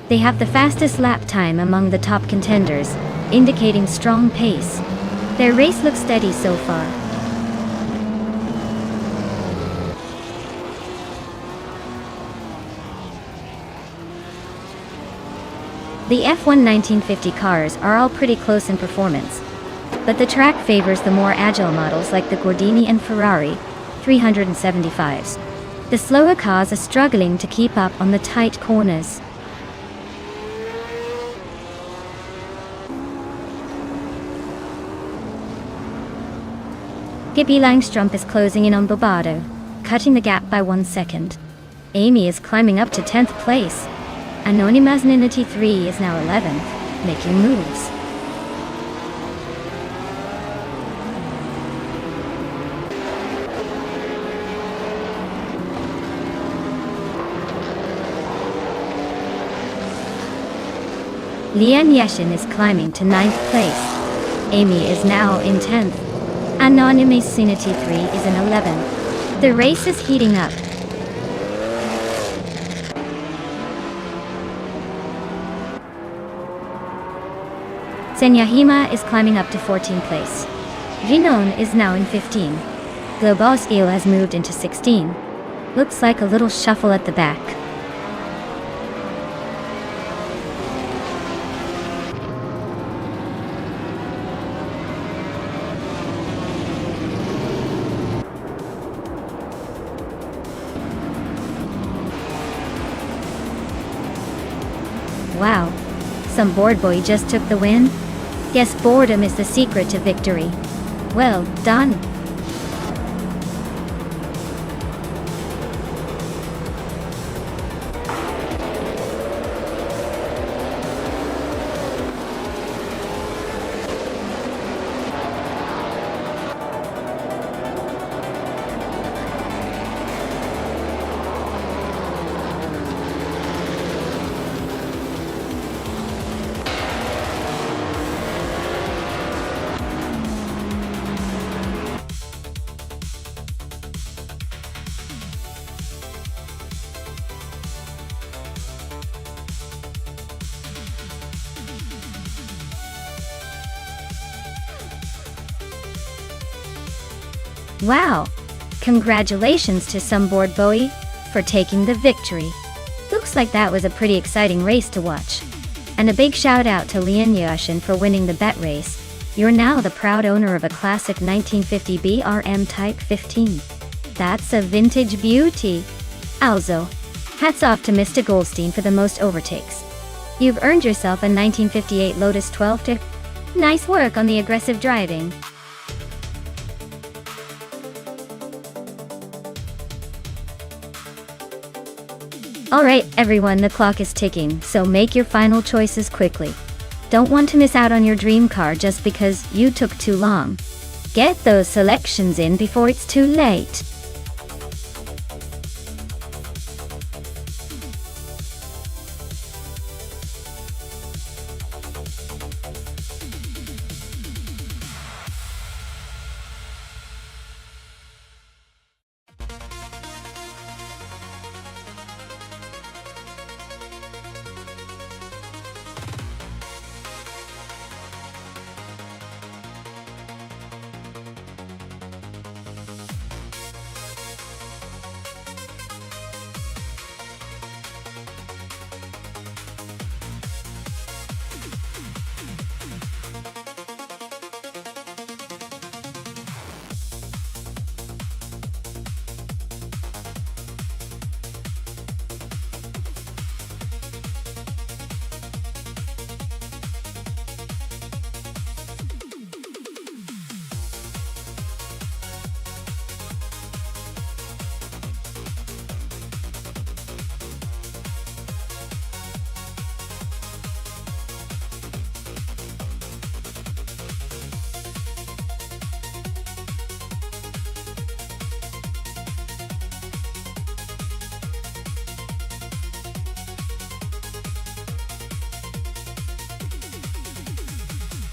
They have the fastest lap time among the top contenders, indicating strong pace. Their race looks steady so far. The F1 1950 cars are all pretty close in performance, but the track favors the more agile models like the Gordini and Ferrari 375s. The slower cars are struggling to keep up on the tight corners. Pippi Langström is closing in on Bobardo, cutting the gap by 1 second. Amy is climbing up to 10th place. Anonymous Ninity 3 is now 11th, making moves. Lian Yeshin is climbing to 9th place. Amy is now in 10th. Anonymous Ninity 3 is in 11th. The race is heating up. Senyahima is climbing up to 14th place. Jinon is now in 15. Globos Il has moved into 16. Looks like a little shuffle at the back. Wow, some bored boy just took the win? Guess boredom is the secret to victory. Well done. Wow! Congratulations to some bored boy for taking the victory. Looks like that was a pretty exciting race to watch. And a big shout out to Lian Yashin for winning the bet race. You're now the proud owner of a classic 1950 BRM Type 15. That's a vintage beauty. Also, hats off to Mr. Goldstein for the most overtakes. You've earned yourself a 1958 Lotus 12 to... Nice work on the aggressive driving. Alright everyone, the clock is ticking, so make your final choices quickly. Don't want to miss out on your dream car just because you took too long. Get those selections in before it's too late.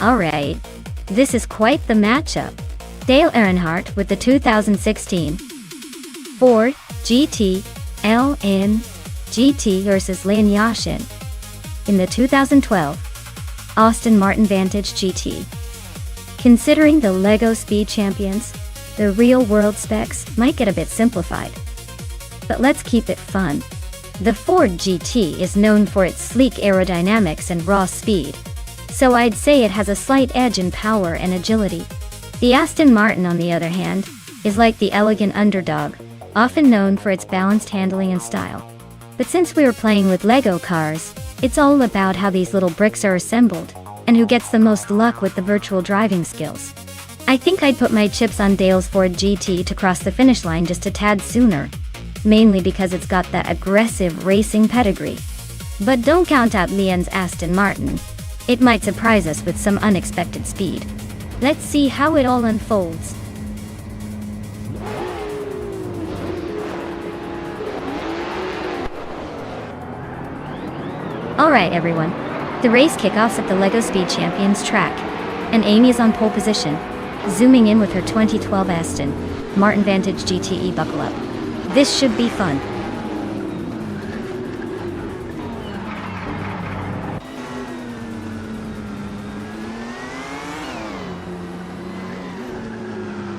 Alright, this is quite the matchup. Dale Earnhardt with the 2016 Ford GT LN GT versus Lian Yashin in the 2012 Aston Martin Vantage GT. Considering the LEGO Speed Champions, the real-world specs might get a bit simplified. But let's keep it fun. The Ford GT is known for its sleek aerodynamics and raw speed, so I'd say it has a slight edge in power and agility. The Aston Martin, on the other hand, is like the elegant underdog, often known for its balanced handling and style. But since we were playing with Lego cars, it's all about how these little bricks are assembled, and who gets the most luck with the virtual driving skills. I think I'd put my chips on Dale's Ford GT to cross the finish line just a tad sooner, mainly because it's got that aggressive racing pedigree. But don't count out Lian's Aston Martin. It might surprise us with some unexpected speed. Let's see how it all unfolds. Alright everyone, the race kickoffs at the LEGO Speed Champions track, and Amy is on pole position, zooming in with her 2012 Aston Martin Vantage GTE. Buckle up. This should be fun.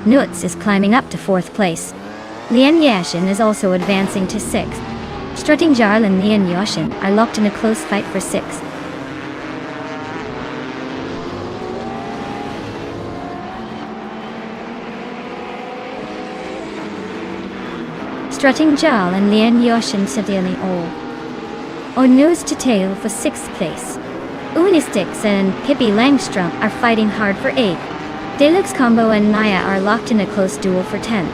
Nutz is climbing up to 4th place. Lian Yashin is also advancing to 6th. Strutting Jarl and Lian Yashin are locked in a close fight for 6th. Strutting Jarl and Lian Yashin settling all on nose to tail for 6th place. Unistix and Pippi Langstrom are fighting hard for 8th. Deluxe Combo and Naya are locked in a close duel for 10th.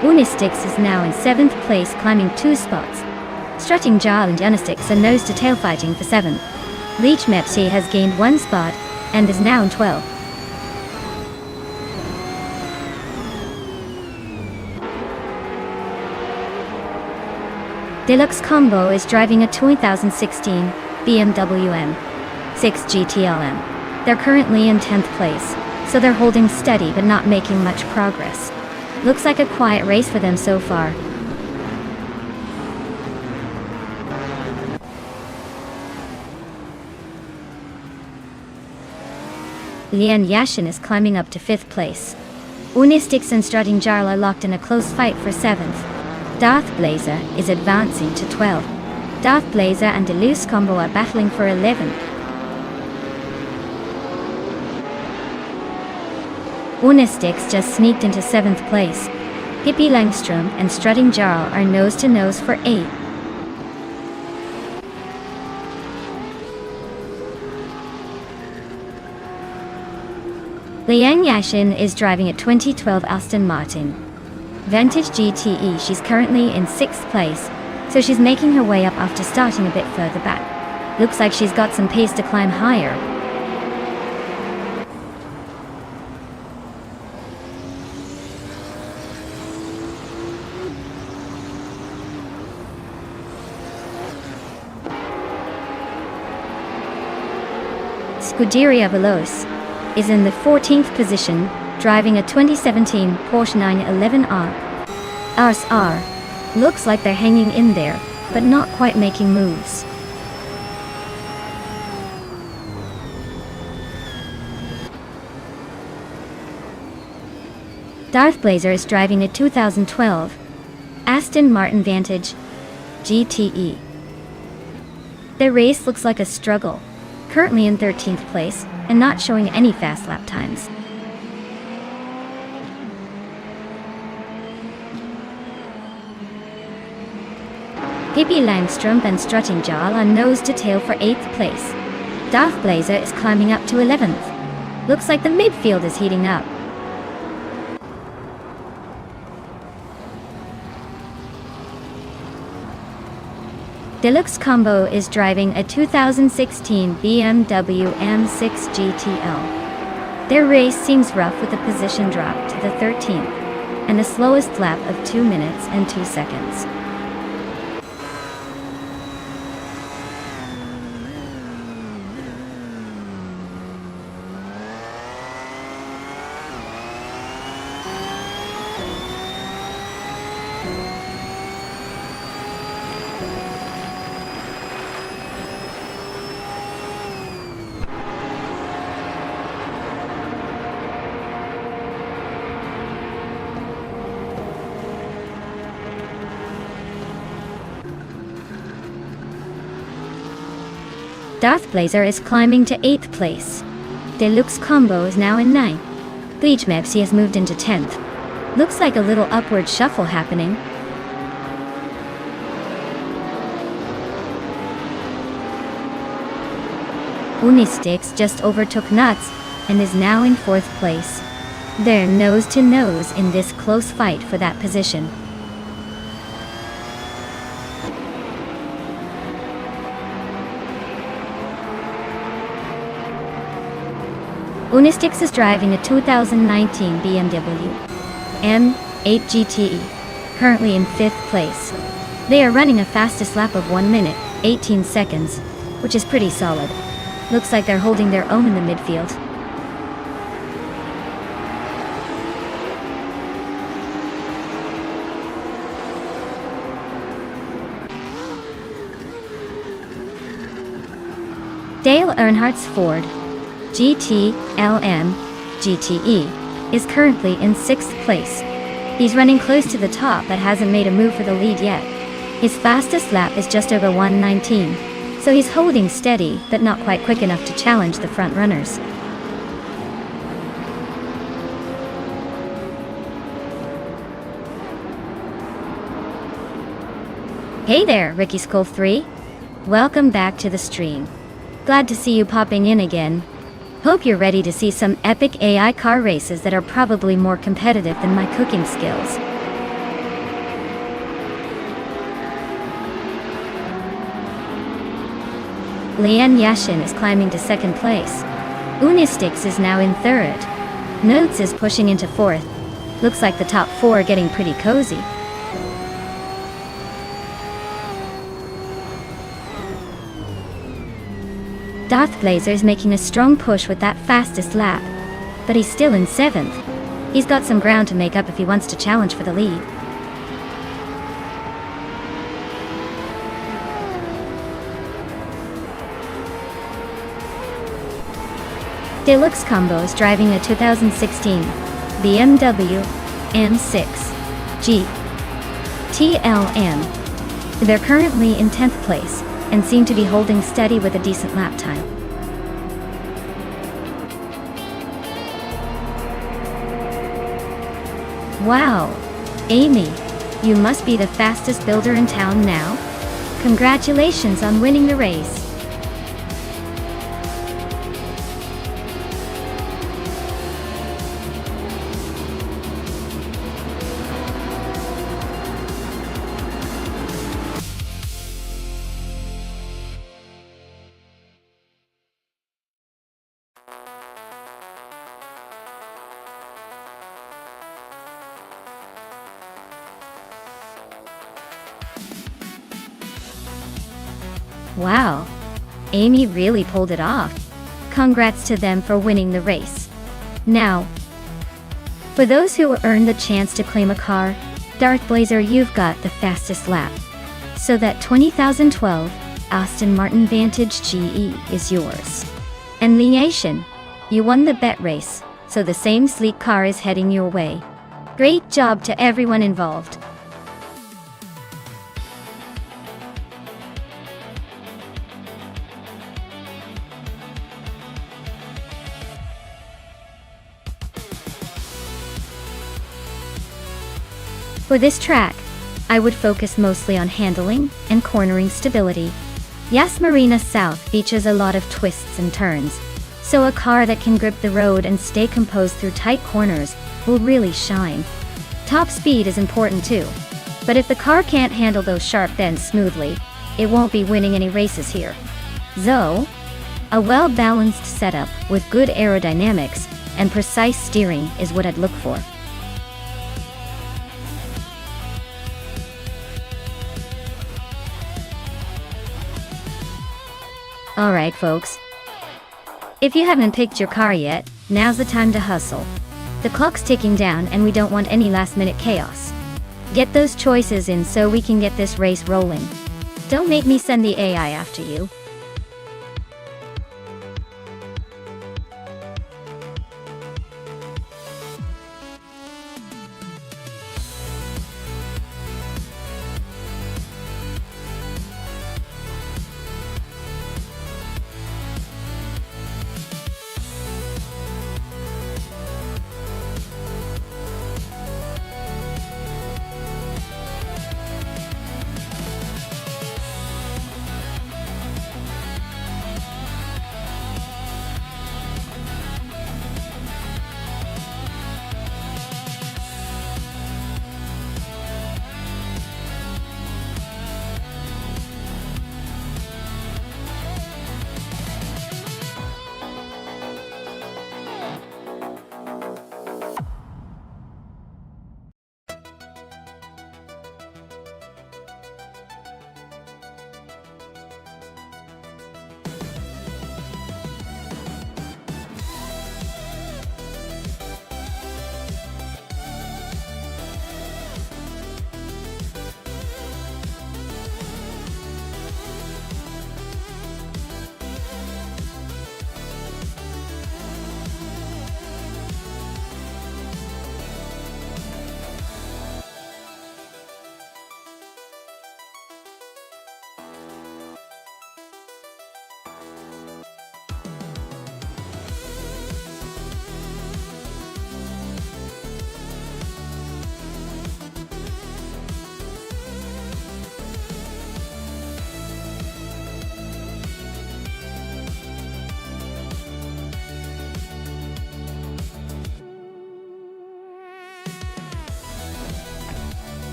Unistix is now in 7th place, climbing 2 spots. Strutting Jarl and Unistix are nose to tail fighting for 7th. Leech Mepsi has gained 1 spot and is now in 12th. Deluxe Combo is driving a 2016 BMW M6 GTLM. They're currently in 10th place, so they're holding steady but not making much progress. Looks like a quiet race for them so far. Lian Yashin is climbing up to 5th place. Unistix and Strutting Jarl are locked in a close fight for 7th. Darth Blazer is advancing to 12th. Darth Blazer and Deluxe Combo are battling for 11th. Unistix just sneaked into 7th place. Pippi Langstrom and Strutting Jarl are nose to nose for 8th. Liang Yashin is driving a 2012 Aston Martin Vantage GTE. She's currently in 6th place, so she's making her way up after starting a bit further back. Looks like she's got some pace to climb higher. Scuderia Veloce is in the 14th position, driving a 2017 Porsche 911R. RSR. Looks like they're hanging in there, but not quite making moves. Darth Blazer is driving a 2012 Aston Martin Vantage GTE. Their race looks like a struggle, currently in 13th place and not showing any fast lap times. Pippi Langstrumpf and Strutting Jaw are nose to tail for 8th place. Darth Blazer is climbing up to 11th. Looks like the midfield is heating up. Deluxe Combo is driving a 2016 BMW M6 GTL. Their race seems rough with a position drop to the 13th and the slowest lap of 2 minutes and 2 seconds. Darth Blazer is climbing to 8th place. Deluxe Combo is now in 9th. Bleach Mepsi has moved into 10th. Looks like a little upward shuffle happening. Unistix just overtook Nuts and is now in 4th place. They're nose to nose in this close fight for that position. Unistix is driving a 2019 BMW M8 GTE, currently in 5th place. They are running a fastest lap of 1 minute, 18 seconds, which is pretty solid. Looks like they're holding their own in the midfield. Dale Earnhardt's Ford GT-LM GTE is currently in 6th place. He's running close to the top but hasn't made a move for the lead yet. His fastest lap is just over 1:19, so he's holding steady but not quite quick enough to challenge the front runners. Hey there, Ricky Skull 3. Welcome back to the stream. Glad to see you popping in again. Hope you're ready to see some epic AI car races that are probably more competitive than my cooking skills. Lian Yashin is climbing to 2nd place. Unistix is now in 3rd. Notes is pushing into 4th. Looks like the top 4 are getting pretty cozy. Darth Blazer is making a strong push with that fastest lap, but he's still in 7th. He's got some ground to make up if he wants to challenge for the lead. Deluxe Combo is driving a 2016 BMW M6 GT-LM. They're currently in 10th place and seem to be holding steady with a decent lap time. Wow, Amy, you must be the fastest builder in town now. Congratulations on winning the race. Wow, Amy really pulled it off. Congrats to them for winning the race. Now, for those who earned the chance to claim a car, Darth Blazer, you've got the fastest lap. So that 2012 Aston Martin Vantage GE is yours. And the Nation, you won the bet race, so the same sleek car is heading your way. Great job to everyone involved. For this track, I would focus mostly on handling and cornering stability. Yas Marina South features a lot of twists and turns, so a car that can grip the road and stay composed through tight corners will really shine. Top speed is important too, but if the car can't handle those sharp bends smoothly, it won't be winning any races here. So, a well-balanced setup with good aerodynamics and precise steering is what I'd look for. Alright folks, if you haven't picked your car yet, now's the time to hustle. The clock's ticking down and we don't want any last-minute chaos. Get those choices in so we can get this race rolling. Don't make me send the AI after you.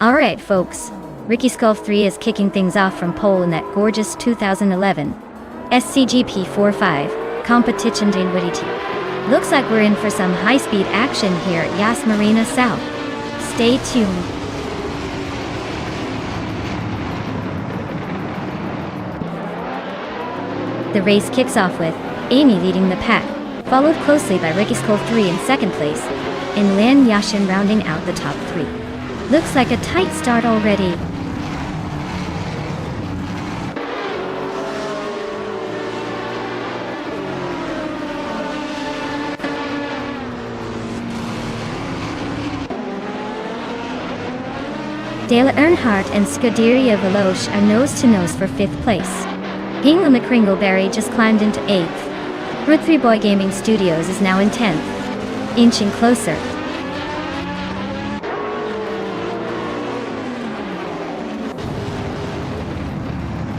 Alright folks, Ricky Skull 3 is kicking things off from pole in that gorgeous 2011 SCGP 45 Competition in Wittity. Looks like we're in for some high-speed action here at Yas Marina South. Stay tuned. The race kicks off with Amy leading the pack, followed closely by Ricky Skull 3 in second place, and Lan Yashin rounding out the top three. Looks like a tight start already. Dale Earnhardt and Scuderia Veloce are nose-to-nose for 5th place. Hingham McCringleberry just climbed into 8th. Root 3 Boy Gaming Studios is now in 10th, inching closer.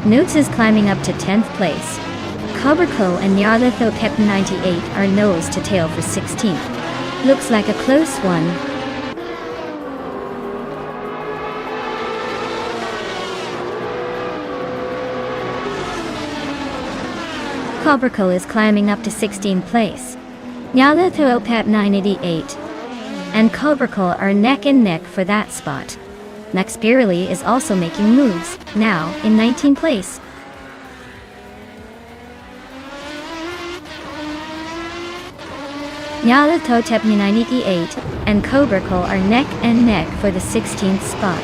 Newts is climbing up to 10th place. Coberco and Yarlitho Pep 98 are nose to tail for 16th. Looks like a close one. Coberco is climbing up to 16th place. Yarlitho Pep 988 and Cobracle are neck and neck for that spot. Max Birley is also making moves, now in 19th place. Nyalato Tepni 98 and Cobracle are neck and neck for the 16th spot.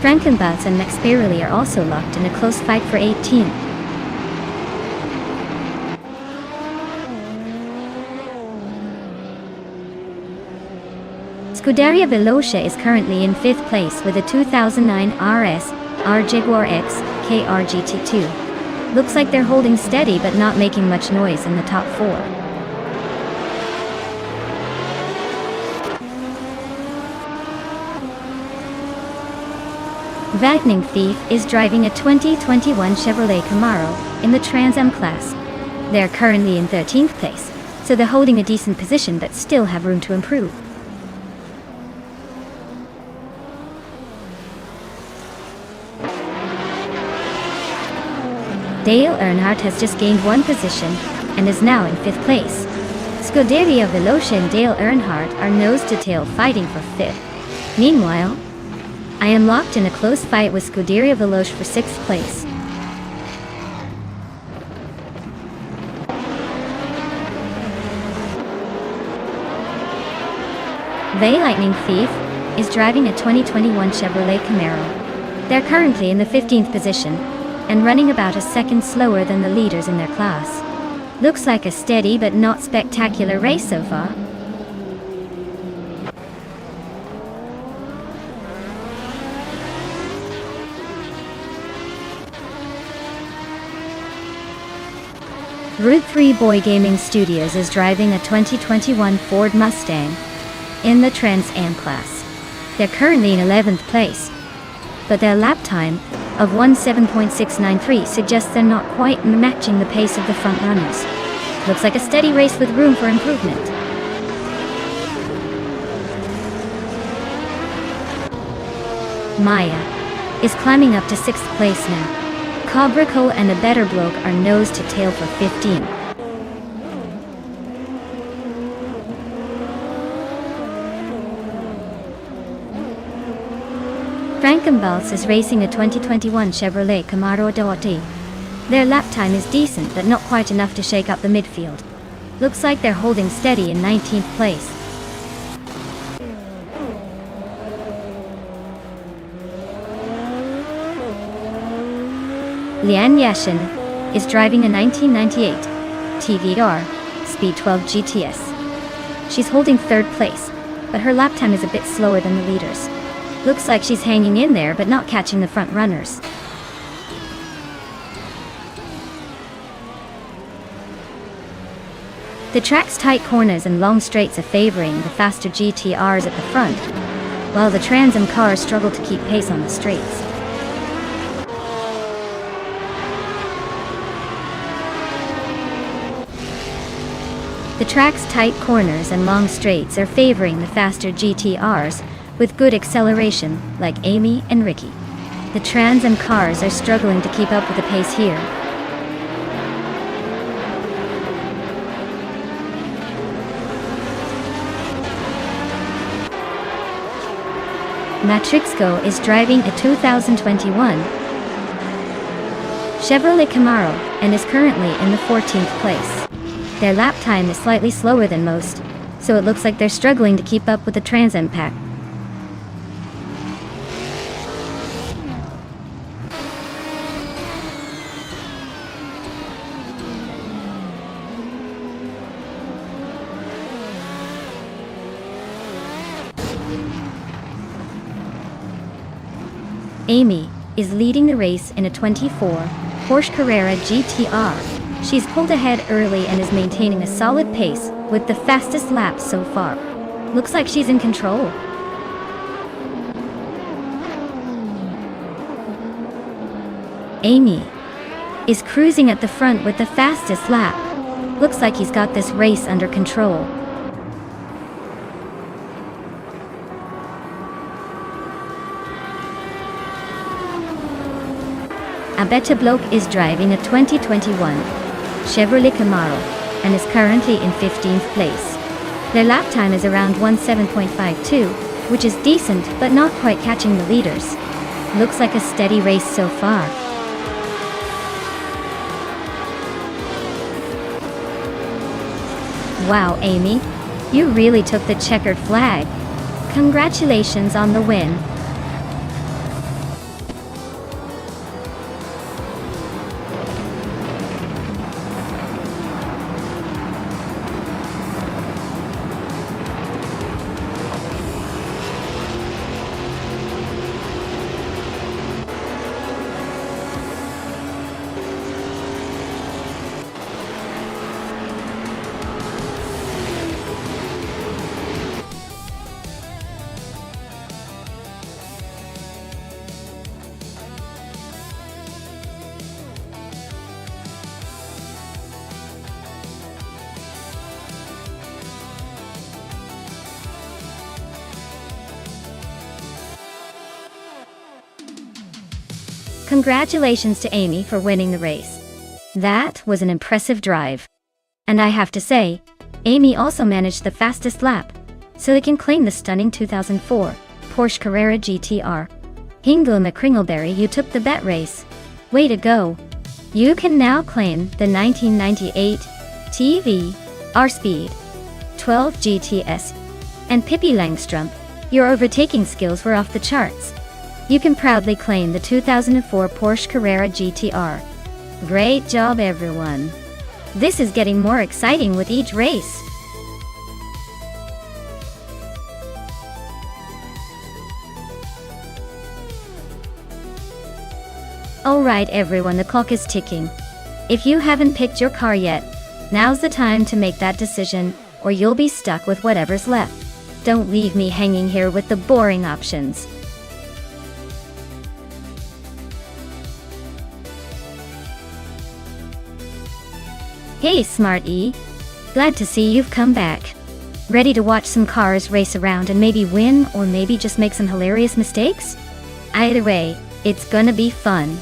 Frankenbats and Max Birley are also locked in a close fight for 18th. Scuderia Velocia is currently in 5th place with a 2009 RS R Jaguar X KR GT2. Looks like they're holding steady but not making much noise in the top 4. Vagning Thief is driving a 2021 Chevrolet Camaro in the Trans Am class. They're currently in 13th place, so they're holding a decent position but still have room to improve. Dale Earnhardt has just gained 1 position and is now in 5th place. Scuderia Velocia and Dale Earnhardt are nose-to-tail fighting for 5th. Meanwhile, I am locked in a close fight with Scuderia Velocia for 6th place. The Lightning Thief is driving a 2021 Chevrolet Camaro. They're currently in the 15th position and running about a second slower than the leaders in their class. Looks like a steady but not spectacular race so far. Route 3 Boy Gaming Studios is driving a 2021 Ford Mustang in the Trans Am class. They're currently in 11th place, but their lap time of 17.693 suggests they're not quite matching the pace of the front runners. Looks like a steady race with room for improvement. Maya is climbing up to 6th place now. Cobracle and a Better Bloke are nose to tail for 15. Frankenbals is racing a 2021 Chevrolet Camaro Duarte. Their lap time is decent but not quite enough to shake up the midfield. Looks like they're holding steady in 19th place. Lian Yashin is driving a 1998 TVR Speed 12 GTS. She's holding 3rd place, but her lap time is a bit slower than the leaders. Looks like she's hanging in there but not catching the front runners. The track's tight corners and long straights are favoring the faster GTRs at the front, while the Trans Am cars struggle to keep pace on the straights. The track's tight corners and long straights are favoring the faster GTRs with good acceleration, like Amy and Ricky. The Trans Am cars are struggling to keep up with the pace here. Matrixco is driving a 2021 Chevrolet Camaro and is currently in the 14th place. Their lap time is slightly slower than most, so it looks like they're struggling to keep up with the Trans Am pack. Amy is leading the race in a 24 Porsche Carrera GTR. She's pulled ahead early and is maintaining a solid pace with the fastest laps so far. Looks like she's in control. Amy is cruising at the front with the fastest lap. Looks like he's got this race under control. A Better Bloke is driving a 2021 Chevrolet Camaro and is currently in 15th place. Their lap time is around 17.52, which is decent but not quite catching the leaders. Looks like a steady race so far. Wow, Amy, you really took the checkered flag. Congratulations on the win. Congratulations to Amy for winning the race. That was an impressive drive. And I have to say, Amy also managed the fastest lap, so they can claim the stunning 2004 Porsche Carrera GTR. Hingle McCringleberry, you took the bet race. Way to go. You can now claim the 1998 TV R-Speed 12 GTS. And Pippi Langstrump, your overtaking skills were off the charts. You can proudly claim the 2004 Porsche Carrera GTR. Great job, everyone. This is getting more exciting with each race. Alright everyone, the clock is ticking. If you haven't picked your car yet, now's the time to make that decision, or you'll be stuck with whatever's left. Don't leave me hanging here with the boring options. Hey Smarty! Glad to see you've come back. Ready to watch some cars race around and maybe win, or maybe just make some hilarious mistakes? Either way, it's gonna be fun.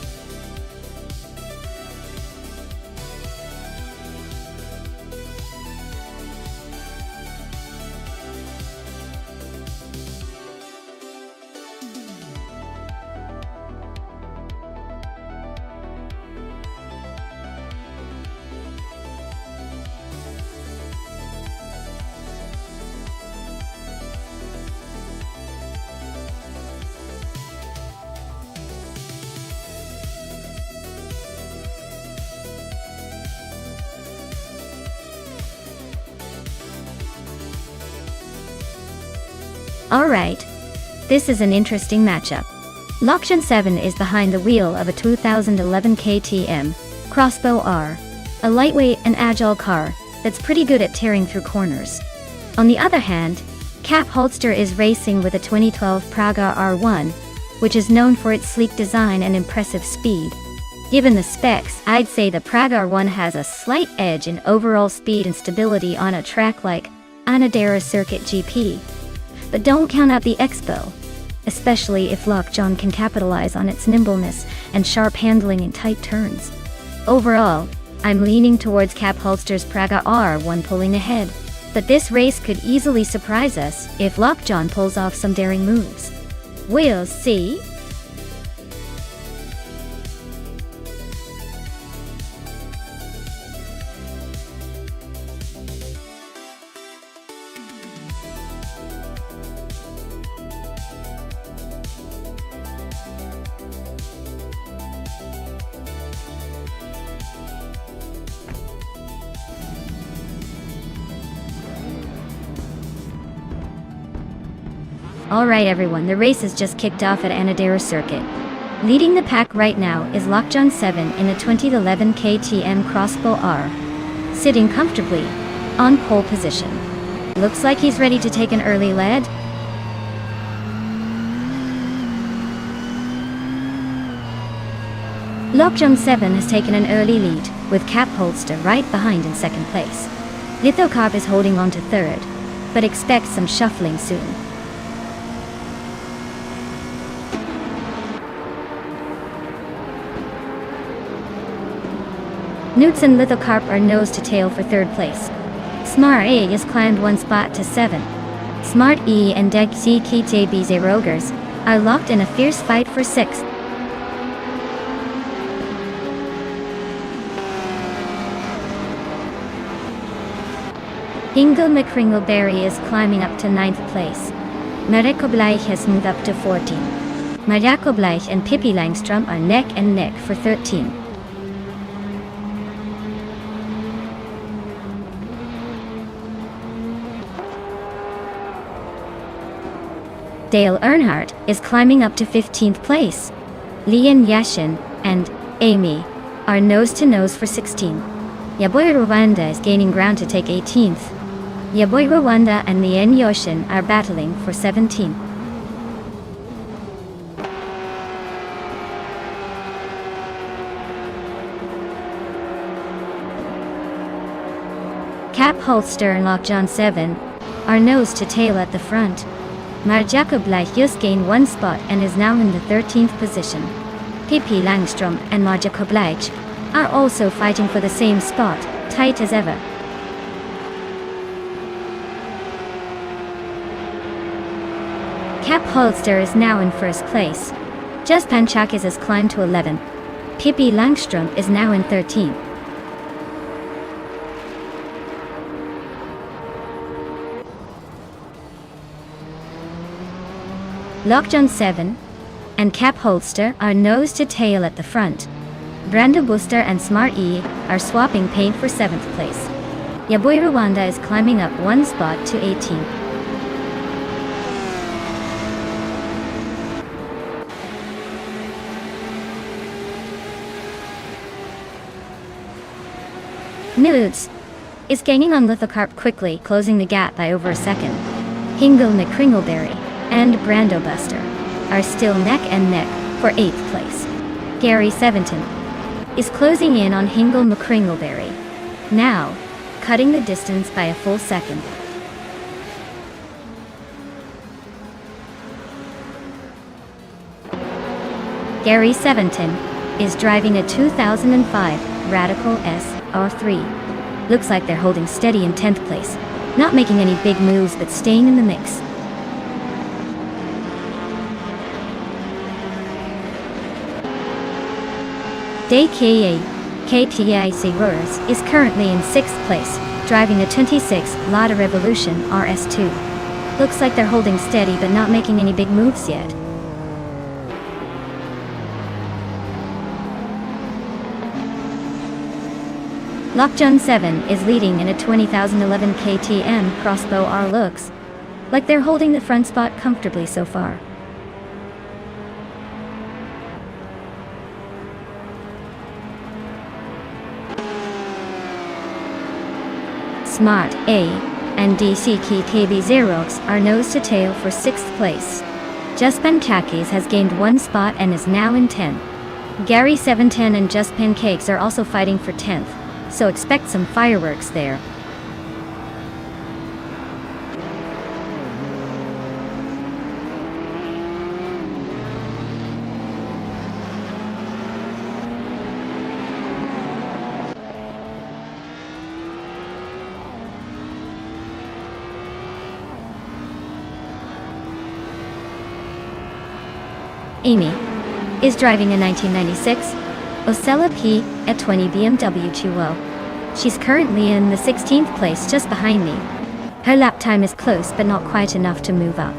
Alright. This is an interesting matchup. Lockjaw 7 is behind the wheel of a 2011 KTM Crossbow R, a lightweight and agile car that's pretty good at tearing through corners. On the other hand, Cap Holster is racing with a 2012 Praga R1, which is known for its sleek design and impressive speed. Given the specs, I'd say the Praga R1 has a slight edge in overall speed and stability on a track like Anadera Circuit GP. But don't count out the Expo, especially if Lockjaw can capitalize on its nimbleness and sharp handling in tight turns. Overall, I'm leaning towards Cap Holster's Praga R1 pulling ahead, but this race could easily surprise us if Lockjaw pulls off some daring moves. We'll see. Alright everyone, the race has just kicked off at Anadera Circuit. Leading the pack right now is Lockjaw 7 in a 2011 KTM Crossbow R, sitting comfortably on pole position. Looks like he's ready to take an early lead. Lockjaw 7 has taken an early lead, with Cap Holster right behind in second place. Lithocarp is holding on to third, but expects some shuffling soon. Newts and Lithocarp are nose to tail for third place. Smart A is climbed one spot to 7. Smart E and Deg C KTBZ Rogers are locked in a fierce fight for 6th. Hingle McCringleberry is climbing up to 9th place. Marekobleich has moved up to 14. Majakobleich and Pippi Langstrom are neck and neck for 13. Dale Earnhardt is climbing up to 15th place. Lian Yashin and Amy are nose-to-nose for 16. Yaboy Rwanda is gaining ground to take 18th. Yaboy Rwanda and Lian Yoshin are battling for 17. Cap Holster and Lockjohn 7 are nose to tail at the front. Marjakobleich just gained one spot and is now in the 13th position. Pippi Langstrom and Marjakobleich are also fighting for the same spot, tight as ever. Cap Holster is now in first place. Just Panchakis has climbed to 11. Pippi Langstrom is now in 13. Lockjohn 7 and Cap Holster are nose to tail at the front. Brando Booster and Smart E are swapping paint for 7th place. Yaboy Rwanda is climbing up one spot to 18. Nudes is gaining on Lithocarp quickly, closing the gap by over a second. Hingle McCringleberry and Brando Buster are still neck and neck for 8th place. Gary Seventon is closing in on Hingle McCringleberry, now cutting the distance by a full second. Gary Seventon is driving a 2005 Radical S R3. Looks like they're holding steady in 10th place, not making any big moves but staying in the mix. DKA KTIC Roars is currently in 6th place, driving a 26 Lada Revolution RS2. Looks like they're holding steady but not making any big moves yet. Lockjohn 7 is leading in a 2011 KTM Crossbow R. Looks like they're holding the front spot comfortably so far. Smart A and DC KB Zerox are nose to tail for 6th place. Just Pancakes has gained one spot and is now in 10. Gary 710 and Just Pancakes are also fighting for 10th, so expect some fireworks there. Amy is driving a 1996 Osella P at 20 BMW 2.0. She's currently in the 16th place just behind me. Her lap time is close but not quite enough to move up.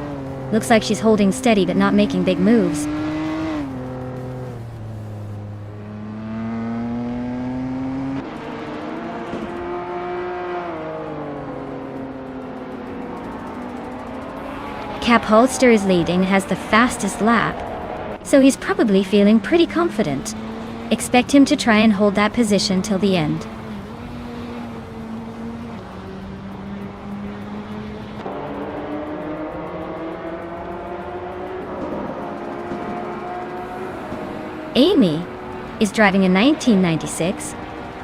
Looks like she's holding steady but not making big moves. Cap Holster is leading and has the fastest lap, so he's probably feeling pretty confident. Expect him to try and hold that position till the end. Amy is driving a 1996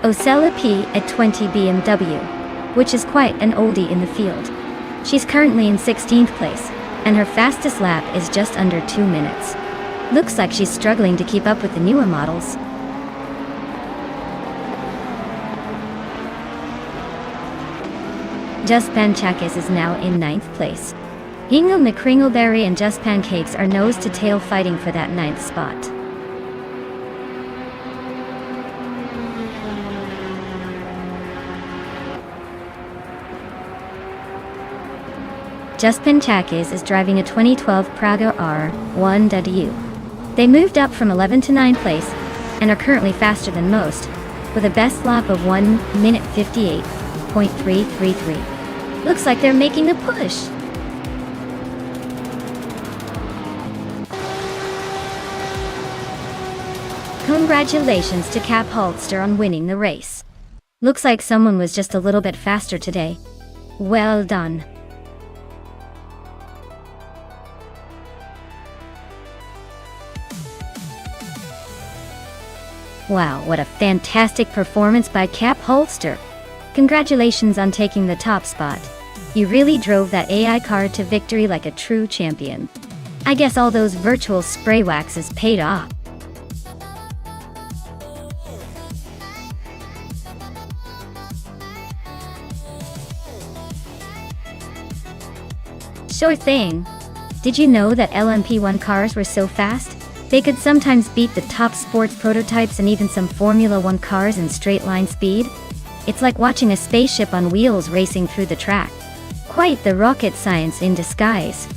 Osella P at 20 BMW, which is quite an oldie in the field. She's currently in 16th place, and her fastest lap is just under 2 minutes. Looks like she's struggling to keep up with the newer models. Just Panchakis is now in 9th place. Hingle McCringleberry and Just Pancakes are nose to tail fighting for that 9th spot. Just Pancakes is driving a 2012 Praga R1W. They moved up from 11th to 9th place and are currently faster than most, with a best lap of 1 minute 58.333. Looks like they're making a push. Congratulations to Cap Holster on winning the race. Looks like someone was just a little bit faster today. Well done. Wow, what a fantastic performance by Cap Holster. Congratulations on taking the top spot. You really drove that AI car to victory like a true champion. I guess all those virtual spray waxes paid off. Sure thing. Did you know that LMP1 cars were so fast? They could sometimes beat the top sports prototypes and even some Formula 1 cars in straight line speed. It's like watching a spaceship on wheels racing through the track. Quite the rocket science in disguise.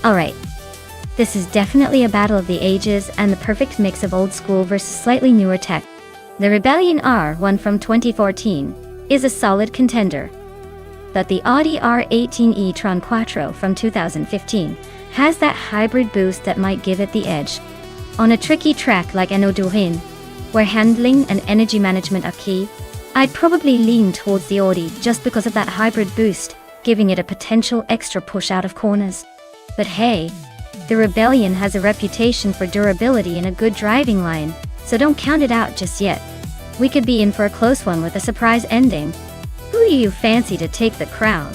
Alright. This is definitely a battle of the ages and the perfect mix of old school versus slightly newer tech. The Rebellion R1 from 2014 is a solid contender. But the Audi R18 e-tron Quattro from 2015 has that hybrid boost that might give it the edge. On a tricky track like Eno-Durin, where handling and energy management are key, I'd probably lean towards the Audi just because of that hybrid boost, giving it a potential extra push out of corners. But hey, the Rebellion has a reputation for durability and a good driving line, so don't count it out just yet. We could be in for a close one with a surprise ending. Who do you fancy to take the crown?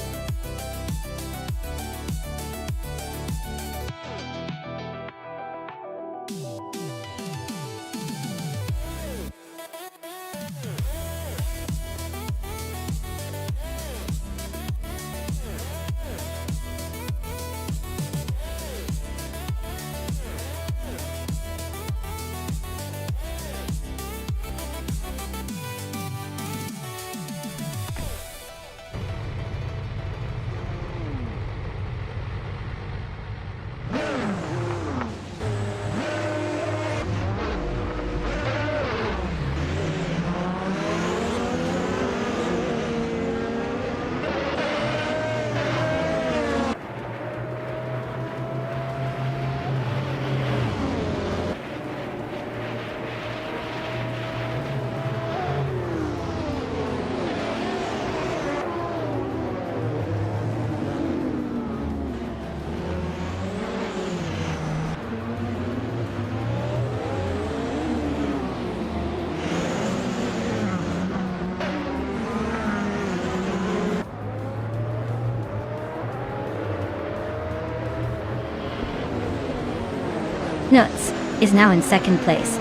Nuts is now in second place.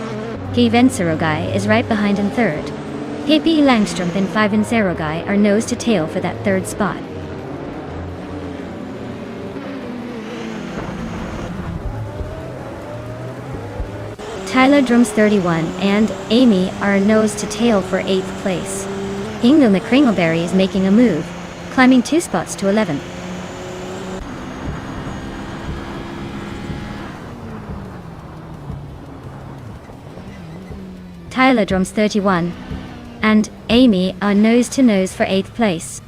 Kevin Serogai is right behind in third. KP Langstrom and Fiven Serogai are nose to tail for that third spot. Tyler Drums 31 and Amy are nose to tail for 8th place. Ingo McCringleberry is making a move, climbing 2 spots to 11. Tyler Drums 31 and Amy are nose to nose for 8th place.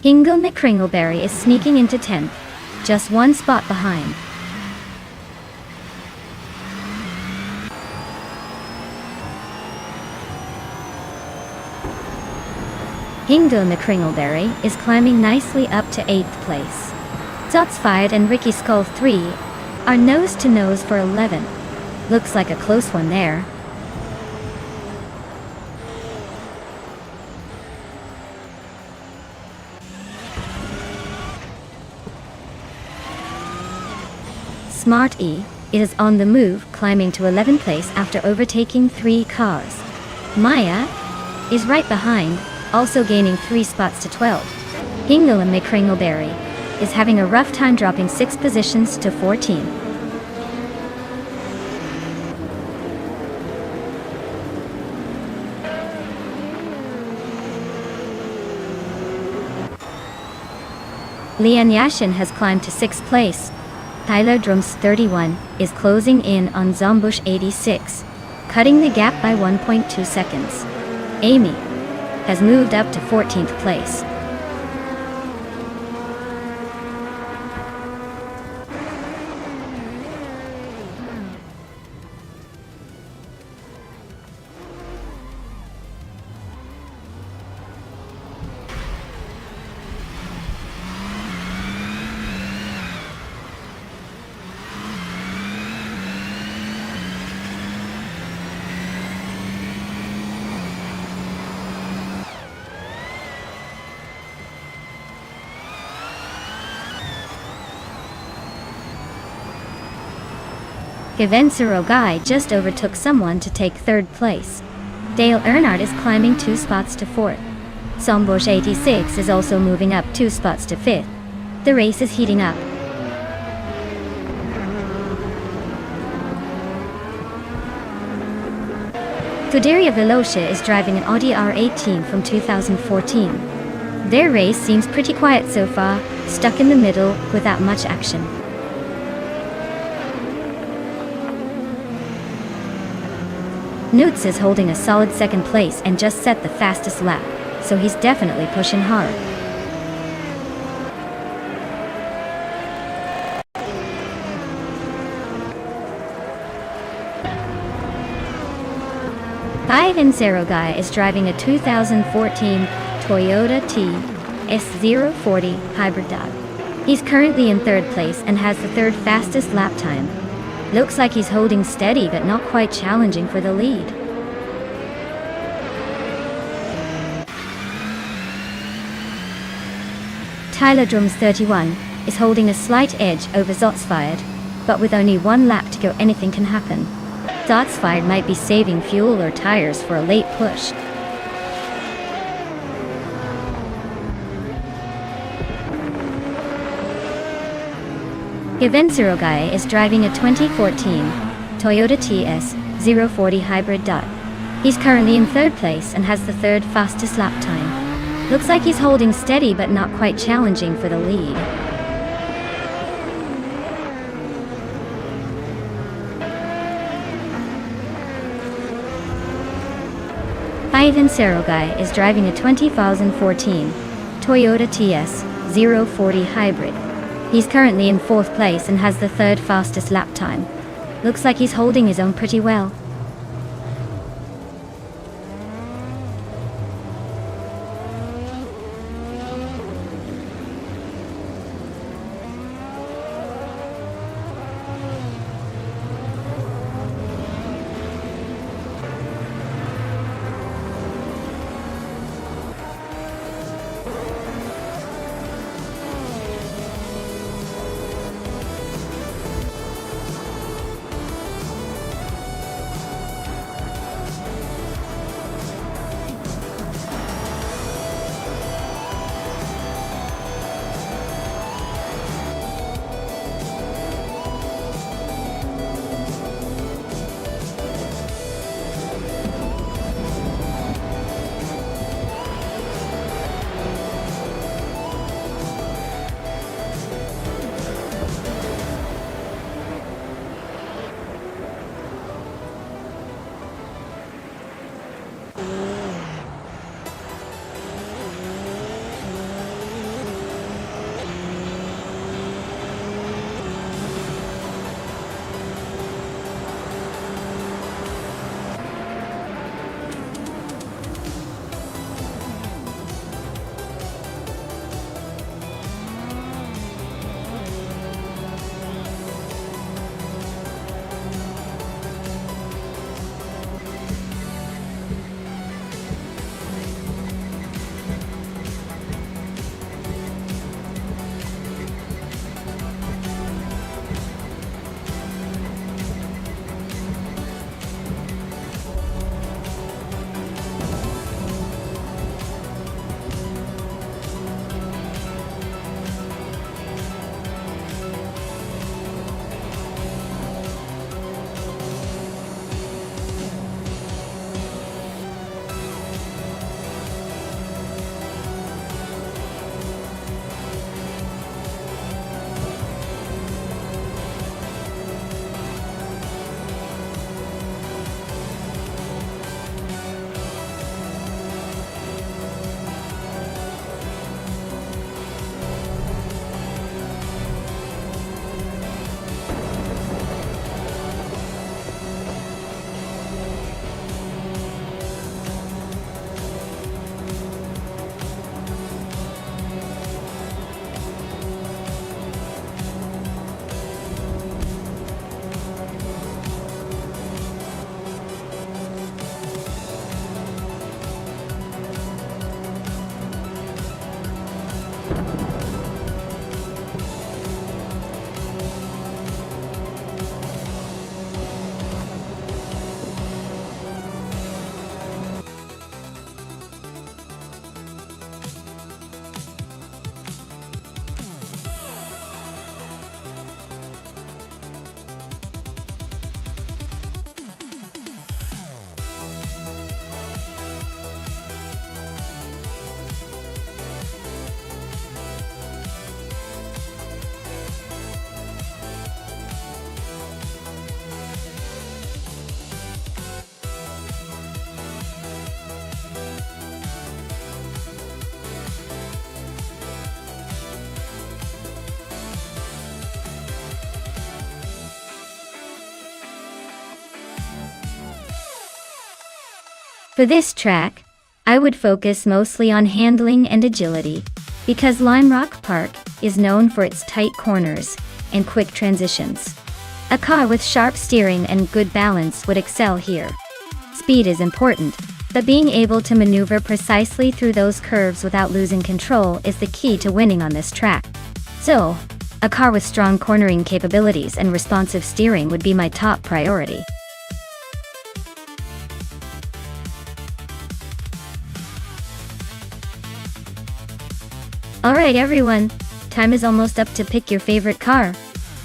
Ingo McCringleberry is sneaking into 10th, just 1 spot behind. Ingo McCringleberry is climbing nicely up to 8th place. Zotsfired and Ricky Skull 3 are nose to nose for 11. Looks like a close one there. Smart E is on the move, climbing to 11th place after overtaking 3 cars. Maya is right behind, also gaining 3 spots to 12. Ingo McCringleberry is having a rough time, dropping 6 positions to 14. Lian Yashin has climbed to 6th place. Tyler Drums 31 is closing in on Zombush 86, cutting the gap by 1.2 seconds. Amy has moved up to 14th place. Gavensero Guy just overtook someone to take 3rd place. Dale Earnhardt is climbing 2 spots to 4th. Zombush 86 is also moving up 2 spots to 5th. The race is heating up. Scuderia Velocia is driving an Audi R18 from 2014. Their race seems pretty quiet so far, stuck in the middle without much action. Newts is holding a solid 2nd place and just set the fastest lap, so he's definitely pushing hard. Zero Guy is driving a 2014 Toyota TS040 hybrid dog. He's currently in 3rd place and has the 3rd fastest lap time. Looks like he's holding steady but not quite challenging for the lead. Tyler Drums 31 is holding a slight edge over Zotsfired, but with only 1 lap to go, anything can happen. Zotsfired might be saving fuel or tires for a late push. Gavensero Guy is driving a 2014 Toyota TS040 hybrid dot. He's currently in 3rd place and has the 3rd fastest lap time. Looks like he's holding steady but not quite challenging for the lead. Gavensero Guy is driving a 2014 Toyota TS040 hybrid. He's currently in 4th place and has the 3rd fastest lap time. Looks like he's holding his own pretty well. For this track, I would focus mostly on handling and agility, because Lime Rock Park is known for its tight corners and quick transitions. A car with sharp steering and good balance would excel here. Speed is important, but being able to maneuver precisely through those curves without losing control is the key to winning on this track. So, a car with strong cornering capabilities and responsive steering would be my top priority. Alright everyone, time is almost up to pick your favorite car.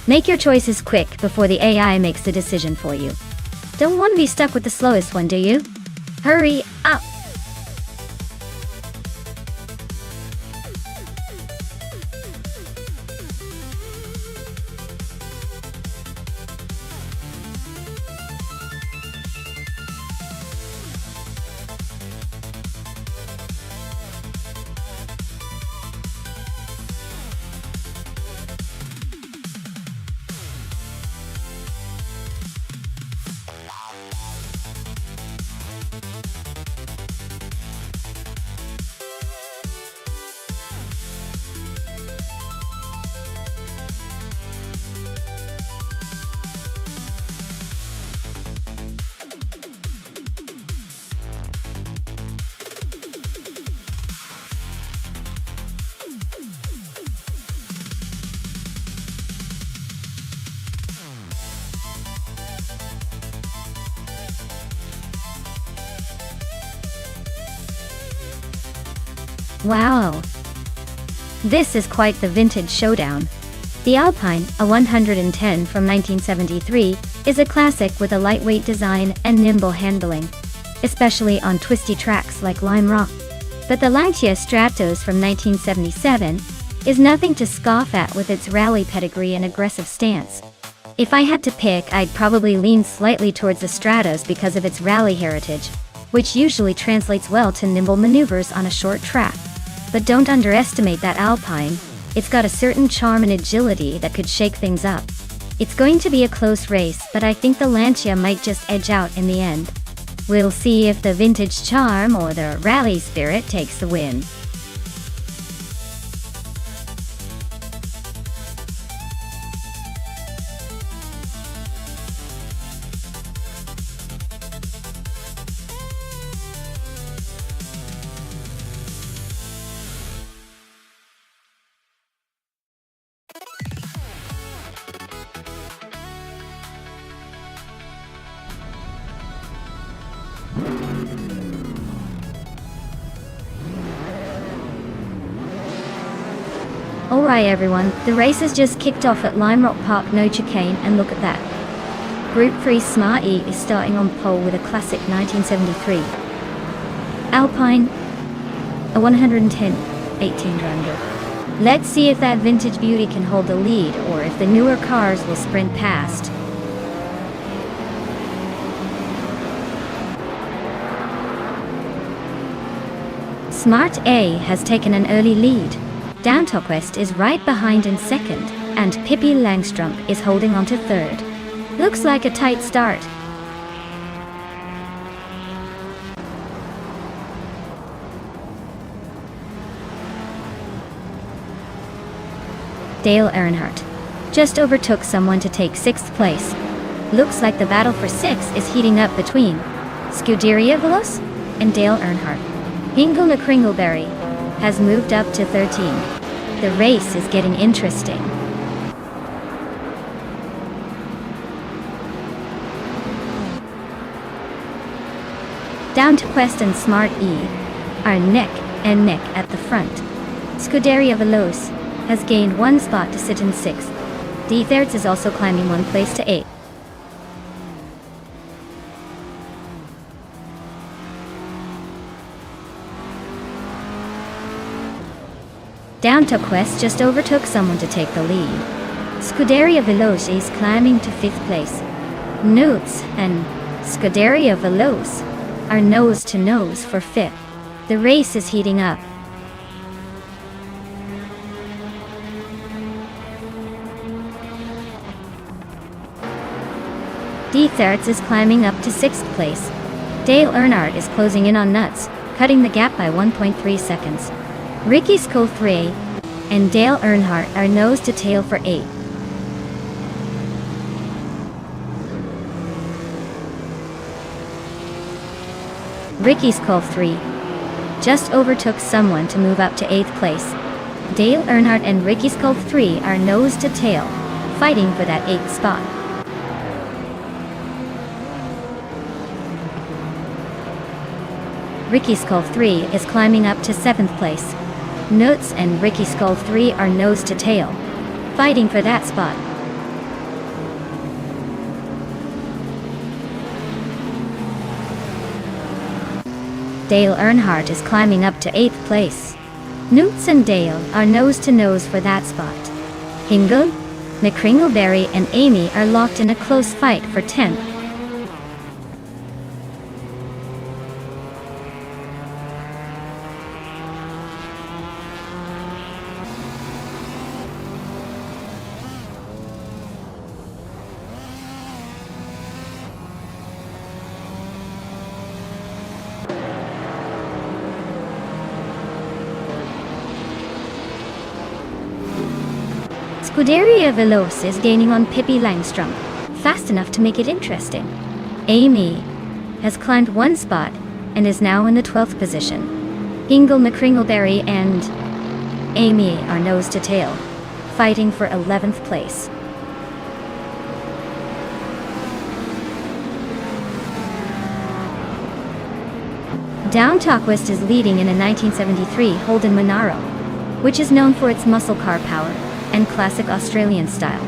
Make your choices quick before the AI makes the decision for you. Don't want to be stuck with the slowest one, do you? Hurry up! Wow! This is quite the vintage showdown. The Alpine, a 110 from 1973, is a classic with a lightweight design and nimble handling, especially on twisty tracks like Lime Rock. But the Lancia Stratos from 1977 is nothing to scoff at with its rally pedigree and aggressive stance. If I had to pick, I'd probably lean slightly towards the Stratos because of its rally heritage, which usually translates well to nimble maneuvers on a short track. But don't underestimate that Alpine. It's got a certain charm and agility that could shake things up. It's going to be a close race, but I think the Lancia might just edge out in the end. We'll see if the vintage charm or the rally spirit takes the win. Alright everyone, the race has just kicked off at Lime Rock Park, no chicane, and look at that. Group 3 Smart E is starting on pole with a classic 1973 Alpine, a 110, 1800. Let's see if that vintage beauty can hold the lead, or if the newer cars will sprint past. Smart A has taken an early lead. Downtoquest is right behind in second, and Pippi Langstrumpf is holding on to third. Looks like a tight start. Dale Earnhardt just overtook someone to take 6th place. Looks like the battle for 6 is heating up between Scuderia Veloce and Dale Earnhardt. Hingle Kringleberry has moved up to 13. The race is getting interesting. Downtoquest and Smart E are neck and neck at the front. Scuderia Veloce has gained 1 spot to sit in 6th. Dieterts is also climbing 1 place to 8th. Downtoquest just overtook someone to take the lead. Scuderia Veloce is climbing to 5th place. Notes and Scuderia Veloce are nose to nose for 5th. The race is heating up. Dieterts is climbing up to 6th place. Dale Earnhardt is closing in on Nuts, cutting the gap by 1.3 seconds. Ricky Skull 3 and Dale Earnhardt are nose to tail for 8. Ricky Skull 3 just overtook someone to move up to 8th place. Dale Earnhardt and Ricky Skull 3 are nose to tail, fighting for that 8th spot. Ricky Skull 3 is climbing up to 7th place. Nuts and Ricky Skull 3 are nose to tail, fighting for that spot. Dale Earnhardt is climbing up to 8th place. Nuts and Dale are nose to nose for that spot. Hingle, McCringleberry and Amy are locked in a close fight for 10th. Scuderia Veloce is gaining on Pippi Langstrom, fast enough to make it interesting. Amy has climbed 1 spot and is now in the 12th position. Hingle, McCringleberry and Amy are nose to tail, fighting for 11th place. Down Talkwest is leading in a 1973 Holden Monaro, which is known for its muscle car power and classic Australian style.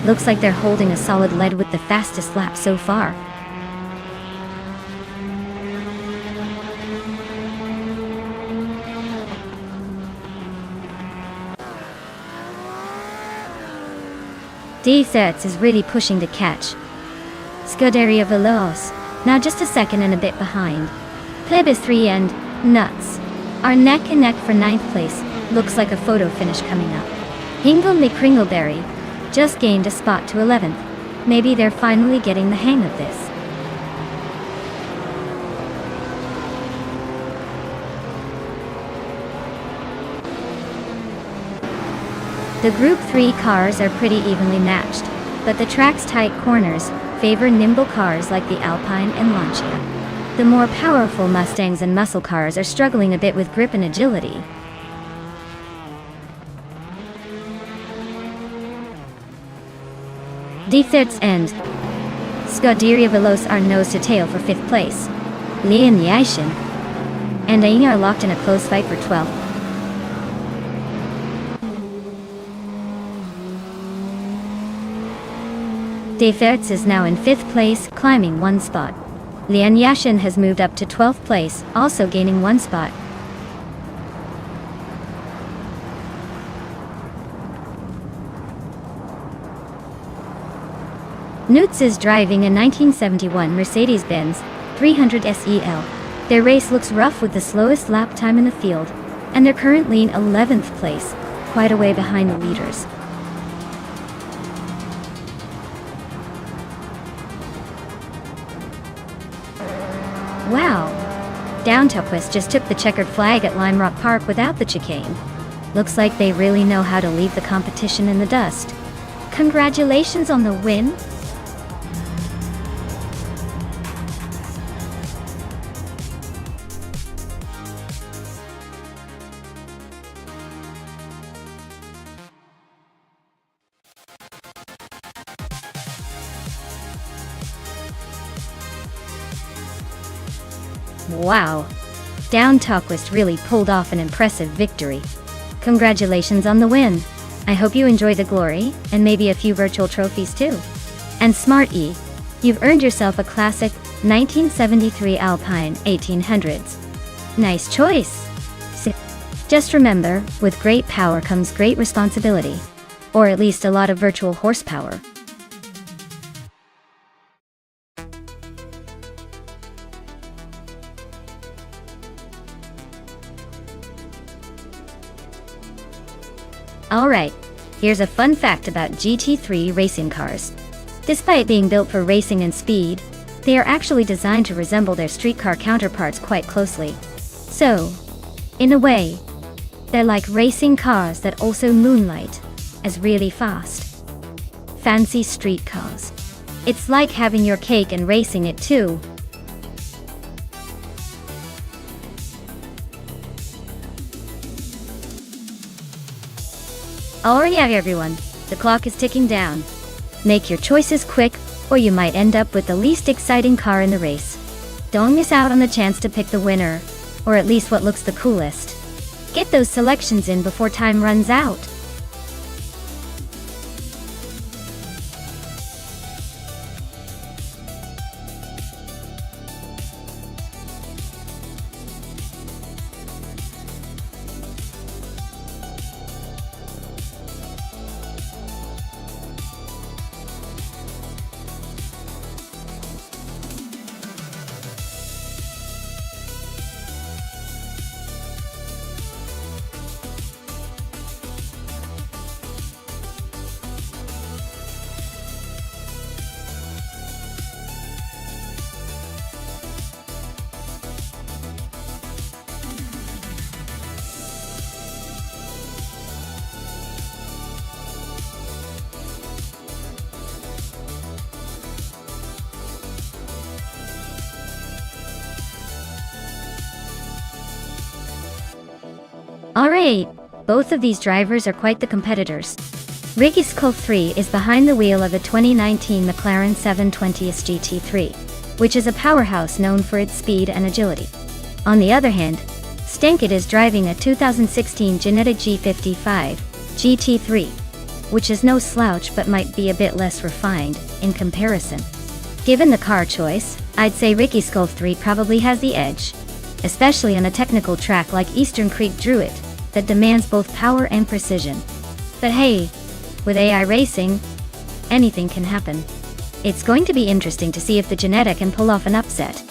Looks like they're holding a solid lead with the fastest lap so far. Dave Thurts is really pushing to catch Scuderia Veloce, now just a second and a bit behind. Plebis 3 and Nuts are neck and neck for 9th place. Looks like a photo finish coming up. Hingle McCringleberry just gained a spot to 11th. Maybe they're finally getting the hang of this. The Group 3 cars are pretty evenly matched, but the track's tight corners favor nimble cars like the Alpine and Lancia. The more powerful Mustangs and muscle cars are struggling a bit with grip and agility. Defthirds and Scuderia Veloce are nose to tail for 5th place. Leon Yashin and Aina are locked in a close fight for 12th. Defthirds is now in 5th place, climbing 1 spot. Leon Yashin has moved up to 12th place, also gaining 1 spot. Nuts is driving a 1971 Mercedes-Benz 300 SEL. Their race looks rough with the slowest lap time in the field, and they're currently in 11th place, quite a way behind the leaders. Wow! Down Talkwest just took the checkered flag at Lime Rock Park without the chicane. Looks like they really know how to leave the competition in the dust. Congratulations on the win! Wow! Down Talkwest really pulled off an impressive victory. Congratulations on the win! I hope you enjoy the glory, and maybe a few virtual trophies too. And Smart E, you've earned yourself a classic 1973 Alpine 1800s. Nice choice! Just remember, with great power comes great responsibility. Or at least a lot of virtual horsepower. Alright, here's a fun fact about GT3 racing cars. Despite being built for racing and speed, They are actually designed to resemble their streetcar counterparts quite closely. So, in a way, they're like racing cars that also moonlight as really fast, fancy street cars. It's like having your cake and racing it too. Alright everyone, the clock is ticking down. Make your choices quick, or you might end up with the least exciting car in the race. Don't miss out on the chance to pick the winner, or at least what looks the coolest. Get those selections in before time runs out. Alright, both of these drivers are quite the competitors. Ricky Skull 3 is behind the wheel of a 2019 McLaren 720S GT3, which is a powerhouse known for its speed and agility. On the other hand, Stankit is driving a 2016 Genetic G55 GT3, which is no slouch but might be a bit less refined in comparison. Given the car choice, I'd say Ricky Skull 3 probably has the edge, especially on a technical track like Eastern Creek Druid, that demands both power and precision. But hey, with AI racing, anything can happen. It's going to be interesting to see if the Genetic can pull off an upset.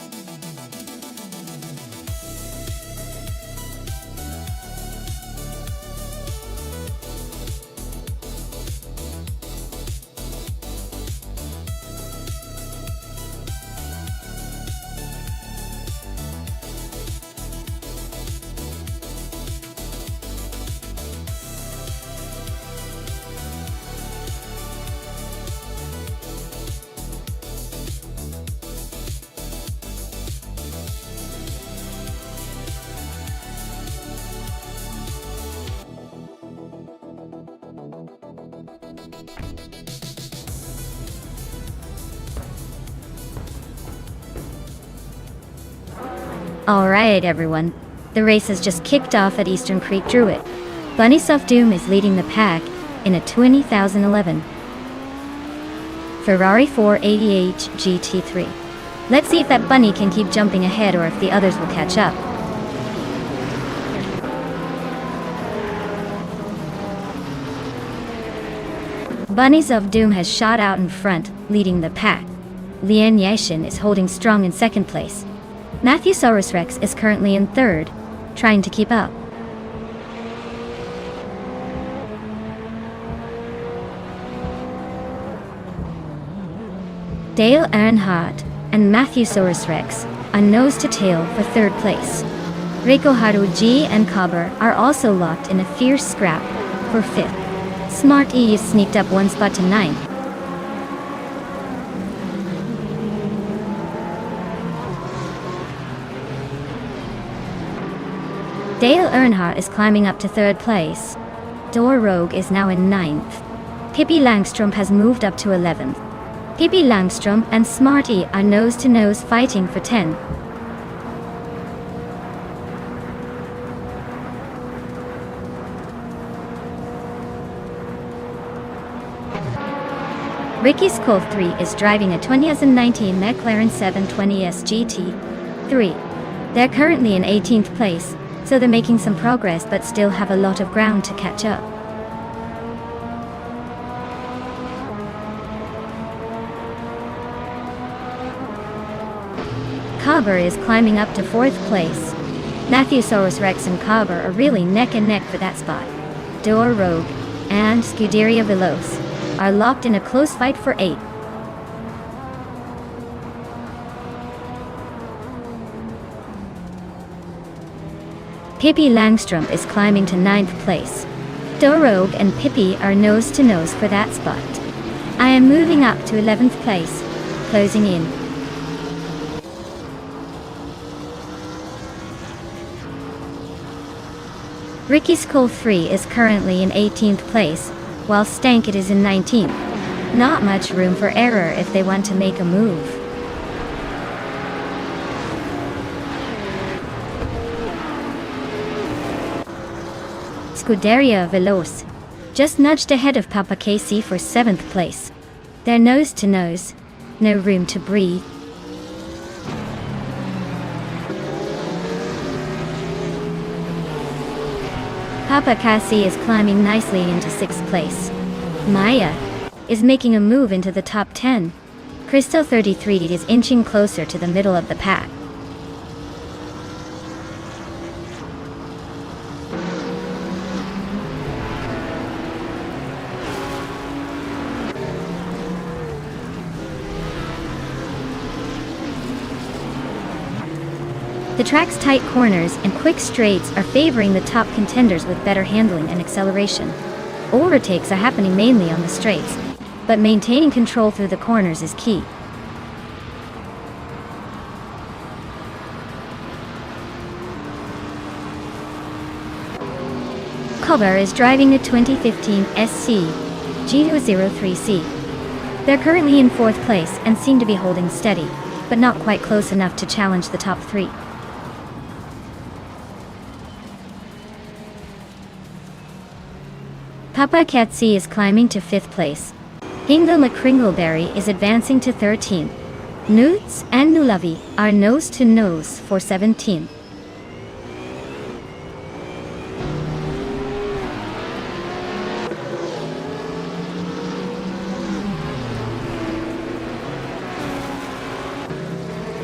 Alright everyone, the race has just kicked off at Eastern Creek Druid. Bunny Soft Doom is leading the pack in a 2011 Ferrari 488 GT3. Let's see if that bunny can keep jumping ahead or if the others will catch up. Bunnies of Doom has shot out in front, leading the pack. Lian Yashin is holding strong in second place. Matthewsaurus Rex is currently in third, trying to keep up. Dale Earnhardt and Matthewsaurus Rex are nose to tail for third place. Reiko Haru G and Cobb are also locked in a fierce scrap for fifth. Smart E is sneaked up one spot to ninth. Dale Earnhardt is climbing up to third place. Door Rogue is now in ninth. Pippi Langstrom has moved up to 11th. Pippi Langstrom and Smart E are nose-to-nose fighting for 10. Ricky Skull 3 is driving a 2019 McLaren 720S GT3. They're currently in 18th place, so they're making some progress but still have a lot of ground to catch up. Cobb is climbing up to 4th place. Matthewsaurus Rex and Cobb are really neck and neck for that spot. Door Rogue and Scuderia Veloce are locked in a close fight for 8th. Pippi Langstrom is climbing to 9th place. Dorogue and Pippi are nose to nose for that spot. I am moving up to 11th place, closing in. Ricky Skull 3 is currently in 18th place, while Stankit is in 19th. Not much room for error if they want to make a move. Scuderia Veloce just nudged ahead of Papa KC for 7th place. They're nose to nose, no room to breathe. Papa KC is climbing nicely into 6th place. Maya is making a move into the top 10. Crystal 33 is inching closer to the middle of the pack. The track's tight corners and quick straights are favoring the top contenders with better handling and acceleration. Overtakes are happening mainly on the straights, but maintaining control through the corners is key. Cover is driving a 2015 SC G203C. They're currently in 4th place and seem to be holding steady, but not quite close enough to challenge the top 3. Papa Katsi is climbing to 5th place. Hingle McCringleberry is advancing to 13th. Newts and Nulavi are nose to nose for 17th.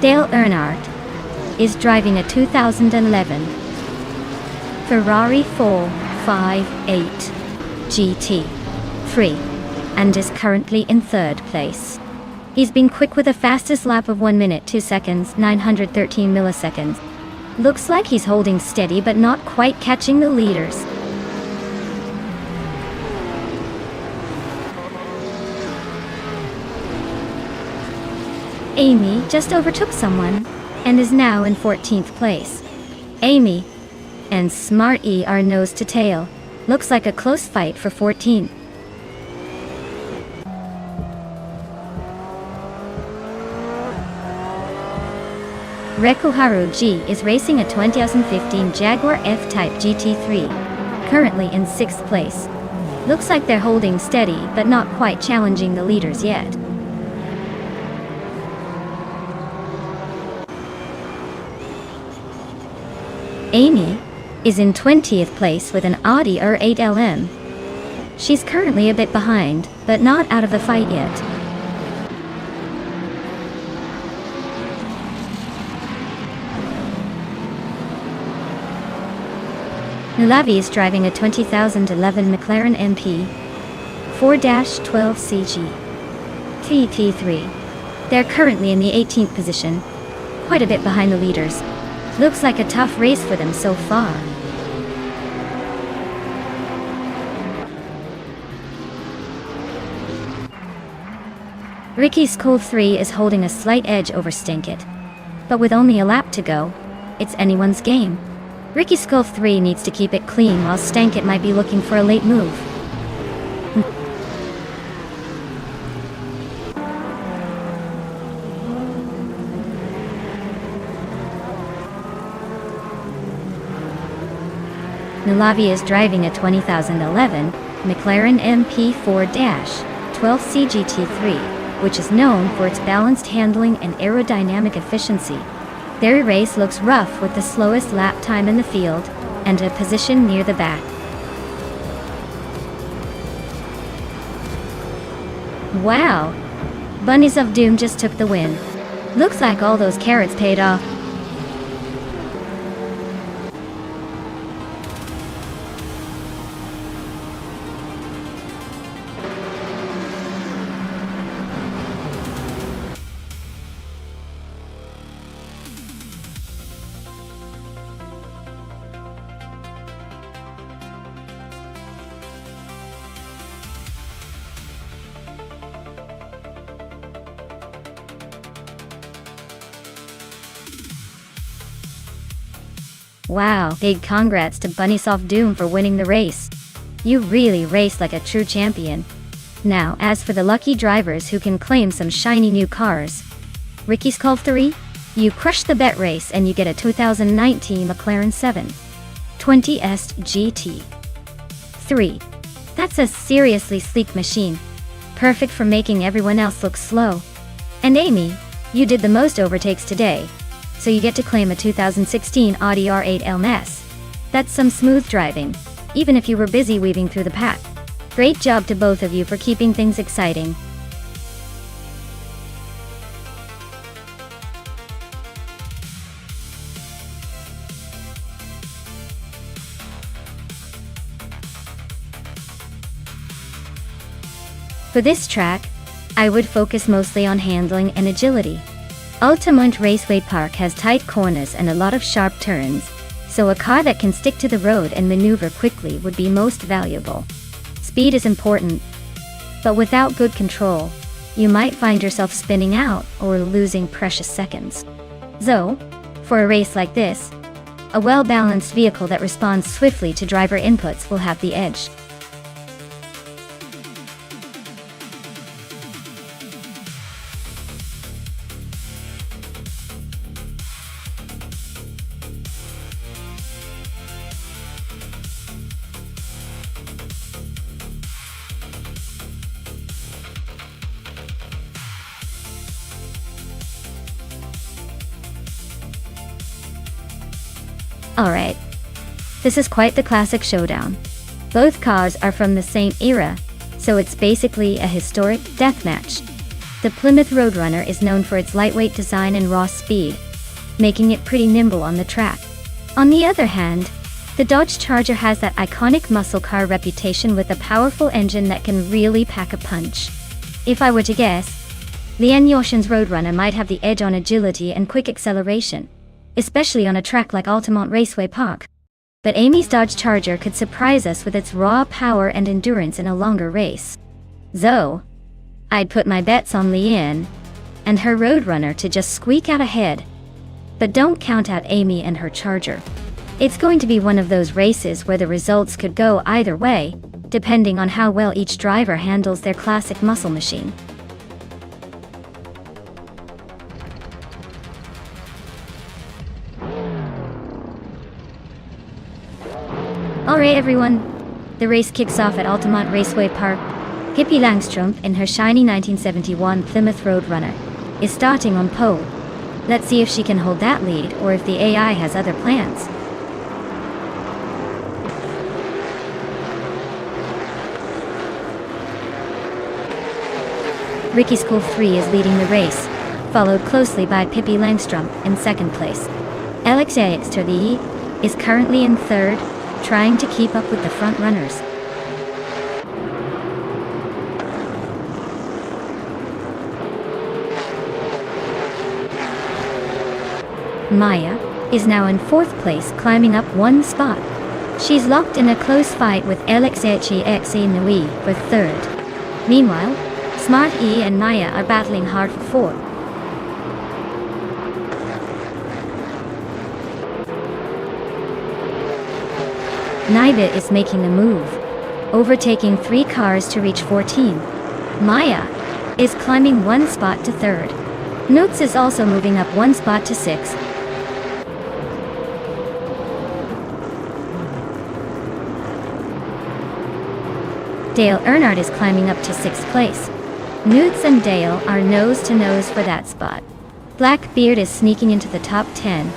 Dale Earnhardt is driving a 2011 Ferrari 458 GT3 and is currently in 3rd place. He's been quick with a fastest lap of 1 minute 2 seconds 913 milliseconds. Looks like he's holding steady but not quite catching the leaders. Amy just overtook someone and is now in 14th place. Amy and Smart E are nose to tail. Looks like a close fight for 14. Rekuharu G is racing a 2015 Jaguar F-Type GT3, currently in 6th place. Looks like they're holding steady but not quite challenging the leaders yet. Amy is in 20th place with an Audi R8 LM. She's currently a bit behind, but not out of the fight yet. Nulavi is driving a 2011 McLaren MP 4-12CG TT3. They're currently in the 18th position, quite a bit behind the leaders. Looks like a tough race for them so far. Ricky Skull 3 is holding a slight edge over Stinkit. But with only a lap to go, it's anyone's game. Ricky Skull 3 needs to keep it clean while Stankit might be looking for a late move. Nulavi is driving a 2011 McLaren MP4-12C GT3, which is known for its balanced handling and aerodynamic efficiency. Their race looks rough with the slowest lap time in the field and a position near the back. Wow! Bunnies of Doom just took the win. Looks like all those carrots paid off. Wow, big congrats to Bunnysoft Doom for winning the race. You really raced like a true champion. Now, as for the lucky drivers who can claim some shiny new cars. Ricky's Call 3? You crush the bet race and you get a 2019 McLaren 720S GT. 3. That's a seriously sleek machine. Perfect for making everyone else look slow. And Amy, you did the most overtakes today. So you get to claim a 2016 Audi R8 LMS. That's some smooth driving, even if you were busy weaving through the pack. Great job to both of you for keeping things exciting. For this track, I would focus mostly on handling and agility. Altamont Raceway Park has tight corners and a lot of sharp turns, so a car that can stick to the road and maneuver quickly would be most valuable. Speed is important, but without good control, you might find yourself spinning out or losing precious seconds. So, for a race like this, a well-balanced vehicle that responds swiftly to driver inputs will have the edge. Alright. This is quite the classic showdown. Both cars are from the same era, so it's basically a historic deathmatch. The Plymouth Roadrunner is known for its lightweight design and raw speed, making it pretty nimble on the track. On the other hand, the Dodge Charger has that iconic muscle car reputation with a powerful engine that can really pack a punch. If I were to guess, Lian Yoshin's Roadrunner might have the edge on agility and quick acceleration, especially on a track like Altamont Raceway Park. But Amy's Dodge Charger could surprise us with its raw power and endurance in a longer race. So, I'd put my bets on Lian and her Roadrunner to just squeak out ahead. But don't count out Amy and her Charger. It's going to be one of those races where the results could go either way, depending on how well each driver handles their classic muscle machine. Alright everyone, the race kicks off at Altamont Raceway Park. Pippi Langstrumpf in her shiny 1971 Plymouth Roadrunner is starting on pole. Let's see if she can hold that lead or if the AI has other plans. Ricky's Cool 3 is leading the race, followed closely by Pippi Langstrumpf in second place. Alex Extervie is currently in third, trying to keep up with the front runners. Maya is now in fourth place, climbing up one spot. She's locked in a close fight with Alexei Nui for third. Meanwhile, Smart E and Maya are battling hard for fourth. Naiba is making a move, overtaking 3 cars to reach 14. Maya is climbing one spot to third. Notes is also moving up one spot to 6. Dale Earnhardt is climbing up to 6th place. Newts and Dale are nose to nose for that spot. Blackbeard is sneaking into the top 10.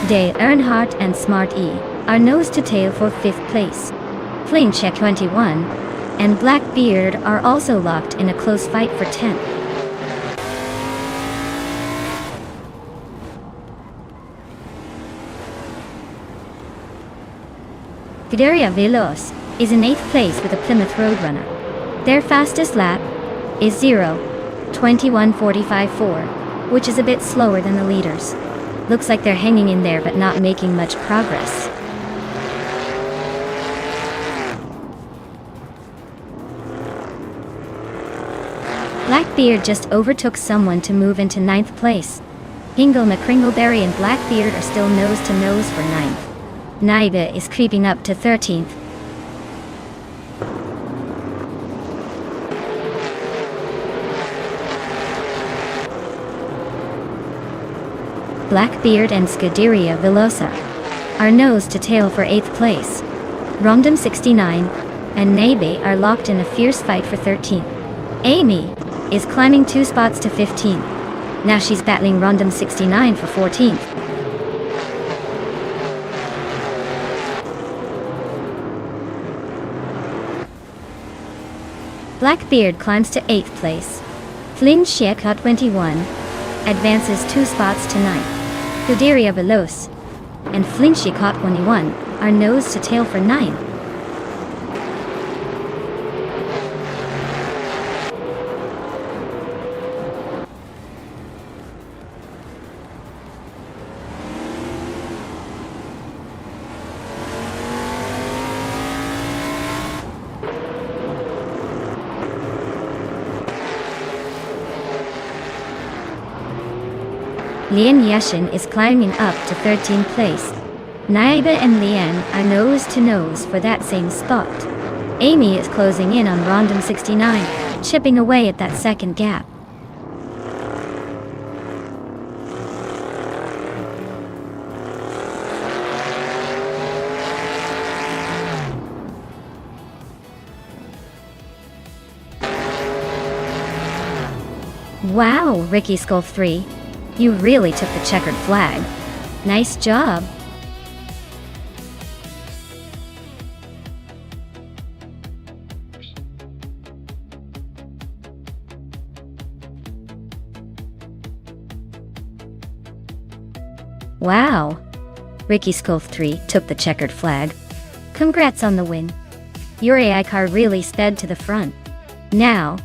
Dale Earnhardt and Smart E are nose to tail for 5th place. Flame Check 21 and Blackbeard are also locked in a close fight for 10th. Fideria Veloz is in 8th place with a Plymouth Roadrunner. Their fastest lap is 0:21.45.4, which is a bit slower than the leaders. Looks like they're hanging in there but not making much progress. Blackbeard just overtook someone to move into 9th place. Hingle McCringleberry and Blackbeard are still nose to nose for 9th. Naiba is creeping up to 13th. Blackbeard and Scuderia Velosa are nose to tail for 8th place. Rondom 69 and Naibe are locked in a fierce fight for 13th. Amy is climbing 2 spots to 15th. Now she's battling Rondom 69 for 14th. Blackbeard climbs to 8th place. Flynn Sheka 21 advances 2 spots to 9th. Scuderia Veloz and Flynn Sheka 21 are nose to tail for 9th. Lian Yashin is climbing up to 13th place. Naiba and Lian are nose to nose for that same spot. Amy is closing in on Rondom 69, chipping away at that second gap. Wow, Ricky Skull 3. You really took the checkered flag. Nice job. Wow. Ricky Skull 3 took the checkered flag. Congrats on the win. Your AI car really sped to the front. Now,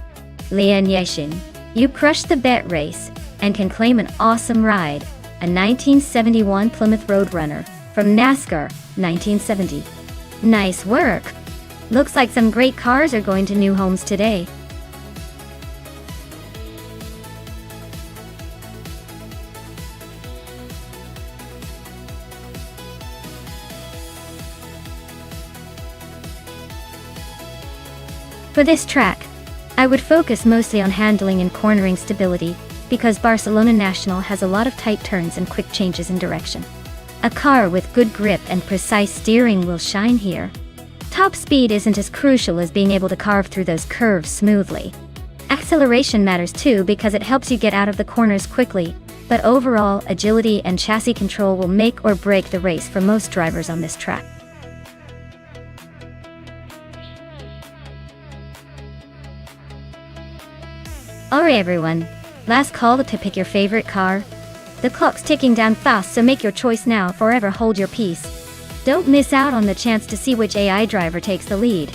Lian Yashin, you crushed the bet race and can claim an awesome ride, a 1971 Plymouth Roadrunner from NASCAR 1970. Nice work! Looks like some great cars are going to new homes today. For this track, I would focus mostly on handling and cornering stability, because Barcelona National has a lot of tight turns and quick changes in direction. A car with good grip and precise steering will shine here. Top speed isn't as crucial as being able to carve through those curves smoothly. Acceleration matters too because it helps you get out of the corners quickly, but overall, agility and chassis control will make or break the race for most drivers on this track. Alright everyone, last call to pick your favorite car. The clock's ticking down fast, so make your choice now, forever hold your peace. Don't miss out on the chance to see which AI driver takes the lead.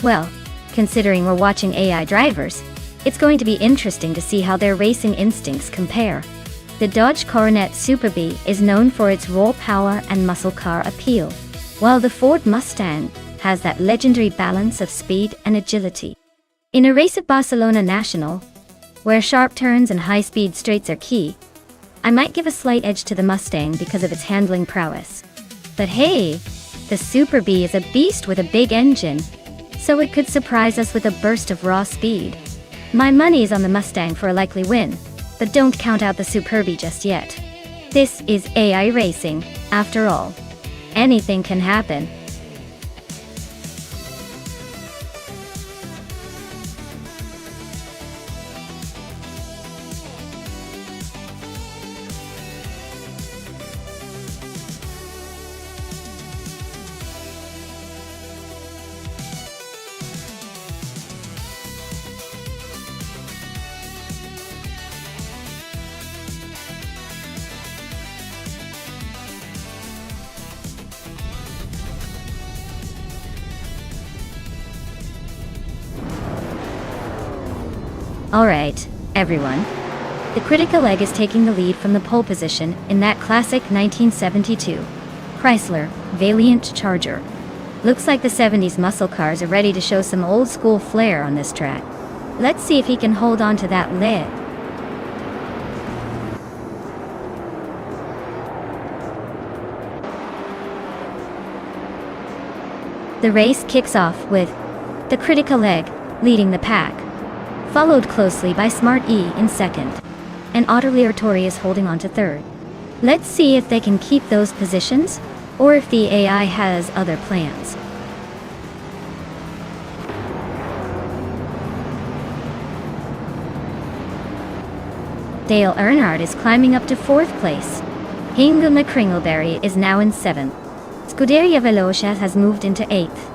Well, considering we're watching AI drivers, it's going to be interesting to see how their racing instincts compare. The Dodge Coronet Super B is known for its raw power and muscle car appeal, while the Ford Mustang has that legendary balance of speed and agility. In a race at Barcelona National, where sharp turns and high-speed straights are key. I might give a slight edge to the Mustang because of its handling prowess. But hey, the Super B is a beast with a big engine, so it could surprise us with a burst of raw speed. My money is on the Mustang for a likely win, but don't count out the Super B just yet. This is AI racing, after all. Anything can happen. Alright, everyone. The critical leg is taking the lead from the pole position in that classic 1972 Chrysler Valiant Charger. Looks like the 70s muscle cars are ready to show some old school flair on this track. Let's see if he can hold on to that lead. The race kicks off with the critical leg leading the pack, followed closely by Smart E in second, and Autoleotori is holding on to third. Let's see if they can keep those positions, or if the AI has other plans. Dale Earnhardt is climbing up to fourth place. Hingo McCringleberry is now in seventh. Scuderia Veloce has moved into eighth.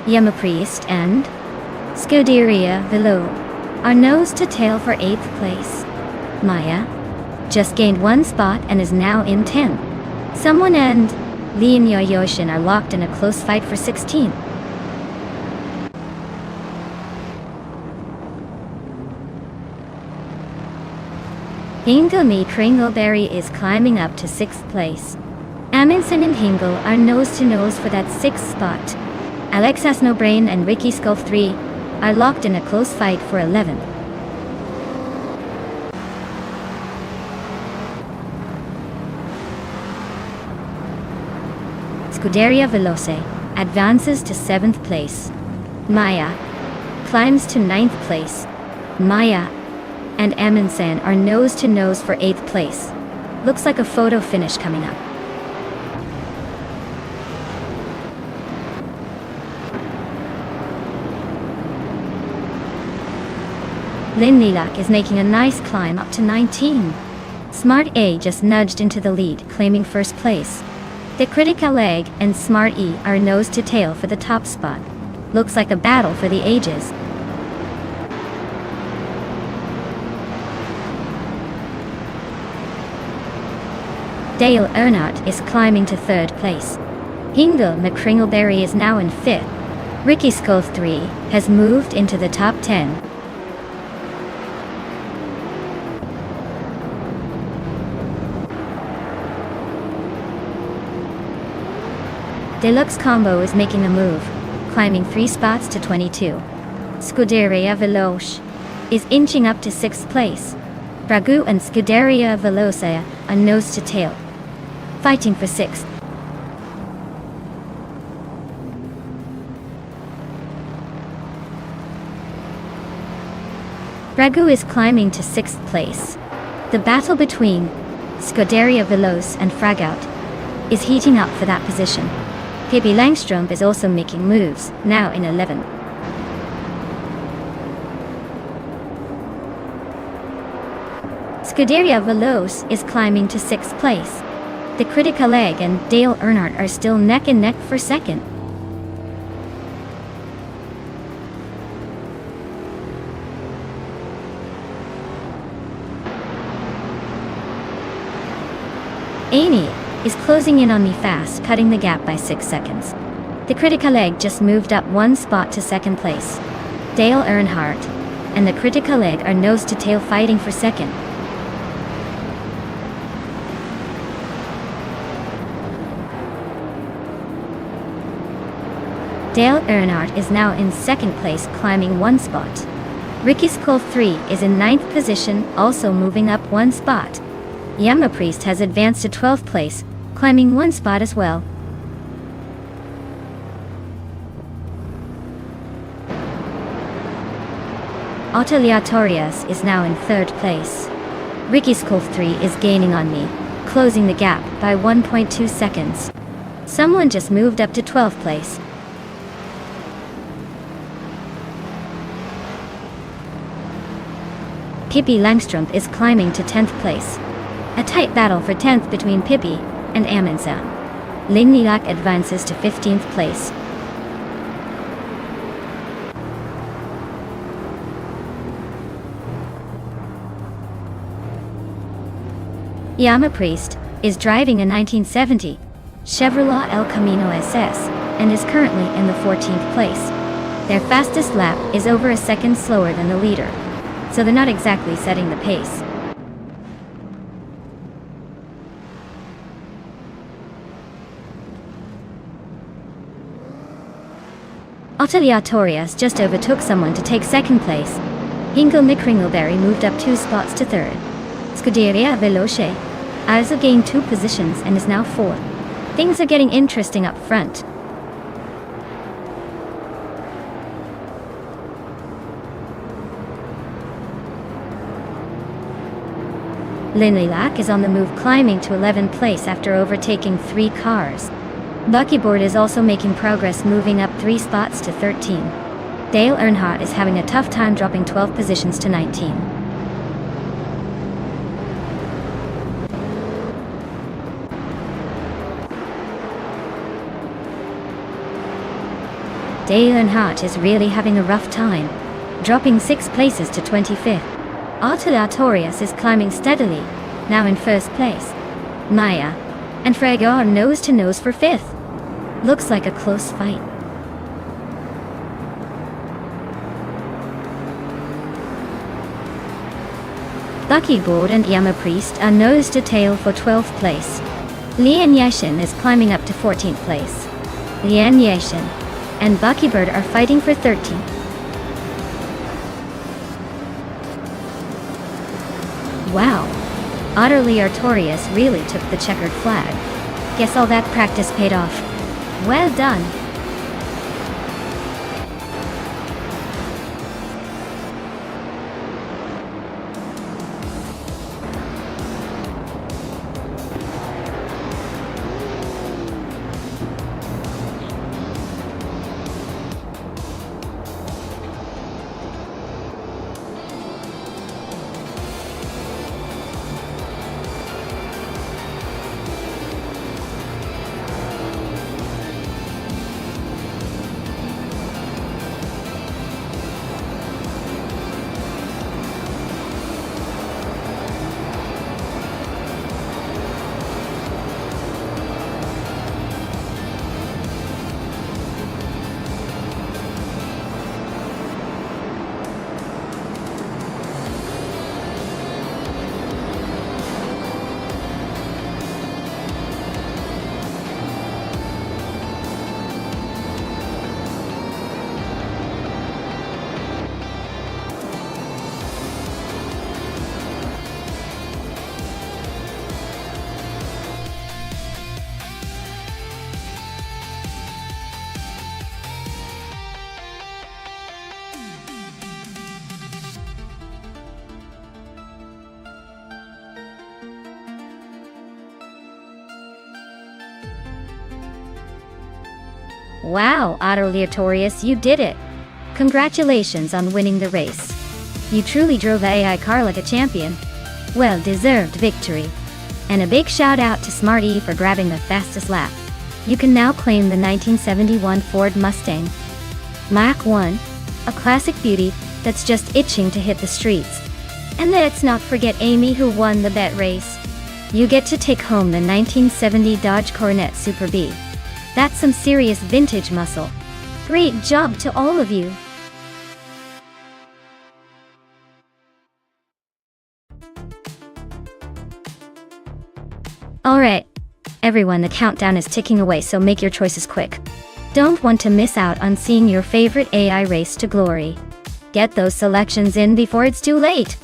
Yema Priest and Scuderia Velo are nose to tail for 8th place. Maya just gained one spot and is now in 10th. Someone and Lin Yoyoshin are locked in a close fight for 16th. Hingami Kringleberry is climbing up to 6th place. Amundsen and Hingle are nose to nose for that 6th spot. Alexas Nobrain and Ricky Sculf 3 are locked in a close fight for 11th. Scuderia Veloce advances to 7th place. Maya climbs to 9th place. Maya and Amundsen are nose to nose for 8th place. Looks like a photo finish coming up. Lin Lilak is making a nice climb up to 19. Smart A just nudged into the lead, claiming first place. The critical leg and Smart E are nose to tail for the top spot. Looks like a battle for the ages. Dale Earnhardt is climbing to 3rd place. Hingo McCringleberry is now in 5th. Ricky Sculf 3 has moved into the top 10. Deluxe Combo is making a move, climbing 3 spots to 22. Scuderia Veloce is inching up to 6th place. Ragu and Scuderia Veloce are nose to tail, fighting for 6th. Ragu is climbing to 6th place. The battle between Scuderia Veloce and Fragout is heating up for that position. Pippi Langstrom is also making moves, now in 11th. Scuderia Veloce is climbing to 6th place. The critical leg and Dale Earnhardt are still neck and neck for 2nd. Amy is closing in on me fast, cutting the gap by 6 seconds. The critical leg just moved up 1 spot to 2nd place. Dale Earnhardt and the critical leg are nose to tail fighting for 2nd. Dale Earnhardt is now in second place, climbing one spot. Ricky Skull 3 is in ninth position, also moving up one spot. Yama Priest has advanced to 12th place, climbing one spot as well. Autoleatorius is now in third place. Ricky Skull 3 is gaining on me, closing the gap by 1.2 seconds. Someone just moved up to 12th place. Pippi Langstrumpf is climbing to 10th place. A tight battle for 10th between Pippi and Amundsen. Linglak advances to 15th place. Yama Priest is driving a 1970 Chevrolet El Camino SS and is currently in the 14th place. Their fastest lap is over a second slower than the leader, so they're not exactly setting the pace. Autoleatorius just overtook someone to take second place. Hinkel McCringleberry moved up 2 spots to third. Scuderia Veloce also gained 2 positions and is now fourth. Things are getting interesting up front. Linglak is on the move, climbing to 11th place after overtaking 3 cars. Buckyboard is also making progress, moving up 3 spots to 13. Dale Earnhardt is having a tough time, dropping 12 positions to 19. Dale Earnhardt is really having a rough time, dropping 6 places to 25th. Autoleatorius is climbing steadily, now in first place. Maya and Frege are nose to nose for 5th. Looks like a close fight. Buckyboard and Yama Priest are nose to tail for 12th place. Lian Yashin is climbing up to 14th place. Lian Yashin and Buckybird are fighting for 13th. Wow, Autoleatorius really took the checkered flag. Guess all that practice paid off. Well done. Wow, Autoleatorius, you did it! Congratulations on winning the race. You truly drove the AI car like a champion. Well deserved victory. And a big shout out to Smart E for grabbing the fastest lap. You can now claim the 1971 Ford Mustang Mach 1, a classic beauty that's just itching to hit the streets. And let's not forget Amy, who won the bet race. You get to take home the 1970 Dodge Coronet Super B. That's some serious vintage muscle. Great job to all of you. Alright, everyone, the countdown is ticking away, so make your choices quick. Don't want to miss out on seeing your favorite AI race to glory. Get those selections in before it's too late.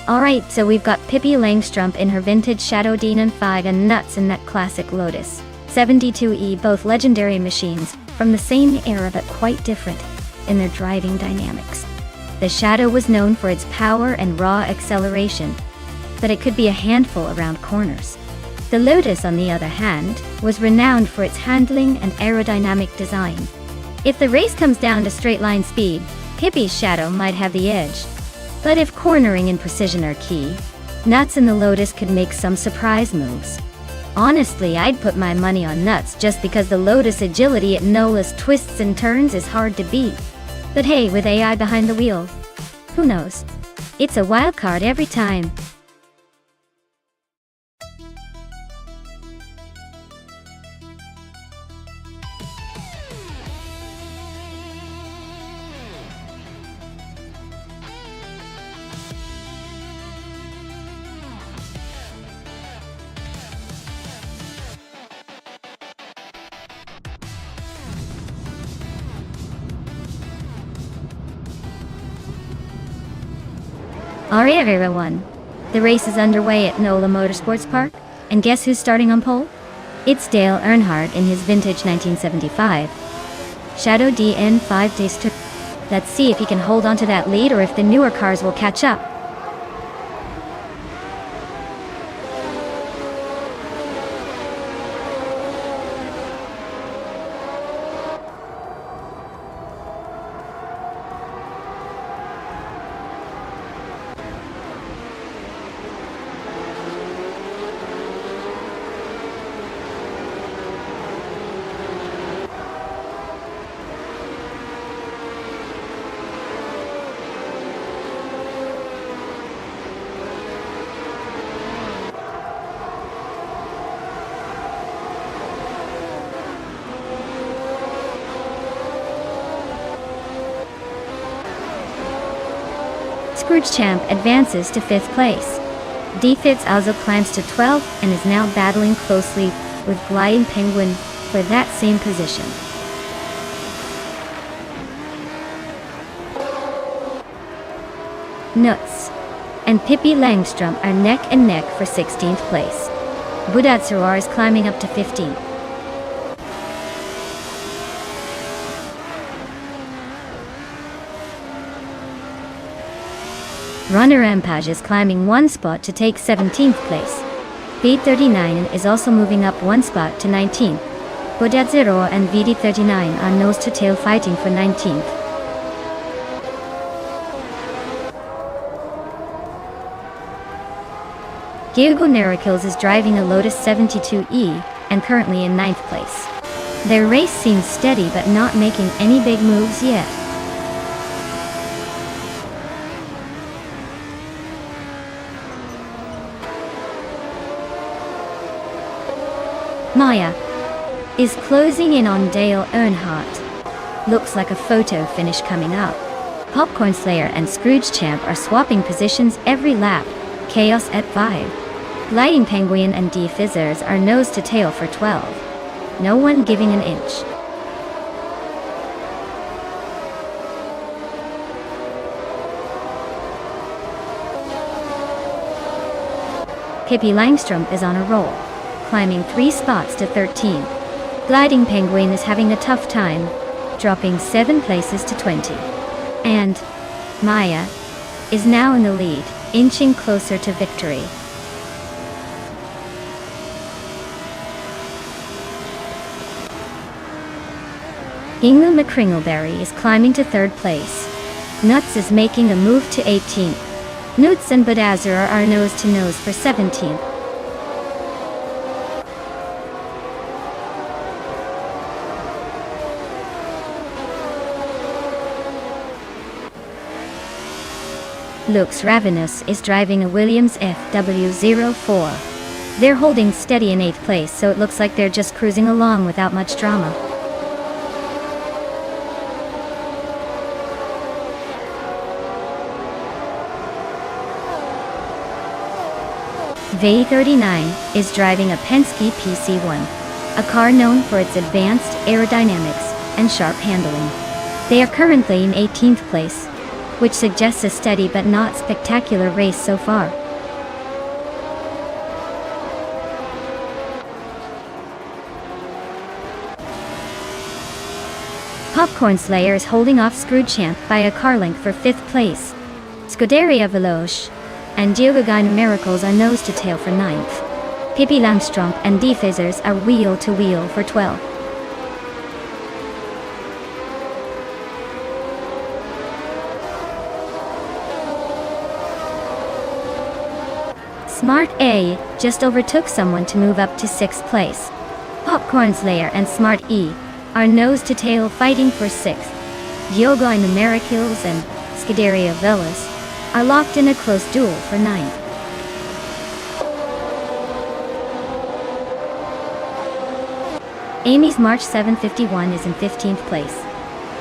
Alright, so we've got Pippi Langstrumpf in her vintage Shadow Demon 5 and Nuts in that classic Lotus 72E, both legendary machines, from the same era but quite different in their driving dynamics. The Shadow was known for its power and raw acceleration, but it could be a handful around corners. The Lotus, on the other hand, was renowned for its handling and aerodynamic design. If the race comes down to straight-line speed, Pippi's Shadow might have the edge. But if cornering and precision are key, Nuts and the Lotus could make some surprise moves. Honestly, I'd put my money on Nuts just because the Lotus' agility at NOLA's twists and turns is hard to beat. But hey, with AI behind the wheel, who knows? It's a wild card every time. Alright everyone, the race is underway at NOLA Motorsports Park, and guess who's starting on pole? It's Dale Earnhardt in his vintage 1975 Shadow DN5 Days 2. Let's see if he can hold on to that lead or if the newer cars will catch up. Scrooge Champ advances to 5th place. D-Fitz also climbs to 12th and is now battling closely with Gliding Penguin for that same position. Nuts and Pippi Langstrumpf are neck and neck for 16th place. Budat Sarar is climbing up to 15th. Runner Rampage is climbing one spot to take 17th place. V39 is also moving up one spot to 19th. Budat Zero and VD39 are nose-to-tail fighting for 19th. Gilgo Nerikils is driving a Lotus 72E and currently in 9th place. Their race seems steady but not making any big moves yet. Maya is closing in on Dale Earnhardt. Looks like a photo finish coming up. Popcorn Slayer and Scrooge Champ are swapping positions every lap. Chaos at 5. Gliding Penguin and D-Fizzers are nose to tail for 12. No one giving an inch. Pippi Langstrumpf is on a roll. climbing 3 spots to 13. Gliding Penguin is having a tough time, dropping 7 places to 20. And Maya is now in the lead, inching closer to victory. Inglu McCringleberry is climbing to 3rd place. Nuts is making a move to 18th. Newts and Badazzer are nose to nose for 17th. Looks Ravenous is driving a Williams FW04. They're holding steady in 8th place, so it looks like they're just cruising along without much drama. V39 is driving a Penske PC1, a car known for its advanced aerodynamics and sharp handling. They are currently in 18th place, which suggests a steady but not spectacular race so far. Popcorn Slayer is holding off Screwchamp by a car length for 5th place. Scuderia Veloce and Geogagina Miracles are nose to tail for 9th. Pippi Langstrump and D-Fizzers are wheel to wheel for 12th. Smart A just overtook someone to move up to 6th place. Popcorn Slayer and Smart E are nose to tail fighting for 6th. Geogagina Miracles and Scuderia Veloce are locked in a close duel for 9th. Amy's March 751 is in 15th place,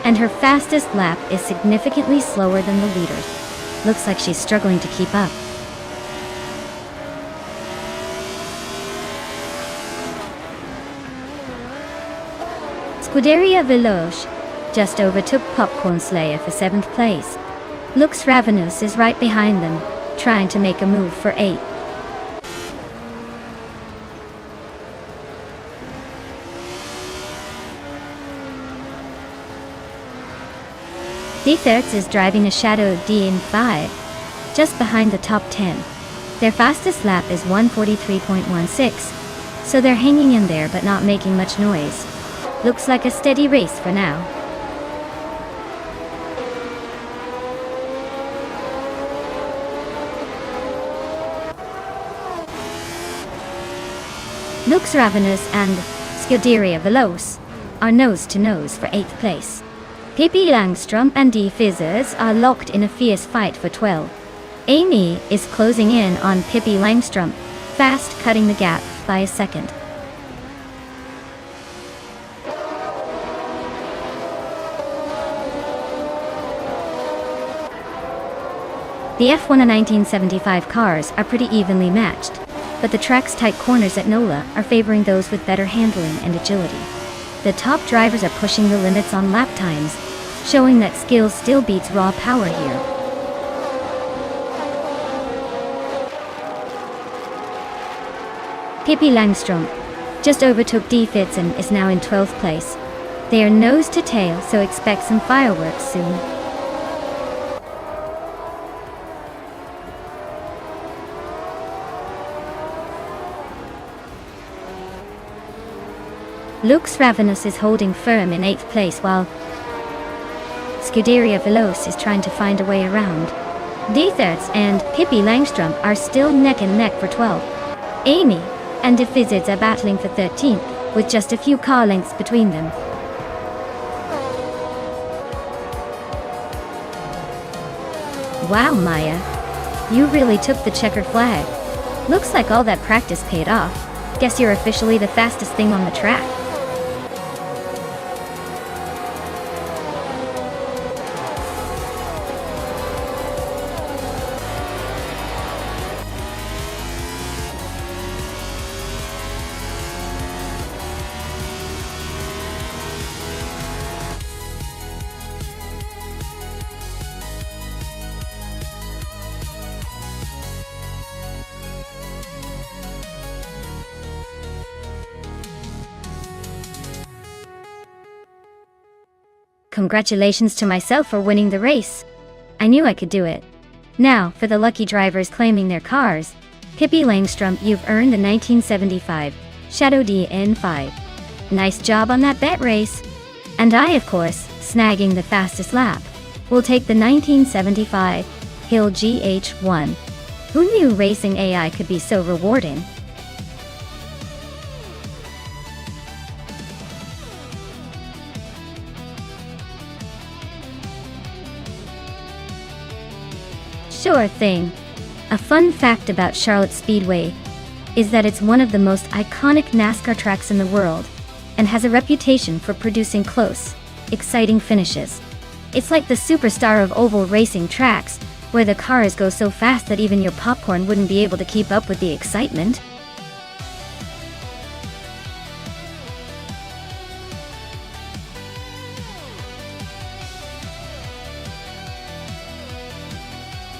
and her fastest lap is significantly slower than the leaders. Looks like she's struggling to keep up. Scuderia Veloce just overtook Popcorn Slayer for 7th place. Looks Ravenous is right behind them, trying to make a move for 8th. D-Thirds is driving a Shadow D in 5, just behind the top 10. Their fastest lap is 1:43.16, so they're hanging in there but not making much noise. Looks like a steady race for now. Looks Ravenous and Scuderia Veloce are nose to nose for 8th place. Pippi Langstrump and D-Fizzers are locked in a fierce fight for 12. Amy is closing in on Pippi Langstrump, fast cutting the gap by a second. The F1 and 1975 cars are pretty evenly matched, but the track's tight corners at NOLA are favoring those with better handling and agility. The top drivers are pushing the limits on lap times, showing that skill still beats raw power here. Pippi Langstrump just overtook D-Fitz and is now in 12th place. They are nose to tail, so expect some fireworks soon. Lux Ravenous is holding firm in 8th place while Scuderia Veloce is trying to find a way around. D-Thirds and Pippi Langstrump are still neck and neck for 12. Amy and D-Fizzards are battling for 13th, with just a few car lengths between them. Wow, Maya. You really took the checkered flag. Looks like all that practice paid off. Guess you're officially the fastest thing on the track. Congratulations to myself for winning the race. I knew I could do it. Now, for the lucky drivers claiming their cars. Pippi Langstrom, you've earned the 1975 Shadow DN5. Nice job on that bet race. And I, of course, snagging the fastest lap, will take the 1975 Hill GH1. Who knew racing AI could be so rewarding? Sure thing. A fun fact about Charlotte Speedway is that it's one of the most iconic NASCAR tracks in the world and has a reputation for producing close, exciting finishes. It's like the superstar of oval racing tracks, where the cars go so fast that even your popcorn wouldn't be able to keep up with the excitement.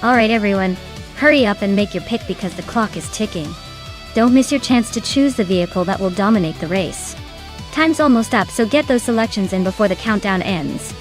Alright everyone, hurry up and make your pick because the clock is ticking. Don't miss your chance to choose the vehicle that will dominate the race. Time's almost up, so get those selections in before the countdown ends.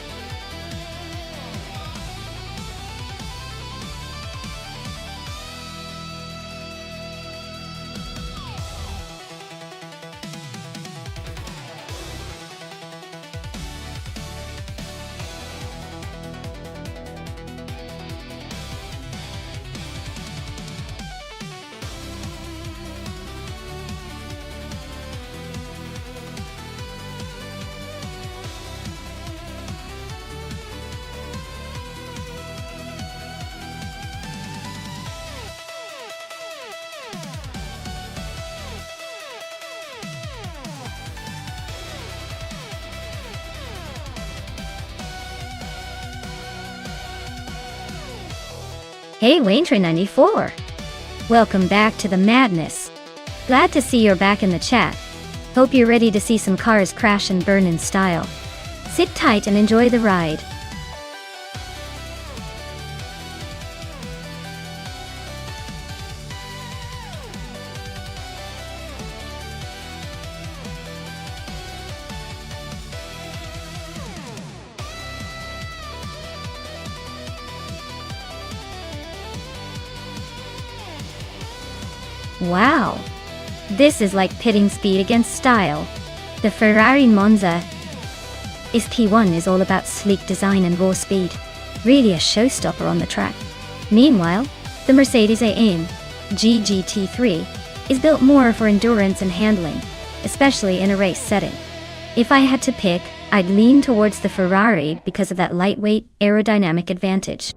Hey Waintrain94! Welcome back to the madness. Glad to see you're back in the chat. Hope you're ready to see some cars crash and burn in style. Sit tight and enjoy the ride. Wow! This is like pitting speed against style. The Ferrari Monza SP1 is all about sleek design and raw speed. Really a showstopper on the track. Meanwhile, the Mercedes AM GT3 is built more for endurance and handling, especially in a race setting. If I had to pick, I'd lean towards the Ferrari because of that lightweight, aerodynamic advantage.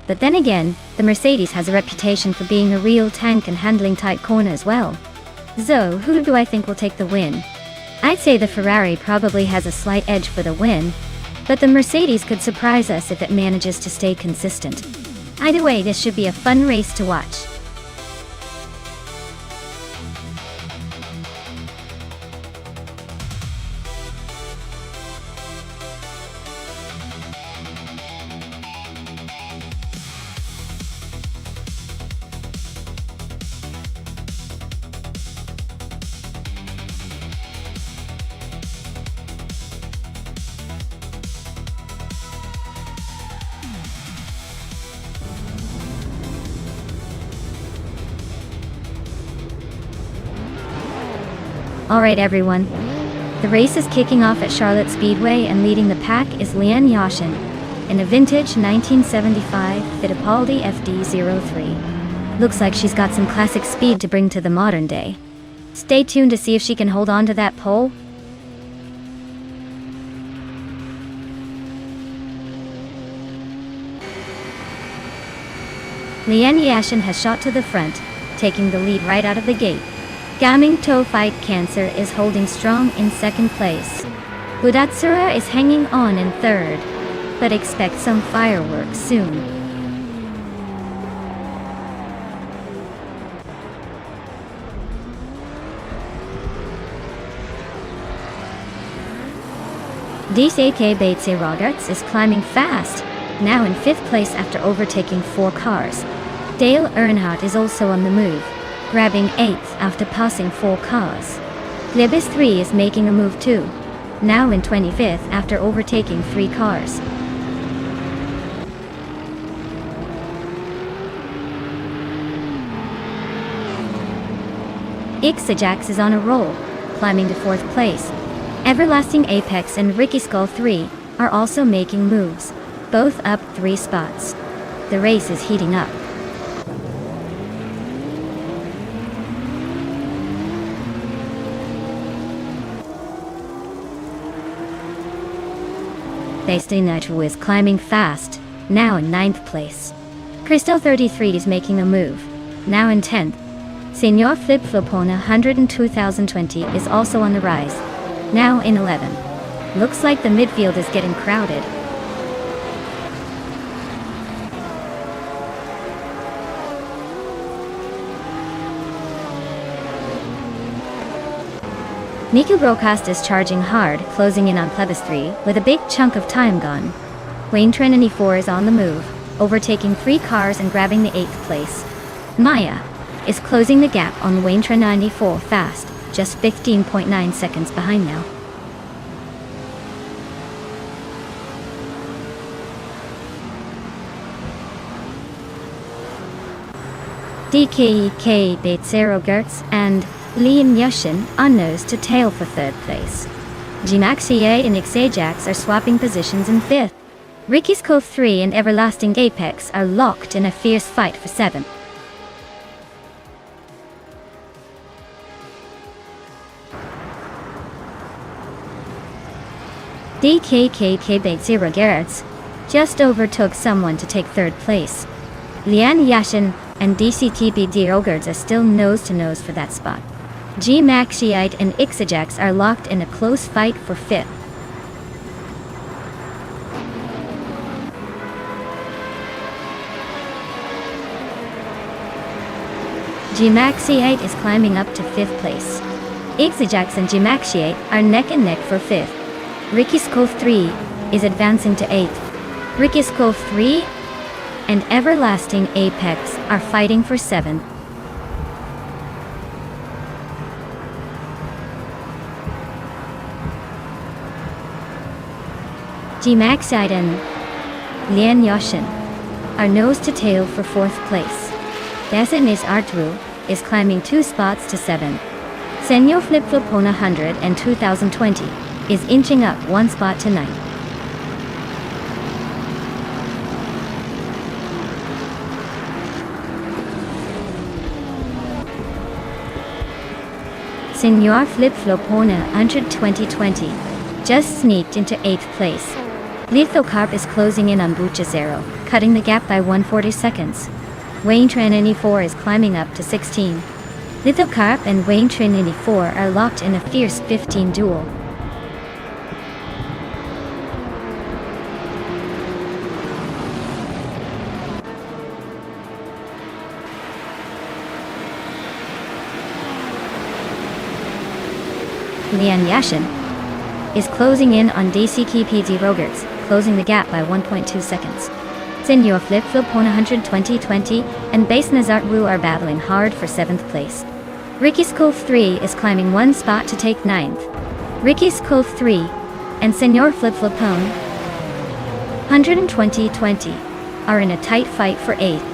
But then again, the Mercedes has a reputation for being a real tank and handling tight corners as well. So, who do I think will take the win? I'd say the Ferrari probably has a slight edge for the win, but the Mercedes could surprise us if it manages to stay consistent. Either way, this should be a fun race to watch. Alright everyone, the race is kicking off at Charlotte Speedway and leading the pack is Liane Yashin in a vintage 1975 Fittipaldi FD03. Looks like she's got some classic speed to bring to the modern day. Stay tuned to see if she can hold on to that pole. Liane Yashin has shot to the front, taking the lead right out of the gate. Gaming Toe Fight Cancer is holding strong in second place. Budatsura is hanging on in third, but expect some fireworks soon. DCK Baitse Rogerts is climbing fast, now in fifth place after overtaking 4 cars. Dale Earnhardt is also on the move, grabbing 8th after passing 4 cars. Glebis 3 is making a move too. now in 25th after overtaking 3 cars. Ixajax is on a roll, climbing to 4th place. Everlasting Apex and Ricky Skull 3 are also making moves, both up 3 spots. The race is heating up. Nitro is climbing fast, now in 9th place. Crystal 33 is making a move, now in 10th. Senor Flip Flopona 102,020 is also on the rise, now in 11th. Looks like the midfield is getting crowded. Niku Broadcast is charging hard, closing in on Plebis 3 with a big chunk of time gone. Wayne Trinity 4 is on the move, overtaking 3 cars and grabbing the 8th place. Maya is closing the gap on Wayne Trinity 4 fast, just 15.9 seconds behind now. DKEK beat 0 Gertz and Liam Yushin on nose to tail for 3rd place. Gmaxie and Xajax are swapping positions in 5th. Ricky's Cove 3 and Everlasting Apex are locked in a fierce fight for 7th. DKKK beat 0 Gertz just overtook someone to take 3rd place. Lian Yashin and DCTB Diogurds are still nose-to-nose for that spot. Gmaxiite and Ixajax are locked in a close fight for 5th. Gmaxiite is climbing up to 5th place. Ixajax and Gmaxiite are neck and neck for 5th. Ricky's Cove 3 is advancing to 8th. Ricky's Cove 3 and Everlasting Apex are fighting for 7th. Gmaxite and Lian Yoshin are nose to tail for 4th place. Designis Artru is climbing 2 spots to 7th. Senor Flip Flopona 100 and 2020 is inching up 1 spot to 9th. Senor Flip Flopona 100 2020 just sneaked into 8th place. Lithocarp is closing in on Bucha Zero, cutting the gap by 140 seconds. Wayne Trinity 4 is climbing up to 16. Lithocarp and Wayne Trinity 4 are locked in a fierce 15 duel. Lian Yashin is closing in on DCKPD Rogerts, closing the gap by 1.2 seconds. Senor Flip Flopona 100 2020 and Base Nazart Wu are battling hard for 7th place. Ricky's Cove 3 is climbing 1 spot to take 9th. Ricky's Cove 3 and Senor Flip Flopone 100 and 2020 are in a tight fight for 8th.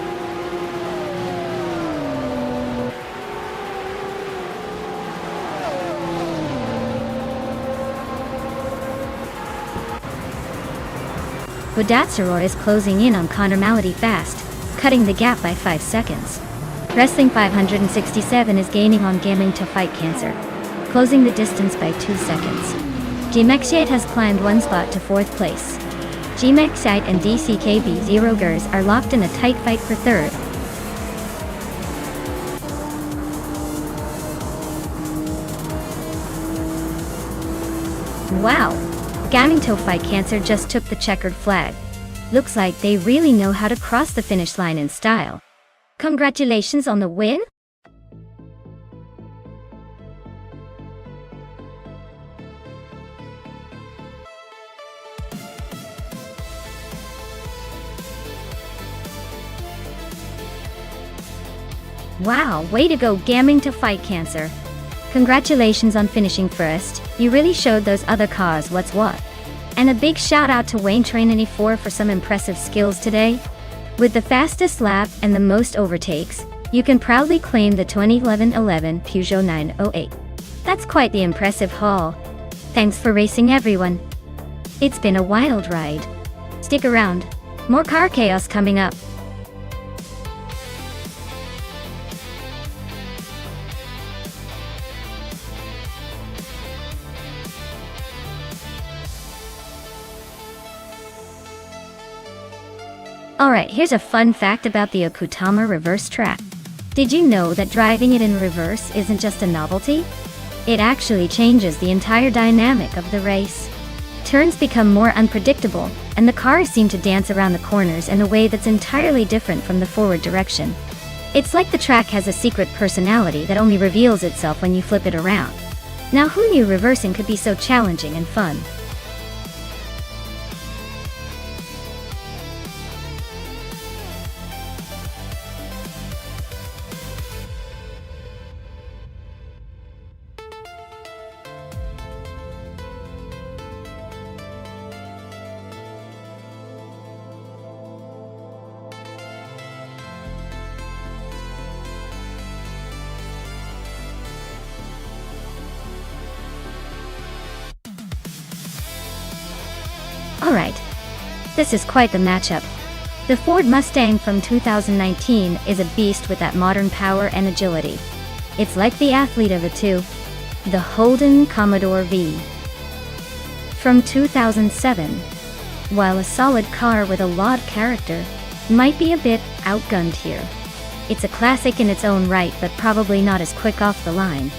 Wodatsaror is closing in on Connor Malady fast, cutting the gap by 5 seconds. Wrestling 567 is gaining on Gaming to Fight Cancer, closing the distance by 2 seconds. Gmexiate has climbed 1 spot to 4th place. Gmexite and DCKB Zero Gers are locked in a tight fight for 3rd. Wow! Gaming to Fight Cancer just took the checkered flag. Looks like they really know how to cross the finish line in style. Congratulations on the win! Wow, way to go Gaming to Fight Cancer! Congratulations on finishing first, you really showed those other cars what's what. And a big shout out to Wayne Train 4 for some impressive skills today. With the fastest lap and the most overtakes, you can proudly claim the 2011 Peugeot 908. That's quite the impressive haul. Thanks for racing, everyone. It's been a wild ride. Stick around. More car chaos coming up. Alright, here's a fun fact about the Okutama reverse track. Did you know that driving it in reverse isn't just a novelty? It actually changes the entire dynamic of the race. Turns become more unpredictable, and the cars seem to dance around the corners in a way that's entirely different from the forward direction. It's like the track has a secret personality that only reveals itself when you flip it around. Now, who knew reversing could be so challenging and fun? Alright, this is quite the matchup. The Ford Mustang from 2019 is a beast with that modern power and agility. It's like the athlete of the two, the Holden Commodore V. From 2007, while a solid car with a lot of character, might be a bit outgunned here. It's a classic in its own right, but probably not as quick off the line.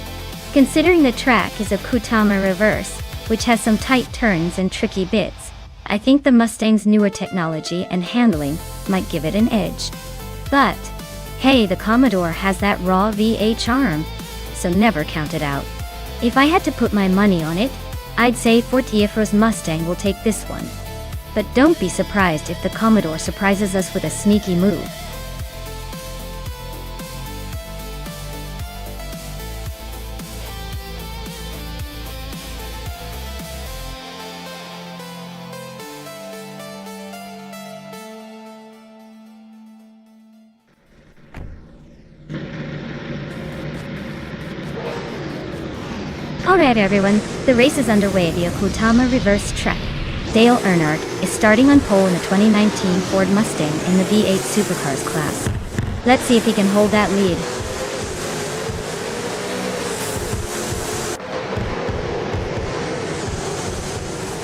Considering the track is a Okutama reverse, which has some tight turns and tricky bits, I think the Mustang's newer technology and handling might give it an edge. But, hey, the Commodore has that raw V8 charm, so never count it out. If I had to put my money on it, I'd say Ford Tiefro's Mustang will take this one. But don't be surprised if the Commodore surprises us with a sneaky move. Alright everyone, the race is underway. The Okutama reverse track. Dale Earnhardt is starting on pole in the 2019 Ford Mustang in the V8 Supercars class. Let's see if he can hold that lead.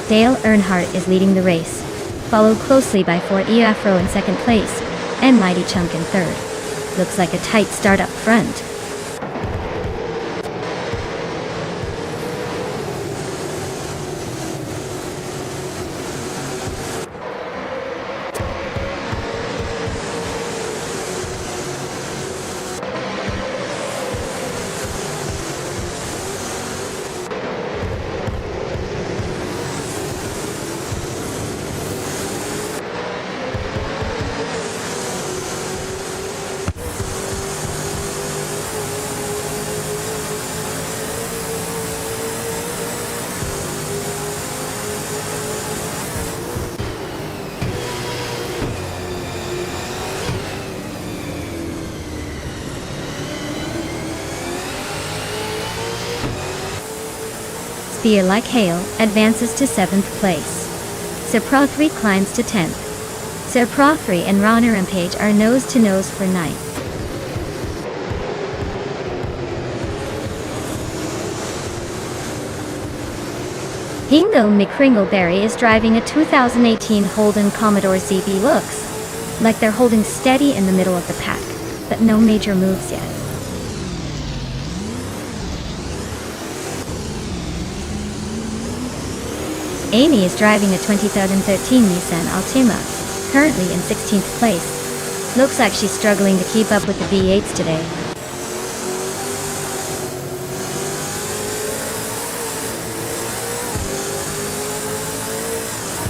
Dale Earnhardt is leading the race, followed closely by Ford Tiefro in second place, and Mighty Chunk in third. Looks like a tight start up front. Spear Like Hail advances to 7th place. Pro 3 climbs to 10th. Pro 3 and Ron Rampage are nose-to-nose for 9th. Hingo McCringleberry is driving a 2018 Holden Commodore ZB. Looks like they're holding steady in the middle of the pack, but no major moves yet. Amy is driving a 2013 Nissan Altima, currently in 16th place. Looks like she's struggling to keep up with the V8s today.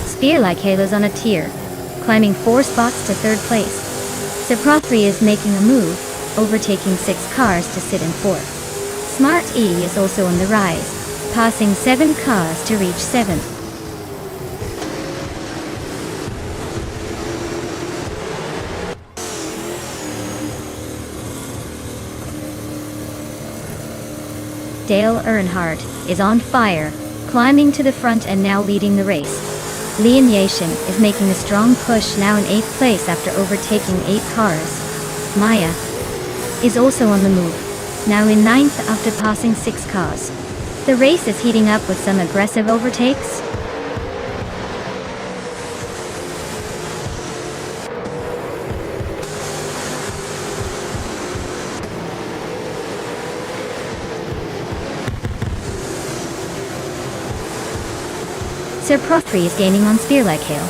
Spear Like Halo's on a tier, climbing 4 spots to 3rd place. Pro 3 is making a move, overtaking 6 cars to sit in 4th. Smart E is also on the rise, passing 7 cars to reach 7th. Dale Earnhardt is on fire, climbing to the front and now leading the race. Lian Yashin is making a strong push, now in 8th place after overtaking 8 cars. Maya is also on the move, now in 9th after passing 6 cars. The race is heating up with some aggressive overtakes. Sir Prothry is gaining on Spearlike-Hale,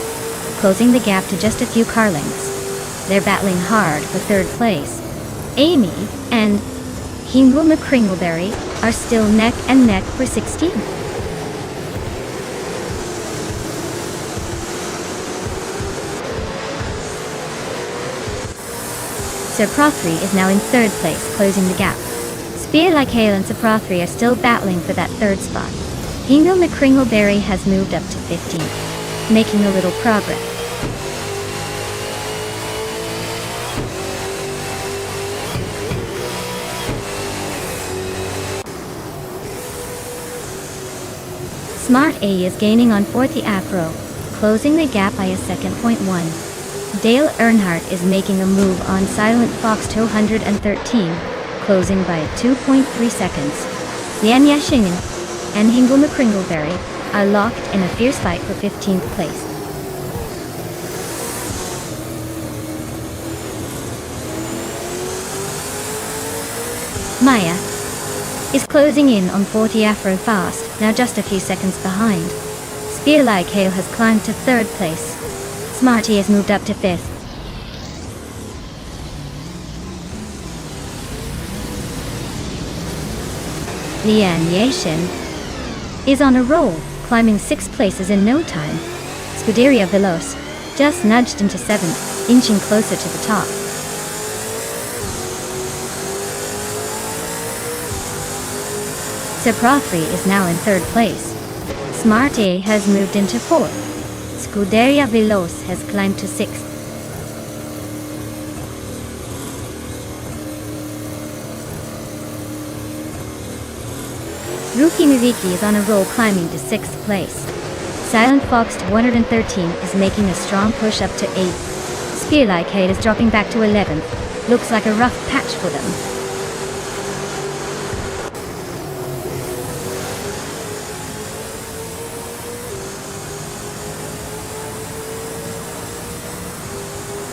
closing the gap to just a few car lengths. They're battling hard for 3rd place. Amy and Hingle McCringleberry are still neck and neck for 16th. Sir Prothry is now in 3rd place, closing the gap. Spearlike-Hale and Sir Prothry are still battling for that 3rd spot. Hingle McCringleberry has moved up to 15th, making a little progress. Smart A is gaining on 4th Afro, closing the gap by a second. 1. Dale Earnhardt is making a move on Silent Fox 213, closing by 2.3 seconds. Lian Yashingen and Hingle McCringleberry are locked in a fierce fight for 15th place. Maya is closing in on 40 Afro fast, now just a few seconds behind. Spearlike-Hale has climbed to 3rd place. Smarty has moved up to 5th. Lian Yashin is on a roll, climbing 6 places in no time. Scuderia Veloce just nudged into 7th, inching closer to the top. Sir Prothry is now in 3rd place. Smart A has moved into 4th. Scuderia Veloce has climbed to 6th. Rookie Miriki is on a roll, climbing to 6th place. Silent Fox 213 is making a strong push up to 8th. Spearlike-Hale is dropping back to 11th. Looks like a rough patch for them.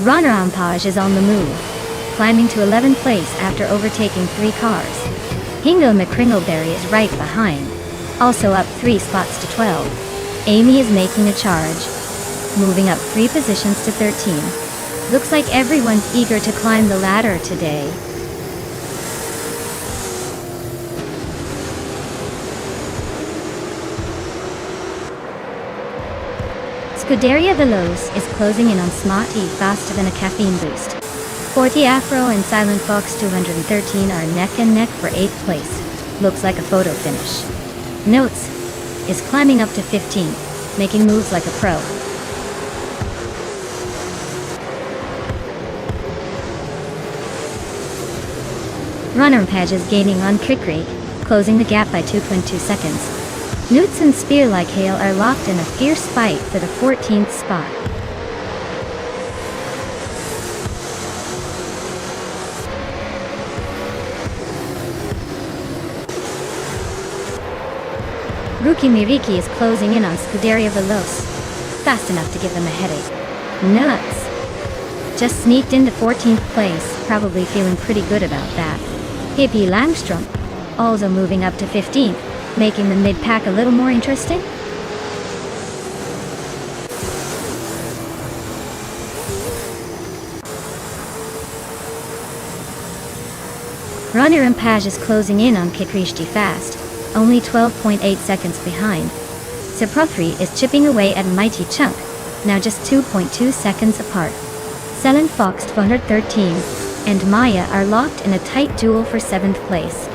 Runner Ampage is on the move, climbing to 11th place after overtaking 3 cars. Hingle McCringleberry is right behind, also up 3 spots to 12. Amy is making a charge, moving up 3 positions to 13. Looks like everyone's eager to climb the ladder today. Scuderia Veloce is closing in on Smart E faster than a caffeine boost. 40 Afro and Silent Fox 213 are neck and neck for 8th place. Looks like a photo finish. Notes is climbing up to 15th, making moves like a pro. Runner Page is gaining on Kikri, closing the gap by 2.2 seconds. Newts and Spearlike-Hale are locked in a fierce fight for the 14th spot. Rookie Miriki is closing in on Scuderia Veloce, fast enough to give them a headache. Nuts! Just sneaked into 14th place, probably feeling pretty good about that. Hippie Langstrom also moving up to 15th, making the mid-pack a little more interesting. Runner Impage is closing in on Kikrishti fast, only 12.8 seconds behind. Sir Prothry is chipping away at Mighty Chunk, now just 2.2 seconds apart. Silent Fox 213 and Maya are locked in a tight duel for 7th place.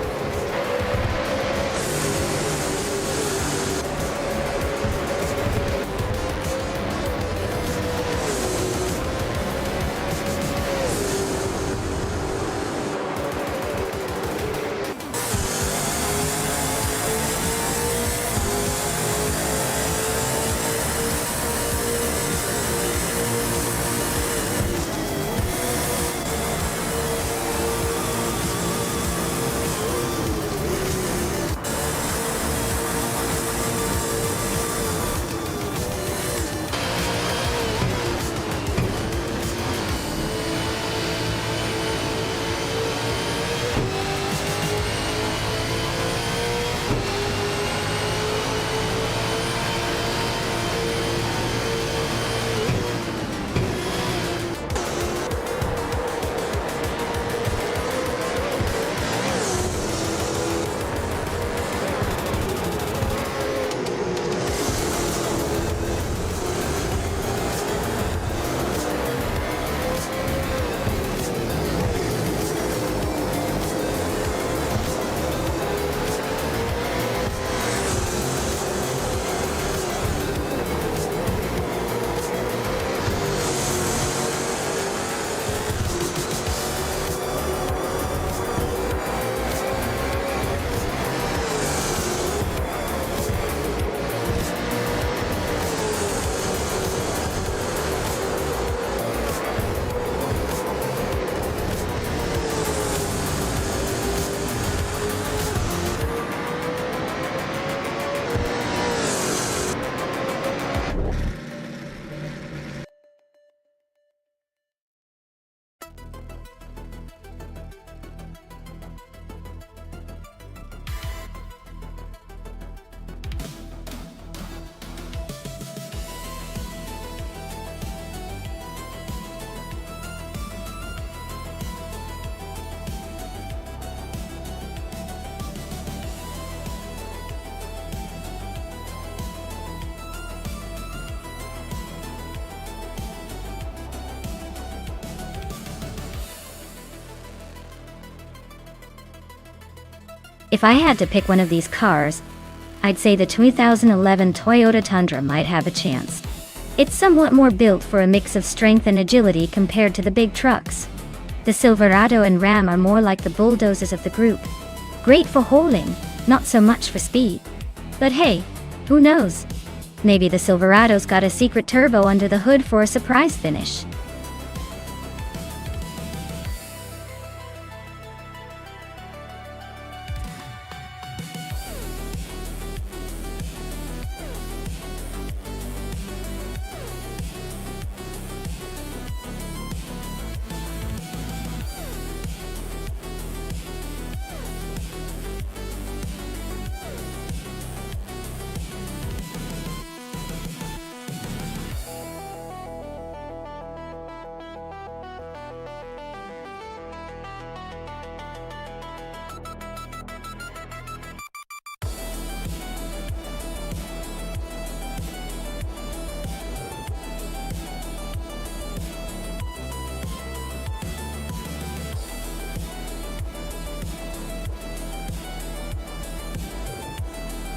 If I had to pick one of these cars, I'd say the 2011 Toyota Tundra might have a chance. It's somewhat more built for a mix of strength and agility compared to the big trucks. The Silverado and Ram are more like the bulldozers of the group. Great for hauling, not so much for speed. But hey, who knows? Maybe the Silverado's got a secret turbo under the hood for a surprise finish.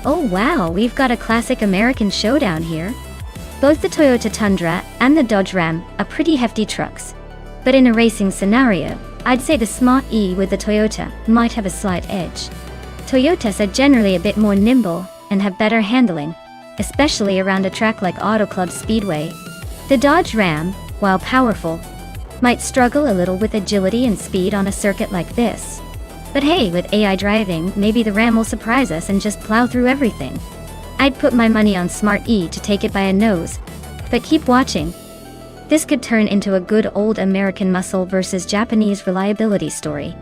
Oh wow, we've got a classic American showdown here. Both the Toyota Tundra and the Dodge Ram are pretty hefty trucks. But in a racing scenario, I'd say the Smart E with the Toyota might have a slight edge. Toyotas are generally a bit more nimble and have better handling, especially around a track like Auto Club Speedway. The Dodge Ram, while powerful, might struggle a little with agility and speed on a circuit like this. But hey, with AI driving, maybe the Ram will surprise us and just plow through everything. I'd put my money on Smart E to take it by a nose. But keep watching. This could turn into a good old American muscle versus Japanese reliability story.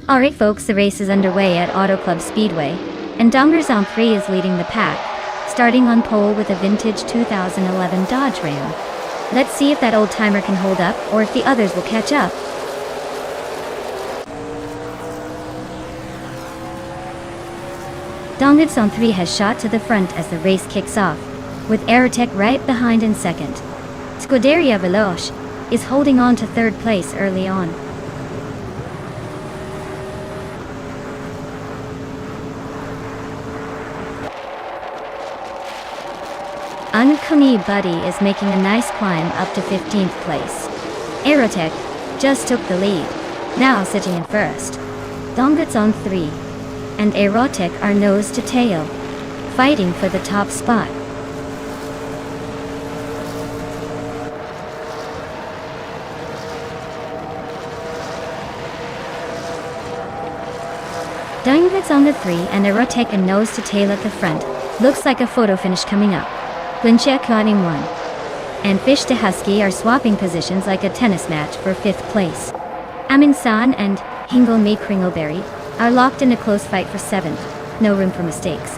Alright folks, the race is underway at Auto Club Speedway, and Dongerzon 3 is leading the pack, starting on pole with a vintage 2011 Dodge Ram. Let's see if that old timer can hold up, or if the others will catch up. Dongerzon 3 has shot to the front as the race kicks off, with Aerotech right behind in second. Scuderia Veloce is holding on to third place early on. Unkuni Buddy is making a nice climb up to 15th place. Aerotech just took the lead, now sitting in first. Dongerzon 3 and Aerotech are nose to tail, fighting for the top spot. Dongerzon 3 and Aerotech are nose to tail at the front. Looks like a photo finish coming up. Glinchek cutting 1. And Fish to Husky are swapping positions like a tennis match for 5th place. Amin-san and Hingle Me Kringleberry are locked in a close fight for 7th. No room for mistakes.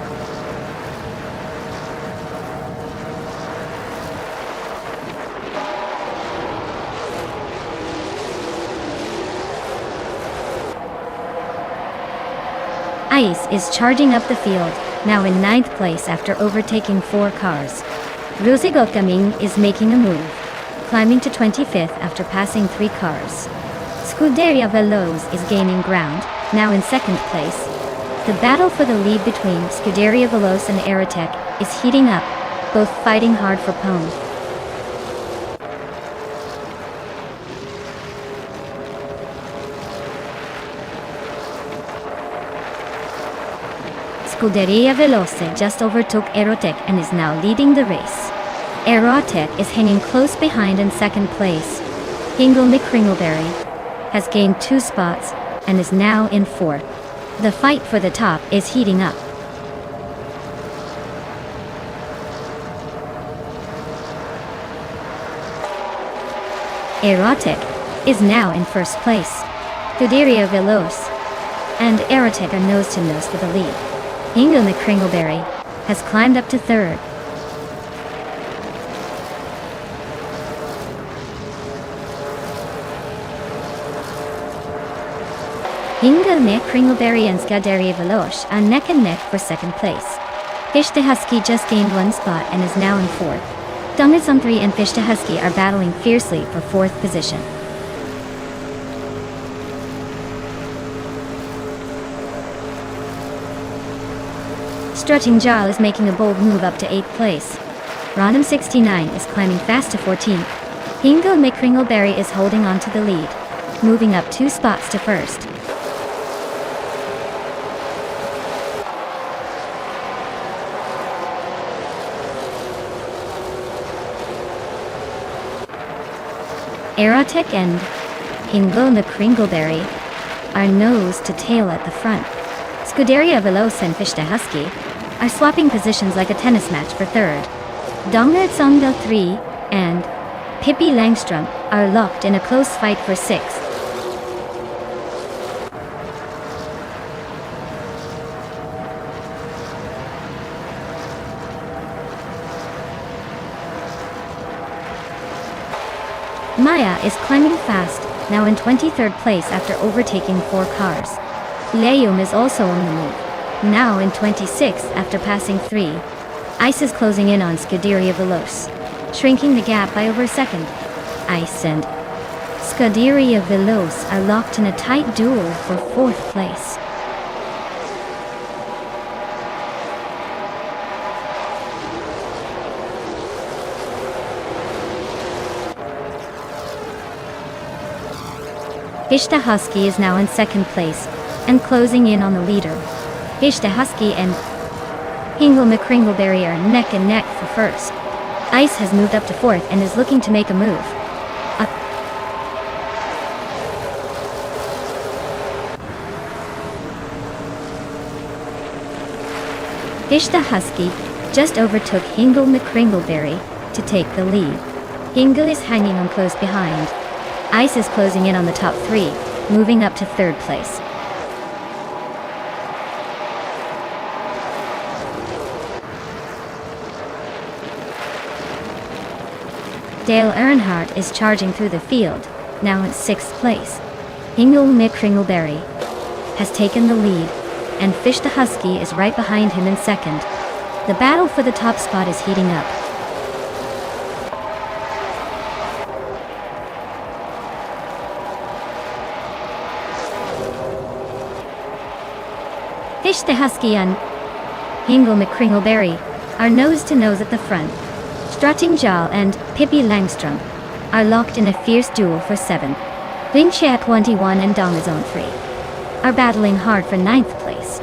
Ice is charging up the field, now in 9th place after overtaking 4 cars. Ruzigokaming is making a move, climbing to 25th after passing 3 cars. Scuderia Veloce is gaining ground, now in 2nd place. The battle for the lead between Scuderia Veloce and Aerotech is heating up, both fighting hard for pole. Scuderia Veloce just overtook Aerotech and is now leading the race. Aerotech is hanging close behind in 2nd place. Hingle McCringleberry has gained 2 spots and is now in 4th. The fight for the top is heating up. Aerotech is now in 1st place. Scuderia Veloce and Erotic are nose to nose for the lead. Hingle McCringleberry has climbed up to third. Hingle McCringleberry and Scuderia Veloce are neck and neck for second place. Fish the Husky just gained one spot and is now in fourth. Dongason 3 and Fish the Husky are battling fiercely for fourth position. Strutting Jarl is making a bold move up to 8th place. Random 69 is climbing fast to 14th. Hingle McCringleberry is holding on to the lead, moving up 2 spots to first. Erotic and Hingle McCringleberry are nose to tail at the front. Scuderia Veloce and Fish the Husky are swapping positions like a tennis match for third. Dongason 3 and Pippi Langstrom are locked in a close fight for sixth. Maya is climbing fast, now in 23rd place after overtaking 4 cars. Leum is also on the move, now in 26th after passing 3. Ice is closing in on Scuderia Veloce, shrinking the gap by over a second. Ice and Scuderia Veloce are locked in a tight duel for 4th place. Fish the Husky is now in 2nd place and closing in on the leader. Fish the Husky and Hingle McCringleberry are neck and neck for first. Ice has moved up to 4th and is looking to make a move. Fish the Husky just overtook Hingle McCringleberry to take the lead. Hingle is hanging on close behind. Ice is closing in on the top 3, moving up to 3rd place. Dale Earnhardt is charging through the field, now in 6th place. Hingle McCringleberry has taken the lead, and Fish the Husky is right behind him in 2nd. The battle for the top spot is heating up. Fish the Husky and Hingle McCringleberry are nose to nose at the front. Strutting Jarl and Pippi Langstrom are locked in a fierce duel for 7. Vinchak 21 and Dongason 3 are battling hard for 9th place.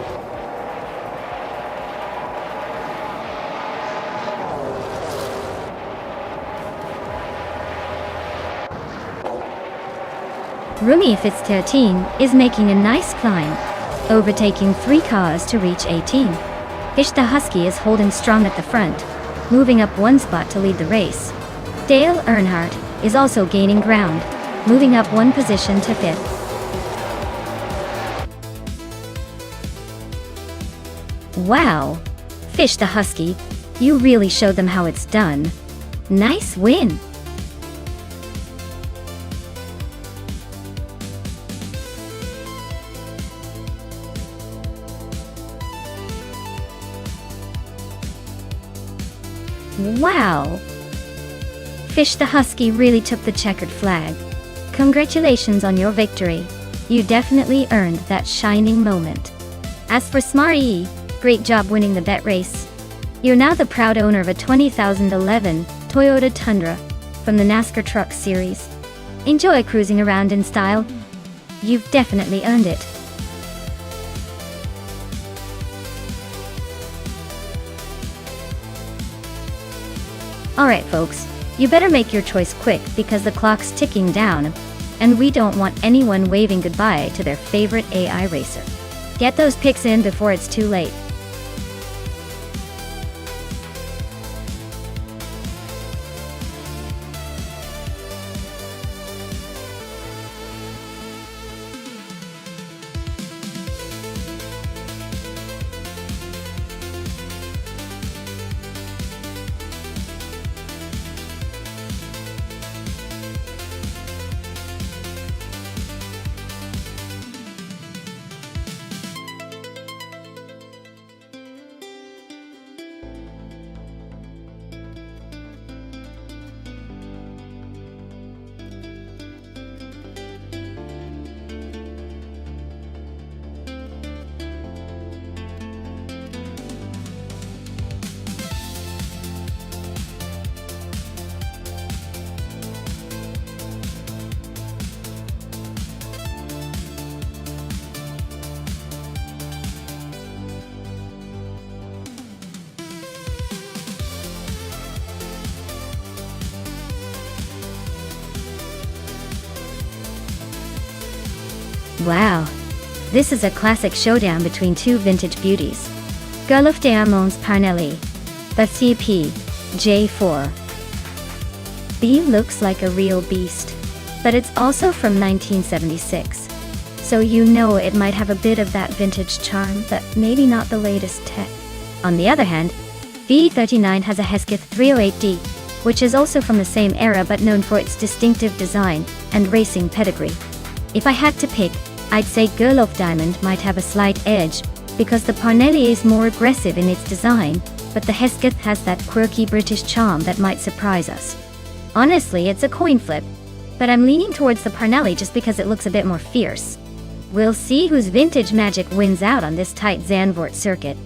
Rumi Fitzterteen is making a nice climb, overtaking 3 cars to reach 18. Fish the Husky is holding strong at the front, moving up 1 spot to lead the race. Dale Earnhardt is also gaining ground, moving up 1 position to 5th. Wow! Fish the Husky, you really showed them how it's done. Nice win! Wow! Fish the Husky really took the checkered flag. Congratulations on your victory. You definitely earned that shining moment. As for Smarty, great job winning the bet race. You're now the proud owner of a 2011 Toyota Tundra from the NASCAR Truck Series. Enjoy cruising around in style. You've definitely earned it. Alright folks, you better make your choice quick because the clock's ticking down, and we don't want anyone waving goodbye to their favorite AI racer. Get those picks in before it's too late. Wow. This is a classic showdown between two vintage beauties. Girl of Diamonds Parnelli. The CP J4. B looks like a real beast, but it's also from 1976. So you know it might have a bit of that vintage charm, but maybe not the latest tech. On the other hand, V39 has a Hesketh 308D, which is also from the same era but known for its distinctive design and racing pedigree. If I had to pick, I'd say Girl of Diamond might have a slight edge, because the Parnelli is more aggressive in its design, but the Hesketh has that quirky British charm that might surprise us. Honestly, it's a coin flip, but I'm leaning towards the Parnelli just because it looks a bit more fierce. We'll see whose vintage magic wins out on this tight Zandvoort circuit.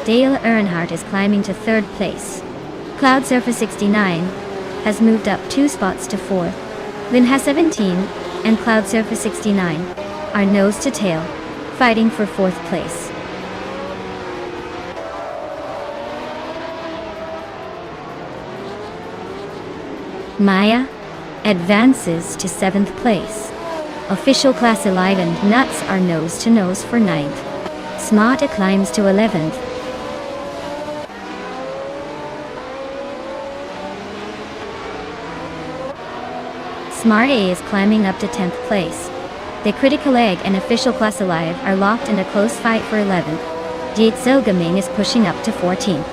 Dale Earnhardt is climbing to third place. Cloud Surfer 69 has moved up 2 spots to 4th. Lynn has 17, and Cloud Surfer 69 are nose to tail, fighting for 4th place. Maya advances to 7th place. Official Class 11 Nuts are nose to nose for 9th. Smart climbs to 11th. Smart A is climbing up to 10th place. The Critical Egg and Official Class Alive are locked in a close fight for 11th. Jitso Gaming is pushing up to 14th.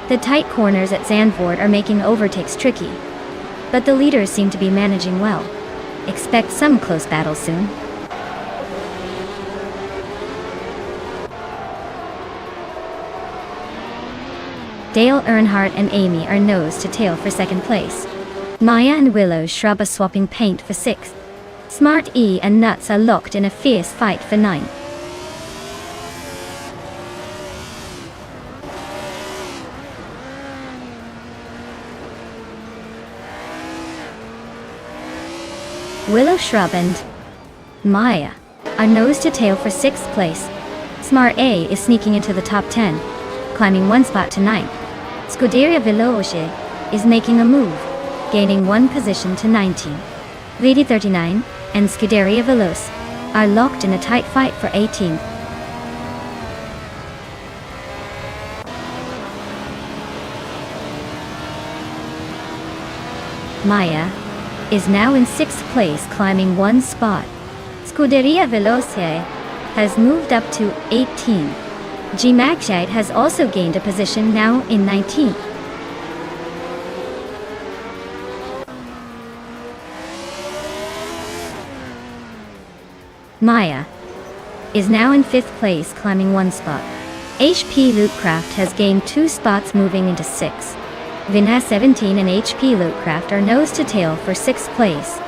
The tight corners at Zandvoort are making overtakes tricky, but the leaders seem to be managing well. Expect some close battles soon. Dale Earnhardt and Amy are nose to tail for 2nd place. Maya and Willow Shrub are swapping paint for 6th. Smart E and Nuts are locked in a fierce fight for 9th. Willow Shrub and Maya are nose to tail for 6th place. Smart A is sneaking into the top 10, climbing 1 spot to 9th. Scuderia Veloce is making a move, gaining 1 position to 19. Lady 39 and Scuderia Veloce are locked in a tight fight for 18th. Maya is now in 6th place, climbing 1 spot. Scuderia Veloce has moved up to 18. G-Magshite has also gained a position, now in 19th. Maya is now in 5th place, climbing 1 spot. HP Lootcraft has gained 2 spots, moving into 6th. Vin has 17 and HP Lootcraft are nose to tail for 6th place.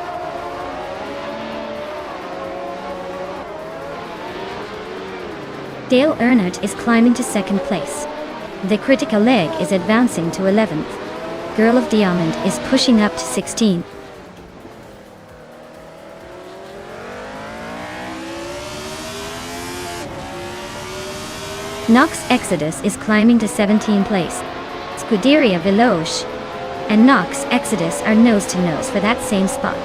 Dale Earnhardt is climbing to 2nd place. The Critical Egg is advancing to 11th. Girl of Diamond is pushing up to 16th. Nox Exodus is climbing to 17th place. Scuderia Veloce and Nox Exodus are nose to nose for that same spot.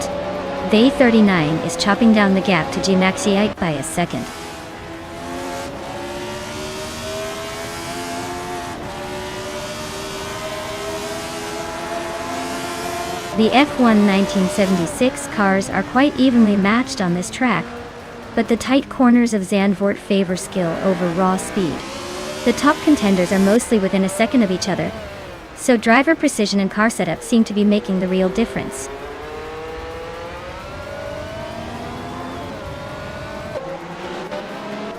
They 39 is chopping down the gap to G-Maxiite by a second. The F1 1976 cars are quite evenly matched on this track. but the tight corners of Zandvoort favor skill over raw speed. The top contenders are mostly within a second of each other, so driver precision and car setup seem to be making the real difference.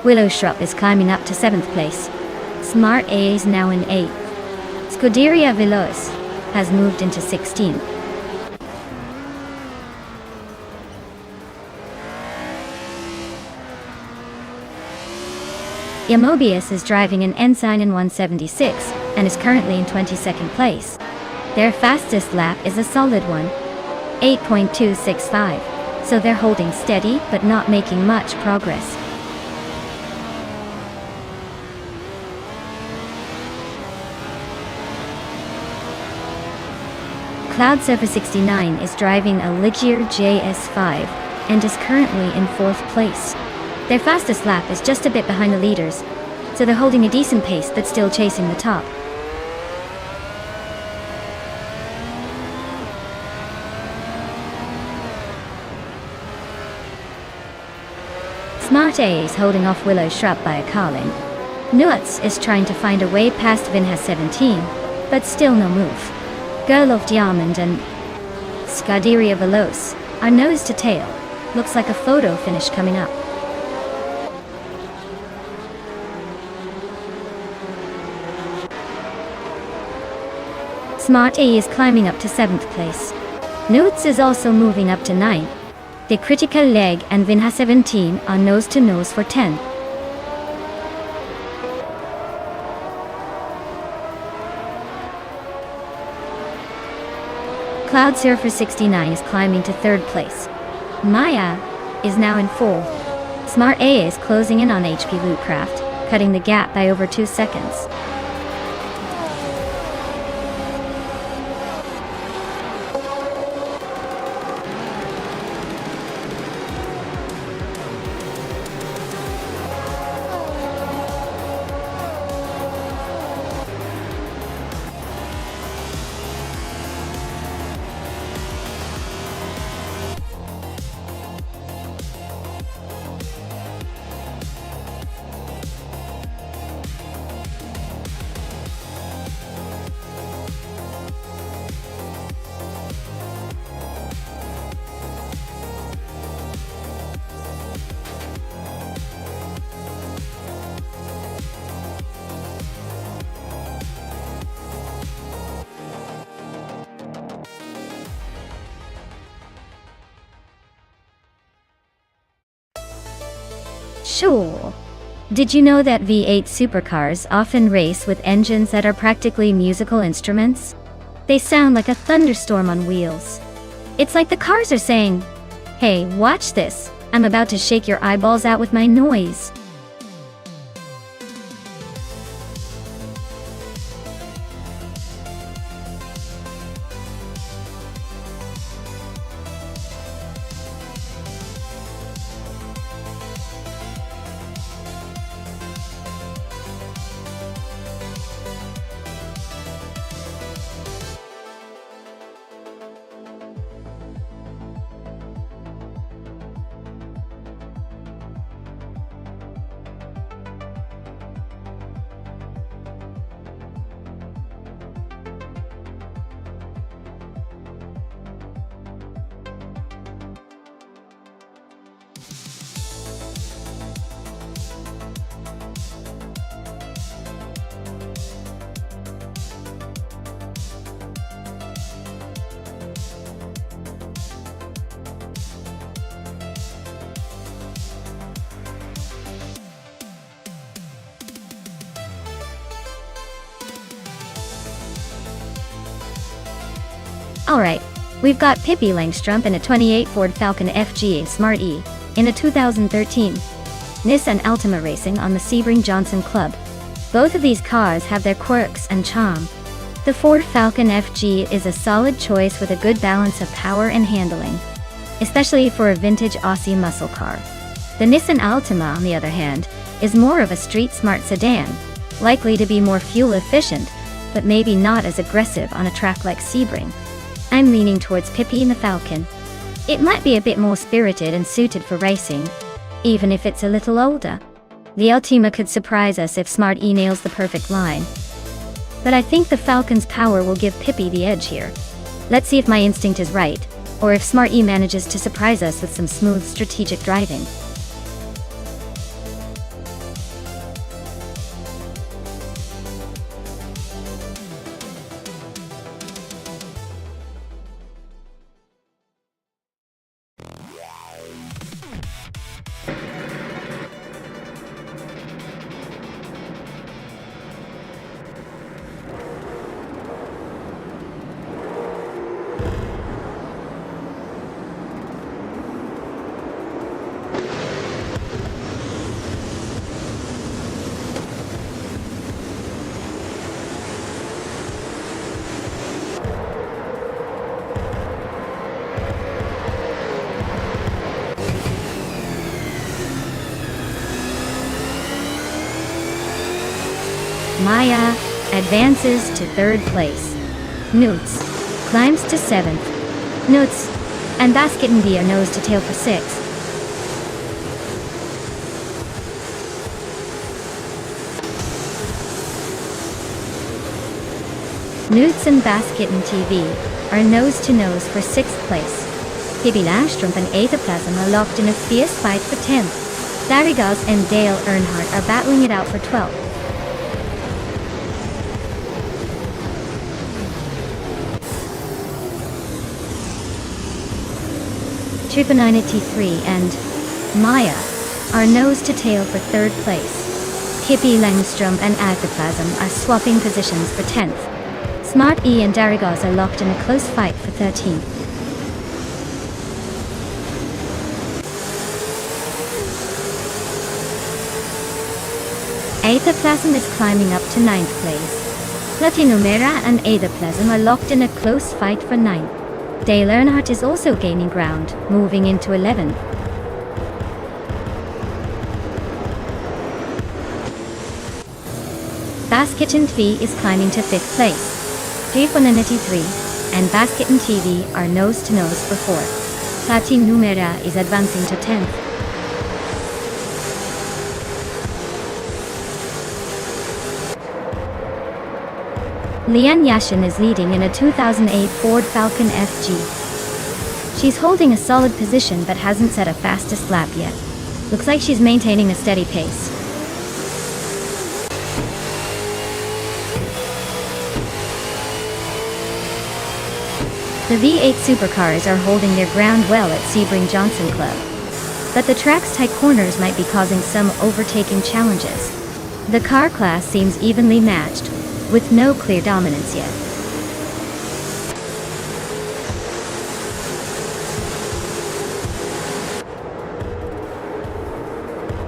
Willow Shrub is climbing up to 7th place. Smart A is now in 8th. Scuderia Veloz has moved into 16th. Mobius is driving an Ensign in 176 and is currently in 22nd place. Their fastest lap is a solid one, 8.265, so they're holding steady but not making much progress. Cloud Surfer 69 is driving a Ligier JS5 and is currently in 4th place. Their fastest lap is just a bit behind the leaders, so they're holding a decent pace but still chasing the top. Smart A is holding off Willow Shrub by a car length. Nuts is trying to find a way past Vinhas 17, but still no move. Girl of Diamond and Scuderia Veloz are nose to tail. Looks like a photo finish coming up. Smart A is climbing up to 7th place. Nuts is also moving up to 9th. The Critical Leg and Vinha 17 are nose to nose for 10th. Cloud Surfer 69 is climbing to 3rd place. Maya is now in 4th. Smart A is closing in on HP Lootcraft, cutting the gap by over 2 seconds. Sure. Did you know that V8 supercars often race with engines that are practically musical instruments? They sound like a thunderstorm on wheels. It's like the cars are saying, "Hey, watch this. I'm about to shake your eyeballs out with my noise." Alright, we've got Pippi Langstrup in a 28 Ford Falcon FGA Smart E, in a 2013 Nissan Altima Racing on the Sebring Johnson Club. Both of these cars have their quirks and charm. The Ford Falcon FG is a solid choice with a good balance of power and handling, especially for a vintage Aussie muscle car. The Nissan Altima, on the other hand, is more of a street-smart sedan, likely to be more fuel efficient, but maybe not as aggressive on a track like Sebring. I'm leaning towards Pippi in the Falcon. It might be a bit more spirited and suited for racing. even if it's a little older. The Ultima could surprise us if Smart E nails the perfect line. But I think the Falcon's power will give Pippi the edge here. Let's see if my instinct is right, or if Smart E manages to surprise us with some smooth strategic driving. Maya advances to 3rd place. Newts climbs to 7th. Newts and Basket and V are nose to tail for 6th. Newts and Basket and TV are nose to nose for 6th place. Pippi Langstrumpf and Aethaplasm are locked in a fierce fight for 10th. Darigaz and Dale Earnhardt are battling it out for 12th. Triponine 3 and Maya are nose to tail for 3rd place. Pippi Langstrumpf and Aethaplasm are swapping positions for 10th. Smart E and Darigaz are locked in a close fight for 13th. Aethaplasm is climbing up to 9th place. Platinumera and Aethaplasm are locked in a close fight for 9th. Dale Earnhardt is also gaining ground, moving into 11th. Basket and V is climbing to 5th place. Triponine 3 and Basket and TV are nose to nose for 4th. Platinumera is advancing to 10th. Lian Yashin is leading in a 2008 Ford Falcon FG. She's holding a solid position but hasn't set a fastest lap yet. Looks like she's maintaining a steady pace. The V8 supercars are holding their ground well at Sebring Johnson Club. But the track's tight corners might be causing some overtaking challenges. The car class seems evenly matched, with no clear dominance yet.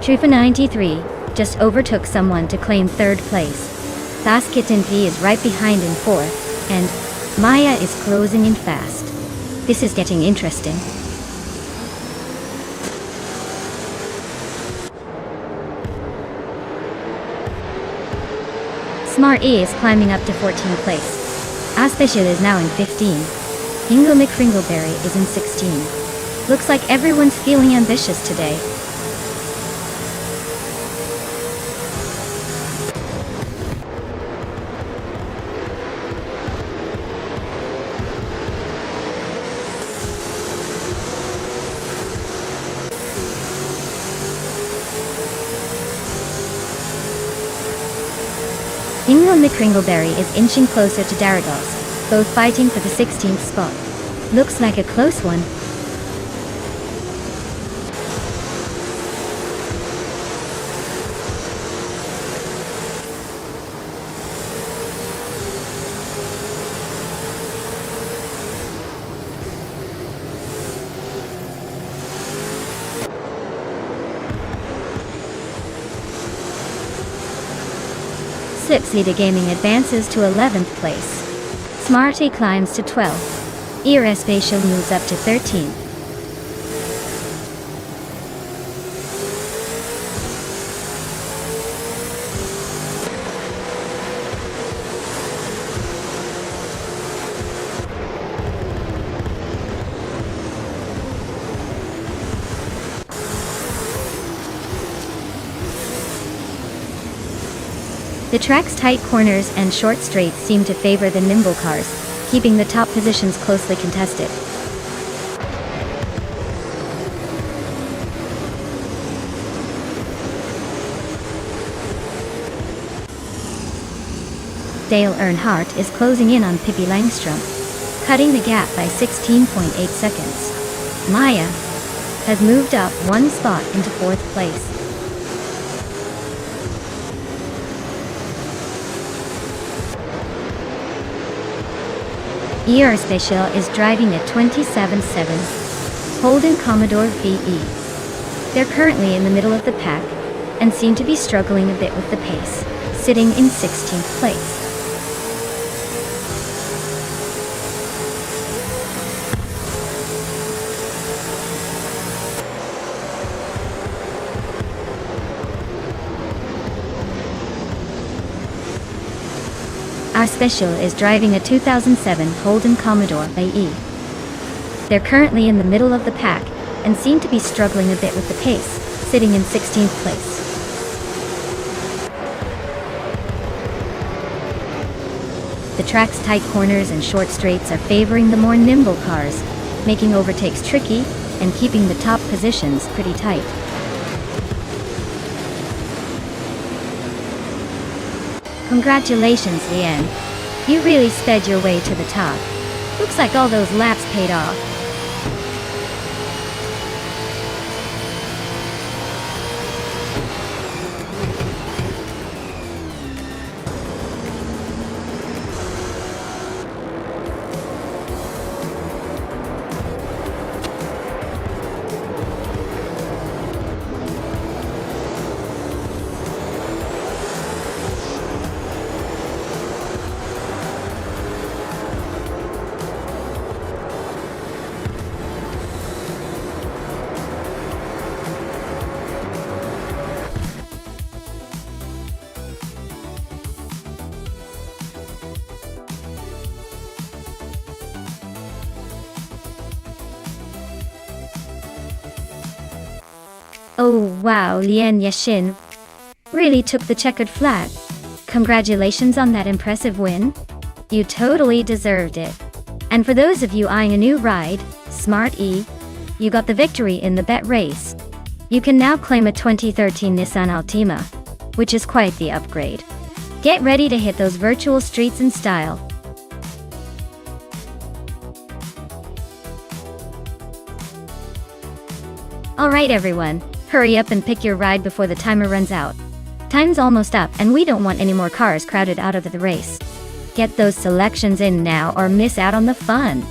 Trufa 93 just overtook someone to claim 3rd place. Basket and V is right behind in 4th, and Maya is closing in fast. This is getting interesting. Smart E is climbing up to 14th place. Aspecial is now in 15. Ingo McCringleberry is in 16. Looks like everyone's feeling ambitious today. Ingo McCringleberry is inching closer to Darigaz, both fighting for the 16th spot. Looks like a close one. Slipseeder Gaming advances to 11th place. Smarty climbs to 12th. Era Spatial moves up to 13th. The track's tight corners and short straights seem to favor the nimble cars, keeping the top positions closely contested. Dale Earnhardt is closing in on Pippi Langstrom, cutting the gap by 16.8 seconds. Maya has moved up one spot into fourth place. ER Special is driving a 27.7 Holden Commodore VE. They're currently in the middle of the pack and seem to be struggling a bit with the pace, sitting in 16th place. Our Special is driving a 2007 Holden Commodore VE. They're currently in the middle of the pack and seem to be struggling a bit with the pace, sitting in 16th place. The track's tight corners and short straights are favoring the more nimble cars, making overtakes tricky and keeping the top positions pretty tight. Congratulations, Leanne. You really sped your way to the top. Looks like all those laps paid off. Oh wow, Lian Yashin really took the checkered flag. Congratulations on that impressive win. You totally deserved it. And for those of you eyeing a new ride, Smart E, you got the victory in the bet race. You can now claim a 2013 Nissan Altima, which is quite the upgrade. Get ready to hit those virtual streets in style. Alright everyone, hurry up and pick your ride before the timer runs out. Time's almost up and we don't want any more cars crowded out of the race. Get those selections in now or miss out on the fun.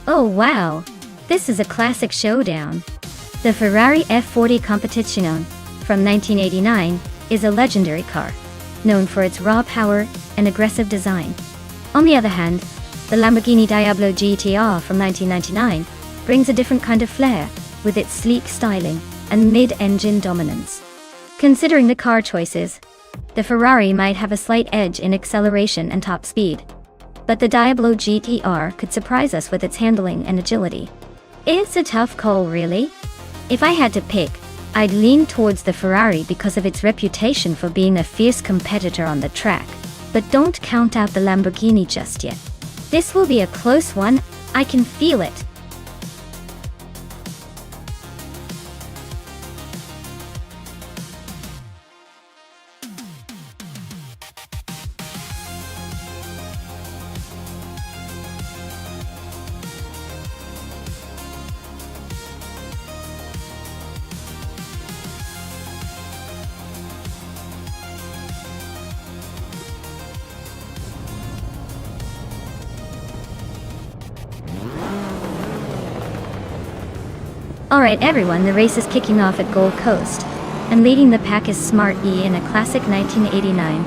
Oh wow! This is a classic showdown. The Ferrari F40 Competizione, from 1989, is a legendary car, known for its raw power and aggressive design. On the other hand, the Lamborghini Diablo GTR from 1999 brings a different kind of flair, with its sleek styling and mid-engine dominance. Considering the car choices, the Ferrari might have a slight edge in acceleration and top speed. But the Diablo GTR could surprise us with its handling and agility. It's a tough call, really. If I had to pick, I'd lean towards the Ferrari because of its reputation for being a fierce competitor on the track. But don't count out the Lamborghini just yet. This will be a close one, I can feel it. Alright everyone, the race is kicking off at Gold Coast, and leading the pack is Smart E in a classic 1989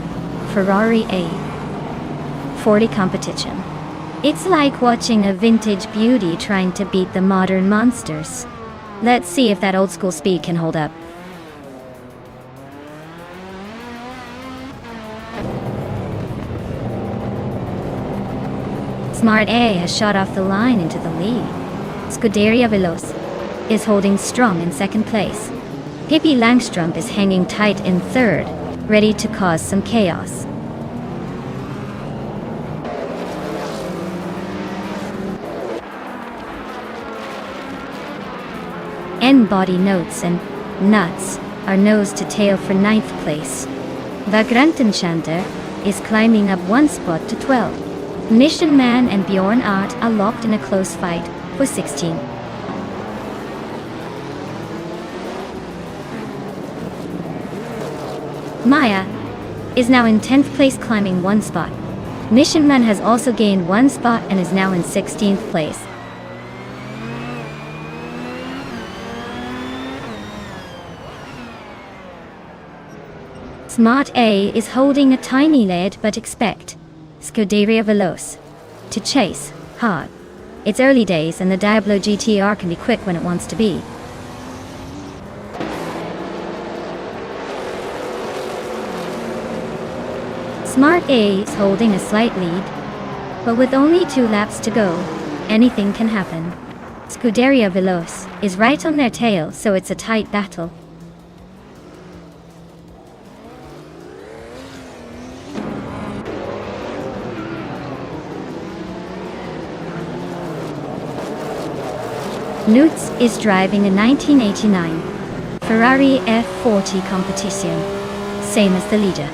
Ferrari A40 competition. It's like watching a vintage beauty trying to beat the modern monsters. Let's see if that old school speed can hold up. Smart A has shot off the line into the lead. Scuderia Veloce is holding strong in second place. Pippi Langstrup is hanging tight in third, ready to cause some chaos. N-Body Notes and Nuts are nose to tail for 9th place. Vagrantenchanter is climbing up one spot to 12. Mission Man and Bjorn Art are locked in a close fight for 16. Maya is now in 10th place, climbing one spot. Mission Man has also gained one spot and is now in 16th place. Smart A is holding a tiny lead, but expect Scuderia Veloce to chase hard. It's early days and the Diablo GTR can be quick when it wants to be. Smart A is holding a slight lead, but with only 2 laps to go, anything can happen. Scuderia Veloce is right on their tail, so it's a tight battle. Lutz is driving a 1989 Ferrari F40 competition, same as the leader.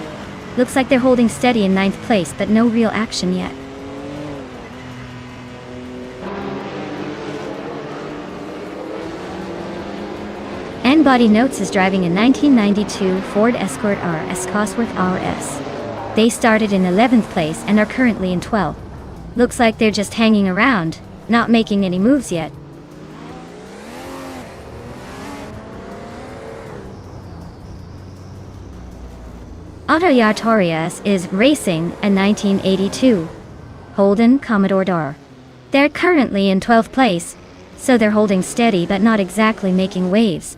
Looks like they're holding steady in 9th place, but no real action yet. N-Body Notes is driving a 1992 Ford Escort RS Cosworth RS. They started in 11th place and are currently in 12th. Looks like they're just hanging around, not making any moves yet. Autoyatorias is racing a 1982 Holden Commodore DAR. They're currently in 12th place, so they're holding steady but not exactly making waves.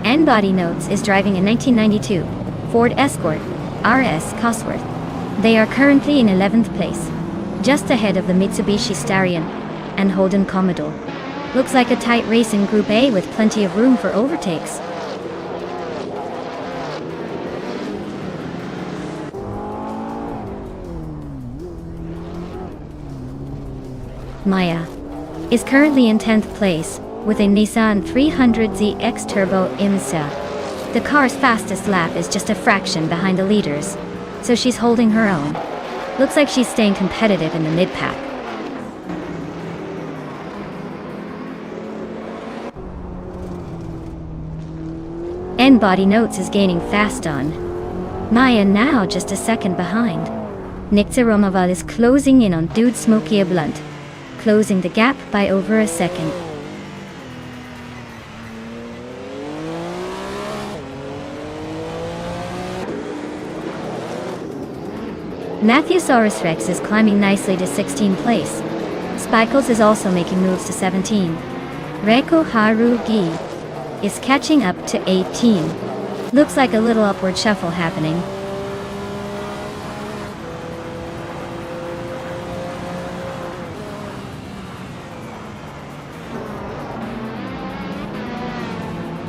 N-Body Notes is driving a 1992 Ford Escort RS Cosworth. They are currently in 11th place, just ahead of the Mitsubishi Starion and Holden Commodore. Looks like a tight race in Group A with plenty of room for overtakes. Maya is currently in 10th place with a Nissan 300Z X Turbo IMSA. The car's fastest lap is just a fraction behind the leaders, so she's holding her own. Looks like she's staying competitive in the mid-pack. N-Body Notes is gaining fast on Maya, now just a second behind. Nikta Romaval is closing in on Dude Smokey a Blunt, closing the gap by over a second. Matthewsaurus Rex is climbing nicely to 16th place. Spikles is also making moves to 17. Reiko Harugi is catching up to 18. Looks like a little upward shuffle happening.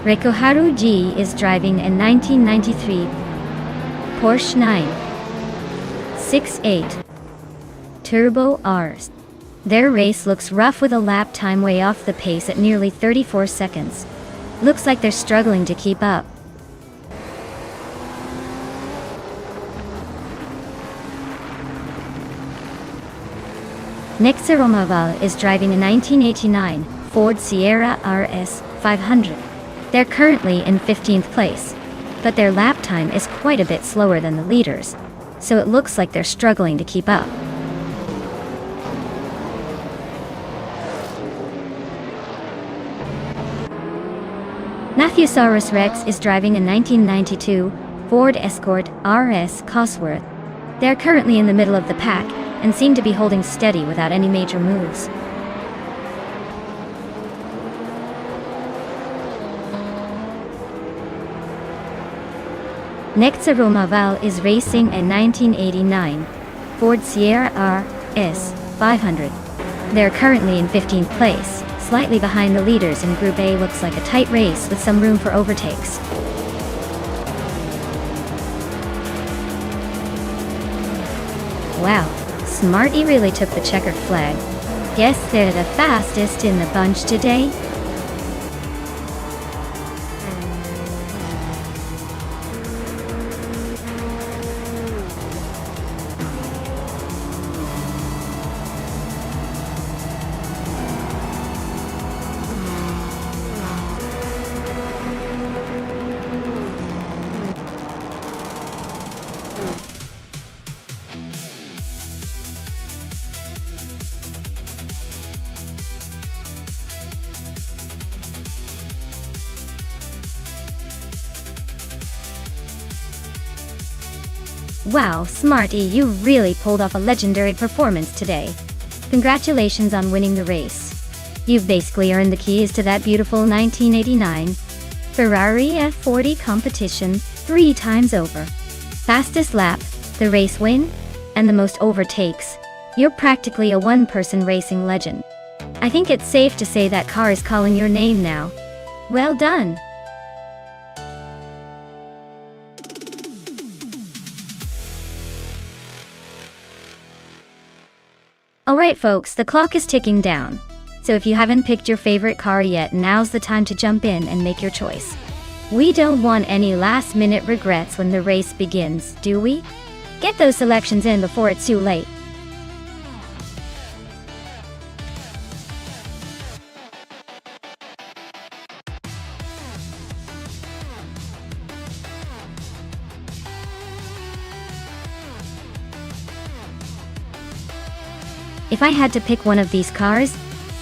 Reikoharu G is driving a 1993 Porsche 968 Turbo Rs. Their race looks rough with a lap time way off the pace at nearly 34 seconds. Looks like they're struggling to keep up. Nexa Romaval is driving a 1989 Ford Sierra RS 500. They're currently in 15th place, but their lap time is quite a bit slower than the leaders, so it looks like they're struggling to keep up. Matthewsaurus Rex is driving a 1992 Ford Escort RS Cosworth. They're currently in the middle of the pack and seem to be holding steady without any major moves. Nexa Romaval is racing a 1989 Ford Sierra RS 500. They're currently in 15th place, slightly behind the leaders in Group A. Looks like a tight race with some room for overtakes. Wow, Smarty really took the checkered flag. Guess they're the fastest in the bunch today. Wow, Smarty, you really pulled off a legendary performance today. Congratulations on winning the race. You've basically earned the keys to that beautiful 1989 Ferrari F40 competition 3 times over. Fastest lap, the race win, and the most overtakes. You're practically a one-person racing legend. I think it's safe to say that car is calling your name now. Well done! Alright folks, the clock is ticking down. So if you haven't picked your favorite car yet, now's the time to jump in and make your choice. We don't want any last-minute regrets when the race begins, do we? Get those selections in before it's too late. If I had to pick one of these cars,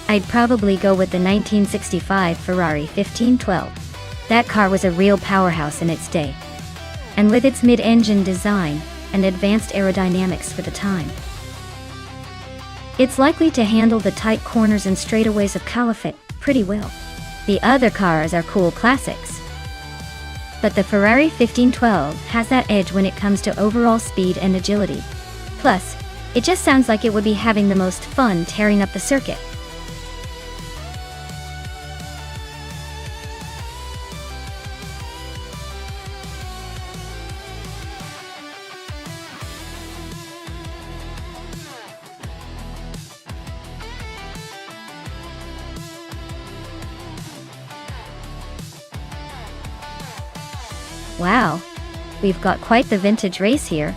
I'd probably go with the 1965 Ferrari 1512. That car was a real powerhouse in its day. And with its mid-engine design and advanced aerodynamics for the time, it's likely to handle the tight corners and straightaways of Caliphate pretty well. The other cars are cool classics, but the Ferrari 1512 has that edge when it comes to overall speed and agility. Plus, it just sounds like it would be having the most fun tearing up the circuit. Wow, we've got quite the vintage race here.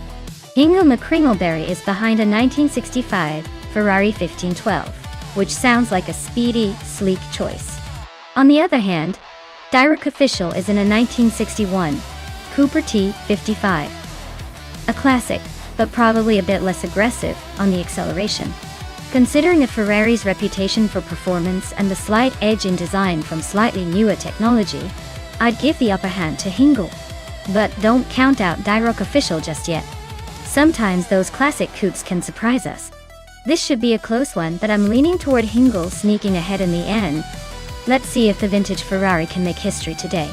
Hingle McCringleberry is behind a 1965 Ferrari 1512, which sounds like a speedy, sleek choice. On the other hand, Direct Official is in a 1961 Cooper T55. A classic, but probably a bit less aggressive on the acceleration. Considering a Ferrari's reputation for performance and the slight edge in design from slightly newer technology, I'd give the upper hand to Hingle. But don't count out Direct Official just yet. Sometimes those classic coupes can surprise us. This should be a close one, but I'm leaning toward Hingle sneaking ahead in the end. Let's see if the vintage Ferrari can make history today.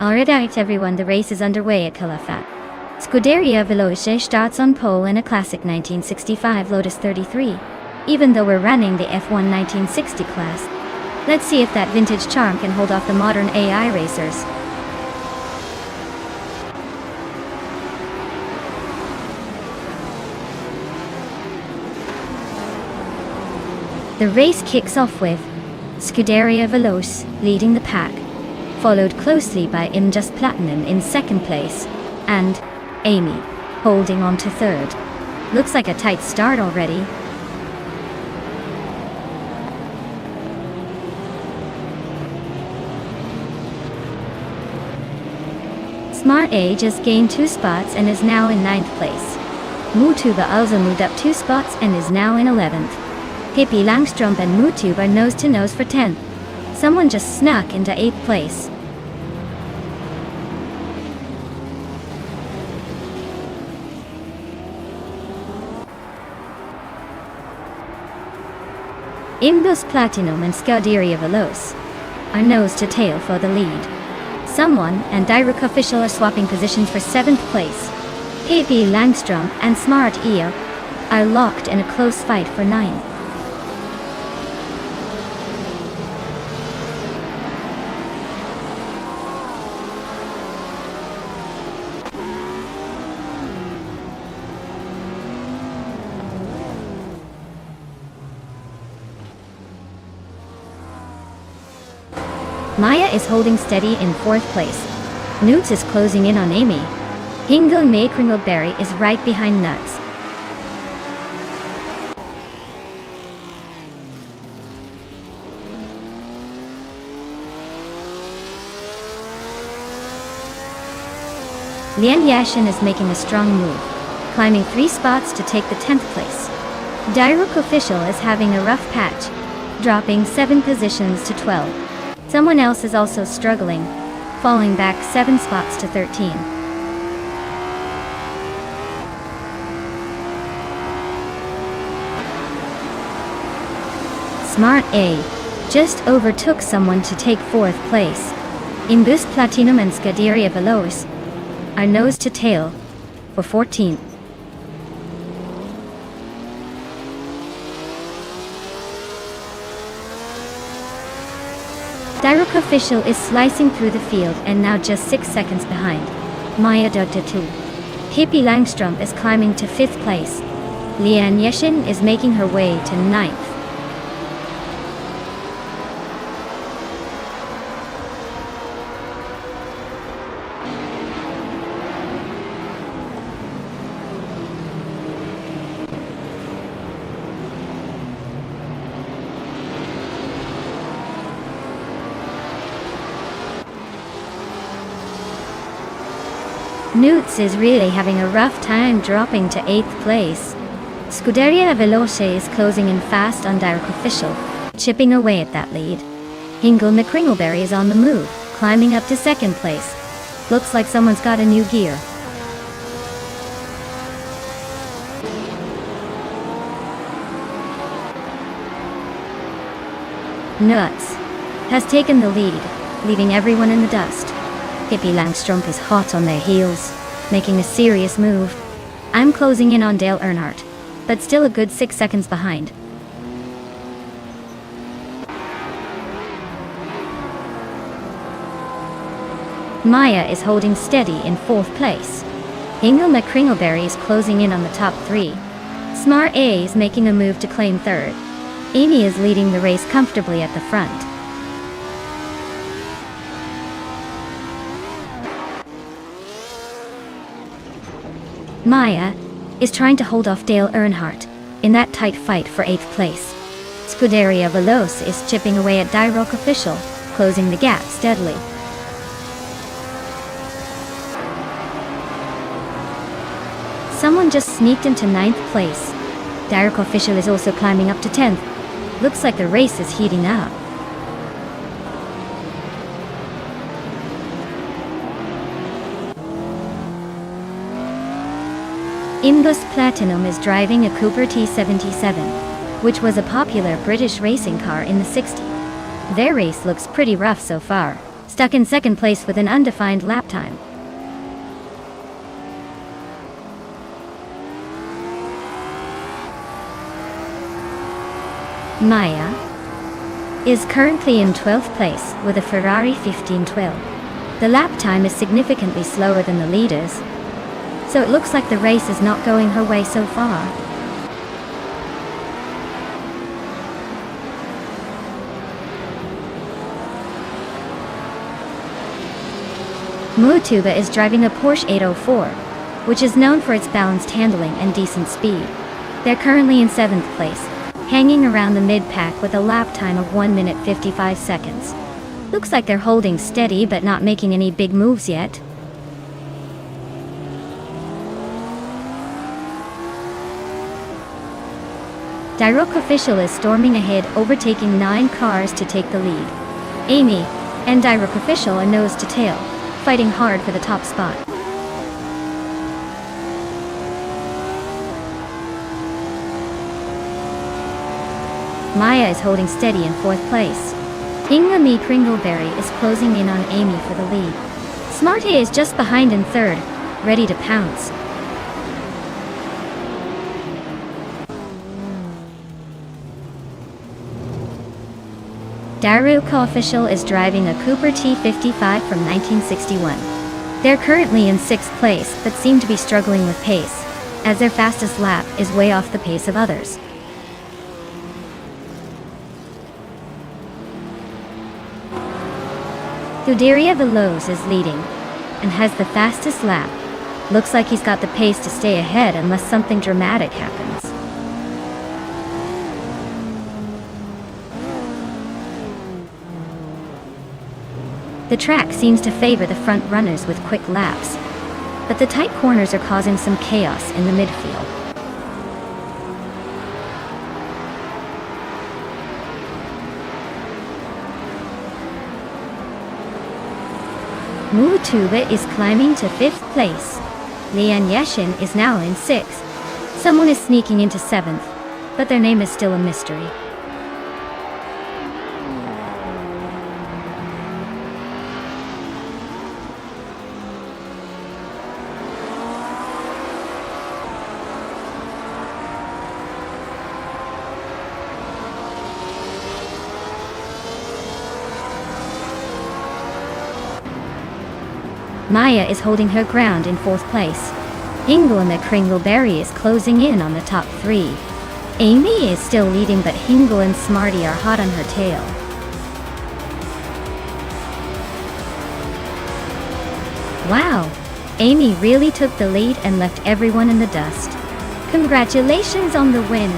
Alright everyone, the race is underway at Calafat. Scuderia Veloce starts on pole in a classic 1965 Lotus 33. Even though we're running the F1 1960 class, let's see if that vintage charm can hold off the modern AI racers. The race kicks off with Scuderia Veloce leading the pack, followed closely by Just Platinum in second place, and Amy holding on to third. Looks like a tight start already. Smart A just gained 2 spots and is now in 9th place. Mutuba also moved up 2 spots and is now in 11th. Hippie Langstrom and Mutube are nose to nose for 10th. Someone just snuck into 8th place. Imbus Platinum and Scuderia Veloce are nose to tail for the lead. Someone and Direct Official are swapping positions for 7th place. Hippie Langstrom and Smart E are locked in a close fight for 9th. Maya is holding steady in 4th place. Newts is closing in on Amy. Hingle May Kringleberry is right behind Nuts. Lian Yashin is making a strong move, climbing 3 spots to take the 10th place. Direct Official is having a rough patch, dropping 7 positions to 12. Someone else is also struggling, falling back 7 spots to 13. Smart A just overtook someone to take 4th place. Imbus Platinum and Scuderia Veloce are nose to tail for 14th. Direct Official is slicing through the field and now just 6 seconds behind. Maya dug to 2. Hippie Langstrom is climbing to 5th place. Lian Yeshin is making her way to 9th. Newts is really having a rough time dropping to 8th place. Scuderia Veloce is closing in fast on Direct Official, chipping away at that lead. Hingle McCringleberry is on the move, climbing up to 2nd place. Looks like someone's got a new gear. Nuts has taken the lead, leaving everyone in the dust. Hippie Langstrom is hot on their heels, making a serious move. I'm closing in on Dale Earnhardt, but still a good 6 seconds behind. Maya is holding steady in 4th place. Hingle McCringleberry is closing in on the top 3. Smart A is making a move to claim 3rd. Amy is leading the race comfortably at the front. Maya is trying to hold off Dale Earnhardt in that tight fight for 8th place. Scuderia Veloce is chipping away at Direct Official, closing the gap steadily. Someone just sneaked into 9th place. Direct Official is also climbing up to 10th. Looks like the race is heating up. Imbus Platinum is driving a Cooper T77, which was a popular British racing car in the 60s. Their race looks pretty rough so far. stuck in second place with an undefined lap time. Maya is currently in 12th place with a Ferrari 1512. The lap time is significantly slower than the leaders, so it looks like the race is not going her way so far. Mutuba is driving a Porsche 804, which is known for its balanced handling and decent speed. They're currently in 7th place, hanging around the mid-pack with a lap time of 1 minute 55 seconds. Looks like they're holding steady but not making any big moves yet. Direct Official is storming ahead, overtaking 9 cars to take the lead. Amy and Direct Official are nose to tail, fighting hard for the top spot. Maya is holding steady in 4th place. Ingami Kringleberry is closing in on Amy for the lead. Smarte is just behind in 3rd, ready to pounce. Daruka Official is driving a Cooper T55 from 1961. They're currently in 6th place but seem to be struggling with pace, as their fastest lap is way off the pace of others. Duderia Veloz is leading, and has the fastest lap. Looks like he's got the pace to stay ahead unless something dramatic happens. The track seems to favor the front runners with quick laps, but the tight corners are causing some chaos in the midfield. Mutuba is climbing to 5th place. Lian Yeshin is now in 6th. Someone is sneaking into 7th, but their name is still a mystery. Maya is holding her ground in 4th place. Hinglema Kringleberry is closing in on the top 3. Amy is still leading, but Hingle and Smarty are hot on her tail. Wow! Amy really took the lead and left everyone in the dust. Congratulations on the win!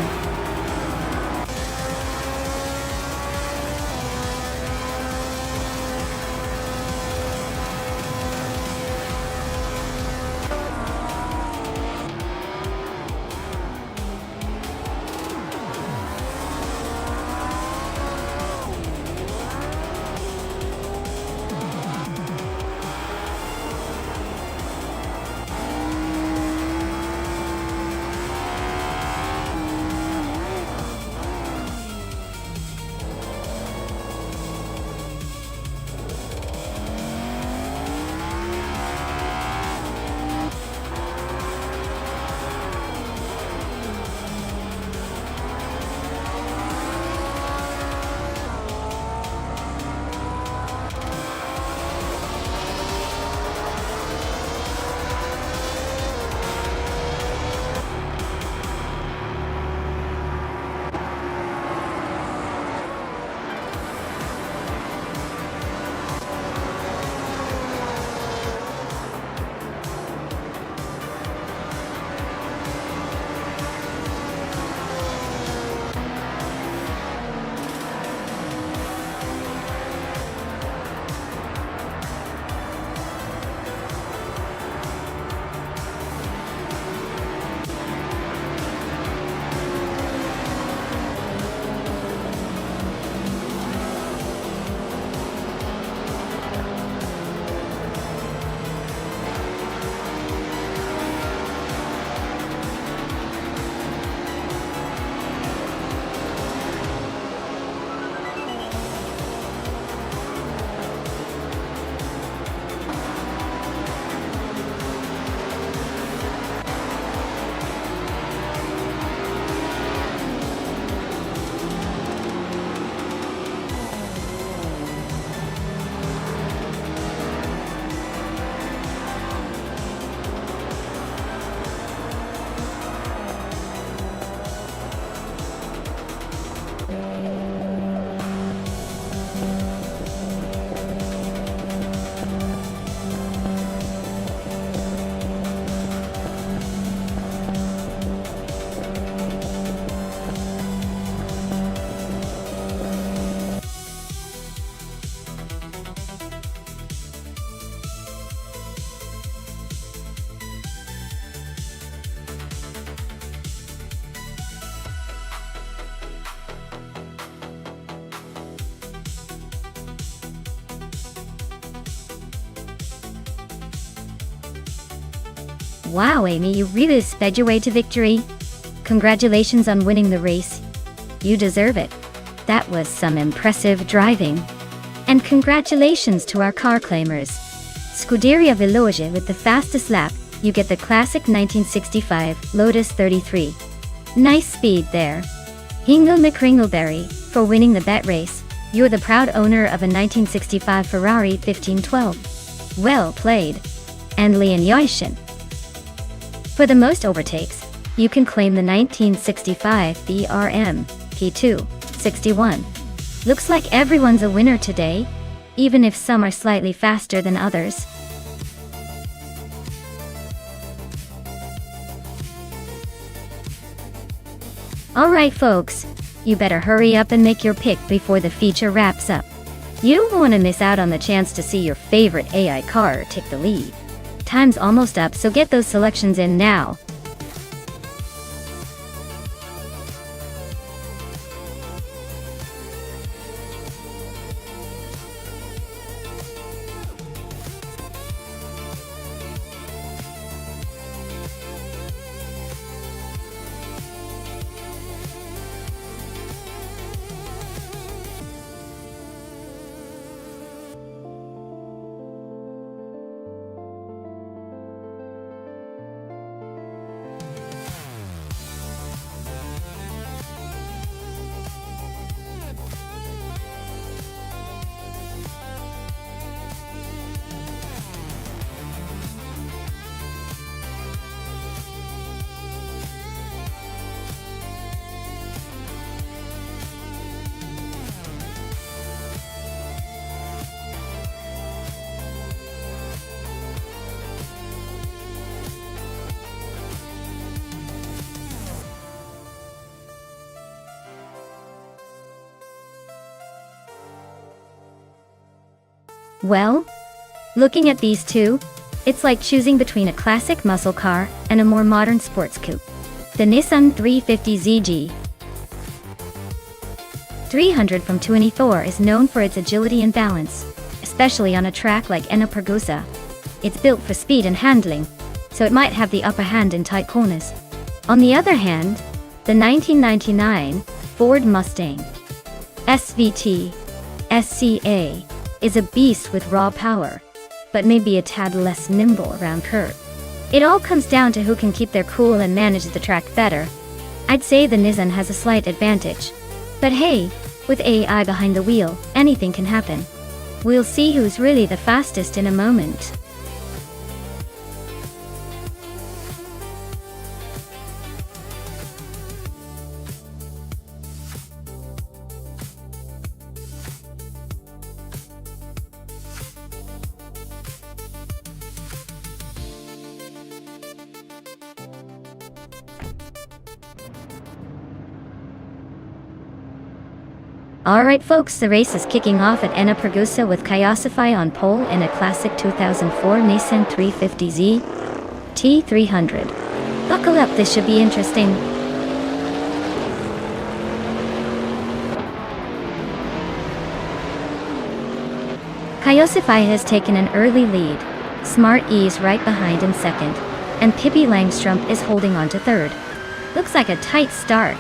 Wow, Amy, you really sped your way to victory. Congratulations on winning the race. You deserve it. That was some impressive driving. And congratulations to our car claimers. Scuderia Veloce with the fastest lap, you get the classic 1965 Lotus 33. Nice speed there. Hingle McCringleberry, for winning the bet race, you're the proud owner of a 1965 Ferrari 1512. Well played. And Leon Yoishin. For the most overtakes, you can claim the 1965 BRM P2 61. Looks like everyone's a winner today, even if some are slightly faster than others. Alright folks, you better hurry up and make your pick before the feature wraps up. You don't want to miss out on the chance to see your favorite AI car take the lead. Time's almost up, so get those selections in now. Well, looking at these two, it's like choosing between a classic muscle car and a more modern sports coupe. The Nissan 350ZG 300 from 24 is known for its agility and balance, especially on a track like Enna-Pergusa. It's built for speed and handling, so it might have the upper hand in tight corners. On the other hand, the 1999 Ford Mustang SVT SCA is a beast with raw power, but maybe a tad less nimble around curve. It all comes down to who can keep their cool and manage the track better. I'd say the Nissan has a slight advantage. But hey, with AI behind the wheel, anything can happen. We'll see who's really the fastest in a moment. Alright folks, the race is kicking off at Enna-Pergusa with Kayosify on pole in a classic 2004 Nissan 350Z T300. Buckle up, this should be interesting. Kayosify has taken an early lead. Smart E is right behind in second, and Pippi Langstrup is holding on to third. Looks like a tight start.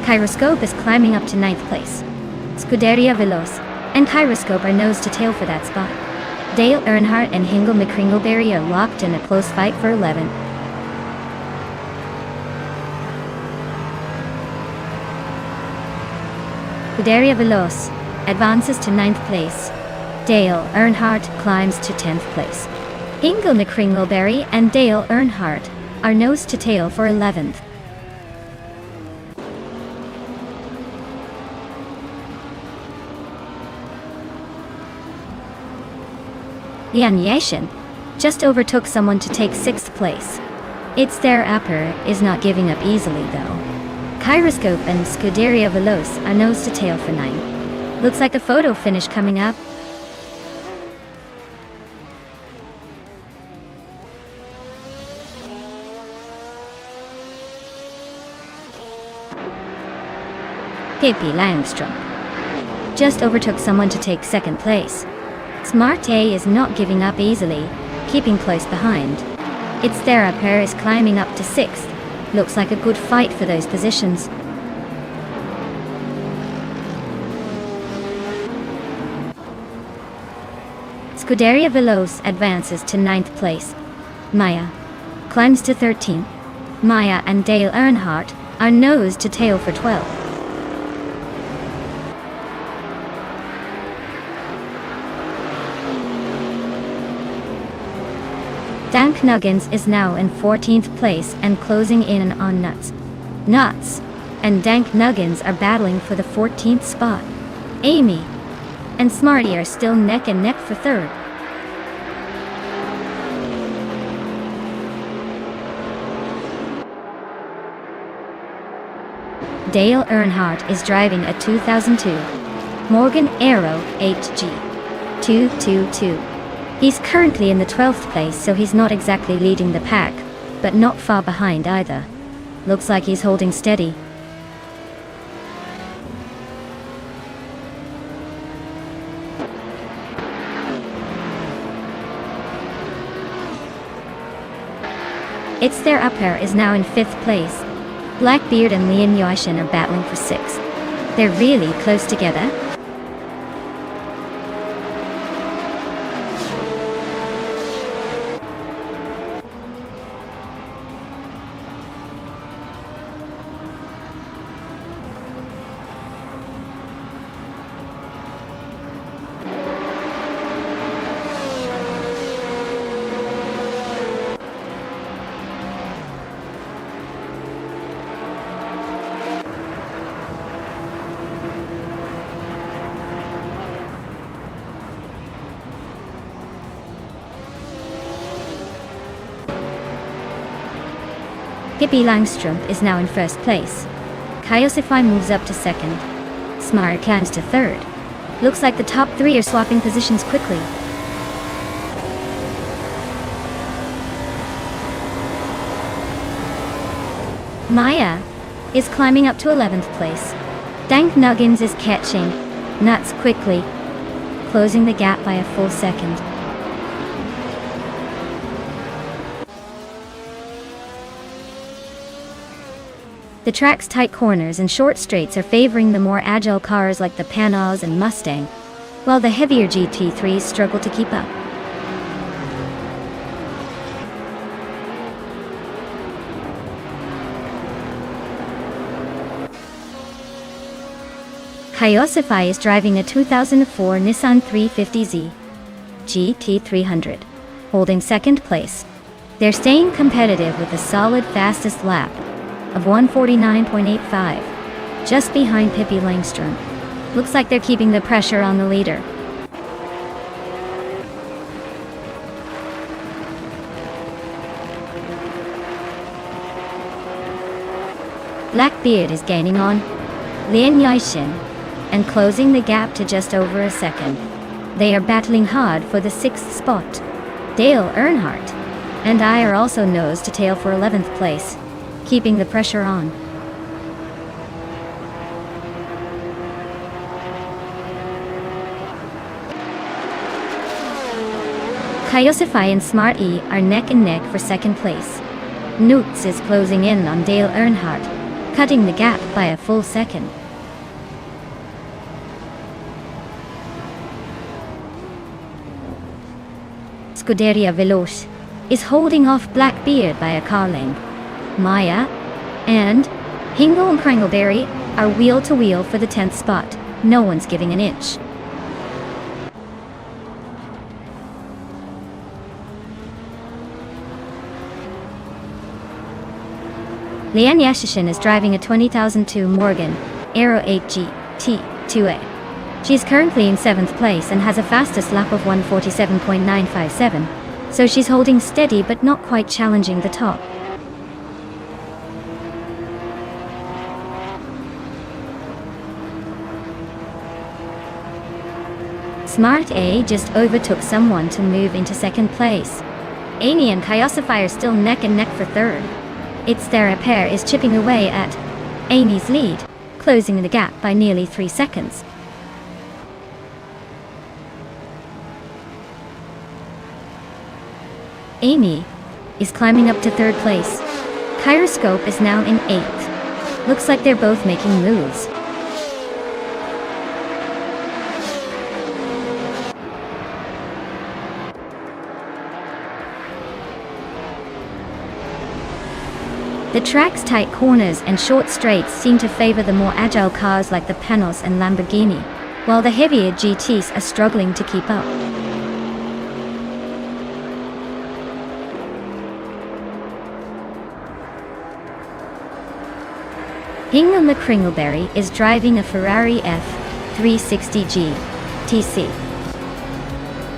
Kyroscope is climbing up to 9th place. Scuderia Veloce and Kyroscope are nose to tail for that spot. Dale Earnhardt and Hingle McCringleberry are locked in a close fight for 11th. Scuderia Veloce advances to 9th place. Dale Earnhardt climbs to 10th place. Hingle McCringleberry and Dale Earnhardt are nose to tail for 11th. Lian Yashin just overtook someone to take 6th place. It's their upper is not giving up easily though. Kyroscope and Scuderia Veloce are nose to tail for 9. Looks like a photo finish coming up. Pippi Langstrup just overtook someone to take second place. Smart A is not giving up easily, keeping close behind. It's Thera pair is climbing up to 6th. Looks like a good fight for those positions. Scuderia Veloce advances to 9th place. Maya climbs to 13th. Maya and Dale Earnhardt are nose to tail for 12th. Dank Nuggins is now in 14th place and closing in on Nuts. Nuts and Dank Nuggins are battling for the 14th spot. Amy and Smarty are still neck and neck for 3rd. Dale Earnhardt is driving a 2002 Morgan Aero HG 222. He's currently in the 12th place, so he's not exactly leading the pack, but not far behind either. Looks like he's holding steady. It's their up pair is now in 5th place. Blackbeard and Lian Yashin are battling for 6th. They're really close together. Pippi Langstrumpf is now in 1st place. Kaiosify moves up to 2nd. Smart climbs to 3rd. Looks like the top 3 are swapping positions quickly. Maya is climbing up to 11th place. Dank Nuggins is catching Nuts quickly, closing the gap by a full second. The track's tight corners and short straights are favoring the more agile cars like the Panhard and Mustang, while the heavier GT3s struggle to keep up. Kaiosify is driving a 2004 Nissan 350Z GT300, holding 2nd place. They're staying competitive with a solid fastest lap of 149.85, just behind Pippi Langstrumpf. Looks like they're keeping the pressure on the leader. Blackbeard is gaining on Lian Yashin and closing the gap to just over a second. They are battling hard for the 6th spot. Dale Earnhardt and I are also nose to tail for 11th place, keeping the pressure on. Kaiosify and Smart E are neck and neck for 2nd place. Newts is closing in on Dale Earnhardt, cutting the gap by a full second. Scuderia Veloce is holding off Blackbeard by a car length. Maya and Hingle and Pringleberry are wheel to wheel for the 10th spot. No one's giving an inch. Lian Yashin is driving a 2002 Morgan Aero 8G T2A. She's currently in 7th place and has a fastest lap of 147.957, so she's holding steady but not quite challenging the top. Smart A just overtook someone to move into 2nd place. Amy and Kaiosify are still neck and neck for 3rd. It's their pair is chipping away at Amy's lead, closing the gap by nearly 3 seconds. Amy is climbing up to third place. Kyroscope is now in 8th. Looks like they're both making moves. The track's tight corners and short straights seem to favor the more agile cars like the Panos and Lamborghini, while the heavier GTs are struggling to keep up. Hingham McCringleberry is driving a Ferrari F360 GTC.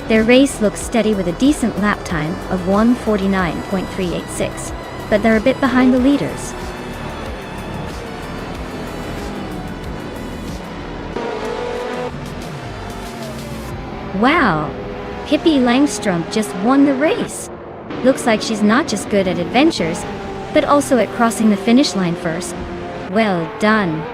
Their race looks steady with a decent lap time of 1:49.386, but they're a bit behind the leaders. Wow! Pippi Langstrom just won the race! Looks like she's not just good at adventures, but also at crossing the finish line first. Well done!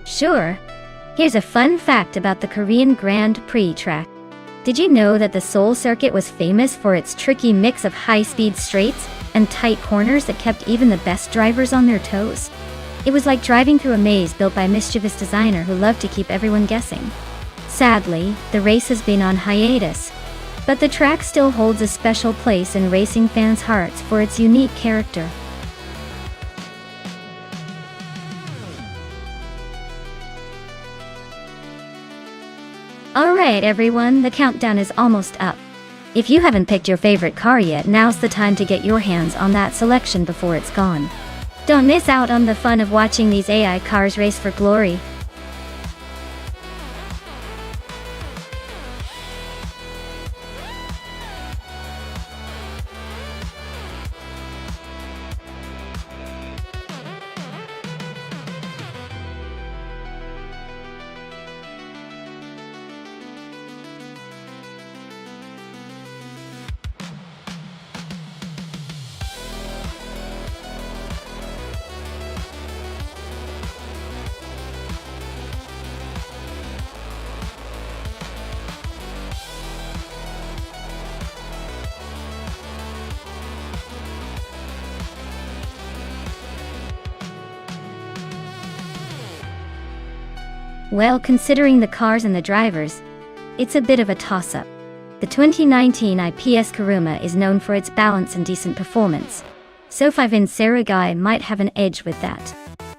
Sure. Here's a fun fact about the Korean Grand Prix track. Did you know that the Seoul circuit was famous for its tricky mix of high-speed straights and tight corners that kept even the best drivers on their toes? It was like driving through a maze built by a mischievous designer who loved to keep everyone guessing. Sadly, the race has been on hiatus, but the track still holds a special place in racing fans' hearts for its unique character. Alright everyone, the countdown is almost up. If you haven't picked your favorite car yet, now's the time to get your hands on that selection before it's gone. Don't miss out on the fun of watching these AI cars race for glory. Well, considering the cars and the drivers, it's a bit of a toss-up. The 2019 IPS Kuruma is known for its balance and decent performance, so 5-in Saragai might have an edge with that.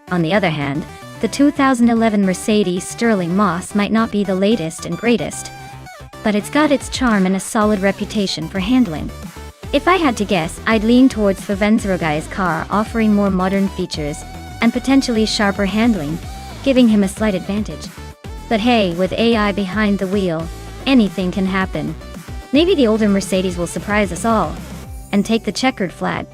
On the other hand, the 2011 Mercedes Sterling Moss might not be the latest and greatest, but it's got its charm and a solid reputation for handling. If I had to guess, I'd lean towards 5-in Saragai's car, offering more modern features and potentially sharper handling, giving him a slight advantage. But hey, with AI behind the wheel, anything can happen. Maybe the older Mercedes will surprise us all and take the checkered flag.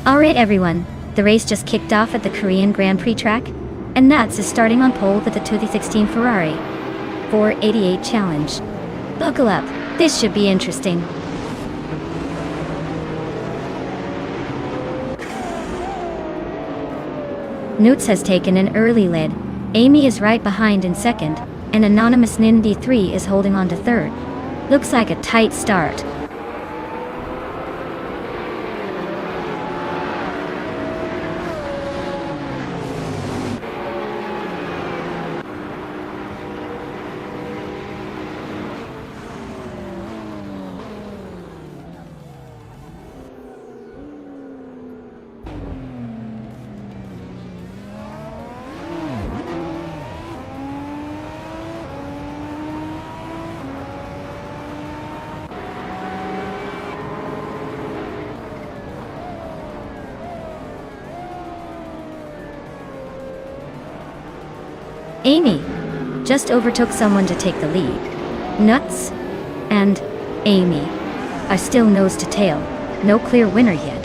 Alright everyone, the race just kicked off at the Korean Grand Prix track, and Nuts is starting on pole with the 2016 Ferrari 488 Challenge. Buckle up, this should be interesting. Newts has taken an early lead, Amy is right behind in second, and Anonymous Nindy 3 is holding on to third. Looks like a tight start. Amy just overtook someone to take the lead. Nuts and Amy are still nose to tail, no clear winner yet.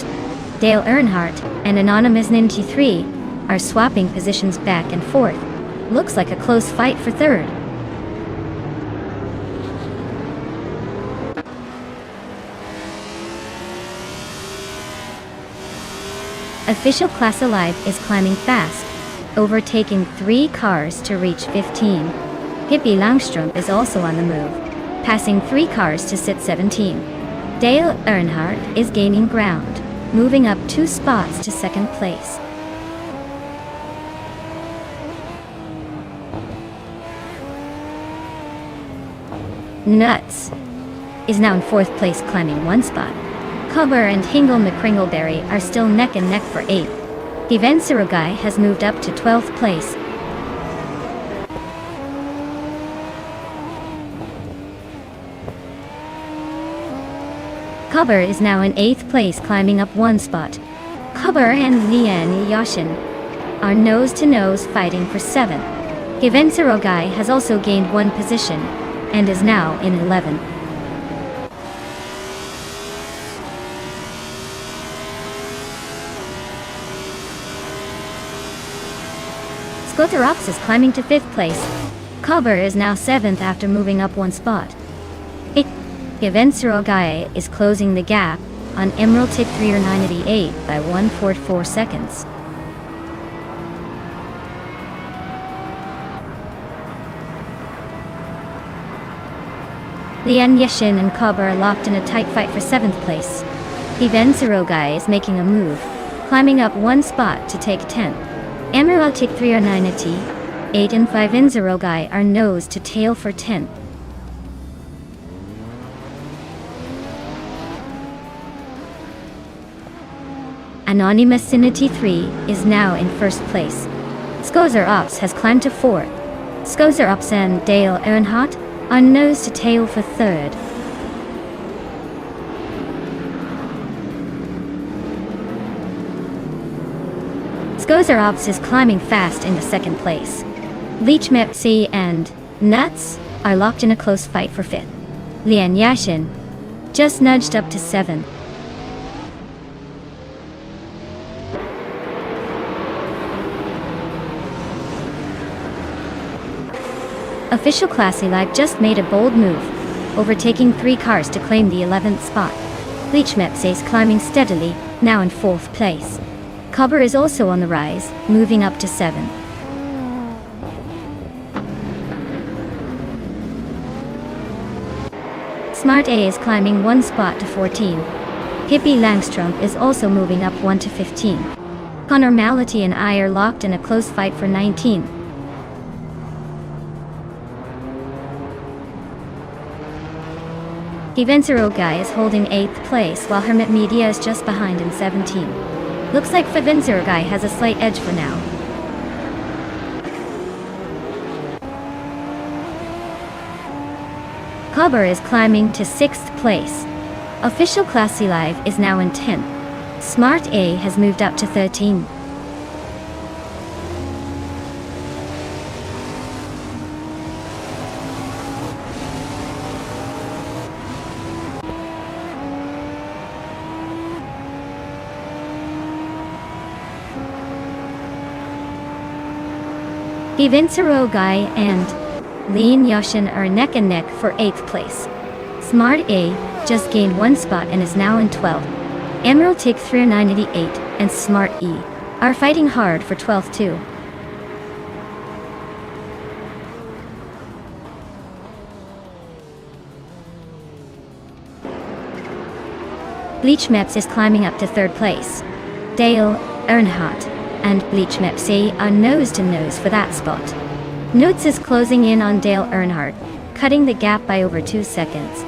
Dale Earnhardt and Anonymous Ninty 3 are swapping positions back and forth. Looks like a close fight for third. Official Class Alive is climbing fast, overtaking 3 cars to reach 15. Pippi Langstrom is also on the move, passing 3 cars to sit 17. Dale Earnhardt is gaining ground, moving up 2 spots to second place. Nuts is now in 4th place, climbing 1 spot. Cubber and Hingle McCringleberry are still neck and neck for 8th. Ivan Sirogai has moved up to 12th place. Cubber is now in 8th place, climbing up 1 spot. Cubber and Lian Yashin are nose-to-nose fighting for 7th. Ivan Sirogai has also gained 1 position and is now in 11th. Skotterops is climbing to 5th place. Cubber is now 7th after moving up 1 spot. Ivan Sirogai is closing the gap on Emerald Tick 30988 by 1.44 seconds. Lian Yashin and Cubber are locked in a tight fight for 7th place. Ivan Sirogai is making a move, climbing up 1 spot to take 10th. Emerald Tick 30988, 8 and 5 in Sirogai are nose to tail for 10th. Anonymous Sinity 3 is now in 1st place. Skozer Ops has climbed to 4th. Skozer Ops and Dale Earnhardt are nose to tail for 3rd. Skozer Ops is climbing fast into 2nd place. Leech Mepsi and Nuts are locked in a close fight for 5th. Lian Yashin just nudged up to 7th. Official Classy Live just made a bold move, overtaking 3 cars to claim the 11th spot. Leech Mepsi is climbing steadily, now in 4th place. Cubber is also on the rise, moving up to 7th. Smart A is climbing 1 spot to 14. Pippi Langstrom is also moving up 1 to 15. Normality and I are locked in a close fight for 19. Fivenzero Guy is holding 8th place while Hermit Media is just behind in 17. Looks like Fivenzero Guy has a slight edge for now. Cobber is climbing to 6th place. Official Classy Live is now in 10th. Smart A has moved up to 13. Fivenzero Guy and Lean Yoshin are neck and neck for 8th place. Smart A just gained 1 spot and is now in 12th. Emerald Tick 398 and Smart E are fighting hard for 12th too. Bleach Meps is climbing up to 3rd place. Dale, Earnhardt, and Bleach Mepsi are nose to nose for that spot. Newts is closing in on Dale Earnhardt, cutting the gap by over 2 seconds.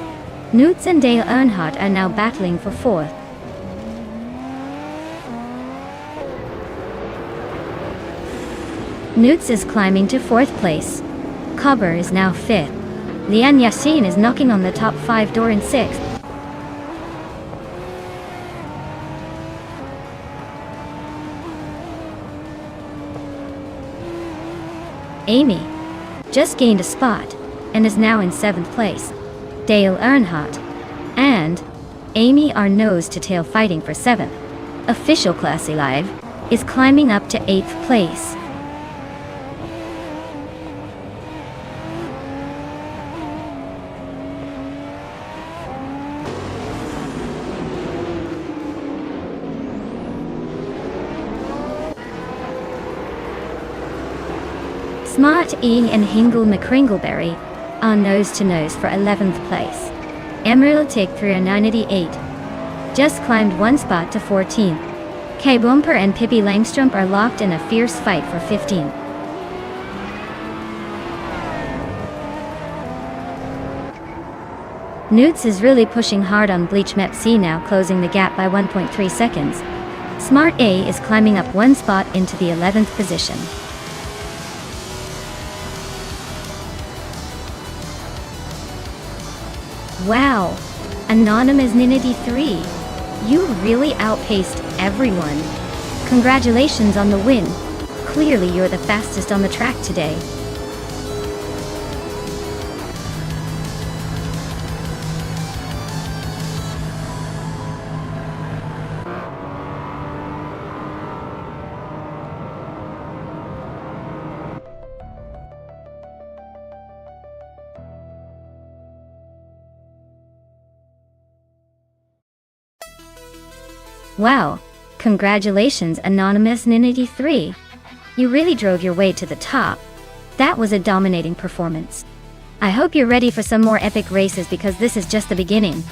Newts and Dale Earnhardt are now battling for 4th. Newts is climbing to 4th place. Cobber is now 5th. Lian Yassin is knocking on the top 5 door in 6th. Amy just gained a spot and is now in 7th place. Dale Earnhardt and Amy are nose to tail fighting for 7th. Official Classy Live is climbing up to 8th place. Smart E and Hingle McCringleberry are nose to nose for 11th place. Emerald Tick 398 just climbed 1 spot to 14th. K Bumper and Pippi Langstrom are locked in a fierce fight for 15th. Newts is really pushing hard on Bleach Mepsi now, closing the gap by 1.3 seconds. Smart A is climbing up 1 spot into the 11th position. Wow, Anonymous Ninity 3, you really outpaced everyone. Congratulations on the win. Clearly you're the fastest on the track today. Wow, congratulations Anonymous Ninity 3. You really drove your way to the top. That was a dominating performance. I hope you're ready for some more epic races because this is just the beginning.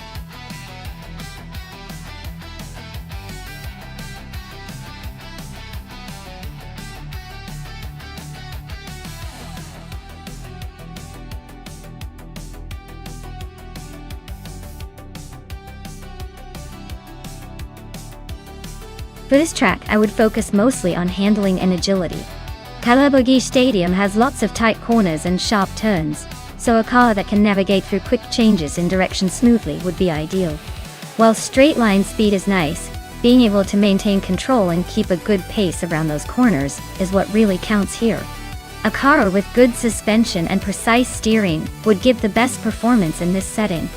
For this track, I would focus mostly on handling and agility. Kalabogi Stadium has lots of tight corners and sharp turns, so a car that can navigate through quick changes in direction smoothly would be ideal. While straight line speed is nice, being able to maintain control and keep a good pace around those corners is what really counts here. A car with good suspension and precise steering would give the best performance in this setting.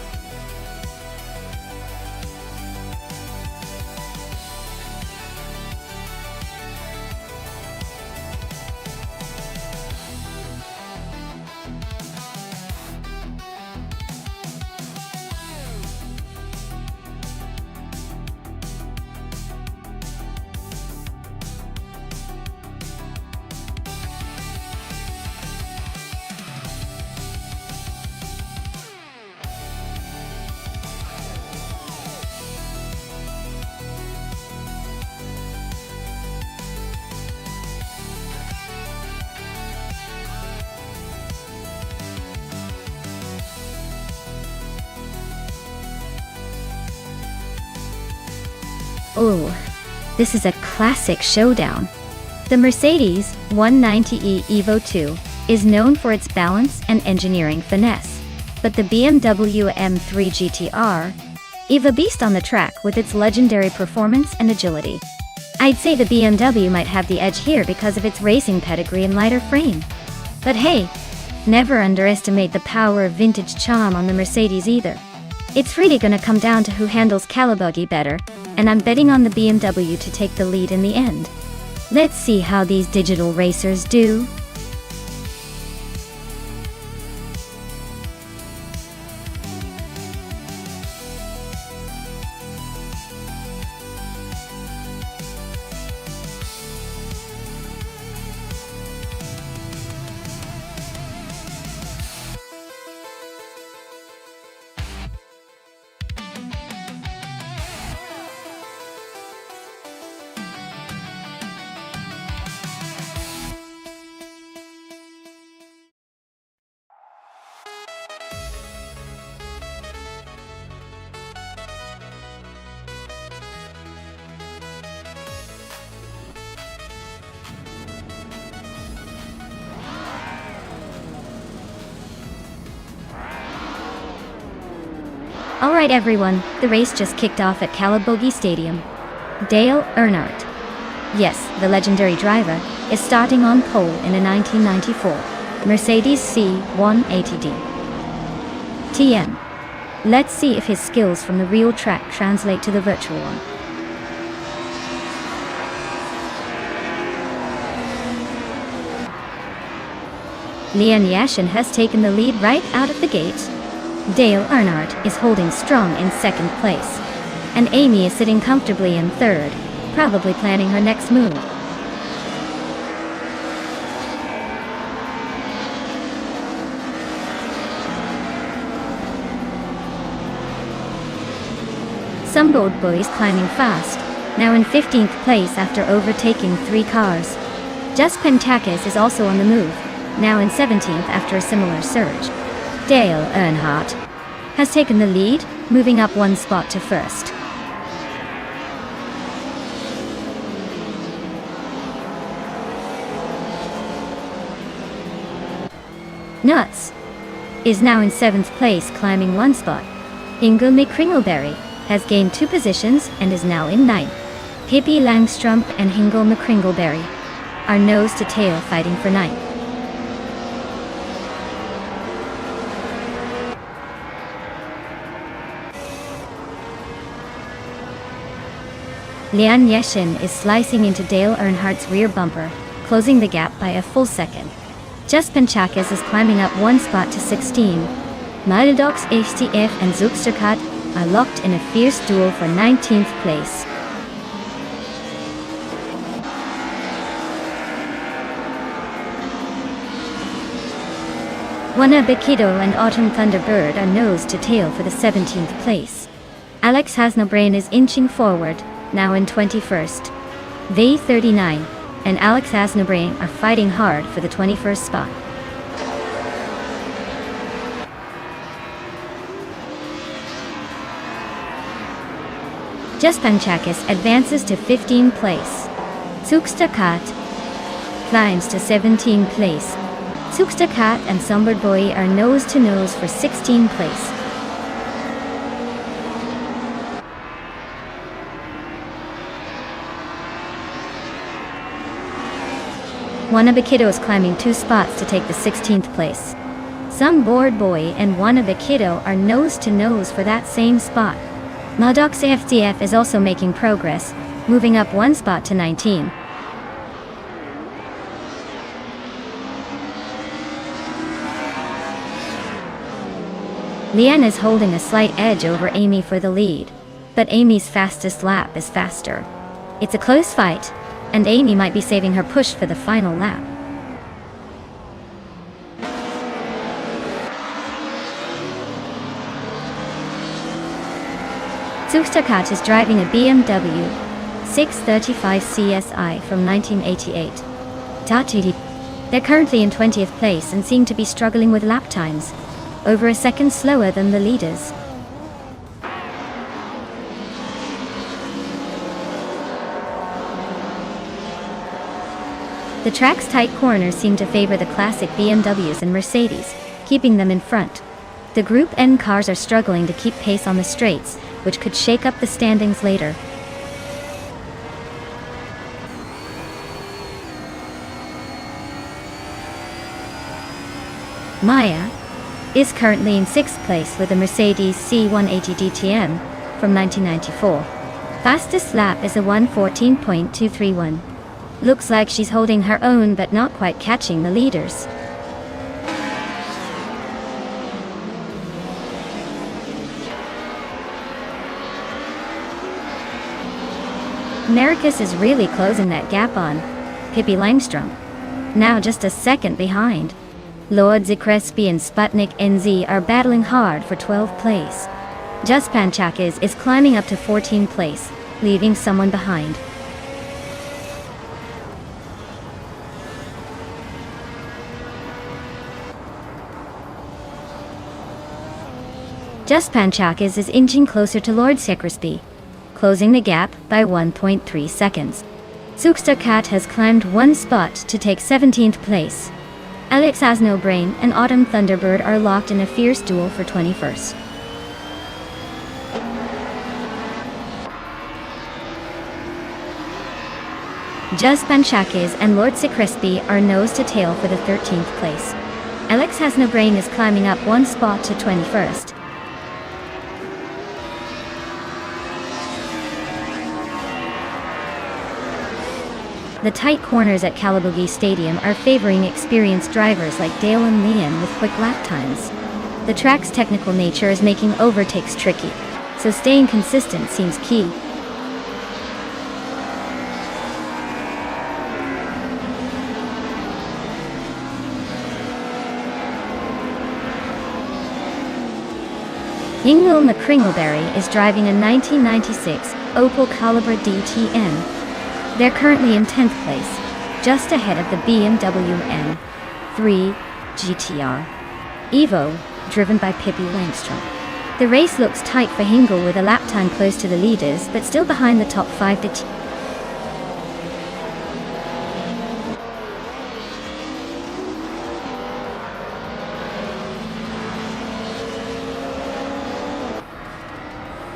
Oh, this is a classic showdown. The Mercedes 190e Evo 2 is known for its balance and engineering finesse, but the BMW M3 GTR is a beast on the track with its legendary performance and agility. I'd say the BMW might have the edge here because of its racing pedigree and lighter frame. But hey, never underestimate the power of vintage charm on the Mercedes either. It's really gonna come down to who handles Calabogie better, and I'm betting on the BMW to take the lead in the end. Let's see how these digital racers do. Alright everyone, the race just kicked off at Calabogie Stadium. Dale Earnhardt, yes, the legendary driver, is starting on pole in a 1994 Mercedes C180D. TM. Let's see if his skills from the real track translate to the virtual one. Leon Yashin has taken the lead right out of the gate. Dale Earnhardt is holding strong in second place, and Amy is sitting comfortably in third, probably planning her next move. Some bold boys climbing fast, now in 15th place after overtaking 3 cars. Just Pentakis is also on the move, now in 17th after a similar surge. Dale Earnhardt has taken the lead, moving up 1 spot to first. Nuts is now in 7th place, climbing 1 spot. Ingo McCringleberry has gained 2 positions and is now in 9th. Pippi Langstrump and Ingo McCringleberry are nose to tail fighting for 9th. Leon Yashin is slicing into Dale Earnhardt's rear bumper, closing the gap by a full second. Just Pentakis is climbing up 1 spot to 16. Maldox HTF and Zugsterkat are locked in a fierce duel for 19th place. Wana Bikido and Autumn Thunderbird are nose to tail for the 17th place. Alex Hasnobrain is inching forward, now in 21st. They 39 and Alex Hasnobrain are fighting hard for the 21st spot. Just Pentakis advances to 15th place. Zugsterkat climbs to 17th place. Zugsterkat and Sombird Boy are nose to nose for 16th place. Wanabekido is climbing 2 spots to take the 16th place. Some Board Boy and Wanabekido are nose to nose for that same spot. Maldox FDF is also making progress, moving up 1 spot to 19. Leanne is holding a slight edge over Amy for the lead, but Amy's fastest lap is faster. It's a close fight, and Amy might be saving her push for the final lap. Zugsterkat is driving a BMW 635 CSI from 1988. They're currently in 20th place and seem to be struggling with lap times, over a second slower than the leaders. The track's tight corners seem to favor the classic BMWs and Mercedes, keeping them in front. The Group N cars are struggling to keep pace on the straights, which could shake up the standings later. Maya is currently in 6th place with a Mercedes C180 DTM from 1994. Fastest lap is a 1:14.231. Looks like she's holding her own but not quite catching the leaders. Marcus is really closing that gap on Pippi Langstrom, now just a second behind. Lord Zikrespi and Sputnik NZ are battling hard for 12th place. Just Panchakis is climbing up to 14th place, leaving someone behind. Just Panchakis is inching closer to Lord Zikrespi, closing the gap by 1.3 seconds. Sukstakat has climbed one spot to take 17th place. Alex Asnobrain and Autumn Thunderbird are locked in a fierce duel for 21st. Just Panchakis and Lord Zikrespi are nose to tail for the 13th place. Alex Hasnobrain is climbing up one spot to 21st. The tight corners at Kalabugi Stadium are favoring experienced drivers like Dale and Liam with quick lap times. The track's technical nature is making overtakes tricky, so staying consistent seems key. Ingvild McCringleberry is driving a 1996 Opel Calibra DTM. They're currently in 10th place, just ahead of the BMW M3 GTR Evo, driven by Pippi Langstrom. The race looks tight for Hingle with a lap time close to the leaders, but still behind the top 5 to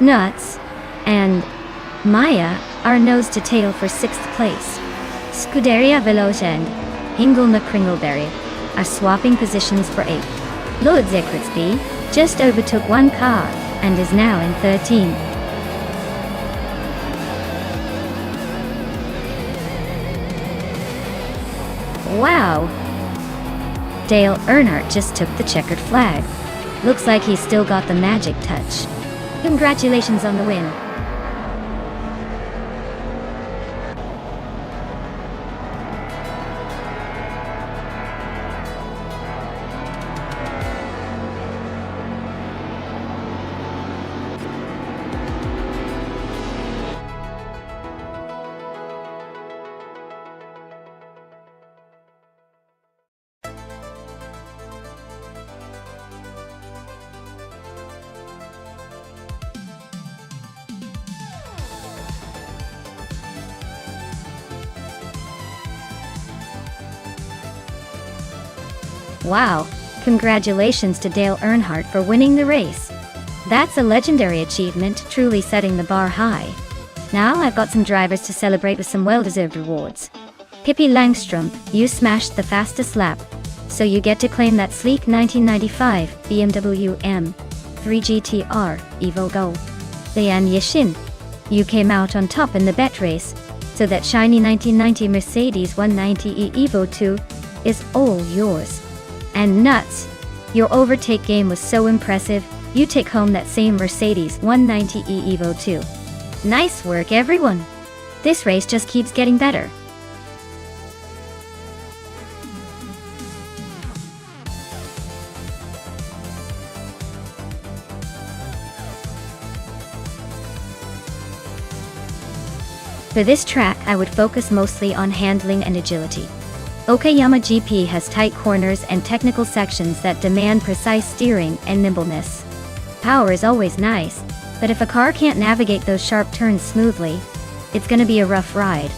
Nuts and Maya are nose to tail for 6th place. Scuderia Veloce and Hingle McCringleberry are swapping positions for 8th. Lord Zikrespi just overtook one car and is now in 13th. Wow! Dale Earnhardt just took the checkered flag. Looks like he's still got the magic touch. Congratulations on the win. Wow, congratulations to Dale Earnhardt for winning the race. That's a legendary achievement, truly setting the bar high. Now I've got some drivers to celebrate with some well-deserved rewards. Pippi Langstrom, you smashed the fastest lap, so you get to claim that sleek 1995 BMW M3 GTR Evo Go. Lian Yishin, you came out on top in the bet race, so that shiny 1990 Mercedes 190e Evo 2 is all yours. And Nuts, your overtake game was so impressive, you take home that same Mercedes 190e Evo 2. Nice work, everyone! This race just keeps getting better. For this track, I would focus mostly on handling and agility. Okayama GP has tight corners and technical sections that demand precise steering and nimbleness. Power is always nice, but if a car can't navigate those sharp turns smoothly, it's gonna be a rough ride.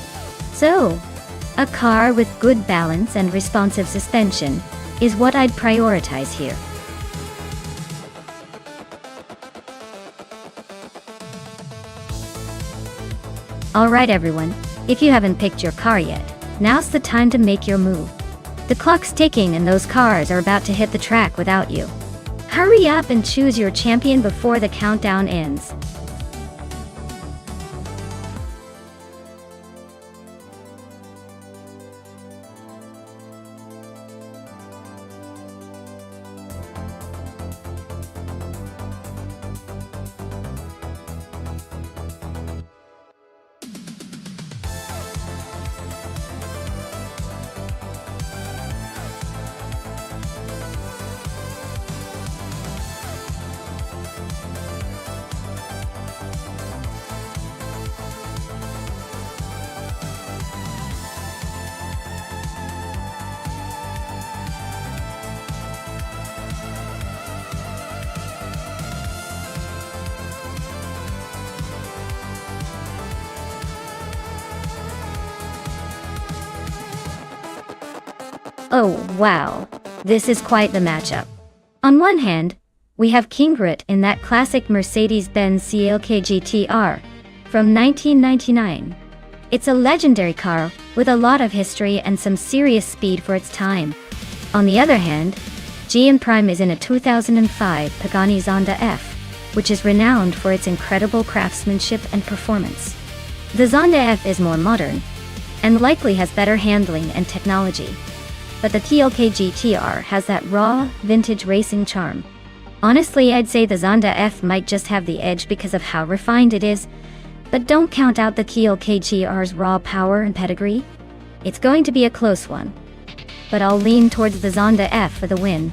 So, A car with good balance and responsive suspension is what I'd prioritize here. Alright everyone, if you haven't picked your car yet, now's the time to make your move. The clock's ticking and those cars are about to hit the track without you. Hurry up and choose your champion before the countdown ends. Oh wow, this is quite the matchup. On one hand, we have King Grit in that classic Mercedes-Benz CLK GTR from 1999. It's a legendary car with a lot of history and some serious speed for its time. On the other hand, GM Prime is in a 2005 Pagani Zonda F, which is renowned for its incredible craftsmanship and performance. The Zonda F is more modern, and likely has better handling and technology. But the TLK GTR has that raw, vintage racing charm. Honestly, I'd say the Zonda F might just have the edge because of how refined it is, but don't count out the TLK GTR's raw power and pedigree. It's going to be a close one, but I'll lean towards the Zonda F for the win.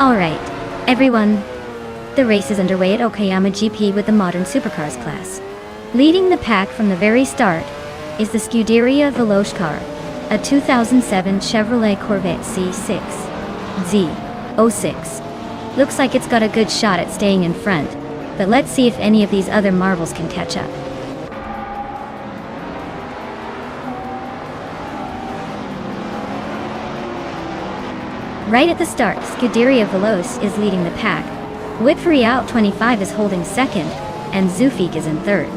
Alright, everyone. The race is underway at Okayama GP with the modern supercars class. Leading the pack from the very start is the Scuderia Veloce car, a 2007 Chevrolet Corvette C6 Z06. Looks like it's got a good shot at staying in front, but let's see if any of these other marvels can catch up. Right at the start, Scuderia Veloce is leading the pack. Whitfree Out 25 is holding second, and Zufik is in third.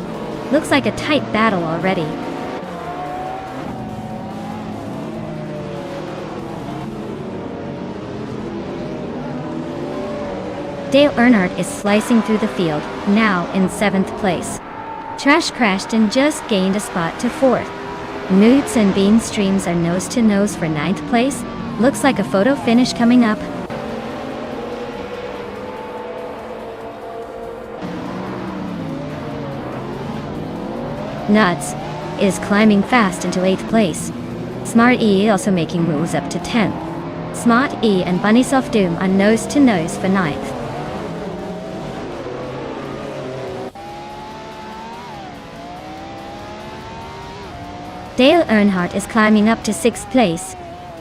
Looks like a tight battle already. Dale Earnhardt is slicing through the field, now in 7th place. Trash crashed and just gained a spot to 4th. Newts and Bean Streams are nose to nose for 9th place. Looks like a photo finish coming up. Nuts is climbing fast into 8th place. Smart E also making moves up to 10th. Smart E and Bunnysoft Doom are nose to nose for 9th. Dale Earnhardt is climbing up to 6th place.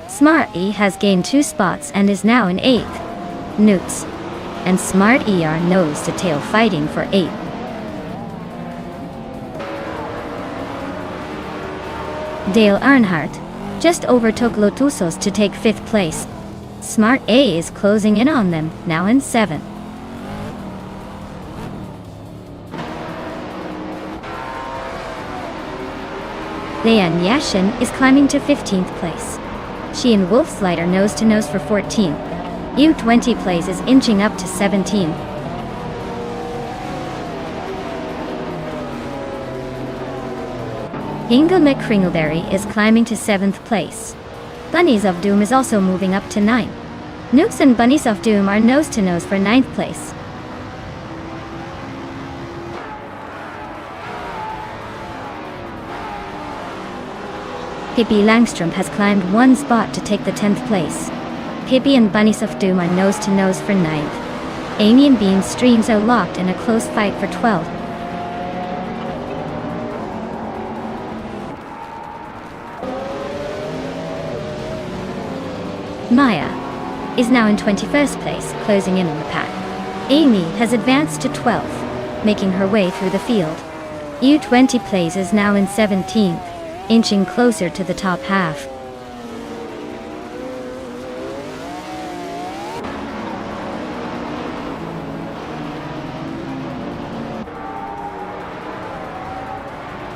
Smart E has gained 2 spots and is now in 8th. Newts and Smart E are nose to tail fighting for 8th. Dale Earnhardt just overtook Lotusos to take 5th place. Smart A is closing in on them, now in 7th. Leanne Yashin is climbing to 15th place. She and Wolfslide are nose to nose for 14th. U20 plays is inching up to 17th. Inga McCringleberry is climbing to 7th place. Bunnies of Doom is also moving up to 9th. Nukes and Bunnies of Doom are nose to nose for 9th place. Pippi Langstrumpf has climbed one spot to take the 10th place. Pippi and Bunny Doom are nose to nose for 9th. Amy and Bean's streams are locked in a close fight for 12th. Maya is now in 21st place, closing in on the pack. Amy has advanced to 12th, making her way through the field. U20 plays is now in 17th, inching closer to the top half.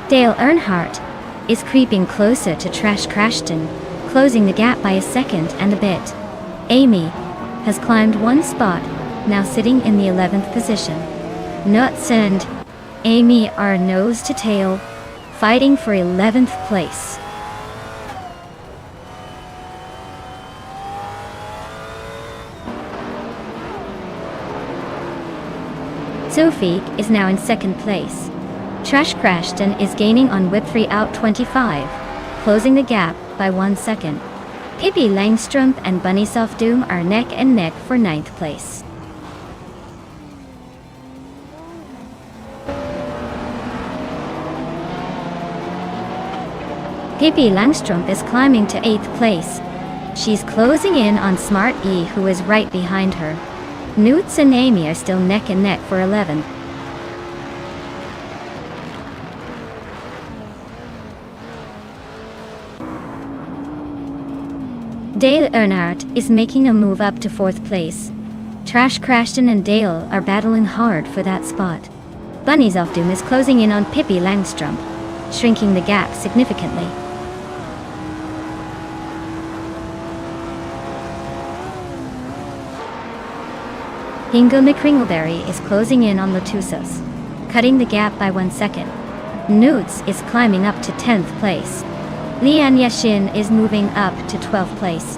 Dale Earnhardt is creeping closer to Trash Crashton, closing the gap by a second and a bit. Amy has climbed one spot, now sitting in the 11th position. Nuts and Amy are nose to tail, fighting for 11th place. Sophie is now in 2nd place. Trash Crashton is gaining on Whip 3 out 25, closing the gap by 1 second. Pippi Langstrumpf and Bunny Doom are neck and neck for 9th place. Pippi Langstrumpf is climbing to 8th place. She's closing in on Smart E, who is right behind her. Newts and Amy are still neck and neck for 11th. Dale Earnhardt is making a move up to 4th place. Trash Crashton and Dale are battling hard for that spot. Bunny Doom is closing in on Pippi Langstrumpf, shrinking the gap significantly. Hingle McCringleberry is closing in on Lotusos, cutting the gap by 1 second. Newts is climbing up to 10th place. Lian Yashin is moving up to 12th place.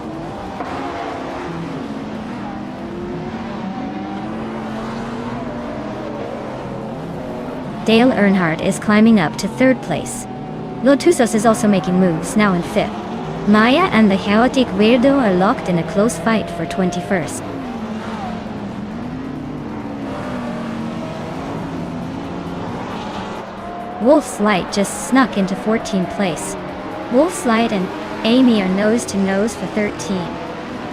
Dale Earnhardt is climbing up to 3rd place. Lotusos is also making moves, now in 5th. Maya and the Chaotic Weirdo are locked in a close fight for 21st. Wolf's Light just snuck into 14th place. Wolf's Light and Amy are nose to nose for 13.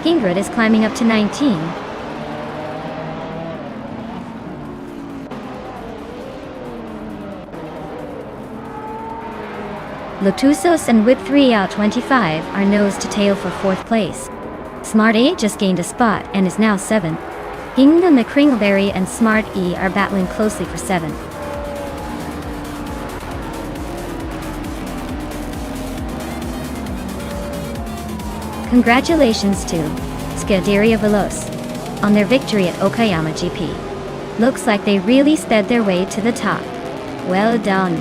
Ingrid is climbing up to 19. Lotusos and Whip 3 out 25 are nose to tail for 4th place. Smart A just gained a spot and is now 7th. Hingle McCringleberry and Smart E are battling closely for 7th. Congratulations to Scuderia Veloce on their victory at Okayama GP. Looks like they really sped their way to the top. Well done.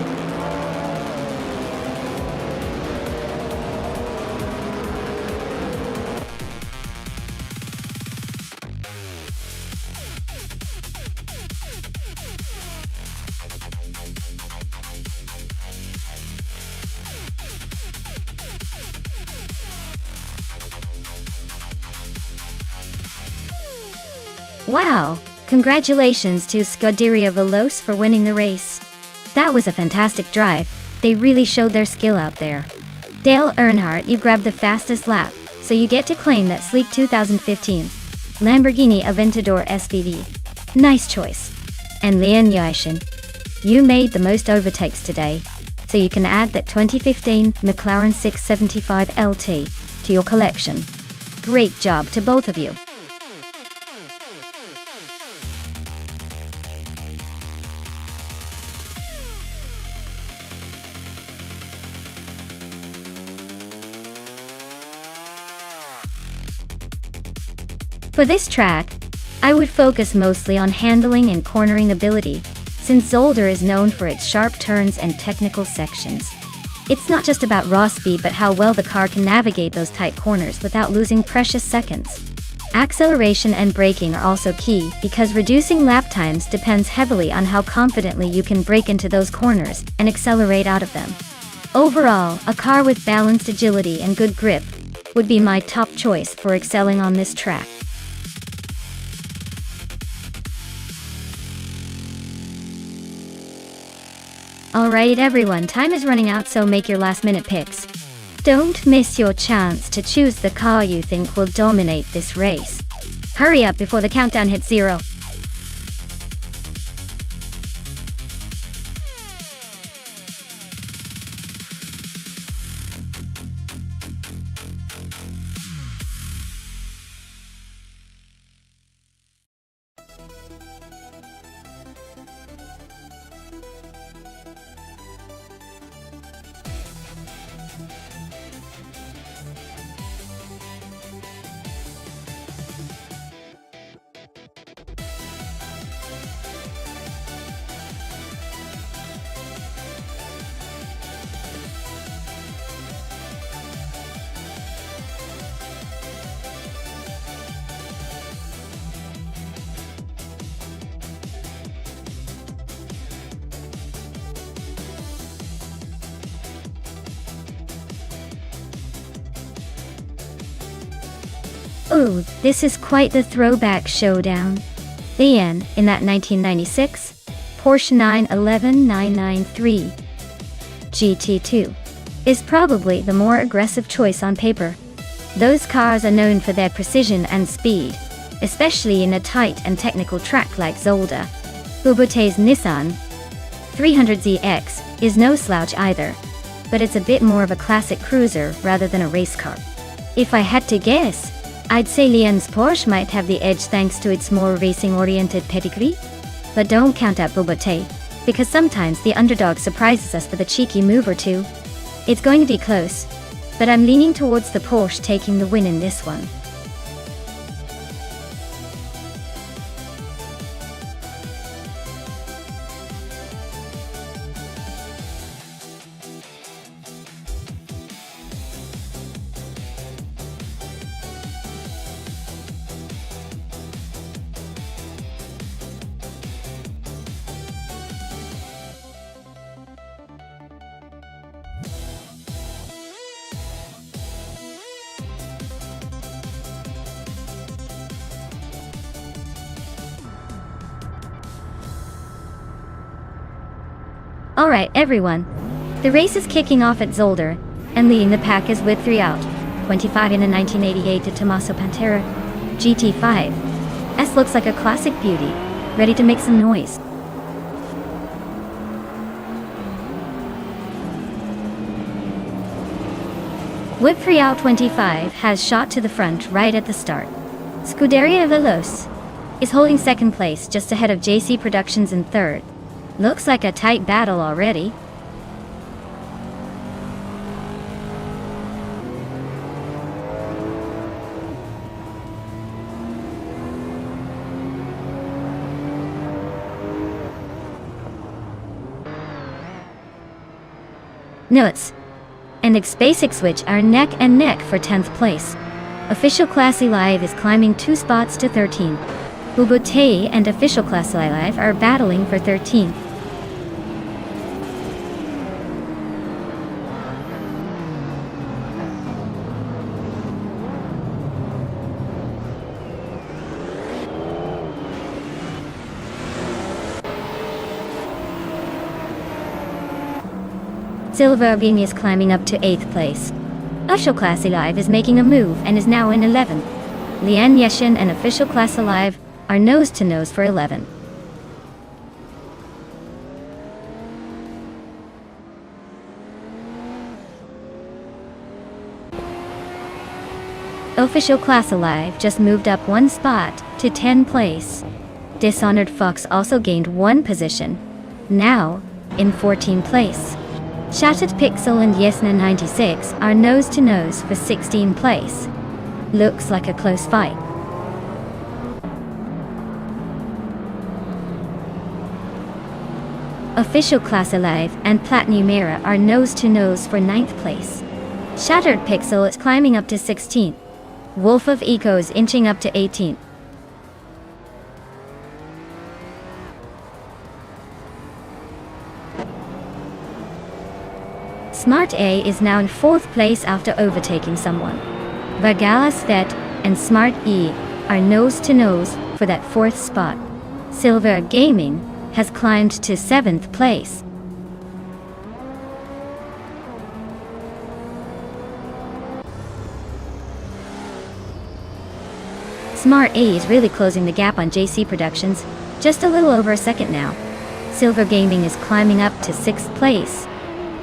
Wow! Congratulations to Scuderia Veloce for winning the race. That was a fantastic drive. They really showed their skill out there. Dale Earnhardt, you grabbed the fastest lap, so you get to claim that sleek 2015 Lamborghini Aventador SVV. Nice choice. And Lian Yashin, you made the most overtakes today, so you can add that 2015 McLaren 675 LT to your collection. Great job to both of you. For this track, I would focus mostly on handling and cornering ability, since Zolder is known for its sharp turns and technical sections. It's not just about raw speed but how well the car can navigate those tight corners without losing precious seconds. Acceleration and braking are also key, because reducing lap times depends heavily on how confidently you can brake into those corners and accelerate out of them. Overall, a car with balanced agility and good grip would be my top choice for excelling on this track. Alright everyone, time is running out, so make your last minute picks. Don't miss your chance to choose the car you think will dominate this race. Hurry up before the countdown hits 0. Ooh, this is quite the throwback showdown. In that 1996 Porsche 911 993 GT2 is probably the more aggressive choice on paper. Those cars are known for their precision and speed, especially in a tight and technical track like Zolder. Boboté's Nissan 300ZX is no slouch either, but it's a bit more of a classic cruiser rather than a race car. If I had to guess, I'd say Lyon's Porsche might have the edge thanks to its more racing-oriented pedigree. But don't count out Boboté, because sometimes the underdog surprises us with a cheeky move or two. It's going to be close, but I'm leaning towards the Porsche taking the win in this one. Alright everyone, the race is kicking off at Zolder, and leading the pack is with 3 out, 25 in a 1988 to Tommaso Pantera GT5. S looks like a classic beauty, ready to make some noise. Whip 3 out 25 has shot to the front right at the start. Scuderia Veloce is holding second place just ahead of JC Productions in third. Looks like a tight battle already. Notes and Basic Switch are neck and neck for 10th place. Official Classy Live is climbing 2 spots to 13th. Boboté and Official Classy Live are battling for 13th. Silver Beam is climbing up to 8th place. Official Classy Live is making a move and is now in 11th. Lian Yeshin and Official Classy Live are nose to nose for 11. Official Classy Live just moved up 1 spot to 10th place. Dishonored Fox also gained 1 position, now in 14th place. Shattered Pixel and Yesna 96 are nose to nose for 16th place. Looks like a close fight. Official Classy Live and Platinum Era are nose to nose for 9th place. Shattered Pixel is climbing up to 16th. Wolf of Eco is inching up to 18th. Smart A is now in 4th place after overtaking someone. Vagala Svet and Smart E are nose-to-nose for that 4th spot. Silver Gaming has climbed to 7th place. Smart A is really closing the gap on JC Productions, just a little over a second now. Silver Gaming is climbing up to 6th place.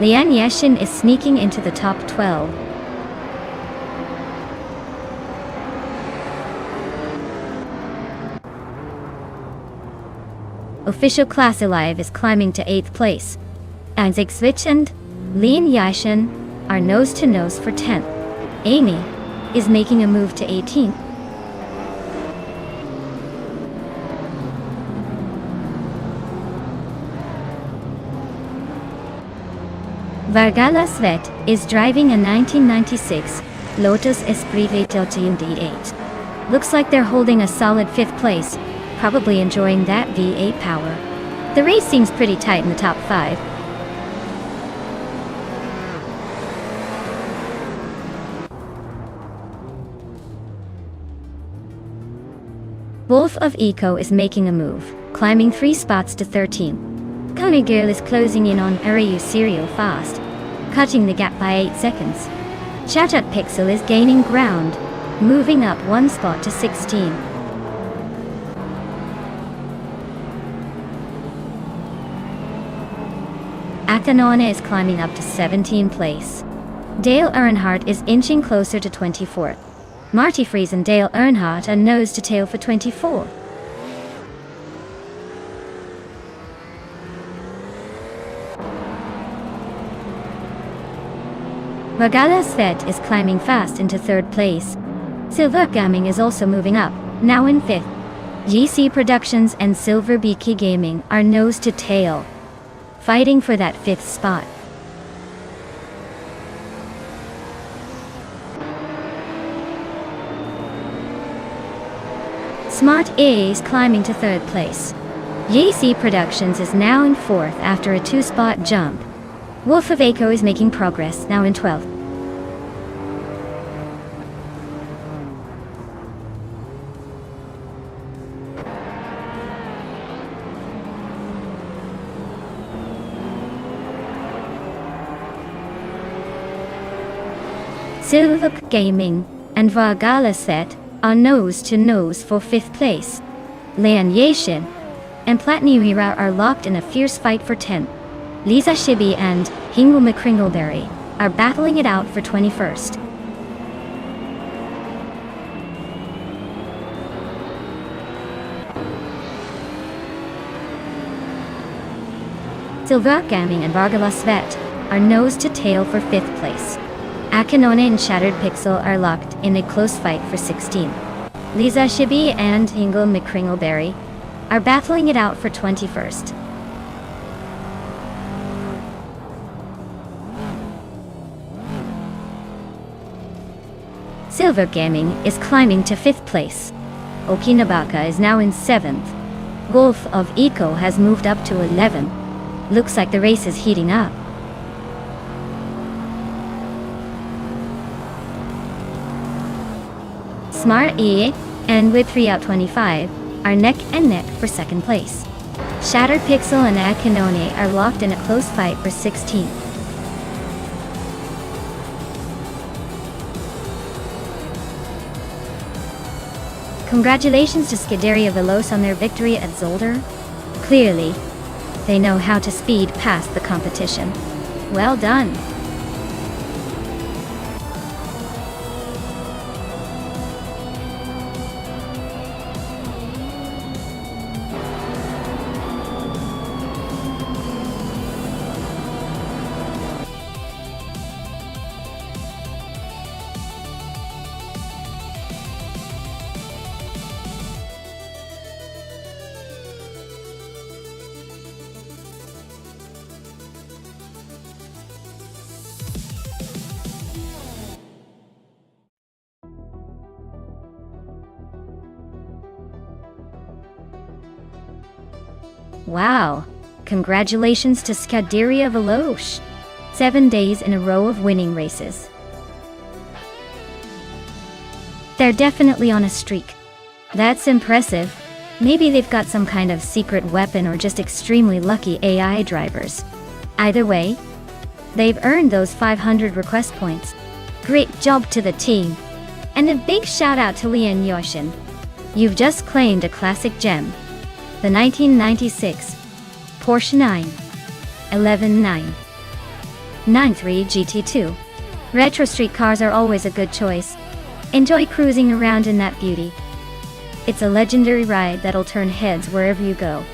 Lian Yeshin is sneaking into the top 12. Official Class Alive is climbing to 8th place. Isaac Switch and Lian Yashin are nose-to-nose for 10th. Amy is making a move to 18th. Vargala Svet is driving a 1996 Lotus Esprit V8. Looks like they're holding a solid 5th place, probably enjoying that V8 power. The race seems pretty tight in the top 5. Wolf of Eco is making a move, climbing 3 spots to 13. Coney Girl is closing in on Arayu Serial fast, cutting the gap by 8 seconds. Chatat Pixel is gaining ground, moving up 1 spot to 16. Akanona is climbing up to 17th place. Dale Earnhardt is inching closer to 24th. Marty Freeze and Dale Earnhardt are nose to tail for 24. Vagala Svet is climbing fast into 3rd place. Silver Gaming is also moving up, now in 5th. GC Productions and Silver Beaky Gaming are nose to tail, fighting for that 5th spot. Smart A is climbing to 3rd place. GC Productions is now in 4th after a 2-spot jump. Wolf of Eco is making progress, now in 12th. Silver Gaming and Vargala Set are nose-to-nose for 5th place. Lian Yashin and Platnirira are locked in a fierce fight for 10th. Lisa Shibi and Hingle McCringleberry are battling it out for 21st. Silver Gaming and Vargala Svet are nose to tail for 5th place. Akanone and Shattered Pixel are locked in a close fight for 16th. Lisa Shibi and Hingle McCringleberry are battling it out for 21st. Silver Gaming is climbing to 5th place. Okinabaka is now in 7th. Wolf of Eco has moved up to 11th. Looks like the race is heating up. Smart E and Whip 3 out 25 are neck and neck for 2nd place. Shattered Pixel and Akinone are locked in a close fight for 16th. Congratulations to Scuderia Veloce on their victory at Zolder. Clearly, they know how to speed past the competition. Well done. Wow! Congratulations to Scuderia Veloce! 7 days in a row of winning races. They're definitely on a streak. That's impressive. Maybe they've got some kind of secret weapon or just extremely lucky AI drivers. Either way, they've earned those 500 request points. Great job to the team. And a big shout out to Lian Yoshin. You've just claimed a classic gem. The 1996 Porsche 911-993 GT2. Retro street cars are always a good choice. Enjoy cruising around in that beauty. It's a legendary ride that'll turn heads wherever you go.